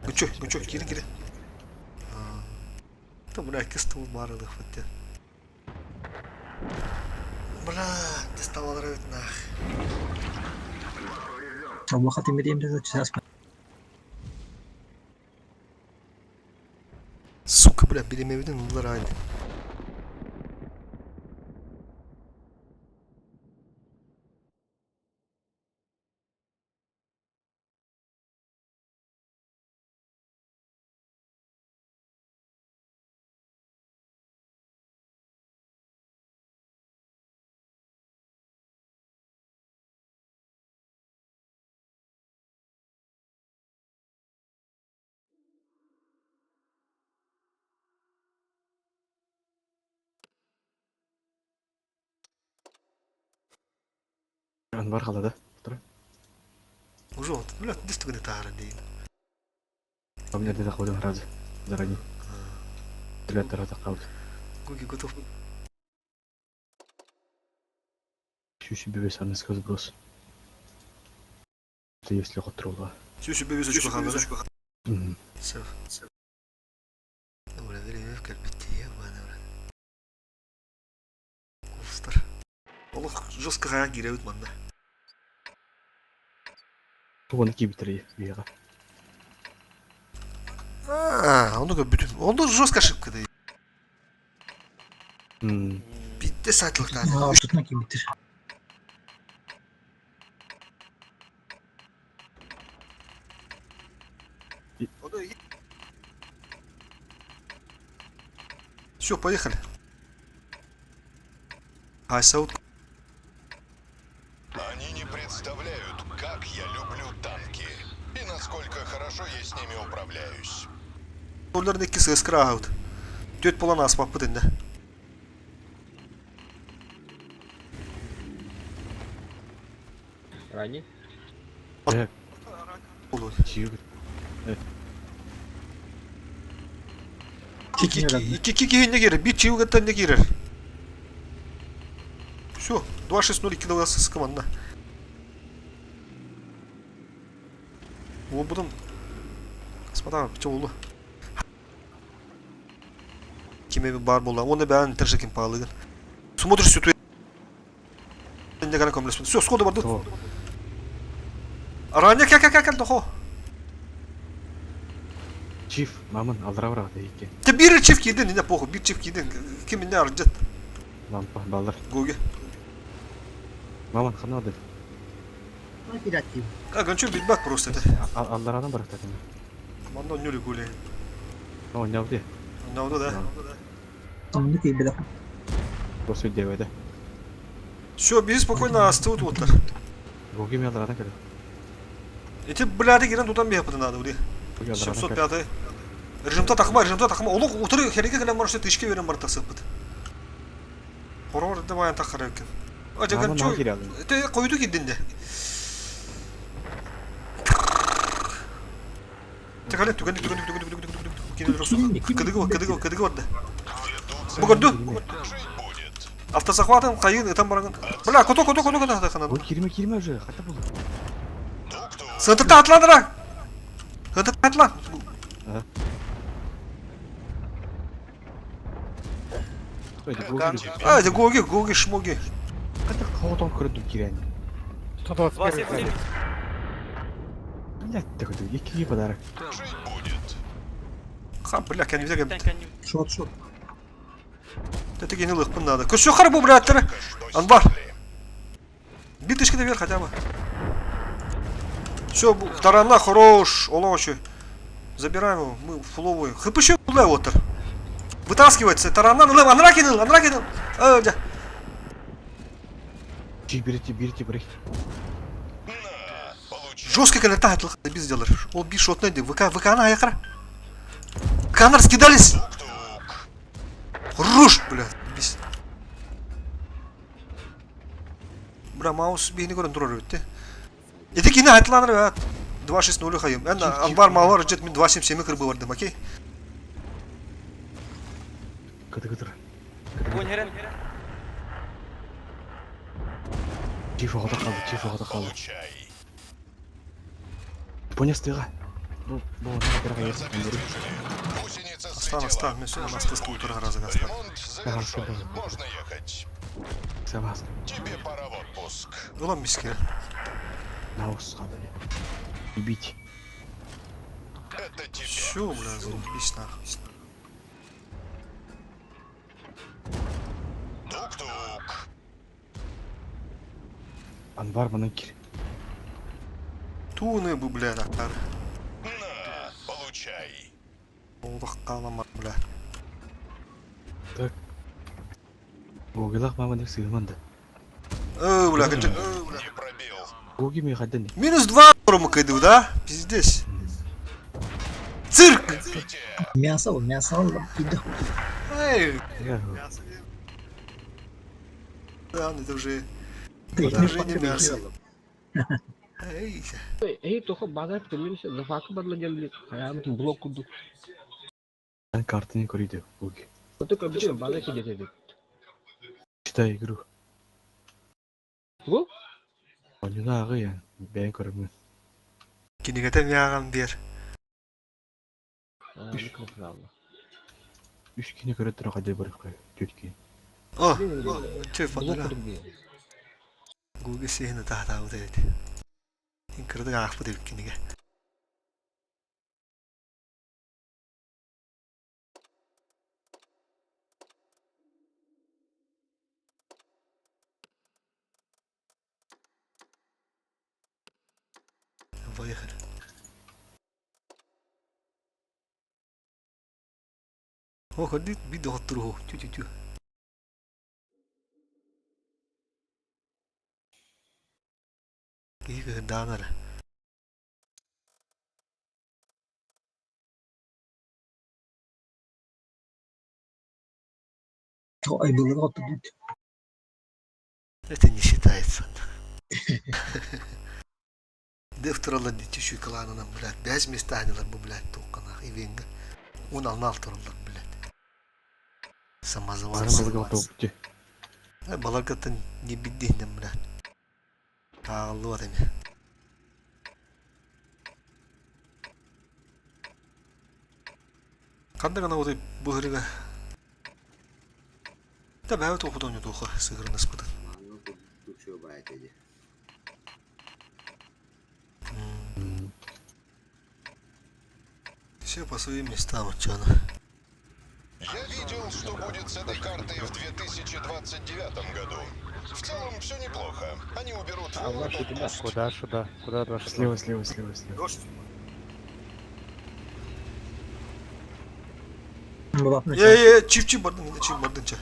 Gıçök, girin. Да, бля, кистовый барылых вот. Бля, не стало нравиться нах. Allah hatim edeyim de сейчас. Сука, бля, benim evden onlar aynı. Анвар қалады. Тұр. Уже вот, блядь, здесь только не тара дейін. А мне это заходим разы. Заранее. Ребята раза қалды. Гоги готов. Еще бебесарный сброс. Это если хотрова. Сюші бебесочку қанды. Мгм. Сәв. Бля, время в кальбетте, ебаный, бля. Кулстар. Олық жестко реагирует манда. Оны кибитрей бияға. Onu da bütün. Onu жестко ошибка değil. Ммм. Bitti satılıktan. Артына кибитир. Все, поехали. Айсаут. Они не представляют, как я люблю танки. И насколько хорошо я с ними управляюсь. Onların ikisi ıskıra out. Dört bulan asmak bu dinde. Ранее? Olur. Чиюр. İki kişi ne girer? Bir çivi ne girer? Все, 2-6-0 kilogası sıkımanda. O budum. Смотри, пчелу. Кеме бар болла. Он бәрін тіршекін пағылыгын. Смотришь всю ту... Не гана комлес. Все, сходу барды. Ранее как дохо. Чиф, мамын алдыра дейке. Те бир чиф кийдин, не похуй. Bir çift кийдин. Кем не аржат. Лампа, балдар. Гоге. Мамын қанады. Оператив. Гончу битбак просто. Алдырадан барақтады. Манда нюли гуле. О, нявде. Навда да. Onu kibila. Просто девайда. Все, бери спокойно остыл вот. Гоги мен алдырадан келді. Эти бляды гирен тутан бе yapıdı надо уди. 705. Режимта тақыма. Олық отыры хереге кілем барышты тышке верен бар тасып бұд. Хорор демайын тақыр екен. Ажаган чой. Те қойды кедінде. Текален түгенді. Кыдығы барды. Бұл көрді? Автозахватын қайын етен барған. Бля, көті. Ой, кирме уже, қайта бұл. Сынтырта атландыра. Сынтырта атлан. Айде, гоги, шмоги. Қайта қауытан көрді кирен. 221. Блядь, такой, екі подарок. Ха, бля, кен везде кем. Шот. Это генил их надо. Все харбу, блядь, Анбар. Битышки наверх хотя бы. Все, тарана хорош, олочи. Забираем его, мы фуловую. Хыпыщу, бля, отыр. Вытаскивается, тарана, анракинул. Берите, брей. Жестко коннектает, без делаешь. Ол би шот найди, ВК на якора. Канар скидались. Руш, бля, бис. Бля, маус бейни көрін тұрар өтті. Еті кені айтланыр, 2-6-0 қайым. Ән анбар малар жет мен 2-7-7 кірбі бардым, окей? Кыдыр. Гонерен. Чиф оғада қалды. Поня стыға. Бұл нағыдыраға ерсін. Остан, мен сүйен астыскы отырға разыға астан. Можно ехать. Сабас. Тебе пора в отпуск. Олам миске. Наус қалды. Убить. Это тебе. Все, бля, заебись нахуй. Тук-тук. Анвар мұның кир. Туны бы, бля, нахар. На, получай. Олдық қалама, бля. Так. Гоғилақ мамының сығыманды. Бля, Не пробил. Гоги мен қаддан. -2 ұрымы кайды, да? Пиздец. Цирк! Мясо алып киді. Эй! Да, это уже Подорожение мяса. Эй, Эй, только базар төлөмөш, зафакы бадла келди. Хаямын блок курдук. Ben kartını koruydu bugün. Только обычно базар кедетеди. Çıtay игру. Bu? Oyunu ağı yani. Ben korumum. кинегете мягам дер. Микрофон. 3 kini göre tırak hadi bırak koy. 4 kini. О, че Блок фадла. курдук. Гуги сehne тахтаа үдээд. Ин кырдаг аахпа дэвик кинеге. Поехали. О, ходи, видео оттуру. Тю-тю-тю. Ига данара. Ай, был рот тут. Это не считается. Дефтуралар дичи кланынан, блядь, 5 местанилар бу, блядь, туккана ивенге. 16 туралар, блядь. Самозванцы. Бana balık altı okuttu. Баларгаттан не биддинден, блядь. Ааллу адами. Кандай гана одай быгырыга. Да бәвет оқудан еді оқы, сығырын ыспыдын. Маңны тут что бает эти. Все по своим местам, чана. Я видел, что будет с этой картой в 2029 году. В целом все неплохо. Они уберут волну пуст. Слева, слева, слева, слева. Чиф-чиф бардын, чиф бардын, ча.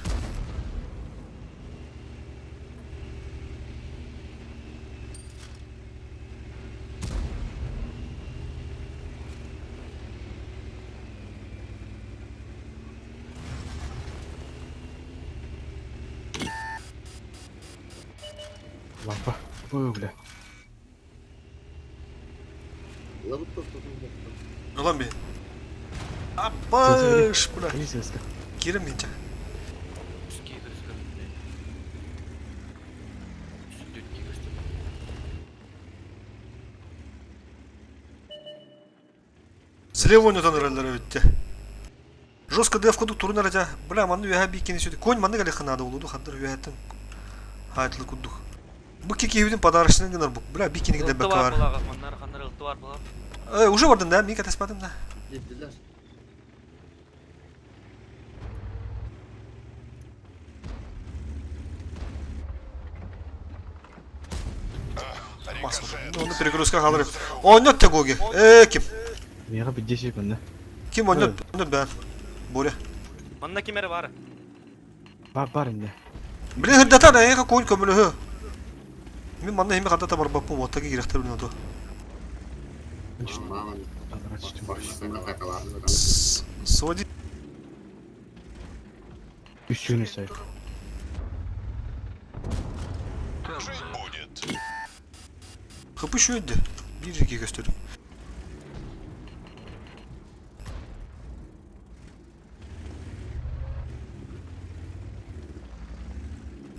Lampa. Böyle. Ловут то, что там. Ulan bir. Apış, bula. İyi ses kal. Girin mi, ça. Üstü кіріскін. Үстүн кіріскін. Слева ойнатан ыраллар өтті. Жестко деф кудук турун аража. Бля, манны уяха бейкені сөйді. Конь манны гале ханады олуду, хаддар уяхаттан. Хайтлы кудук. Bu kekevinin padarışını gınar bu. Bля, bikini giden Ылты bek бар var. бұлаға, маннар қандар ылты бар бұлаға. Уже vardın da, mika tespadım da. Dediler. Onu перегрузка kalır. Oynat tek ogi. Kim? Mega bir şey bende. Kim oynat? Oynat ben. Böyle. Манна кемері бар. Var indi. Bile hırdata da yaka koyun kömülü hı. Min manna himi kadata var bakma botta ki girekter bilin odu. Мама. Kadar açtım. Başlasın atakalarını. Sodi. 3 günü sayıp. Жить будет. Kapı şuydu. Bir iki gösterdim.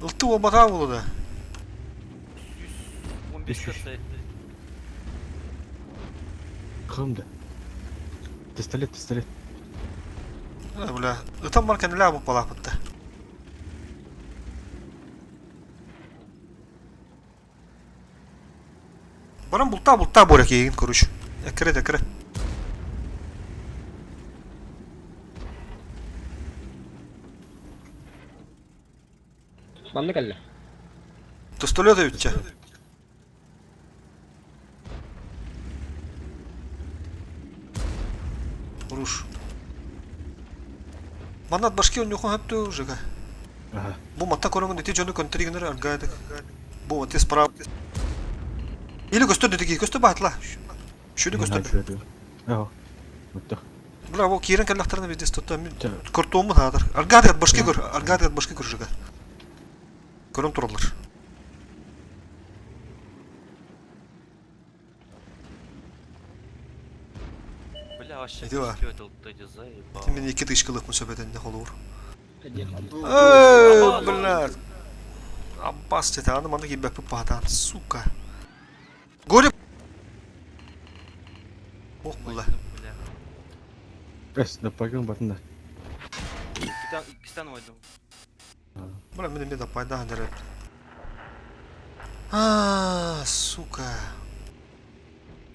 Iltı o batağı bulu da. 15 кірсі. Kımdı. Pistolet, pistolet. Bля, ıtan varken ne bu balak bitti. Bana bulta borek yegin kuruş. Ekre. Manны келді. Тостолета ütçe. Kuruş. Manat başka oyun yok mu hep de жига. Ага. Bu matta korongun eti jonu kontrigner argaydı. Bu ati sprав. Или göster dedi ki göster batla. Şunu göster. Ага. Mutlu. Бля, bu kiren kellaktarını biz destotta Tabii. kurtuğumu hadır. Argaydı başka gör. Argaydı başka gör жига. Көрüm turallar. aşağı Neydi var? kötü oldu zayıf. Timin iki dışkılık musabeten ne olur. Hadi. Eee, блядь. Abbas çete anım anı gibi yapıp bahatan. Suka. Gorip. Oh bula. Es, напрягом батында. İkisinden oynadım. Бля, benim de payda handere. Aaa, suka.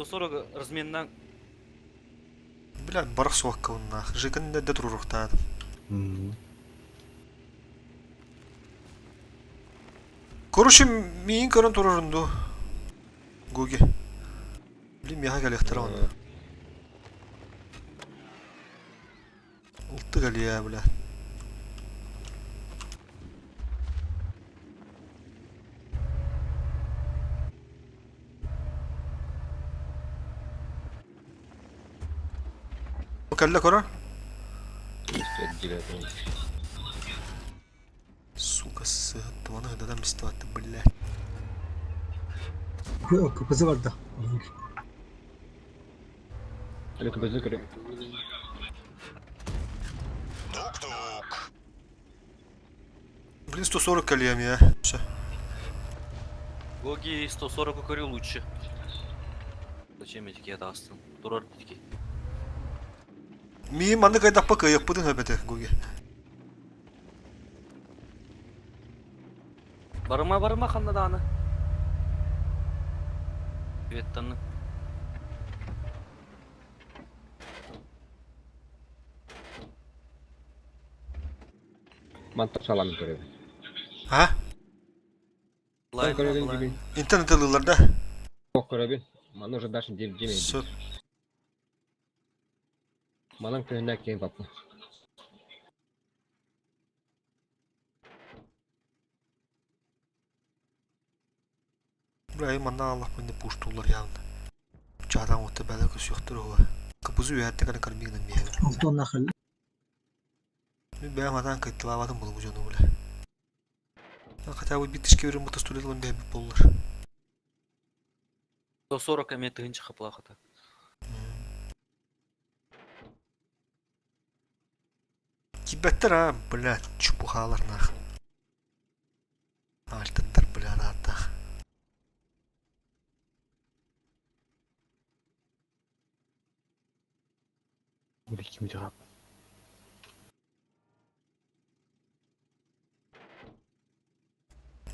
Sonra разменнан Бля, барах суакка унна. Жикын не детруруктан. Короче, миин көрөн турурунду. Гуги. Блин, миха галехтера онна. Улты галия, бля. Калла кора? Сука, сыгыттым, аны ыдадан мистеватты, бля. Kızı var da. Hadi kapıcı kırık. Тук-тук. Блин, 140 калиям я. Всё. Гоги 140 укорил лучше. Зачем эти это астын? Дурар дики. Миин манны кайдакпа кыйыкпытын хөбөтө, Гуги. Барыма ханна да аны. Веттаны. Mantar salam kırık. Ha? Лайн Көреген лайн. gibi. Интернет ылыларда. Çok kırık. Manu уже даже демейді. Söp. Манан кöyünden кейін папа. Бля, манна Аллах менде пуштулар явно. Чадан отты бәлі көс yoqtur ова. Кыпызы үйәтті кәні кірмегінен мейді. Altı nakıl. Мен бәм атан кайттылавадым бұл жону бля. Хотя бы битішке өрім бұты студиялан бәбі болылар. 140 аме тыгынчы хаплахата. Кибеттер а, бля, чупухалар нах. Альтындар бля ратах. 우리 김정합.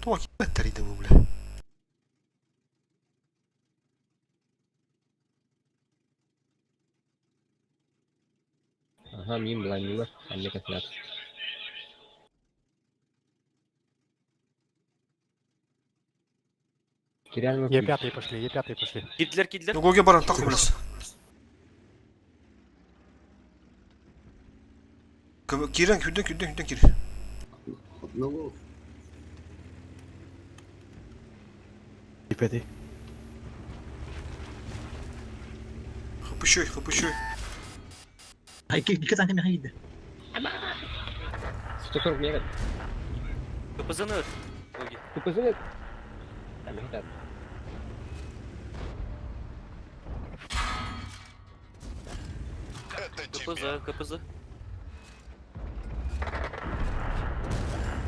Tuo kibetteriydi bu bля. Aha miyim blind'lılar. Anne katına. Кирян Е5 пошли, Е5 пошли. Кидлер. Ну гоге баран так блес. Кирен künden kir. Одного. İpedi. Хапышой. İki tane meha gitti. 140 мега. КПЗны öt. Гоги. Kapıcı. Tamam hadi. Это тебе. КПЗ.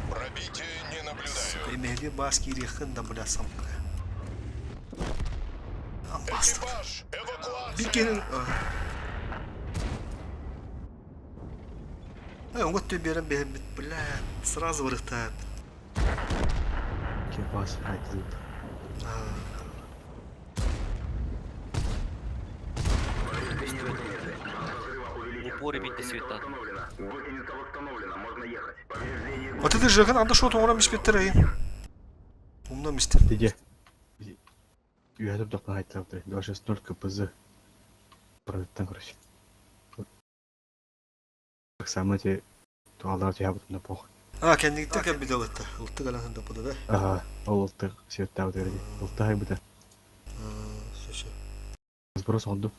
Пробитие не наблюдаю. Emeli baski yakında bля samka. Bastım. Экипаж, эвакуация. Bir kere... Он вот тебе бля, сразу вырыхтает. Кебас. Айтылды. В упоре бить до света. Гусеница восстановлена, можно ехать. Повреждение Вот это же anda şu otomora mispettireyim. Umdan mistim. Деде. Үйәтіп доқтан айтылып тұр. 260 КПЗ. Продуктан короче. Так само те туалдар те ябытында пох. Kendi gittik ya bir de ılıttı. Ilıttı kalan hında bu da da. Ага, ол ұлттық сүйетті ауды өреді. Ұлттық айбыда. Şaşı. Сброс олду.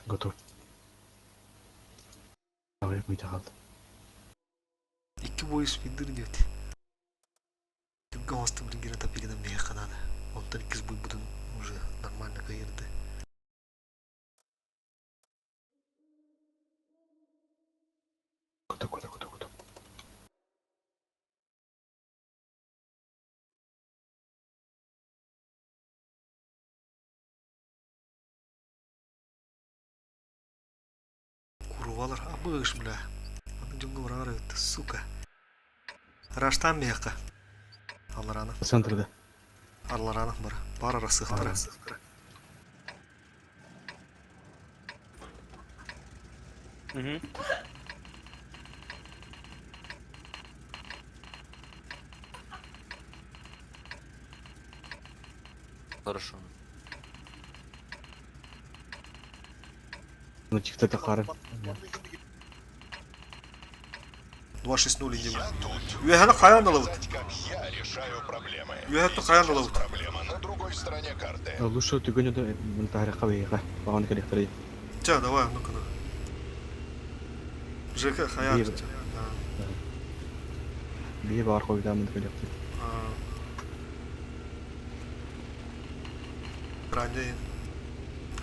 Готов. Давай мыйта қалды. İki boyu speeder diyordu. Тюгга хосты блин топигинен беге канады. Онтан иккис буйбутун уже нормально кайырды. Куда. Курвалар, абыш, бля. Аны жумга барар өттү, сука. Раштан бега. Алараны, Центрда. арлараны бар. Бар арасыктыра. Угу. Хорошо. Ну, чифта тахары. 2-6-0 иди. Я тут. Юэхана каян алабыт. Показать, как я решаю проблемы. Юэхатты каян Сейчас алабыт. проблема на другой стороне карты. Лучше тюгөнө да мен тарихка бейга. Баган керектери. Ча, давай, ну-ка. ЖК каян. Бейбіт. Бие бар койда мен керектери. Ранде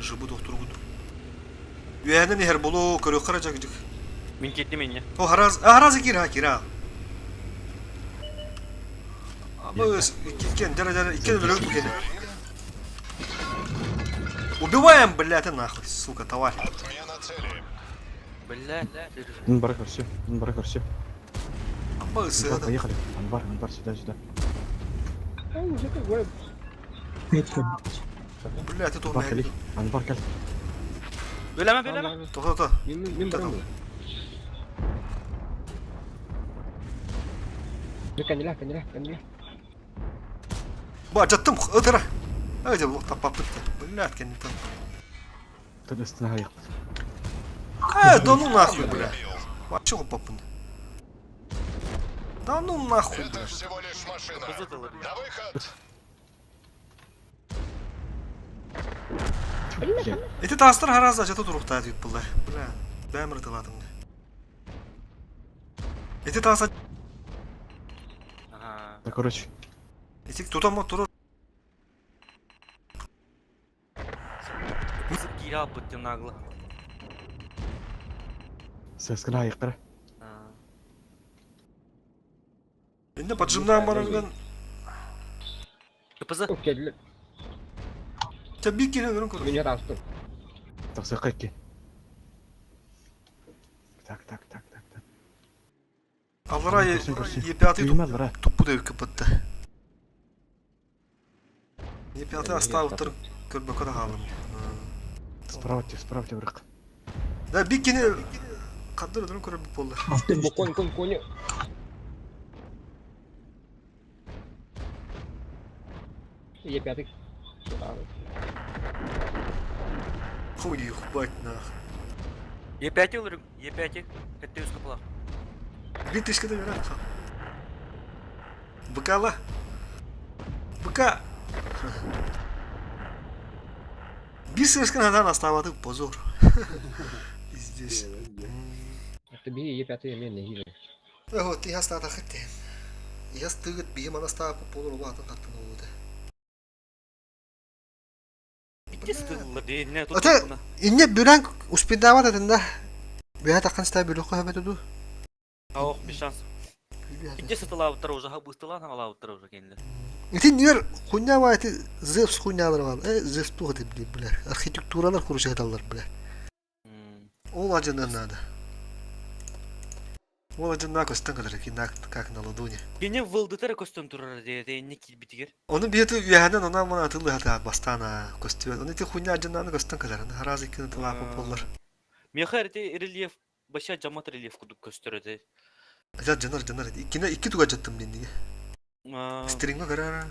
жыбы доктор гуду. Юэхана нехер болу көрөк каражак жик. Мен кеттім мен, О, хараз кира. Абыз, кен, жара, кен өлөк кен. Убиваем, блядь, нахуй, сука, товарищ. Отмена цели. Блядь. Мен бара көрсө. Абыз, Поехали. Анбар сюда. Ай, ЖК говорит. блядь, ты Анбар турмай. кел. Анбар кел. Бөлеме. То. Мен барам. Кандила. Ба, жаттым, ыдыра. Öyle bu tapapıt. Блядь, кен не там. Тут остановил. Да ну нахуй, бля. А чего попын? Да ну нахуй, Это бля. всего лишь машина. На выход. Эти тастар хараза жата турукта дейт булар. Бля, бәмір тыладым. Эти тастар Ага. Да, короче. эти тутама туру. Кызып кире алып бүттім наглы. Сескана айыққыра. Енді поджимнан баранган. Кыпызы. Келдилер. Tabii ki görün көрün. Мен растым. Тақсы қайки. Так. Алара Көрсін. епятый Үймәлдіра. тупу деп капатты. Епятый оставыптыр көрбөк када қалым. Справте бірақ. Да бикини кадыр өдірін көрбөк болды. Коня. Е5. Хуй ебать нах. Е5 өлірім. Е5. Кәтте өз қапылақ. Битишке де берем. Быкала. Быка. Bir сырсканадан оставады позор. Здесь. Это бери Е5 мен не хиле. Вот я стата хотел. Я стыгет бие монастырь по полу латан таттын улуды. Итте стылы дейіне Ата, тұтқына. инне бүрән успедават атында. Бәя таққан стай бөлөк қойып өтуду. Ауық без шанс. Итте сытыла ауыттыр уже, бұстылан ала ауыттыр уже кенді. Эти нер хуйня ва эти Зевс хуйнялар var. Зевс туғы деп дейм, бля. Архитектуралар куруш айталар, бля. Ол ажынан надо. Ол ажынан көстен кадыр кинак как на ладони. Кене вылдытыр көстен тұрыр дейіне кел бітігер. Оны беті үйәнен она мана атылы хата бастана көстен. Оны эти хуйня ажынан көстен кадыр. Харазы кені тыла популар. Меха әрте рельеф, баша жамат рельеф күдік көстіреді. Жат жанар. Икine iki туга жаттым мен неге. Стринга карара.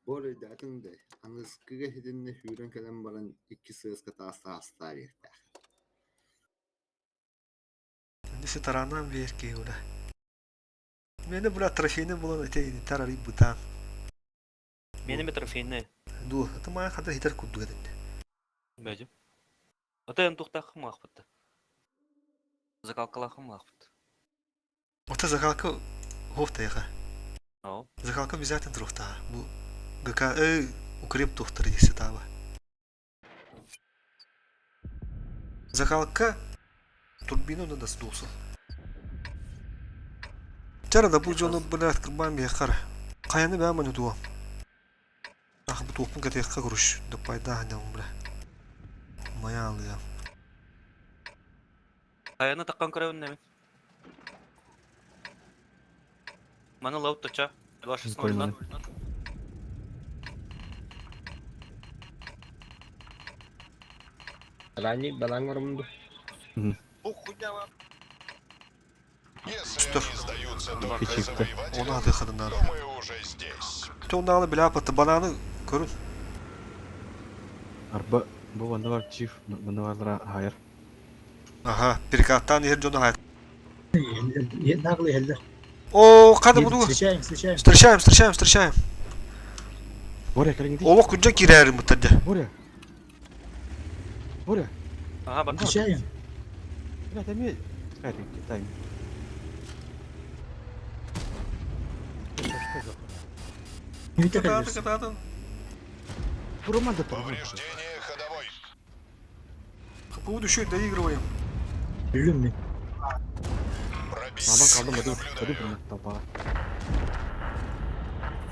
Böyle dedin de anıskıga hidinne hüren kalem baran iki sığızka tasta hasta verdi. Несе таранан верке ура. Мені бля трофейны булан эти тарари бутан. Менің трофейні. Ду, это моя хадыр хитер кудду гэдэг. Бәжім. Ата ән тұқтақым ақпытты. Закалқалақым ақпытты. Ота Захалка хофтайха. Ау. Захалка обязательно трохта. Бу ГК укреп тухтар десятава. Захалка турбину надо сдулся. Чара да бу жону блядь кырбан бехар. Каяны бә маны дуа. Ах бу топун катекка куруш. Да пайда ханям бля. Мая алыя. Каяны таккан көрөбүн неме? Маны лаут тача. 2.16. Ранник балаң орымды. Если они сдаются до Печивка. завоевателя, Onu adı kadınlar. то мы уже здесь. Çoğunluğunu bile yapatı. Bananı görün. Арба бу ванда бар чиф, ванда бар хайр. Aha. Birikattan yer jonu hayat. Наглый хеллер. Oo kadı budu. Встречаем. Встречаем. Боря, калин иди. Олық күнce girer mutadde. Боря. Ага, бак. Встречаем. Бля, тайми. Тайми. Kıtadın. Бурман да Повреждение ходовой. Kapı düşüyor доигрываем. Ölüm mü? Маман Пробить kaldım hadi. наблюдаю. Hadi bunu tapa.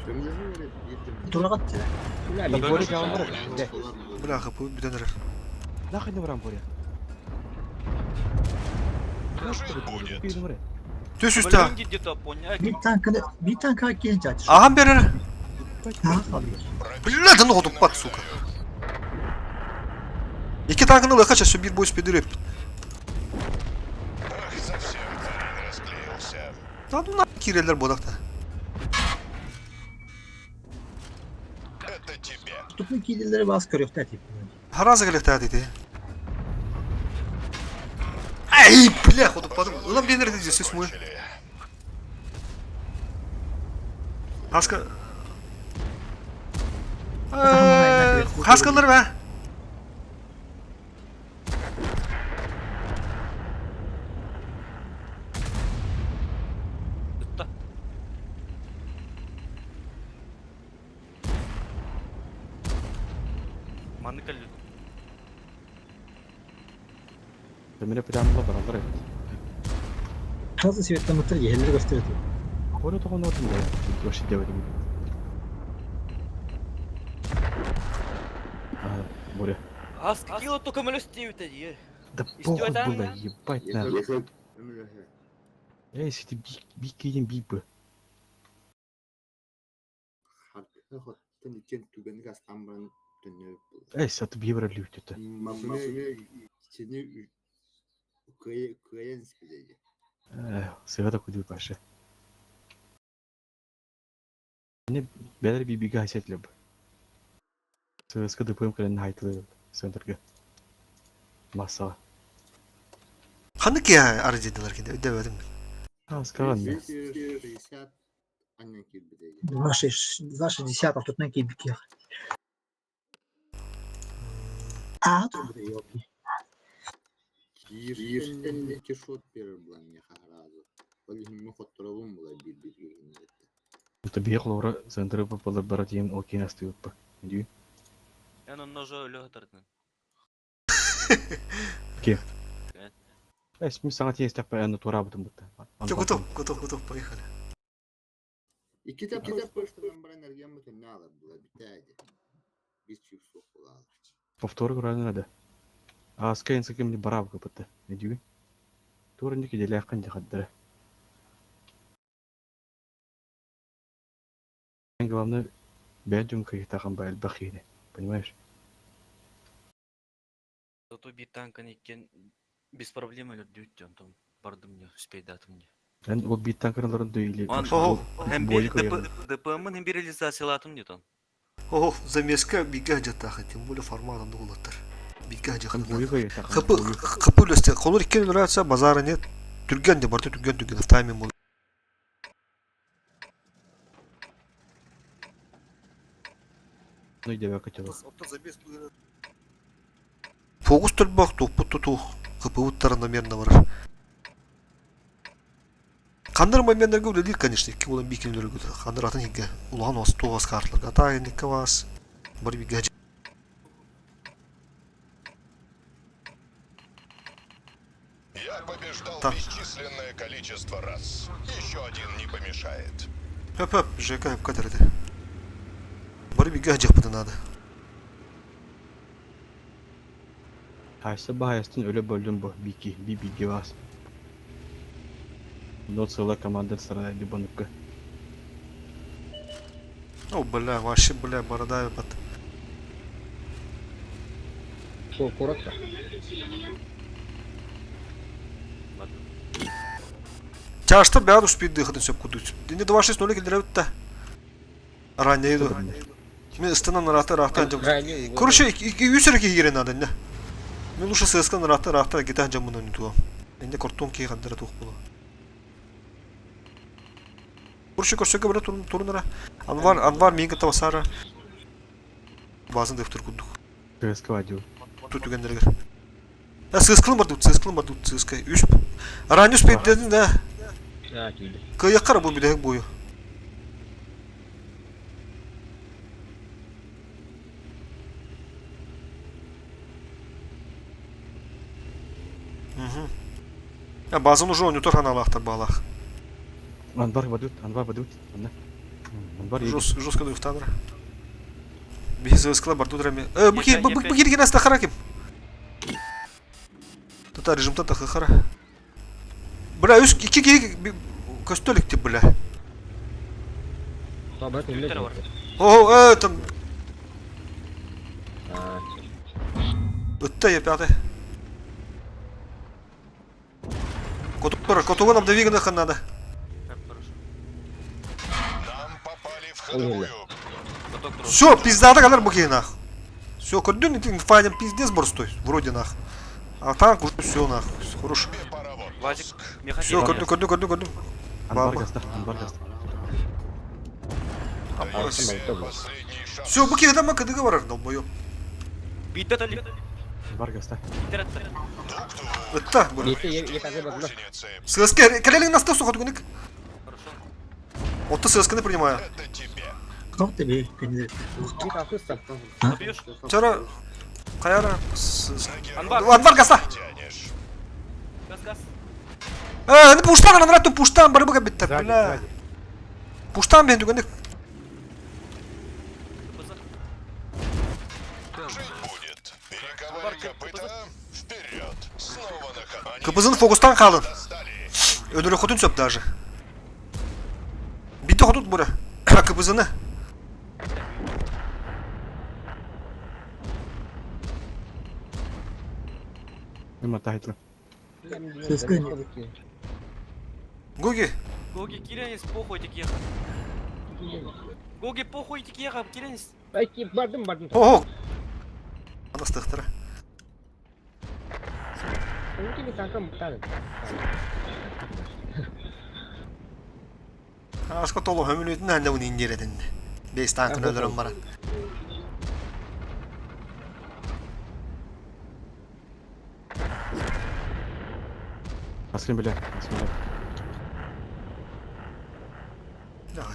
Şömlezi öyle yedim. Duragat. Да Боря жауын бар. Де. Bırak kapı bir döner. Нахуй не барам Боря. Жить будет. Bir numara. Düz üstü. Bölüm gitti top oynuyor. Bir tank hak gelince aç. Aham bir ara. Ha alıyor. Bladın oğlum bak suka. İki tankını da kaçası bir boy speeder yap. Ах, совсем парень расклеился. Lan bunlar kireller bodakta. Это тебе. Tutma kilirleri bas körüyor tertip. Harazı galeta dedi. Ay bля, ходопадым. Ulan ben nerede diyeceğiz mu? Кончили. Haska. Haskalar be. Tuttu. Маны калды. Demire planında var alır evet. Fazla sevetten mutlu helleri gösteriyor. Borya toğun ortunda ya. Yoshi demedim. Боря. А скилл только мөлөстөй тәди. Да Истеу похуй айтаң было, я. ебать Yeter на. yeter. Ömür öhe. Эй, сети бик кейден бик бы. Harika hotten için tügenik aslan bana dönüyor. Эй, саты бибра лютөтө. Mafını içini kıyan spideci. Сыгада куду паша. Не бедер би бига хасетлеб. Сыска дөпөм кален хайтлы центрге. Масса. Kanık ya aracıdılar ki de ödemedim. Скаган. 160 annen kilbideci. 2,60 tutma kibik ya. Aa dur be yok. 152 şot verir bulan ya razı. Böyle himmi fotoğrafım bula bir yerinde. Это бег лора центры попала баратин окей остыёт па. Иди. Я на ножа өлө атырдын. Эй, ми саңа тез таппай аны тура бутым бутта. Готов, поехали. İki kitap başından bana enerjim bütün ne alır bula biteydi. Bir çift sokular alır. Повторы правильно надо. А скайн с каким-нибудь барабка бутта. Иди. Турник иди лягкан дихаддара. Главное, бядюм каких-то хамбай бахине. Понимаешь? Зато бит танкан экен без проблем өлөп дүйттөн там бардым мне спейдатым мне. Эн ол бит танкерларын дөйле. Hem bir DPM'ın hem bir realizasyonatım diyor. Oh, замеска бига жата тем более форматында болоттар. Бига жа. Бойга та. Капы үлесте. Колор 2 нравится, базара нет. Түрген де барты түрген в тайме мол. Ну иди вакатело. Фокус турбак топу туту. Капы уттары намеренно бар. Kandır maymenlerge öyle değil конечно. İki olan bir kimleri götür. Kandır atın hige. Ulan os toğaz kartlar. Ata indike vas. Bari bir gece. Я побеждал Так. бесчисленное количество раз. Еще один не помешает. Höp höp. Jeka hep kadar edi. Bari bir gece yapıdın adı. Haysa bahayasın öyle böldüm bu. Bir bilgi var. Not sıra командир сарайда баныкка. О, бля, вообще, бля, борода под. Что, коротко? Чашта бяд успеть дыхать все кудуть. Не 2-6-0 килдер да. Ранее иду. Мен ыстынан рахта Ранее, Короче, 100 кире надо, не? Мен лучше сыскан рахта гитан жамын не туа. Энде кортон ки каддара тух боло. Короче, көрсөкө бара турунара. Анвар менге табасара. Базын дефтер кудук. КСК адил. Тут үгендергер. Сыскылым бар тут, сыска. Үш. Ранее успеть дедин да. Да, тюль. Кыяккара бу бидек бою. Ya bazen уже он утор аналахтар балах. Анвар бадут. Анна. Анвар Жестко дыфтанра. Без выскла барту драми. Бу кирген аста хараким. Тата режим тата хахара. Бля, үс iki көстөлүк тип бля. Там это не О, там. Өттө я пятый. Котуган обдавигана надо. Нам попали в ходовую. Все, пиздата кадар буки нах. Все, кордон и файнем пиздец борстой, вроде нах. А танк уже все нах, хорошо. Вазик, Все, кордон. Анвар гаста. Все, буки это мы когда говорим, долбоёб. Битет али. Анвар гаста. Это, бля. я так и возьму. Сыска, калелин нас то сухот гуник. Хорошо. Вот ты сыска не принимаю. Это тебе. Как тебе, кандидат? Не так быстро. Убьешь? Вчера, Каяра, Анвар, гаста. Тянешь. газ. Не пуштан, она врату пуштан, барбага битта, бля. Пуштан бен дуганик. Жить будет. Перековали копыта. Вперед. Снова на ходу. Кыпызын фокустан қалын. Достали. Ödülü kutun söp даже. Bitti kutut bura. Kıpızını. Нема тайтла. Гоги. Гоги, киренис, похуй тикеха. Гоги, похуй тикеха, киренис. Айки, бардым. Ого. Ana sıktıra. Mungkin ditangkap bukan. Aşkı tolu hömülüydün de bunu indiredin. 5 tankın öldürüm bana. Аскин бля. Да,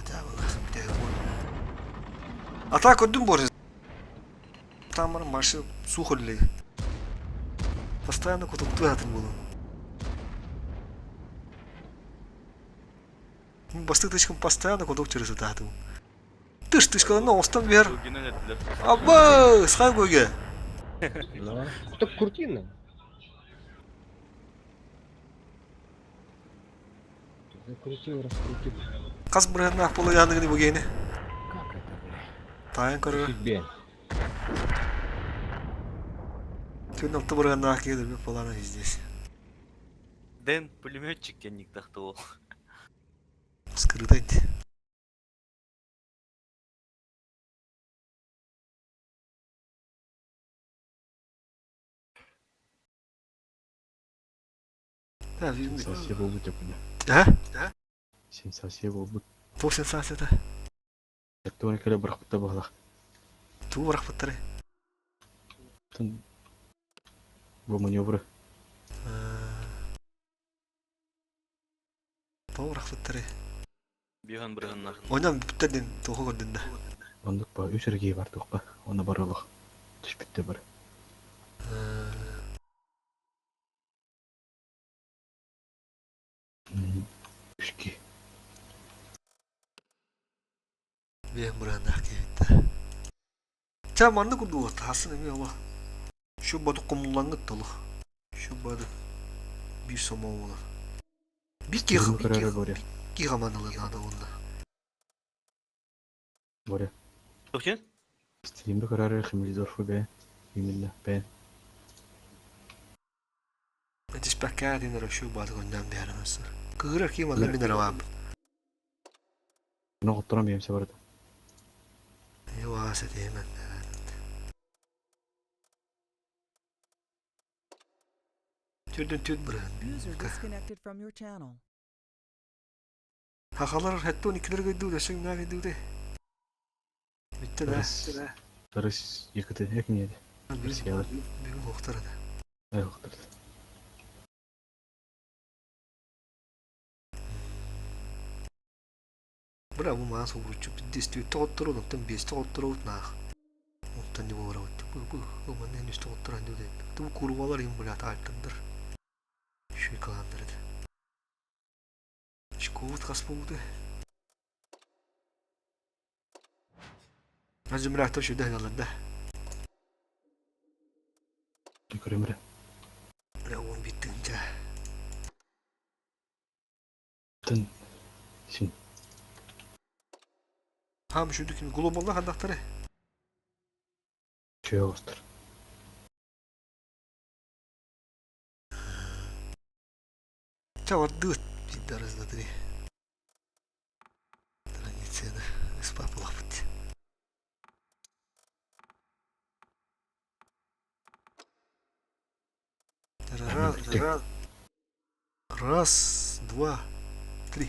Атака öldüm bu arada. Там марши сухоли. Постоянно куда-то тратим было. Бастык постоянно куда-то через это. Ты ж сказал, ну, остан вер. Аба, схай гоге. Ну, так крутина. Закрутил, раскрутил. Каз бренднах полу яндыгы bu gene. Как это, бля? Тайын көрі. Судьбе. Тюнем ты бренднах келді бе поланы здесь. Дэн, пулеметчик кенник тахту. Скрытать. Да, видно. Сенсация болбут yapınca. А? Сенсация болбут. Бұл сенсацияда. Тоны кere быракпытта баглах. Ту бырақ бұттары. Тын bu manevra. Power fıttırı. Бүйөн бұрығынна. Oynam bütlerden tohu gördüğünde. Ондук ба, үч эргей бардык ба. Оны барылык. Түшпүттө бар. Үшки. Ben buranın hakiyette. Çamanlı kurdu o tahsın emi ama. Şu badı kumulangıt dolu. Şu badı bir soma oğlan. Bir gigamanılı da onda. Боря. Өкчен? Стримді қарары химилдорфу бе. Химилді бе. Entis päkkää dinero şu badı göndem değerlemezsin. Kıgırar ki mallı bin arabam. Bunu qotturan beyimse bardı. Yo aset hemen. Türdün tüt bırağın. User disconnected from your channel. Hakalar hatta 12'leri gördü de sen ne gördü de. Bitti de. Sarış yıkıtı hek niyedi. Bir Siyahlar. bir muhtar da. Ay qotturdu. Bırak bu mağaz vurucu bir distiyor toğutturun ondan biz toğutturun na. Ondan ne var bu aman en üst toğutturan diyor dedi. Bu kurvalar yım böyle altındır. Şu kalandırdı. Şu kovut kas buldu. Azim rahta şu dehnalarda. Yukarı emre. Ya on bittince. Tın. Şimdi. Ham şu düküm globalda handakları. Şöyle qottur. Çavar dıt bir darızladı. Dara gitsene. Ispapalak bitti. Раз, два, три.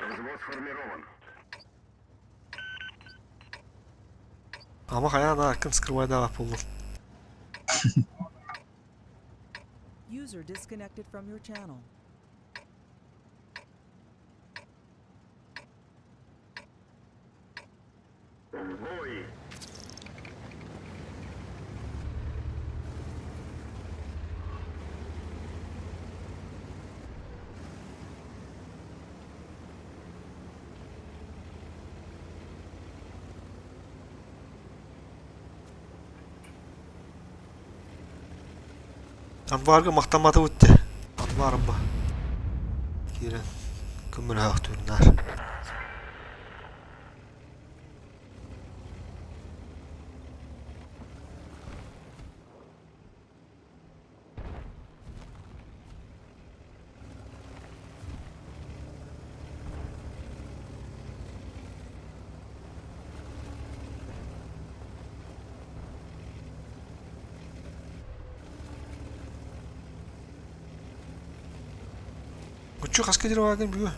Взвод сформирован. Ama hayal hakkım скрывай da yapıldı. User disconnected from your channel. В бой! Anvarga mahtamada o'tdi. Anvarim bu. Keyin ko'mir haqturlar. Küçük askeri vardı bu.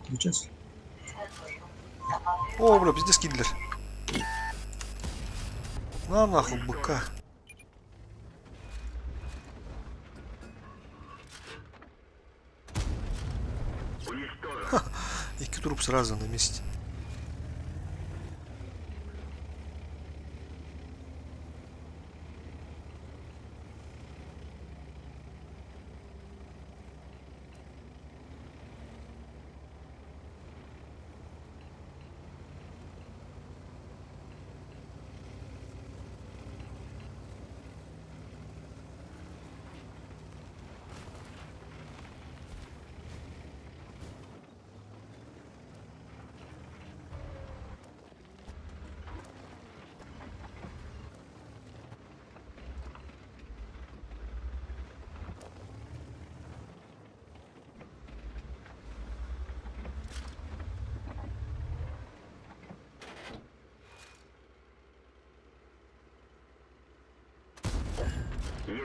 Сейчас. Oo bro bizde skiller. Lan nahum bıkka. Уничтожен. İki tруп сразу на месте.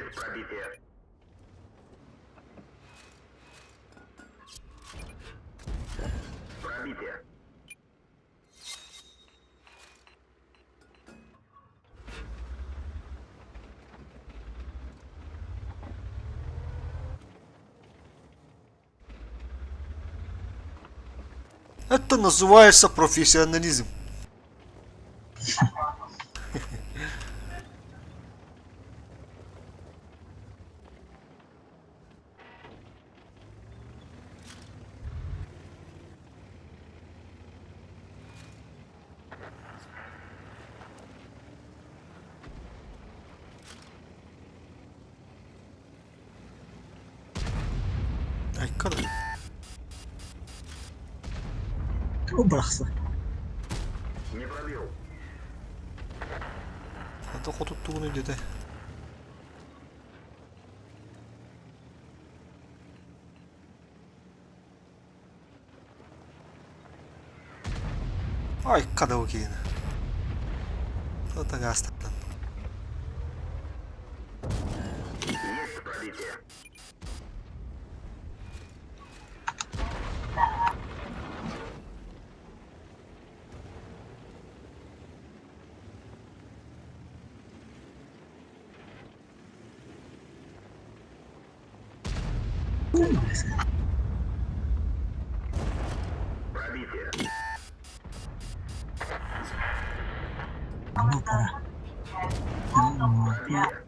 Есть пробитие. Пробитие. Это называется профессионализм. Ай, kada? O bıraksa. Не пробил. Hadi kututtuğunu dedi. Ay, kada o gene. Это гаста. Есть пробитие. Пробитие. Ama para. Ama para. Пробитие.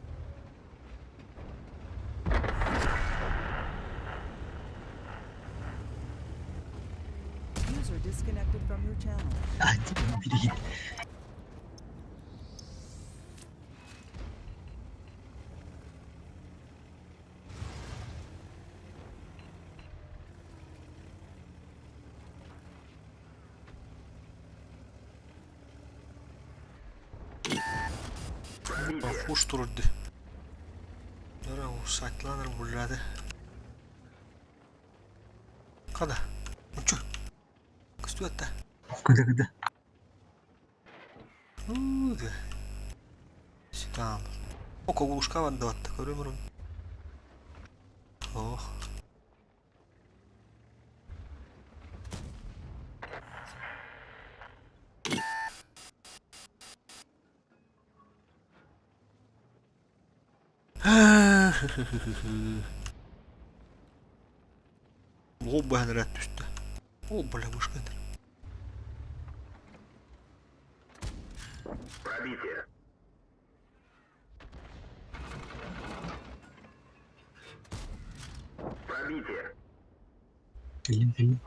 User disconnected from your channel. Hadi biri git. Fuş durdu. Nere o saklanır burada. Kada? Uçu. Kıstı hatta. Gıda. Uuu. Tamam. O kovuşka var da hatta. Görüyor musun? Oh. Лобба нравится düştü. O бля мушкет. Пробитие. Пробитие. Film.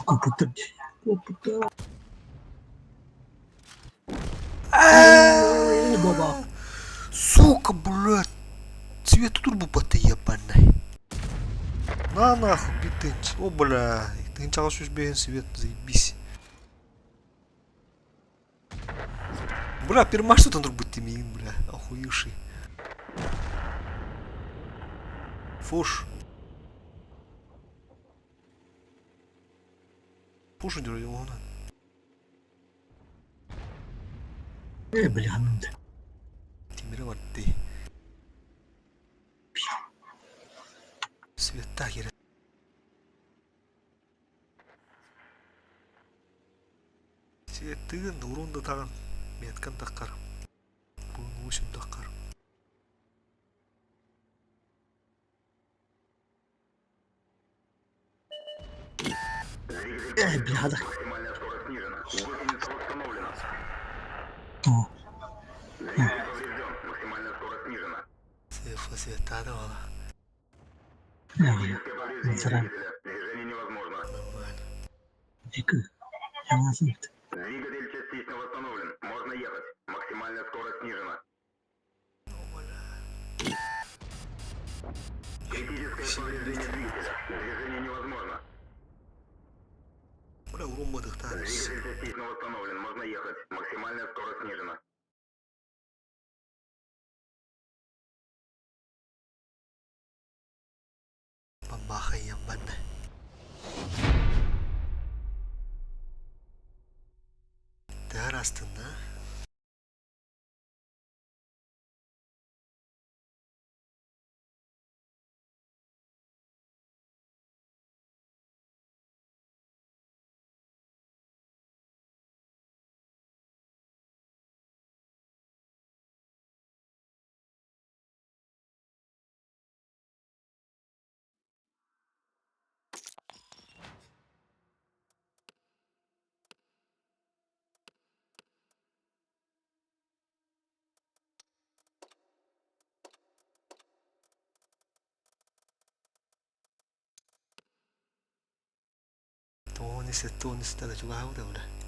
Komputer. Komputer. Baba. Сука, блядь. Цвет турбо бата ебаный. На нахуй, битынч. О, бля. Ты не чалшусь беген свет, заебись. Бля, перма что там турбо тимин, бля. Охуевший. Фуш. Фуш удержал его надо. Бля, ну да. Тимире var de. Света гере. Светын урунда тагын меткан таккар. Бун ушун таккар. Бля, да. Максимальная скорость снижена. Гусеница восстановлена. О. Двигатель поврежден. Максимальная скорость снижена. Света да вала. Физическое повреждение Сара. двигателя. Движение невозможно. Нормально. Дикую. Я лазу. Двигатель частично восстановлен. Можно ехать. Максимальная скорость снижена. Критическое повреждение двигателя. Движение невозможно. Бля, урумбадык тарис. Двигатель частично восстановлен. Можно ехать. Максимальная скорость снижена. Pambahay yan banda. Değer aslında. Tunis tällä vähän uudelleen.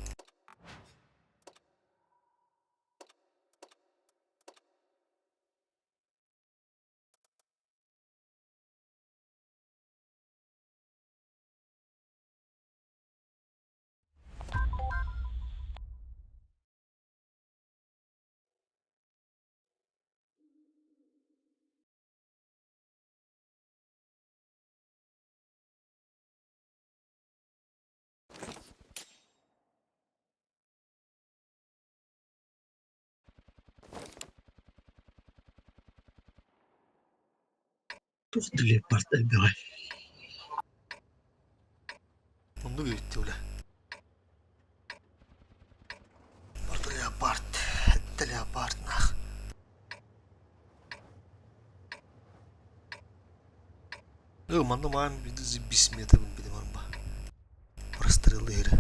Tuosta Leopard Elberai. Mun nugyytti ule. Porto Leopard. Hette Leopard nah. Ilman maailman bir dizi bismiye tabi benim araba. Прострелы игры.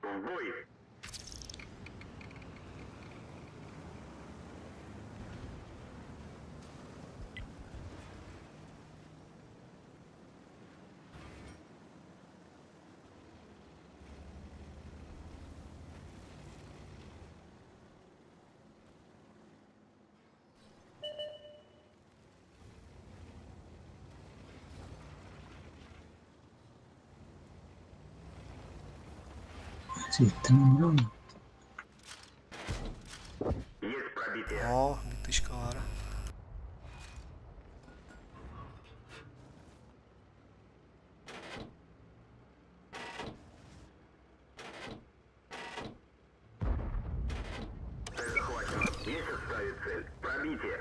В бой! Tamam. Есть пробитие. Oo, bir dışka var. Цель захвачена. Есть отставить цель. Пробитие.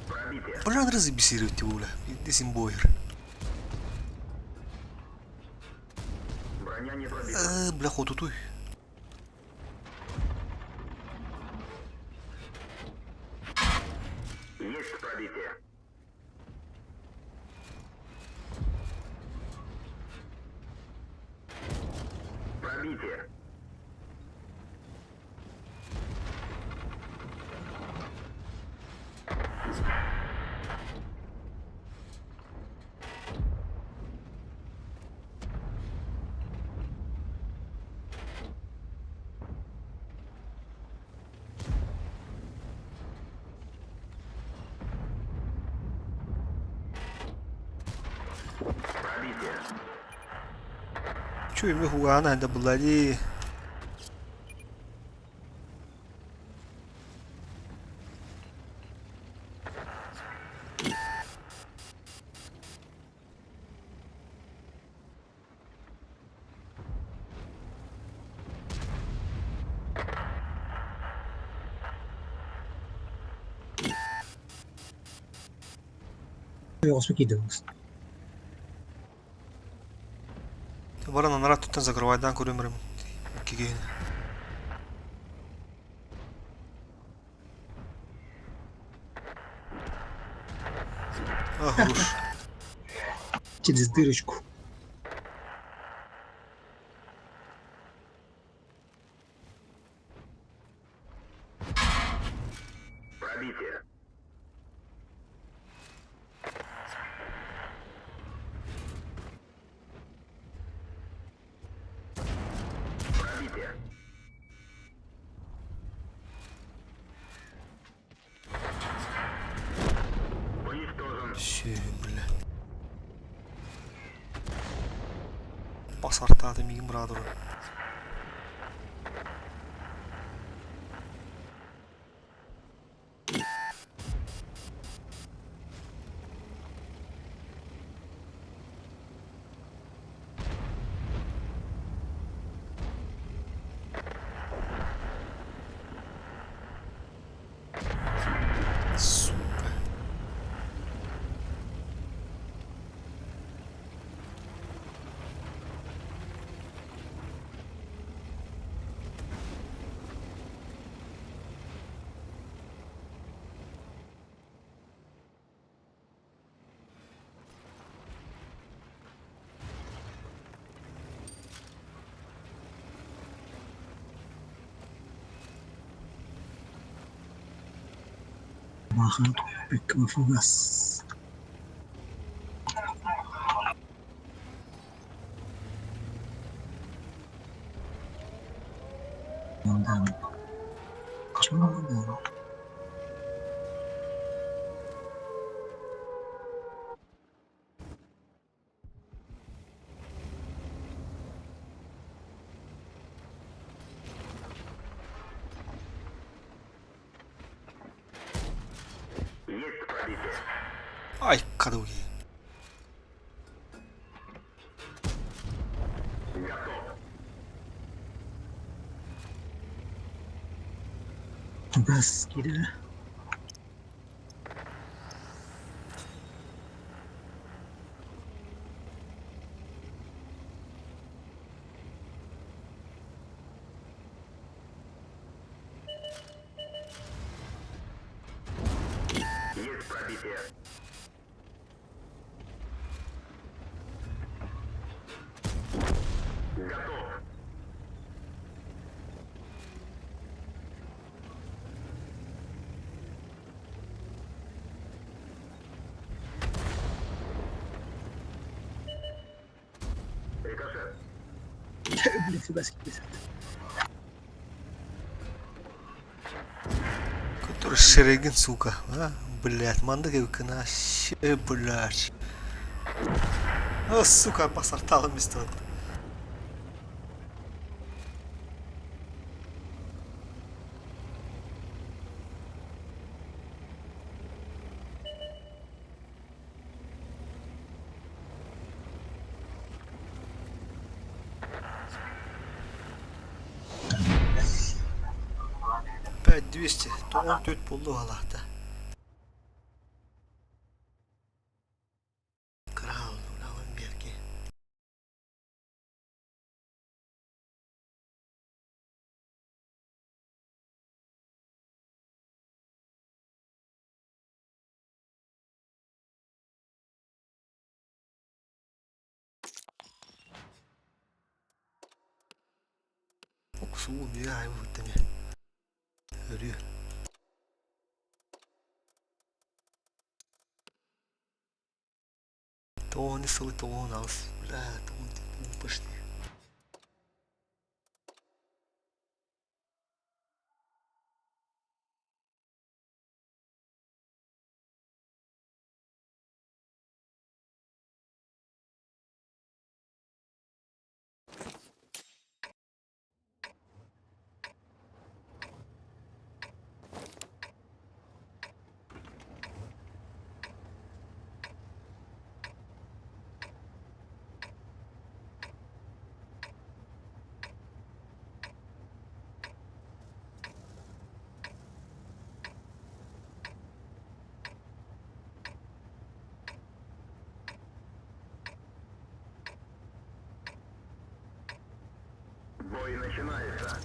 Пробитие. Bana razı bir seri ötü ule. Bir desin boyur. Броня не пробита. Bla kotutuy. Есть пробитие. Пробитие. Пробитие. Чё ими хугана да блади. Велосипедовоз. Барана нарад туттан закрывайдан көрөмөрөм. Кигейин. Ах, уж. Через дырочку. Пробитие. Пробитие. Уничтожен. Şey, bля. Basartadı miyim buradır. Super. Ага, фугас. Да. Кошмар, да. Есть пробитие. Ай, кадуги. Готов. Фугас, Киля. Есть пробитие. Готов. Рикошет. Бля, фугас, Киля. Который Шерегин, сука. А? Блять, мандыгы выкина. Ще, блять. О, сука, посортала место. Пять 200. То он тут пулду алахта. Крал, улалан берги. Оксу убегай вот теми. Рю. То не свой то он алс. Бля, то он типа пошли. Бой начинается.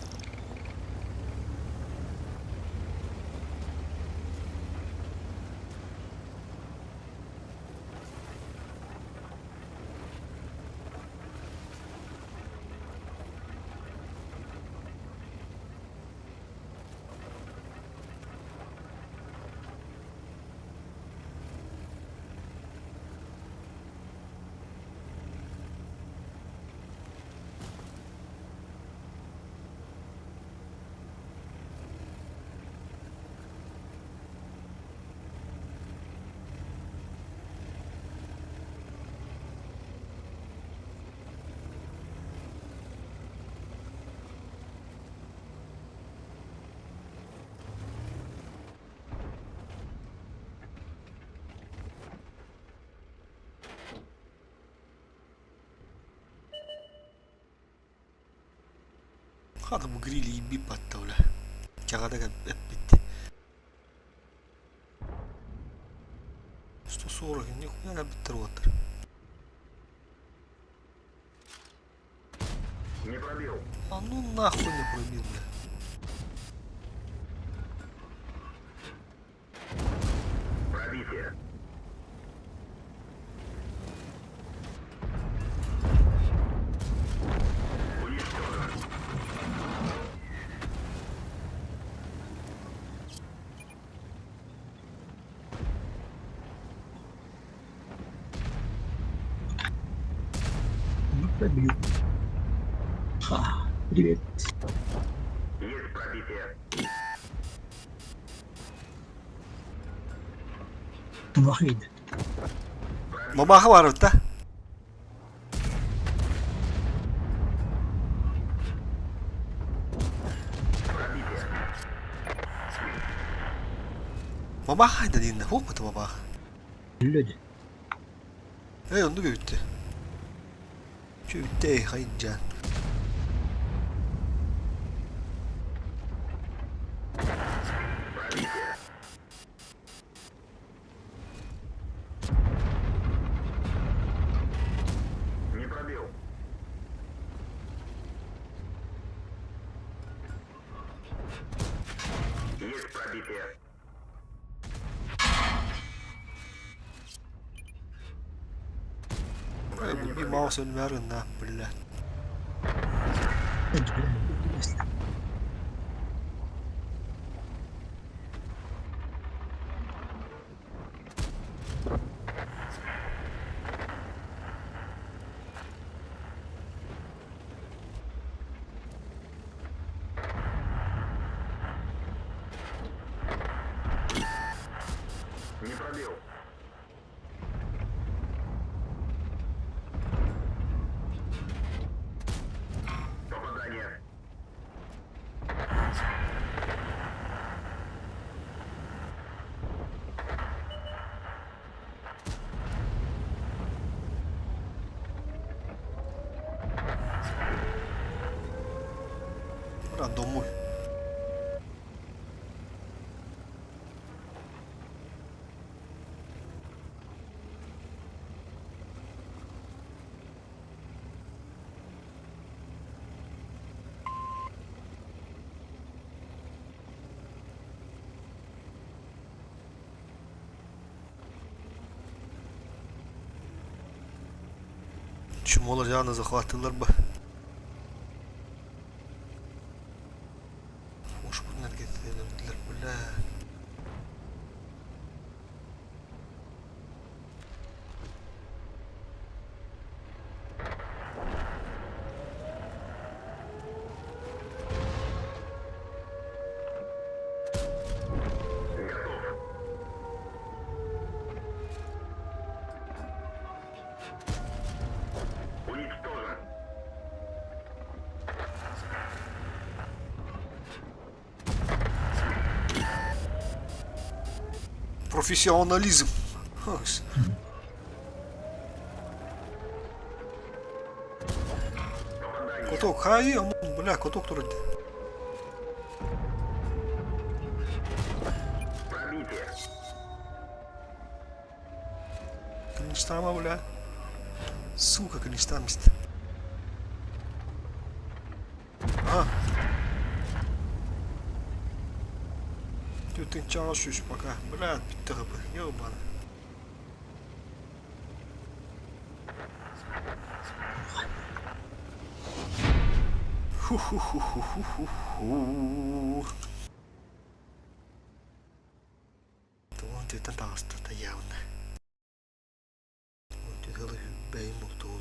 هذا ابو قريلي يبي باتولا كغدا بيت что 40 нихуя биттервотер. Не пробил. А ну нахуй не пробил, бля. Пробитие. Уничтожен. Привет. Есть пробитие. Вахид. Мабаха var orada. Пробитие. Мабаха da dinle. Hop mu mabaka? Люди. Onu büyüttü. Büyüttü hayınca. Пробитие. Не пробил. Есть пробитие. Bir mouse önüme ne böyle. Не пробил. Попадание. Рандомуй. Чому оларяны захватылар бы? Уж bunlar getirdiler bile. Готов. Уничтожен. Профессионализм. Хас. Попадание. Коток, хай, бля, коток турит. Пробитие. Кынычтама, бля. Сука, кынычтамыст. Ага. Ты çalışıyorsun пока. Блядь, bitti kapı. Ёбана. Ху-ху-ху-ху-ху-ху. То он где-то даст-то явно. Он где-то голове мутул.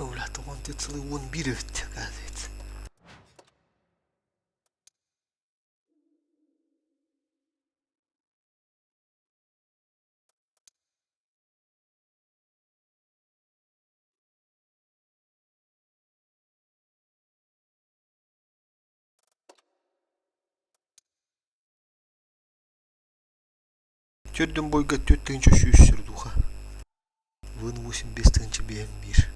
Оля, то он где целый вон бирет, оказывается. Тёрден бойга тёттенче сүйүсүр духа. Вын 8 бестенче BM1.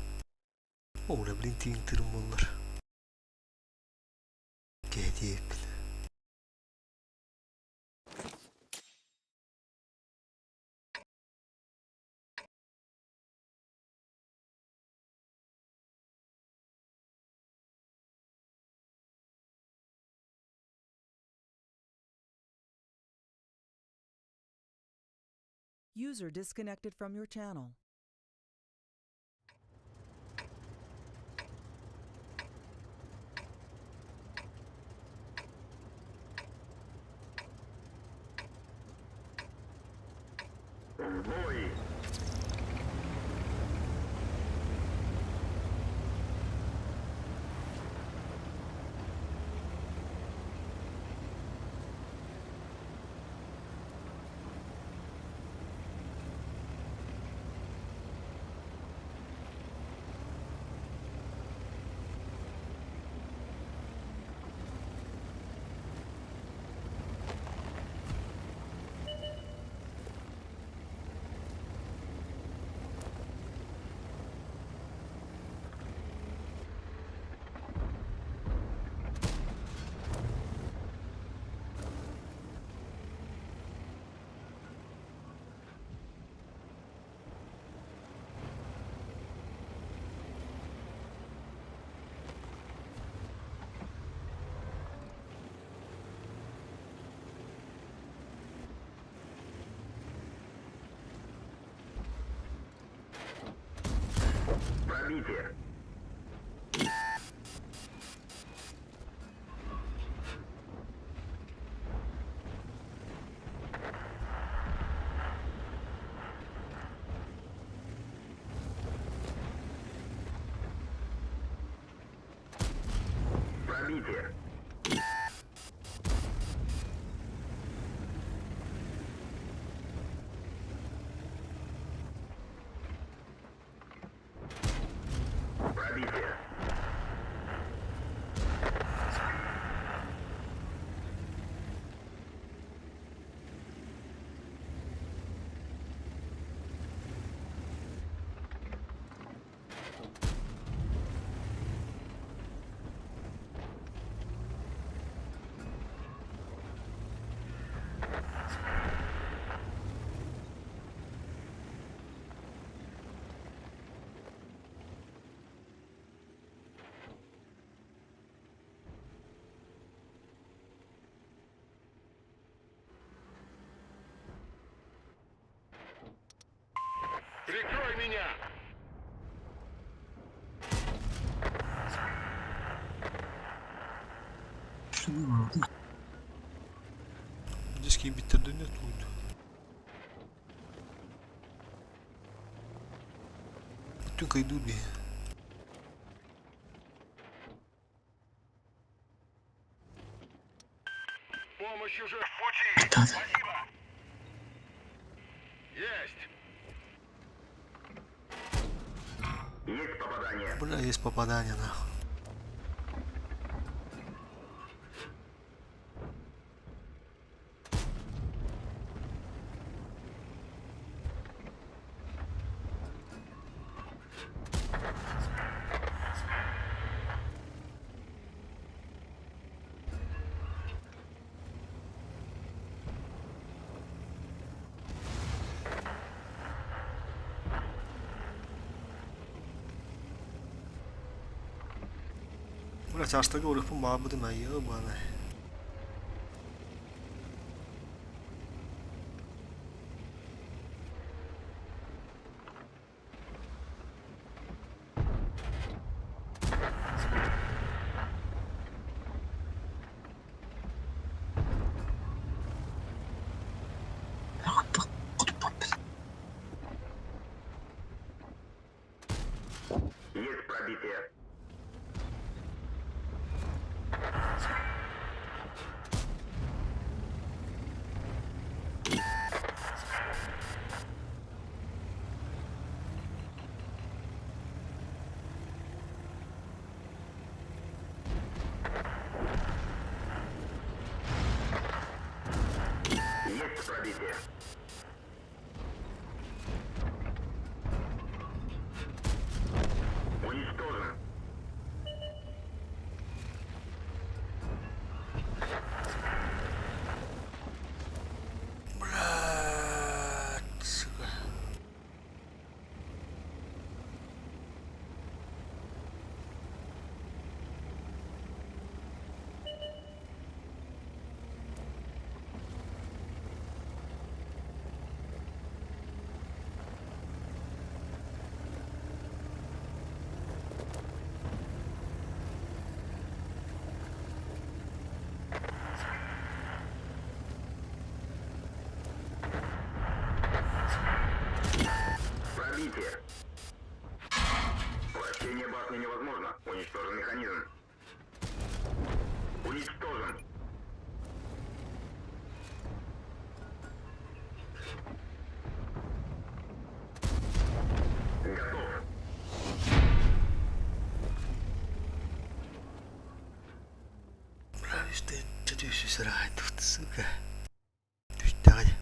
Оля, блин, тиң тырым болар. Кетип. User disconnected from your channel. В бой! Пробитие! Пробитие! Пробитие! Прикрой меня! Diskiyi bitirdiğinde tuttu. Bütün kaydı bir. Помощь уже в пути! Спасибо! Есть! Есть попадание! Бля, есть попадание, нахуй. Бля, чашта говорих помабуди ма ёбаный. Есть пробитие! Есть пробитие! Уничтожен! Пробитие. Вращение башни невозможно. Уничтожен механизм. Уничтожен. Готов. İşte çatıyorsun saray tıftısı ka. Düştü hadi.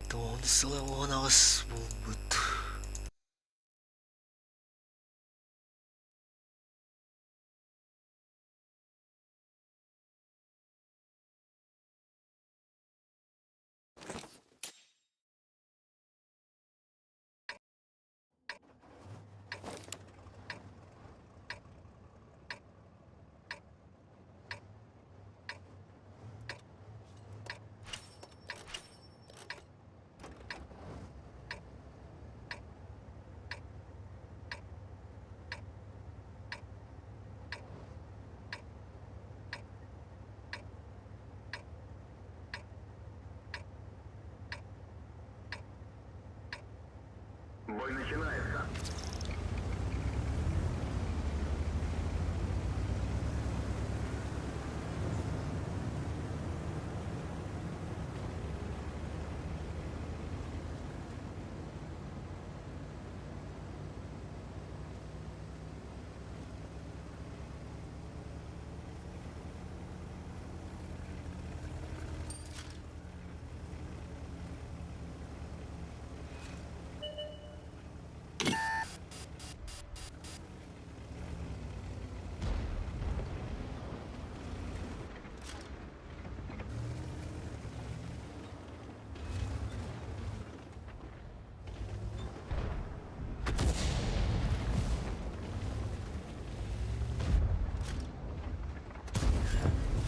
Don't slow on us, but Бой начинается.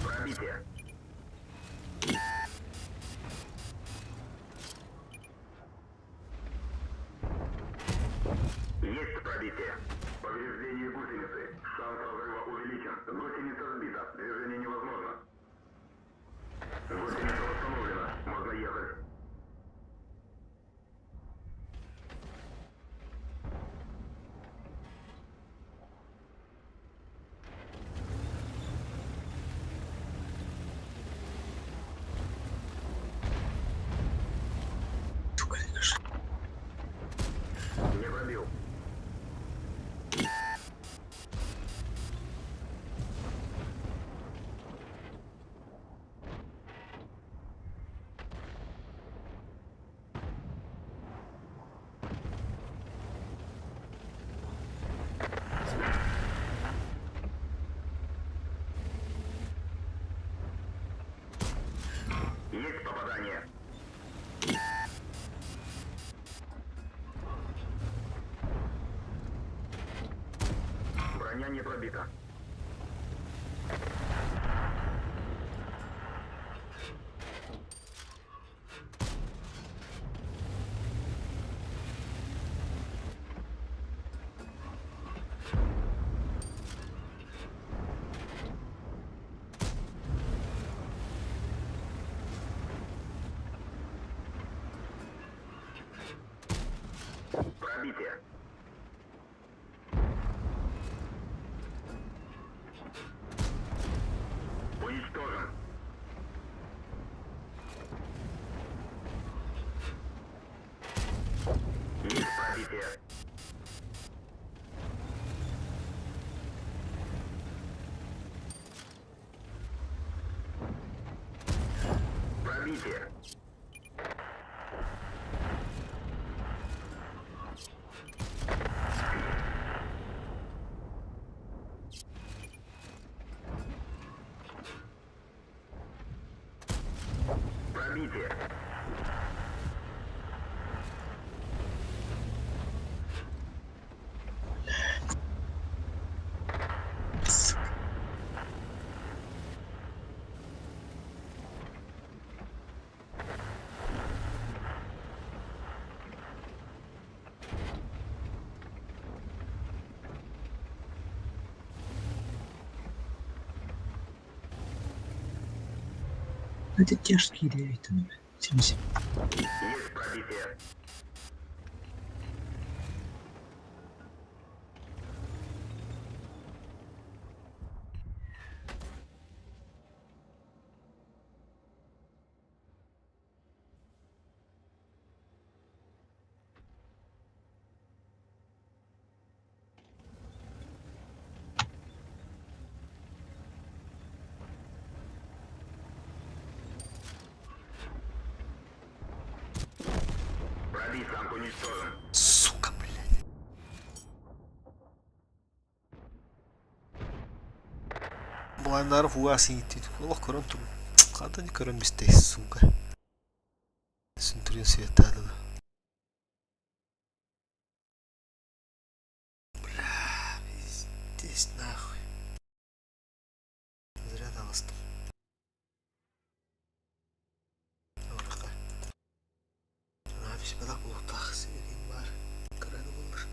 Пробитие. Есть пробитие. Повреждение гусеницы. Шанс разрыва увеличен. Гусеница сбита. Движение невозможно. Гусеница восстановлена. Можно ехать. Не пробил. Есть попадание. Броня не пробита. Пробитие. Уничтожен. Есть пробитие. Пробитие. Уходите. Это тяжкие рейты, 70. Есть пробитие. Пробит, танк уничтожен. Сука, блядь. Блайндар фугасын итти. Олох көрөн тур. Када не көрөн бистей, сука. Центурин светады. Бля, пиздец нахуй. Зря таластым. Оракка. Набис бадак болуктак себебим бар. Көрөнү болур.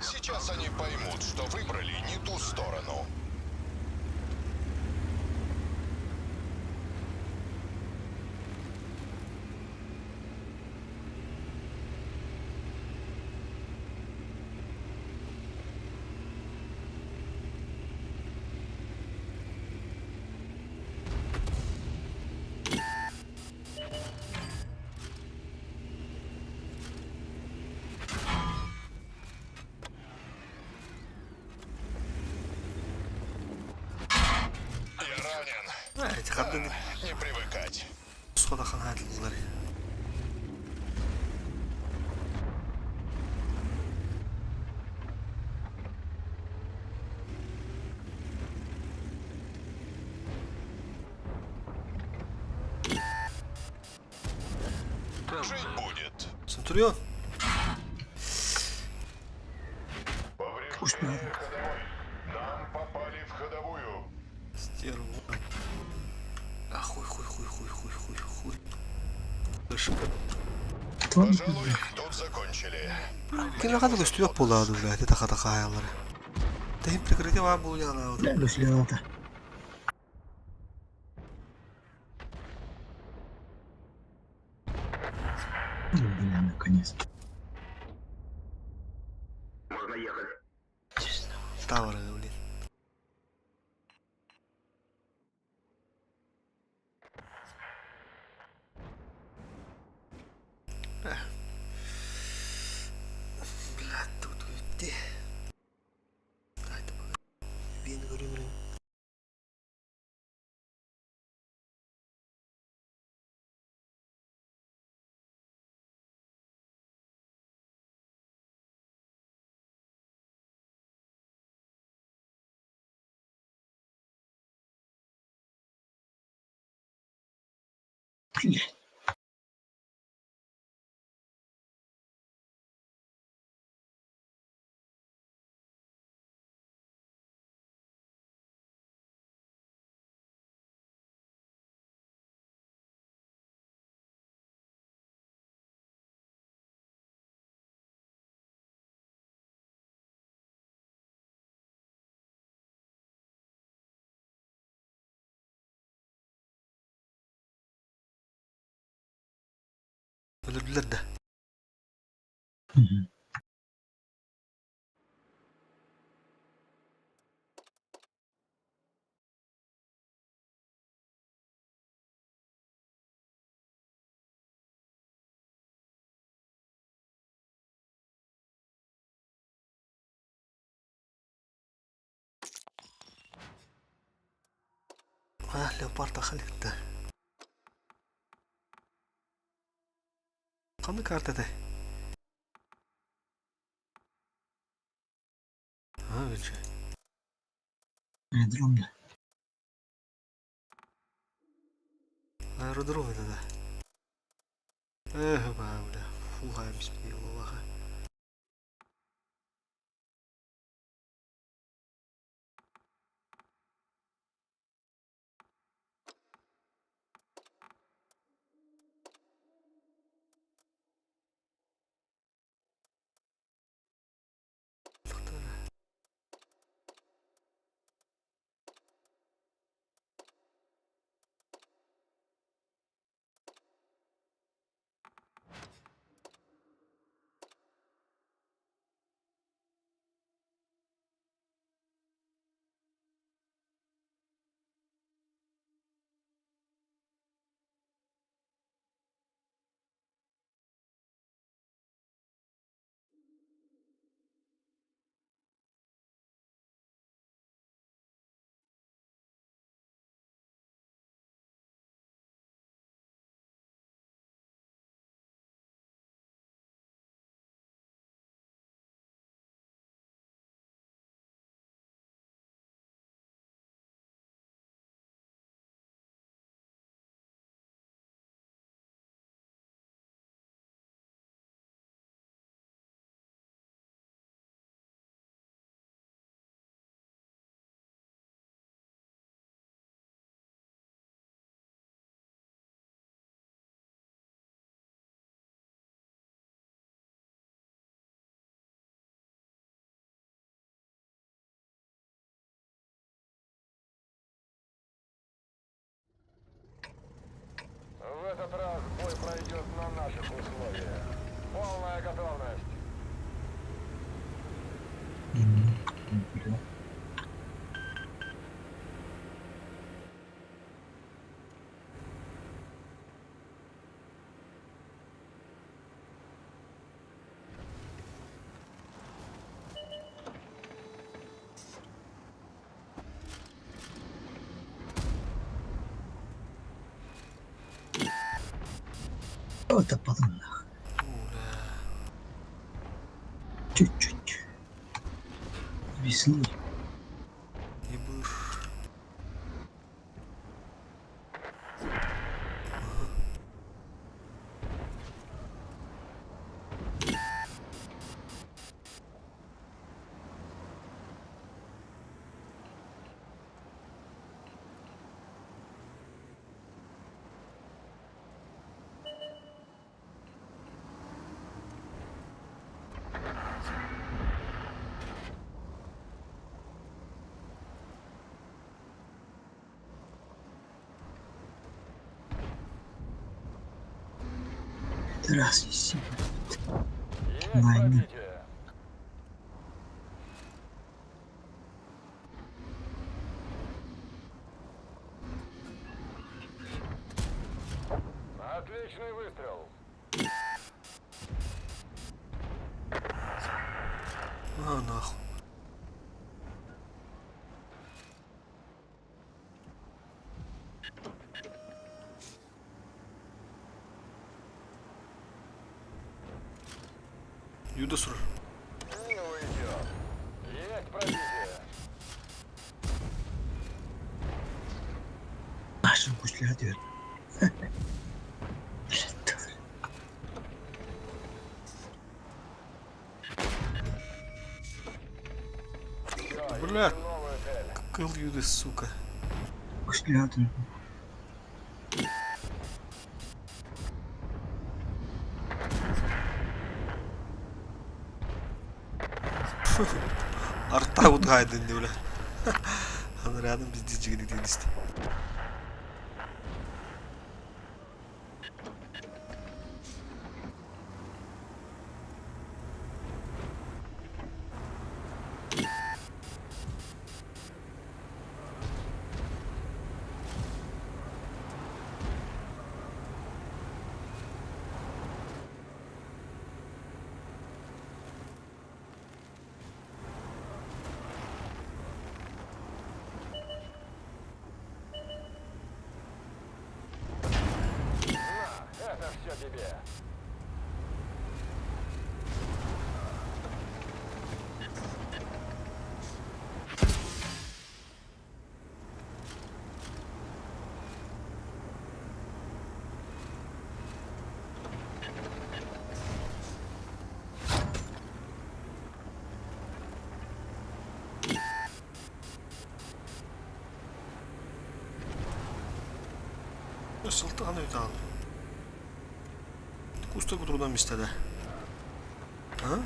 Сейчас они поймут, что выбрали не ту сторону. Я ранен. Эти хады Не привыкать. содахан хатылдылар. Жить будет. Центурион. Пусть надо. Ходовой. Нам попали в ходовую. Стерва. А хуй. Ышык. Пожалуй, тут закончили. Кинахады көстүөк болааdı, блядь, это хата хаялары. Тем прикрытие var bu yana. Да, если надо. Ну, блин, наконец-то. Можно ехать. Тавры, блин. Блядь, тут где? Дайте пока. Венгрию. Öldürdüler de. Leopard خليته. Kanlı kartede. Ha öyle şey. Nedir onda? Aerodrom dedi de. Böyle. Fuha bismillah. В этот раз бой пройдет на наших условиях. Полная готовность. Вот опадан. Чуть-чуть. Весны. Ебур. Раз и Есть Ладно. пробитие. Отличный выстрел. А, нахуй. Юда сұрыр. Не уйдет. Есть пробитие. Нашим кuşlara diyor. Бля, новую цель. кыл юды, сука. Акселератор. Арта утгайдын, бля. Она рядом без диджиги дейдісті. Это все тебе. Сылтан өйт ал. Кусты кудрудан мистеді. А?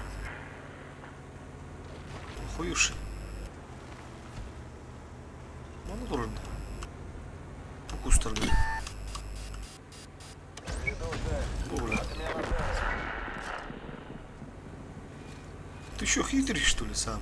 Хуюши. Маны дұрынды. Бұл кустырды. Веду цель. Бұл, бля. Отмена цели. Ты что, хитрый, что ли, сам?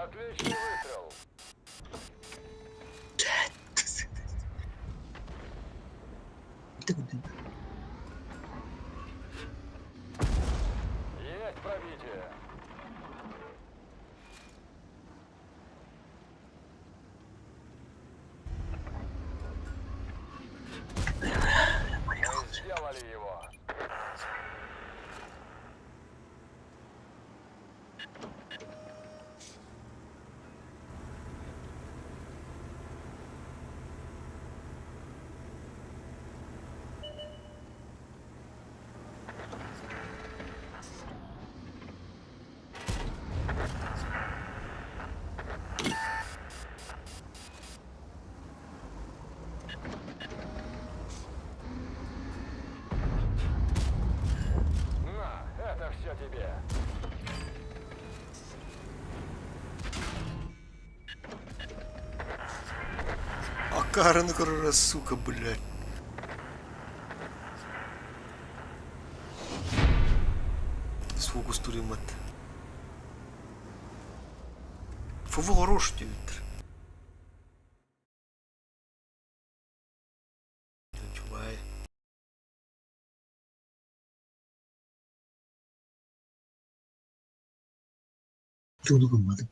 Отличный выстрел. Есть пробитие. Мы сделали его. На, это все тебе. Акарını kırır, сука, блядь. Сфокус туримат. Фу, хорош дивитtir. Чувай. Tudo gumado.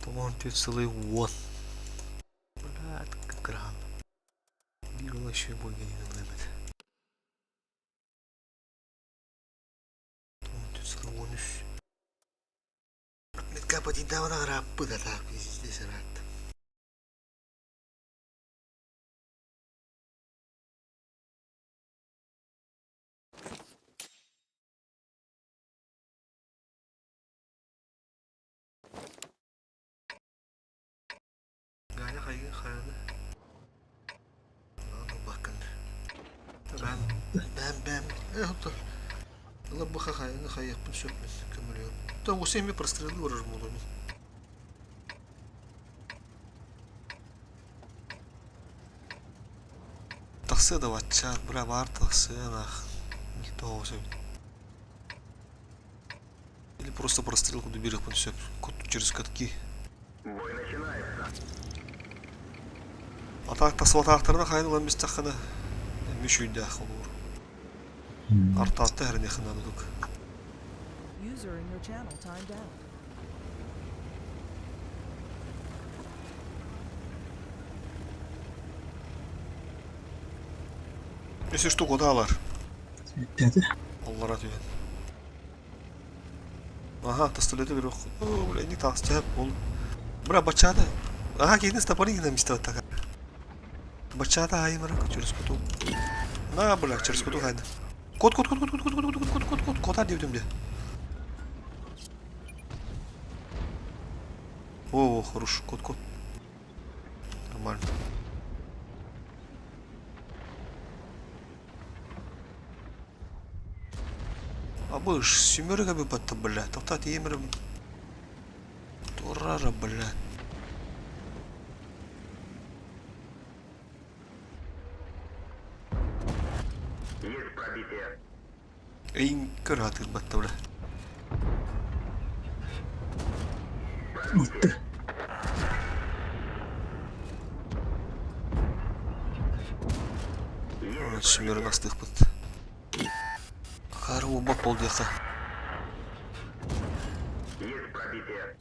Вон ты целый вот. Блядь, как рано. Бігала ще боги не лимит. Вон ты целый вон üs. Nyt kapatin täällä rappu tätä, siis se rättä. Gaya kaydı. Bakın. Ben Бэм. Это. Лабы хахай, подсёпнет, камерён. Да, у семьи прострелил рожмулами. Тахсы да ватчат, бля, бар тахсы, нах. Мильтоусы. Или просто прострелку до берега подсёп. Кот через катки. Бой начинается. А так тасватахтарда хайдылан бистахана. Мишуйдах olur. Артатта херне ханадук. User in your channel timed out. Если что, кудалар. Деді. Аллара түйен. Ага, тастулеті бір оқы. О, бля, не тас тәп ол. Бля, бачада. Ага, кейден стапарин генем істі ваттаға. Бачада айымырақ, через куту. На, бля, через куту қайды. Кот. Кота деудім де. О, хорош, кот. Нормально. Абыш, семерга бы батта, бля. Топтат емірім. Турара, бля. Есть пробитие. Эйн кыратыр батта, бля. Пробитие. Семерга астых бат. Хару оба полдеха. Есть пробитие.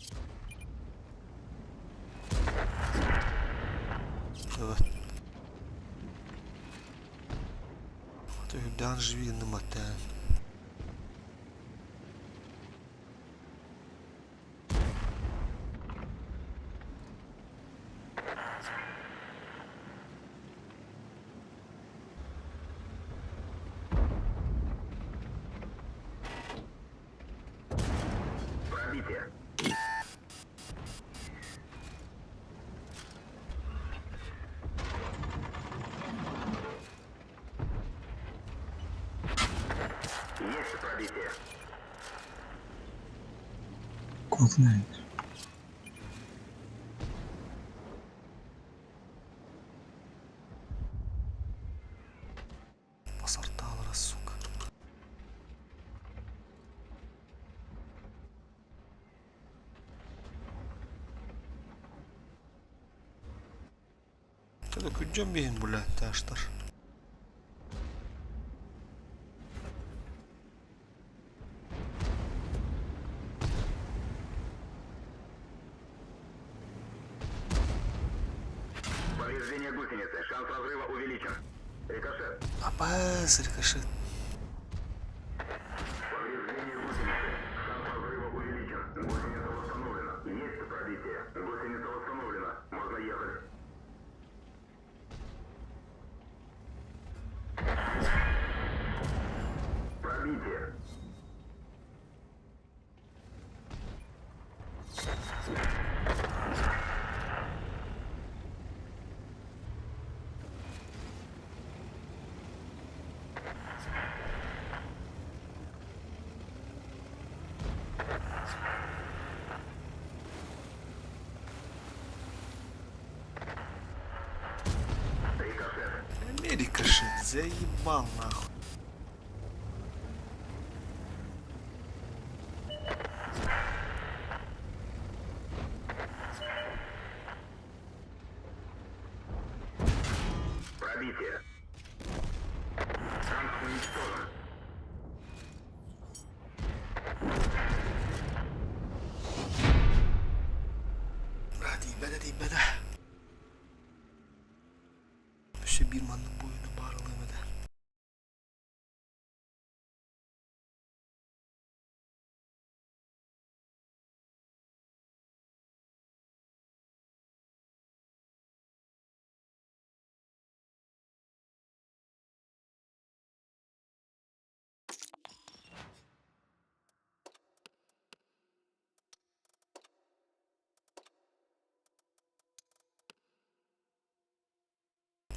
Давай. Ты дан живи на матан. Пробитие. Есть пробитие. Код знает. Посартала, сука. Ты күджем бейін, бля, таштар. Повреждение гусеницы. Шанс разрыва увеличен. Рикошет. Абаз, рикошет. Повреждение гусеницы. Шанс разрыва увеличен. Гусеница восстановлена. Есть пробитие. Гусеница восстановлена. Можно ехать. Пробитие. Рикошет. Рикошет, заебал нахуй. Пробитие. Танк уничтожен. Тибеді. Өше bir manның бойына барылымыды.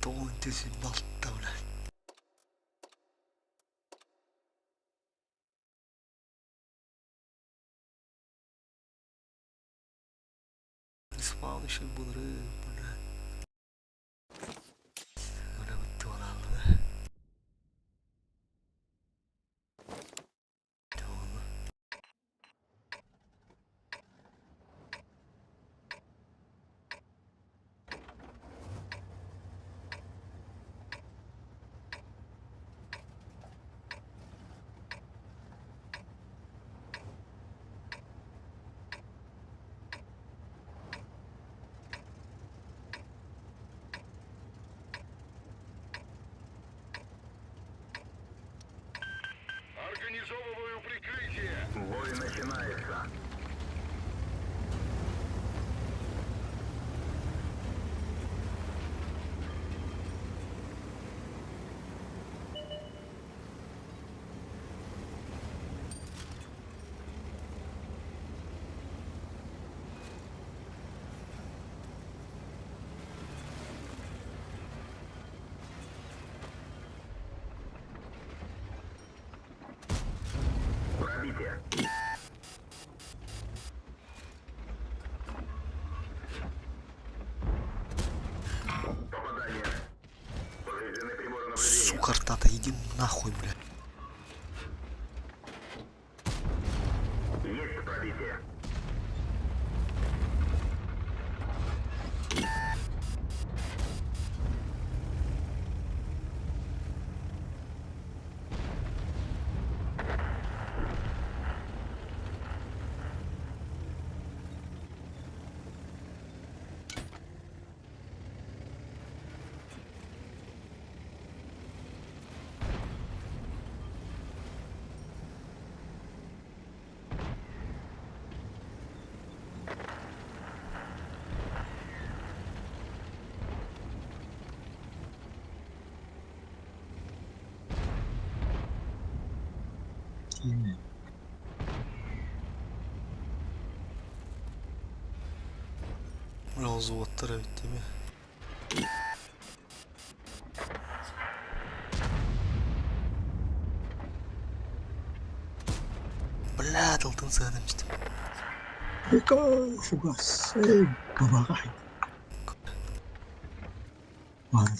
Тоғын тесі балта, блядь. карта-то, иди нахуй, бля. Есть пробитие. Бля, он зуаттыры бит деме. Бля, тылтын сыгадым işte. Фугас. Эй, кабагай. Ладно.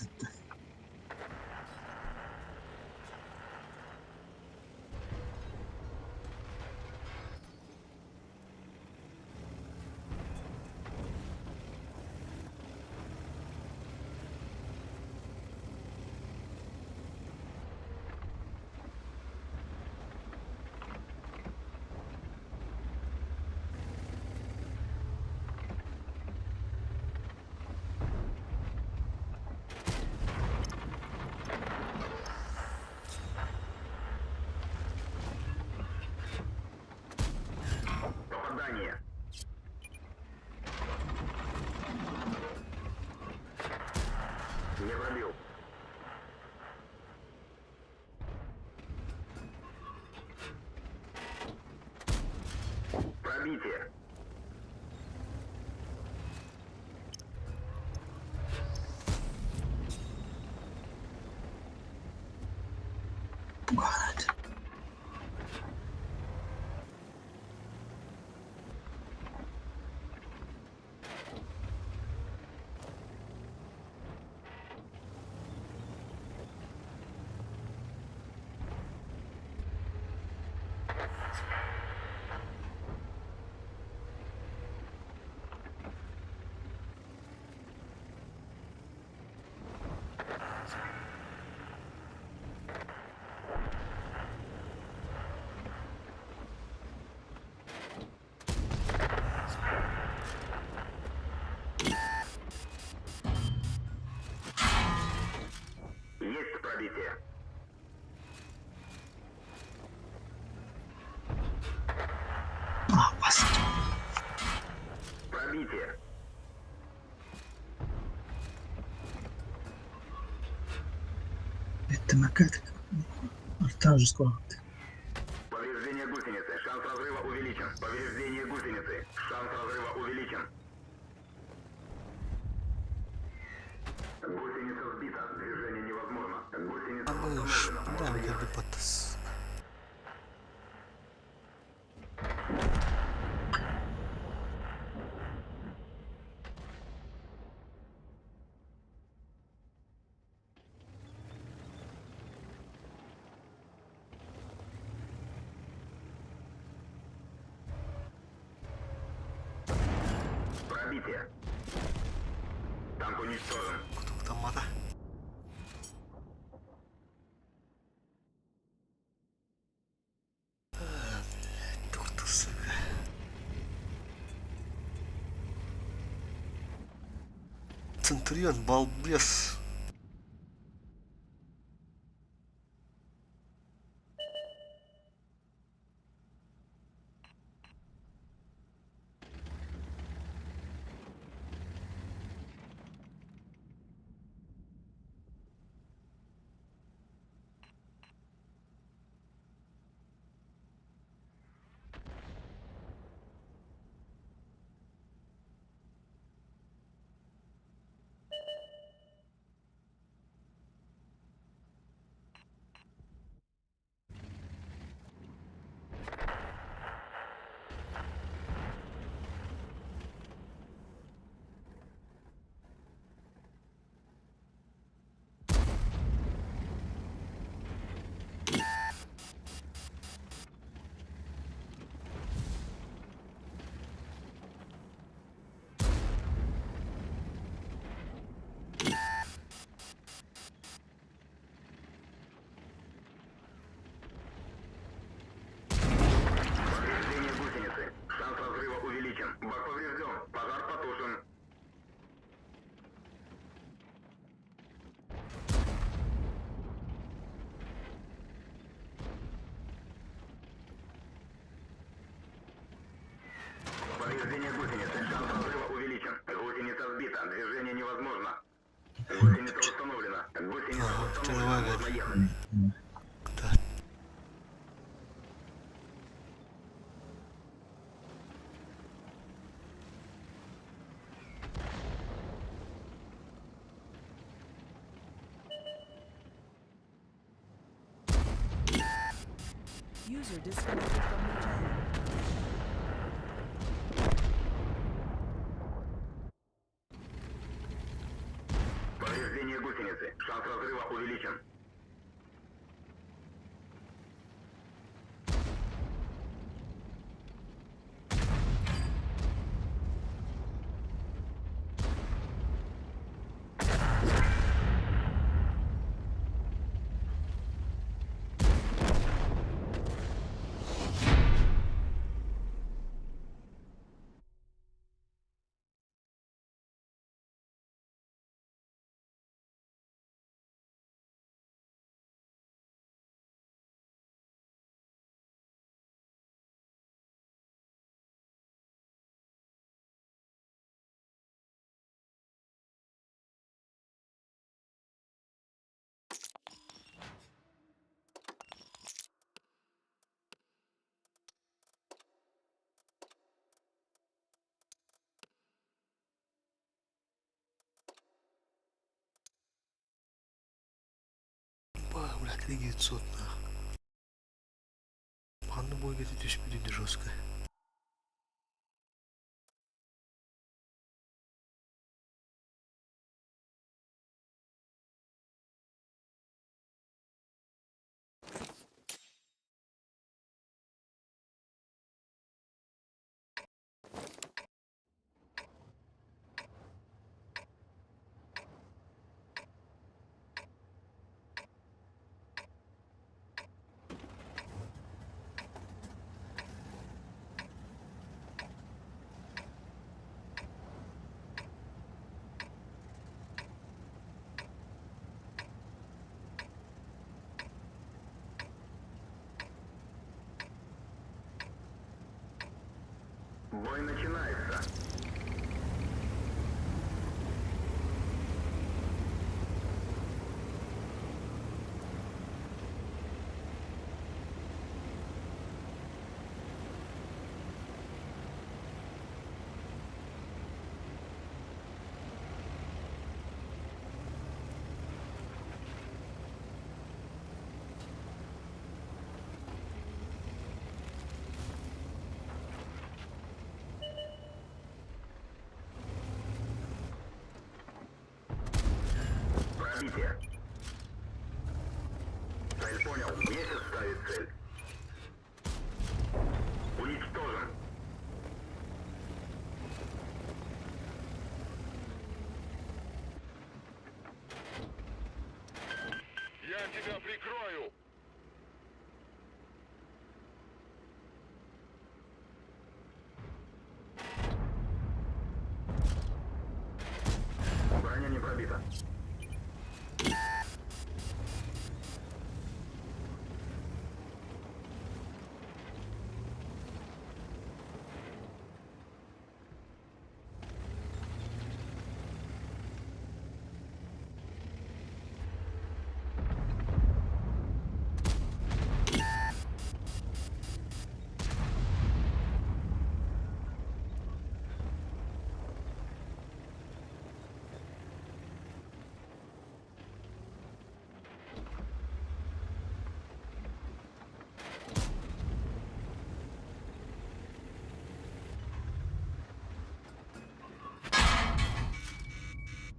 Попадание. Не пробил. Пробитие. Есть пробитие. Пробитие. Это накат. Арта же скоро. Повреждение гусеницы. Шанс разрыва увеличен. Повреждение гусеницы. Шанс разрыва увеличен. Гусеница сбита. Движение невозможно. Гусеница Абыш, восстановлена. дай Можно мне ехать. потас. Пробитие. Танк уничтожен. Кто там мата? Тух ты, сука. Центурион, балбес. Гусеница восстановлена. Гусеница Ага, восстановлена. давай, Можно ехать. Да. User disconnected from your channel. Повреждение гусеницы. Шанс разрыва увеличен. Блядь, 3900 нахуй. Панды бой где-то түспүдү жестко. Бой начинается. Пробитие. Цель понял. Месяц ставит цель. Уничтожен. Я тебя прикрою! Броня не пробита.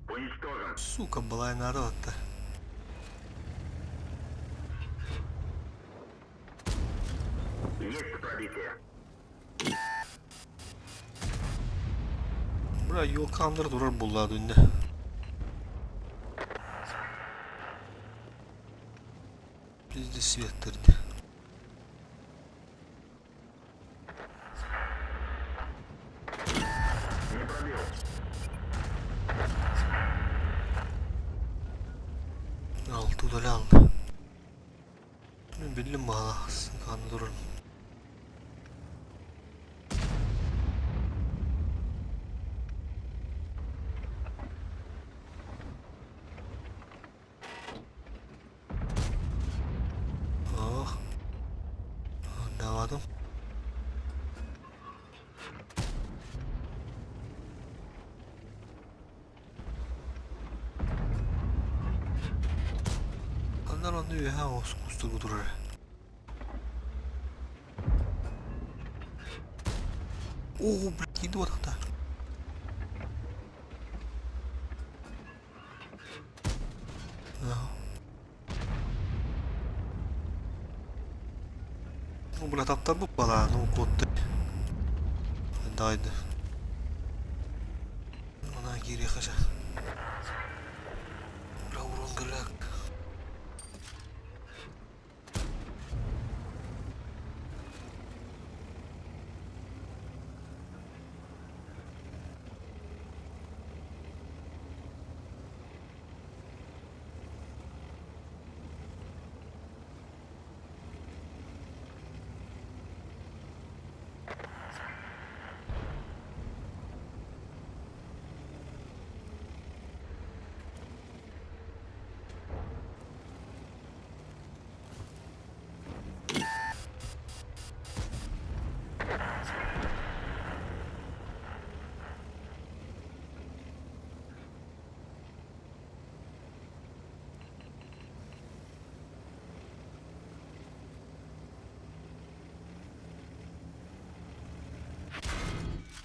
Уничтожен. Сука, была и народ-то. Есть пробитие. Bura yol kandır durar bullar dünde. Bizde svettirdi. Не пробил. Altı dolar aldı. Ben bildim bana. Kanı durun. Ладно. Ondan diyor ha o kustu budur. О, блядь, иду тогда. Ну, блядь, таптар bu bala, ну, koddu. Daydı. Ona geri kaça. Bra vurun gılak.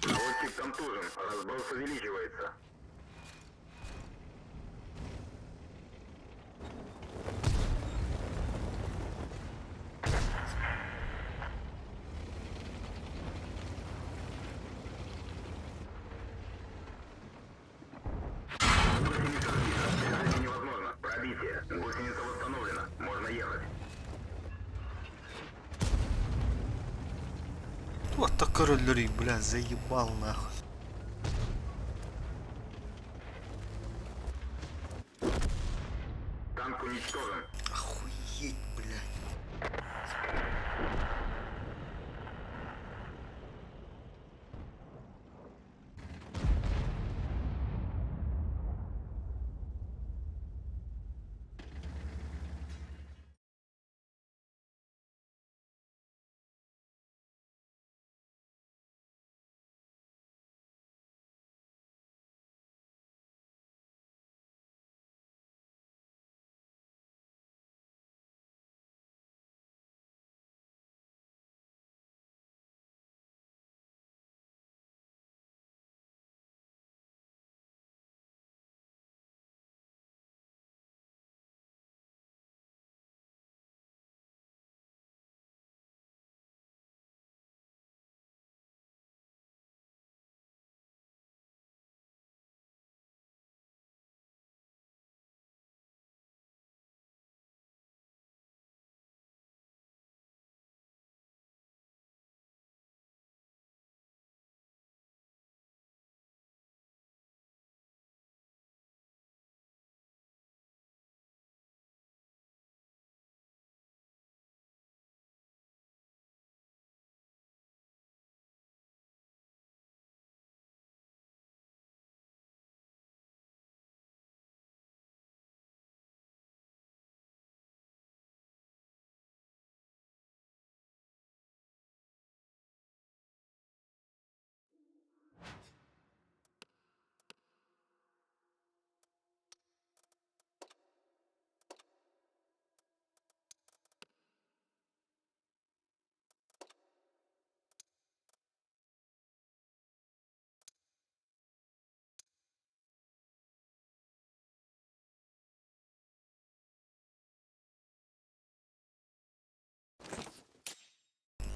Наводчик контужен, разброс увеличивается. Это невозможно. Пробитие. Гусеница восстановлена. Можно ехать. Вот так король, бля, заебал нахуй. Танк уничтожен. Охуеть, бля.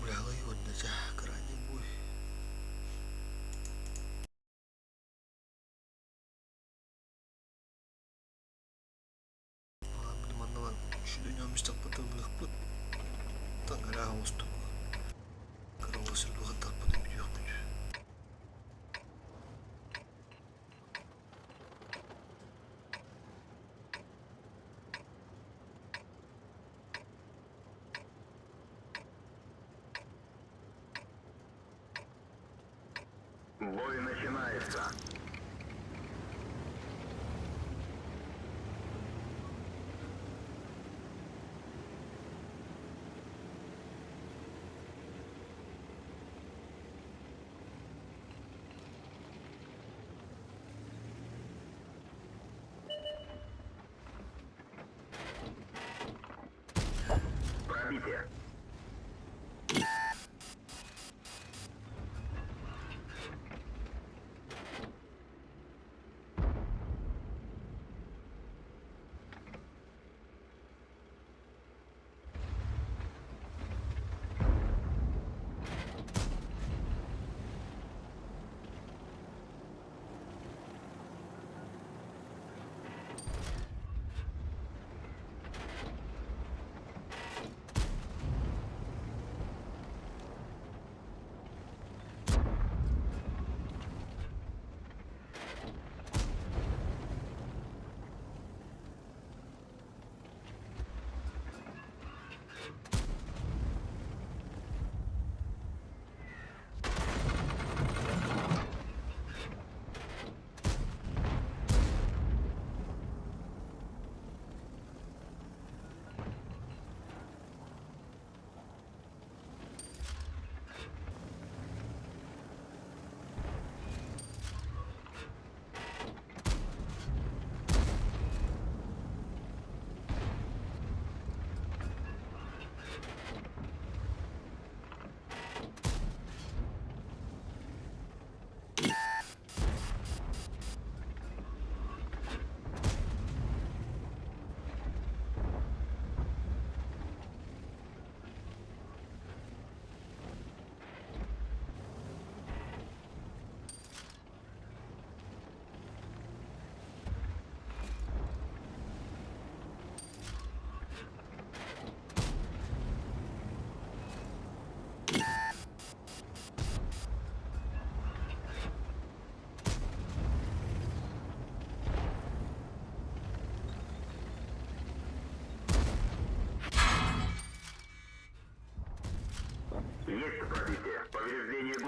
Бля, лайон, крайний бой. Mana şu dünyamız tapmadan bırakıp tangara olsun. Karavası luğa tapmadan biliyor muydu? Бой начинается.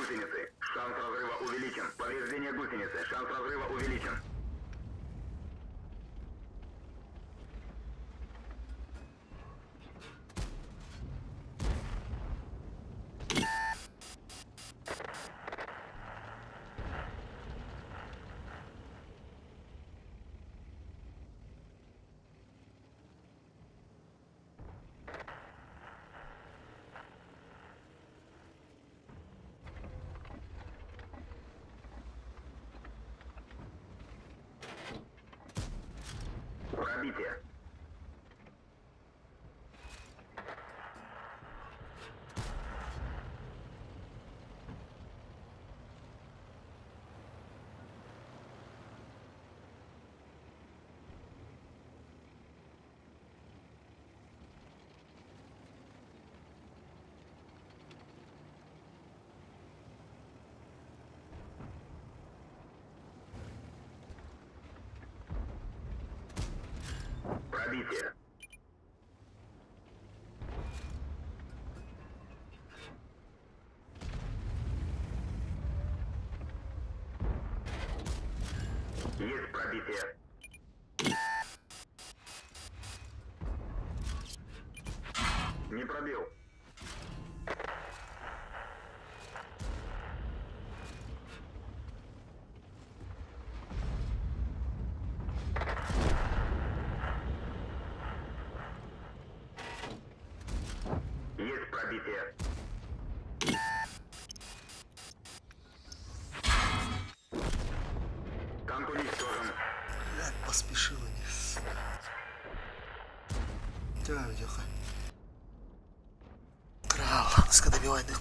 гусеницы. Шанс разрыва увеличен. Повреждение гусеницы. Шанс разрыва увеличен. Пробитие. Пробитие. Есть пробитие. Не пробил. Есть пробитие. Танк уничтожен. Блядь, поспешил они. Тя, Видюха. Крал, ска добивать их.